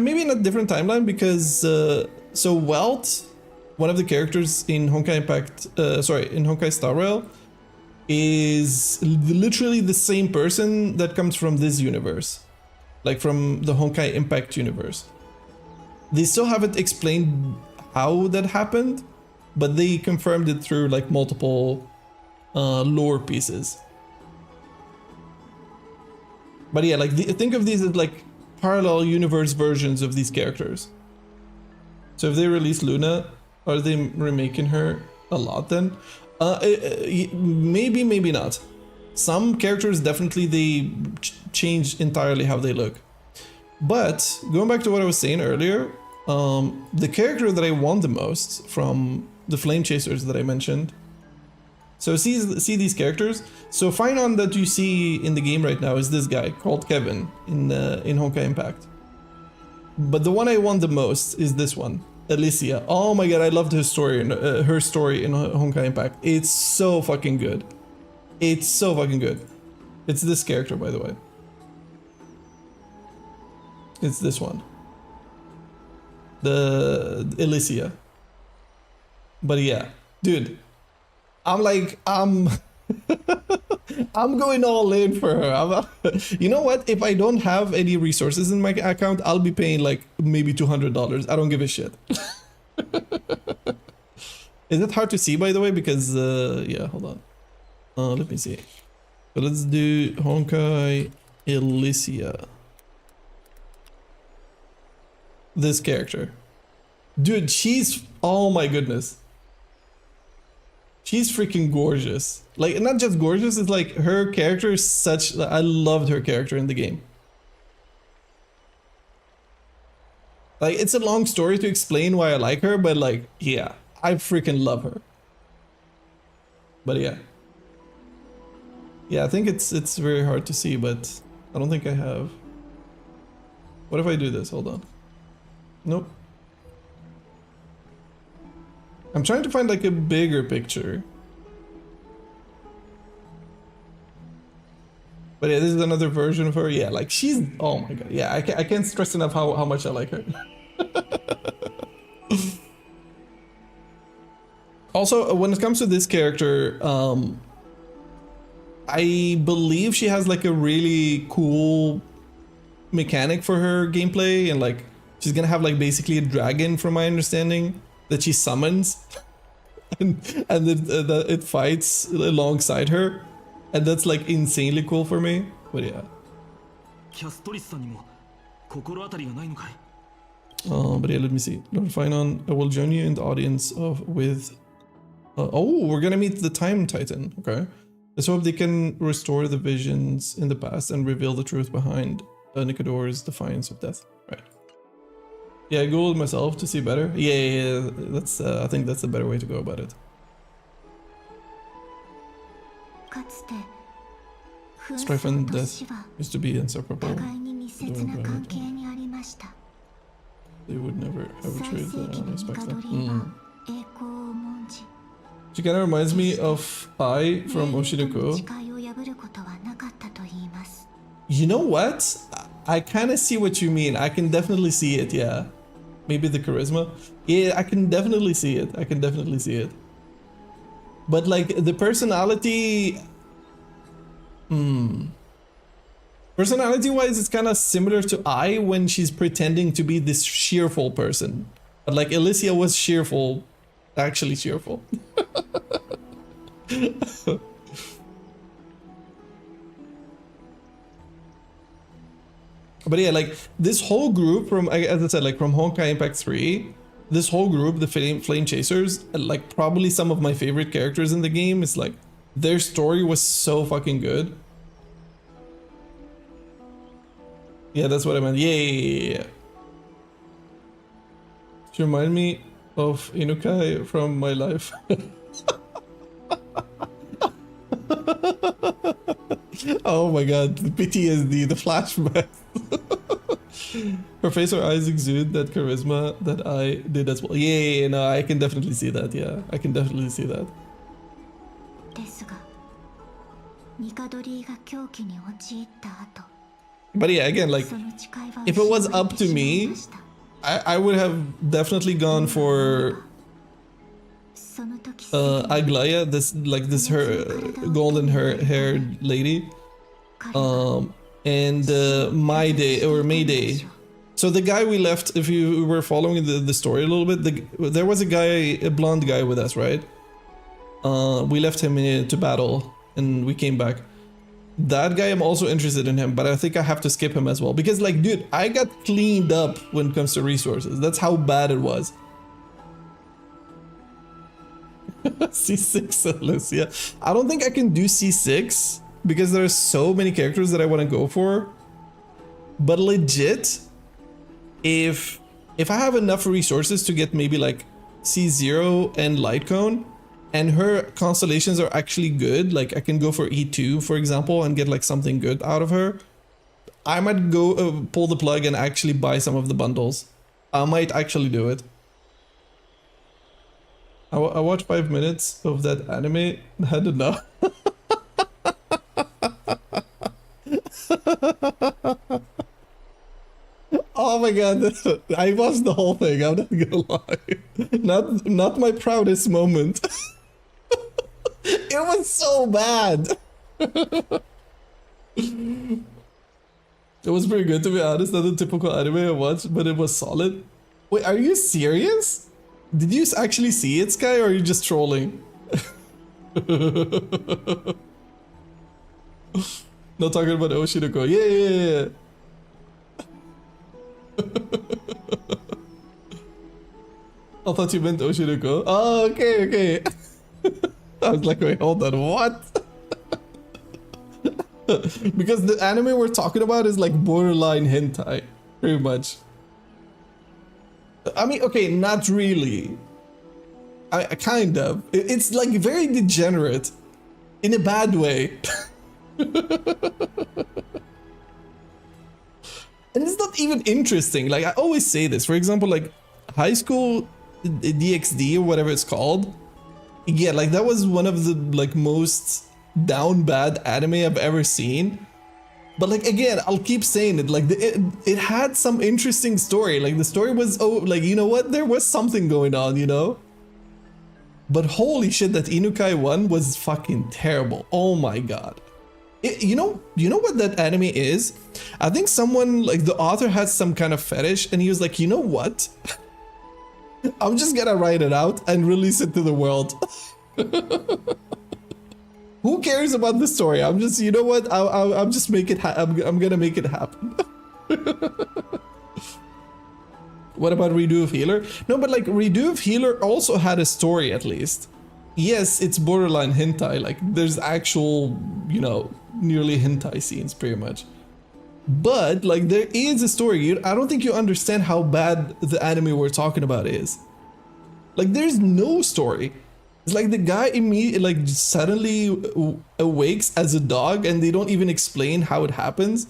Maybe not different timeline because so Welt, one of the characters in Honkai Impact, in Honkai Star Rail, is literally the same person that comes from this universe, like from the Honkai Impact universe. They still haven't explained how that happened, but they confirmed it through like multiple lore pieces. But yeah, like think of these as like parallel universe versions of these characters. So if they release Luna, are they remaking her a lot then? Maybe, maybe not. Some characters definitely they change entirely how they look. But going back to what I was saying earlier, the character that I want the most from the Flame Chasers that I mentioned. So see these characters. So Finon that you see in the game right now is this guy called Kevin in Honkai Impact. But the one I want the most is this one, Alicia. Oh my god, I loved her story in Honkai Impact. It's so fucking good. It's so fucking good. It's this character, by the way. It's this one. The Alicia. But yeah, dude, I'm going all in for her. You know what? If I don't have any resources in my account, I'll be paying like maybe $200. I don't give a shit. Is it hard to see, by the way? Because, yeah, hold on. Let me see. So let's do Honkai Elysia. This character. Dude, she's... Oh my goodness. She's freaking gorgeous. Like, not just gorgeous, it's like her character is such... I loved her character in the game. Like, it's a long story to explain why I like her, but like, yeah, I freaking love her. But yeah. Yeah, I think it's very hard to see, but I don't think I have. What if I do this? Hold on. Nope. I'm trying to find like a bigger picture. But yeah, this is another version of her. Yeah, like she's... Oh my god. Yeah, I can't stress enough how much I like her. Also, when it comes to this character, I believe she has like a really cool mechanic for her gameplay, and like she's gonna have like basically a dragon, from my understanding, that she summons, and that it fights alongside her, and that's like insanely cool for me. But yeah. But yeah, let me see. Lord Finon, I will join you in the audience with. Oh, we're gonna meet the Time Titan. Okay. Let's hope they can restore the visions in the past and reveal the truth behind Nicodor's defiance of death. Right. Yeah, I googled myself to see better. Yeah. That's. I think that's the better way to go about it. Strife and death used to be inseparable. They would never have betrayed the unexpected. She kind of reminds me of Ai from Oshiroko. You know what? I kind of see what you mean. I can definitely see it, yeah. Maybe the charisma. Yeah, I can definitely see it. I can definitely see it. But like the personality... Personality-wise, it's kind of similar to Ai when she's pretending to be this cheerful person. But like Elysia was cheerful. Actually cheerful. But yeah, like this whole group from, as I said, like from Honkai Impact 3, this whole group, the Flame Chasers, like probably some of my favorite characters in the game. It's like their story was so fucking good. Yeah, that's what I meant. Yeah. She remind me of Inukai from my life. Oh my god, the PTSD, the flashback. Her face or eyes exude that charisma that I did as well. Yeah, no, I can definitely see that. Yeah, I can definitely see that. But yeah, again, like, if it was up to me, I would have definitely gone for Aglaya, this her golden haired lady, and Mayday. So the guy we left, if you were following the story a little bit, there was a blonde guy with us, right? We left him to battle, and we came back. That guy, I'm also interested in him, but I think I have to skip him as well. Because, like, dude, I got cleaned up when it comes to resources. That's how bad it was. C6 Alicia. I don't think I can do C6 because there are so many characters that I want to go for. But legit, if I have enough resources to get maybe like C0 and Lightcone, and her constellations are actually good, like I can go for E2, for example, and get like something good out of her, I might go pull the plug and actually buy some of the bundles. I might actually do it. I watched 5 minutes of that anime, had enough. Oh my god, I watched the whole thing, I'm not gonna lie. Not my proudest moment. It was so bad. It was pretty good, to be honest. Not the typical anime I watched, but it was solid. Wait, are you serious? Did you actually see it, Sky, or are you just trolling? Not talking about Oshinoko. Yeah. I thought you meant Oshinoko. Oh, okay. I was like, wait, hold on, what? Because the anime we're talking about is like borderline hentai, pretty much. I mean, okay, not really. I kind of. It's like very degenerate in a bad way. And it's not even interesting. Like I always say this, for example, like High School DxD or whatever it's called. Yeah, like that was one of the like most down bad anime I've ever seen. But like again, I'll keep saying it, like it had some interesting story. Like the story was, oh, like, you know what, there was something going on, you know. But holy shit, that Inukai one was fucking terrible. Oh my god. You know what that anime is? I think someone, like the author, had some kind of fetish and he was like, you know what? I'm just gonna write it out and release it to the world. Who cares about the story? I'm just, you know what? I'm just make it. I'm gonna make it happen. What about Redo of Healer? No, but like Redo of Healer also had a story at least. Yes, it's borderline hentai. Like there's actual, you know, nearly hentai scenes pretty much. But like there is a story. I don't think you understand how bad the anime we're talking about is. Like there's no story. It's like the guy immediately, like suddenly awakes as a dog and they don't even explain how it happens.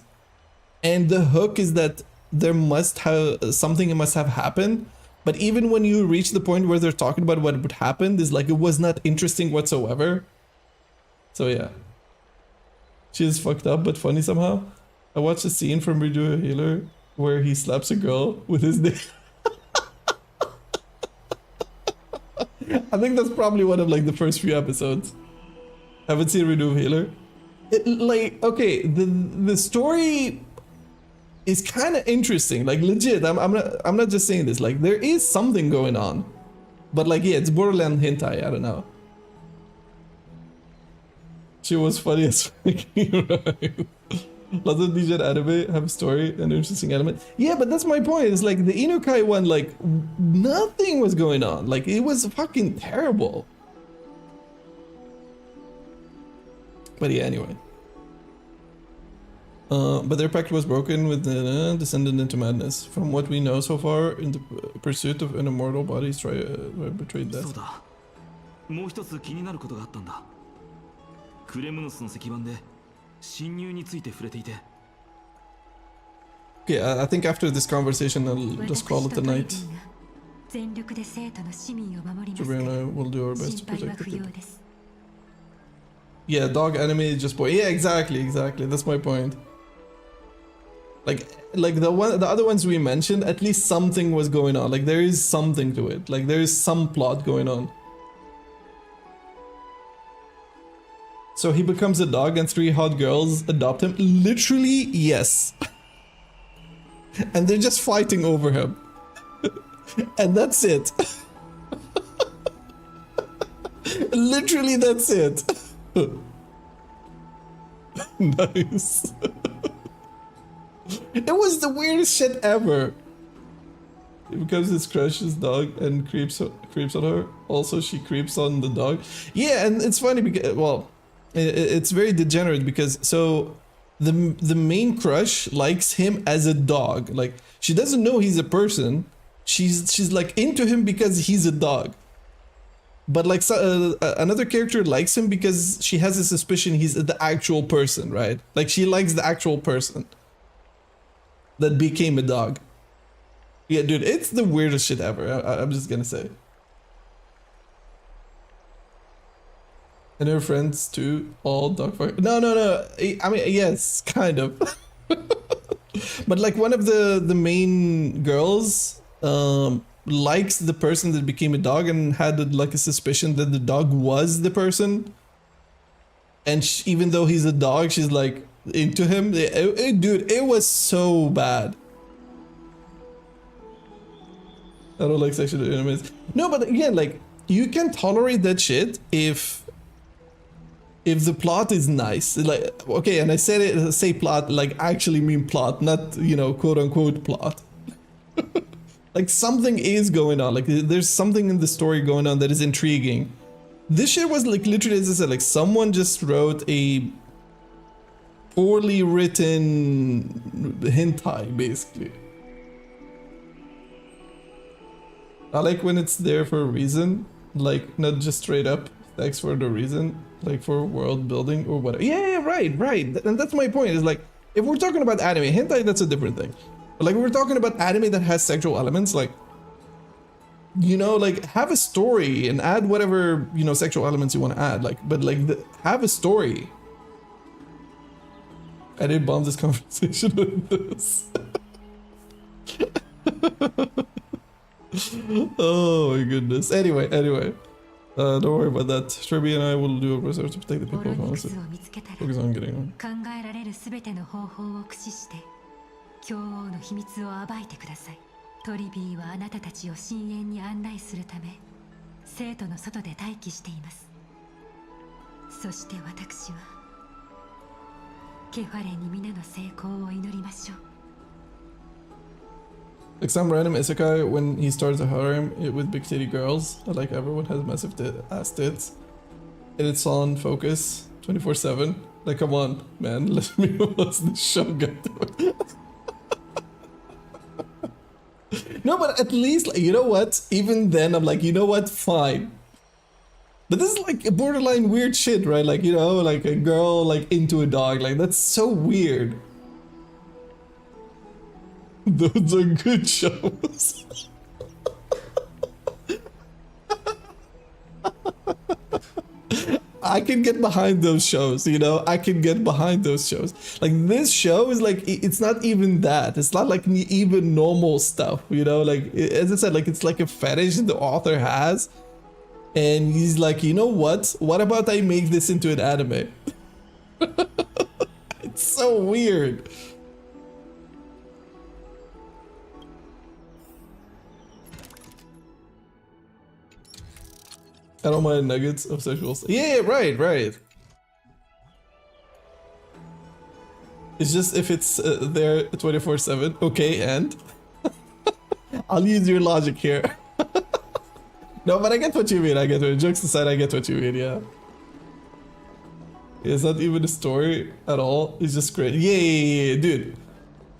And the hook is that there must have something must have happened. But even when you reach the point where they're talking about what would happen, it's like it was not interesting whatsoever. So yeah. She is fucked up but funny somehow. I watched a scene from Redo a Healer where he slaps a girl with his dick. I think that's probably one of like the first few episodes. Haven't seen Redo a Healer. Like, okay, the story is kind of interesting. Like legit, I'm not just saying this. Like there is something going on, but like yeah, it's borderline hentai. I don't know. She was funny as fuck. Right. Lots of DJ anime have a story and interesting element. Yeah, but that's my point. It's like the Inukai one, like nothing was going on. Like it was fucking terrible. But yeah, anyway. But their pact was broken with the descendant into madness. From what we know so far, in the pursuit of an immortal body, betrayed death. Okay, I think after this conversation I'll just call it a night. Sabrina will do our best to protect the kid. Yeah, dog anime is just boy. Yeah, exactly. That's my point. Like the other ones we mentioned, at least something was going on. Like there is something to it. Like there is some plot going on. So he becomes a dog and 3 hot girls adopt him. Literally, yes. And they're just fighting over him. And that's it. Literally, that's it. Nice. It was the weirdest shit ever. He becomes his crush's dog and creeps on her. Also, she creeps on the dog. Yeah, and it's funny because, well, it's very degenerate because so the main crush likes him as a dog. Like she doesn't know he's a person. She's like into him because he's a dog. But like another character likes him because she has a suspicion he's the actual person, right? Like she likes the actual person that became a dog. Yeah, dude, it's the weirdest shit ever. I'm just gonna say. And her friends too, all dogfight. No. I mean, yes, kind of. But like one of the main girls likes the person that became a dog and had like a suspicion that the dog was the person. And even though he's a dog, she's like into him. Dude, it was so bad. I don't like sexual animes. No, but again, like, you can tolerate that shit if the plot is nice. Like, okay, and I say plot, like, actually mean plot, not, you know, quote unquote plot. Like, something is going on. Like, there's something in the story going on that is intriguing. This shit was, like, literally, as I said, like, someone just wrote a poorly written hentai, basically. I like when it's there for a reason, like, not just straight up, thanks for the reason, like, for world building or whatever. Yeah, right. And that's my point, is like, if we're talking about anime, hentai, that's a different thing. But, like, we're talking about anime that has sexual elements, like, you know, like, have a story and add whatever, you know, sexual elements you want to add, like, but, like, have a story. I didn't bomb this conversation with this. Oh my goodness. Anyway. Don't worry about that. Sherby and I will do a research to protect the people from us. Focus on getting on. 考えられるすべての方法を駆使して教王の秘密を暴いてください。トリビーはあなたたちを深淵に案内するため生徒の外で待機しています。そして私はケファレに皆の成功を祈りましょう。 Like some random isekai when he starts a harem with big titty girls, like everyone has massive ass tits, and it's on focus 24/7. Like, come on, man, let me watch this show, goddammit. No, but at least, like, you know what? Even then, I'm like, you know what? Fine. But this is like a borderline weird shit, right? Like, you know, like a girl like into a dog. Like, that's so weird. Those are good shows. I can get behind those shows, you know? I can get behind those shows. Like, this show is like, it's not even that. It's not like even normal stuff, you know? Like, as I said, like, it's like a fetish the author has. And he's like, you know what? What about I make this into an anime? It's so weird. I don't mind nuggets of sexual stuff. Yeah, right. It's just if it's there 24/7. Okay, and I'll use your logic here. No, but I get what you mean. I get what, jokes aside, I get what you mean. Yeah. It's not even a story at all. It's just great. Yeah, dude.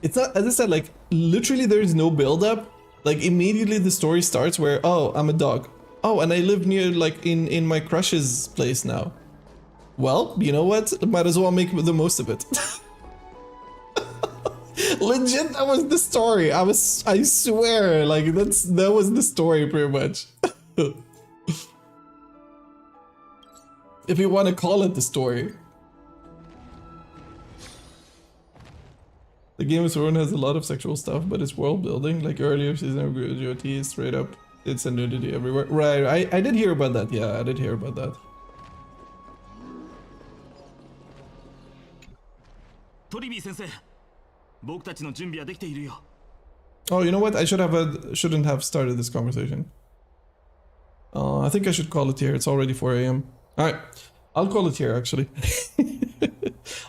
It's not, as I said, like, literally there is no build up. Like, immediately the story starts where, oh, I'm a dog. Oh, and I live near, like, in my crush's place now. Well, you know what? Might as well make the most of it. Legit, that was the story. I swear, like, that was the story pretty much. If you want to call it the story. The Game of Thrones has a lot of sexual stuff, but it's world building. Like earlier season of GOT is straight up, it's a nudity everywhere. Right, I did hear about that. Yeah, I did hear about that. Oh, you know what? I shouldn't have started this conversation. I think I should call it here. It's already 4 AM. Alright, I'll call it here actually.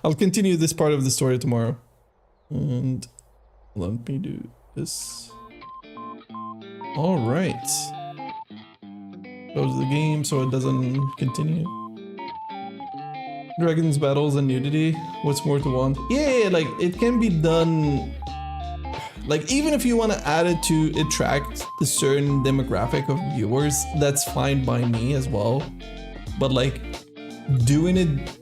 I'll continue this part of the story tomorrow. And let me do this. Alright. Close the game so it doesn't continue. Dragons, battles, and nudity. What's more to want? Yeah, like, it can be done. Like, even if you want to add it to attract a certain demographic of viewers, that's fine by me as well. But like, doing it,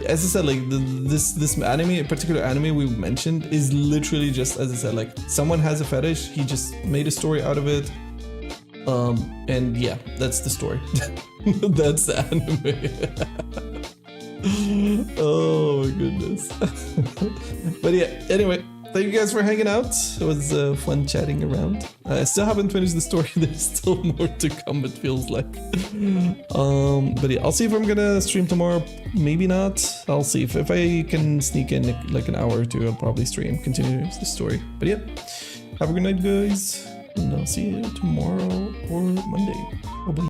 as I said, like this anime, particular anime we mentioned, is literally just, as I said, like, someone has a fetish, he just made a story out of it. And yeah, that's the story. That's the anime. Oh my goodness. But yeah, anyway. Thank you guys for hanging out. It was fun chatting around. I still haven't finished the story. There's still more to come, it feels like. But yeah, I'll see if I'm gonna stream tomorrow. Maybe not. I'll see if I can sneak in like an hour or two. I'll probably stream, continue the story. But yeah, have a good night, guys. And I'll see you tomorrow or Monday. Bye-bye.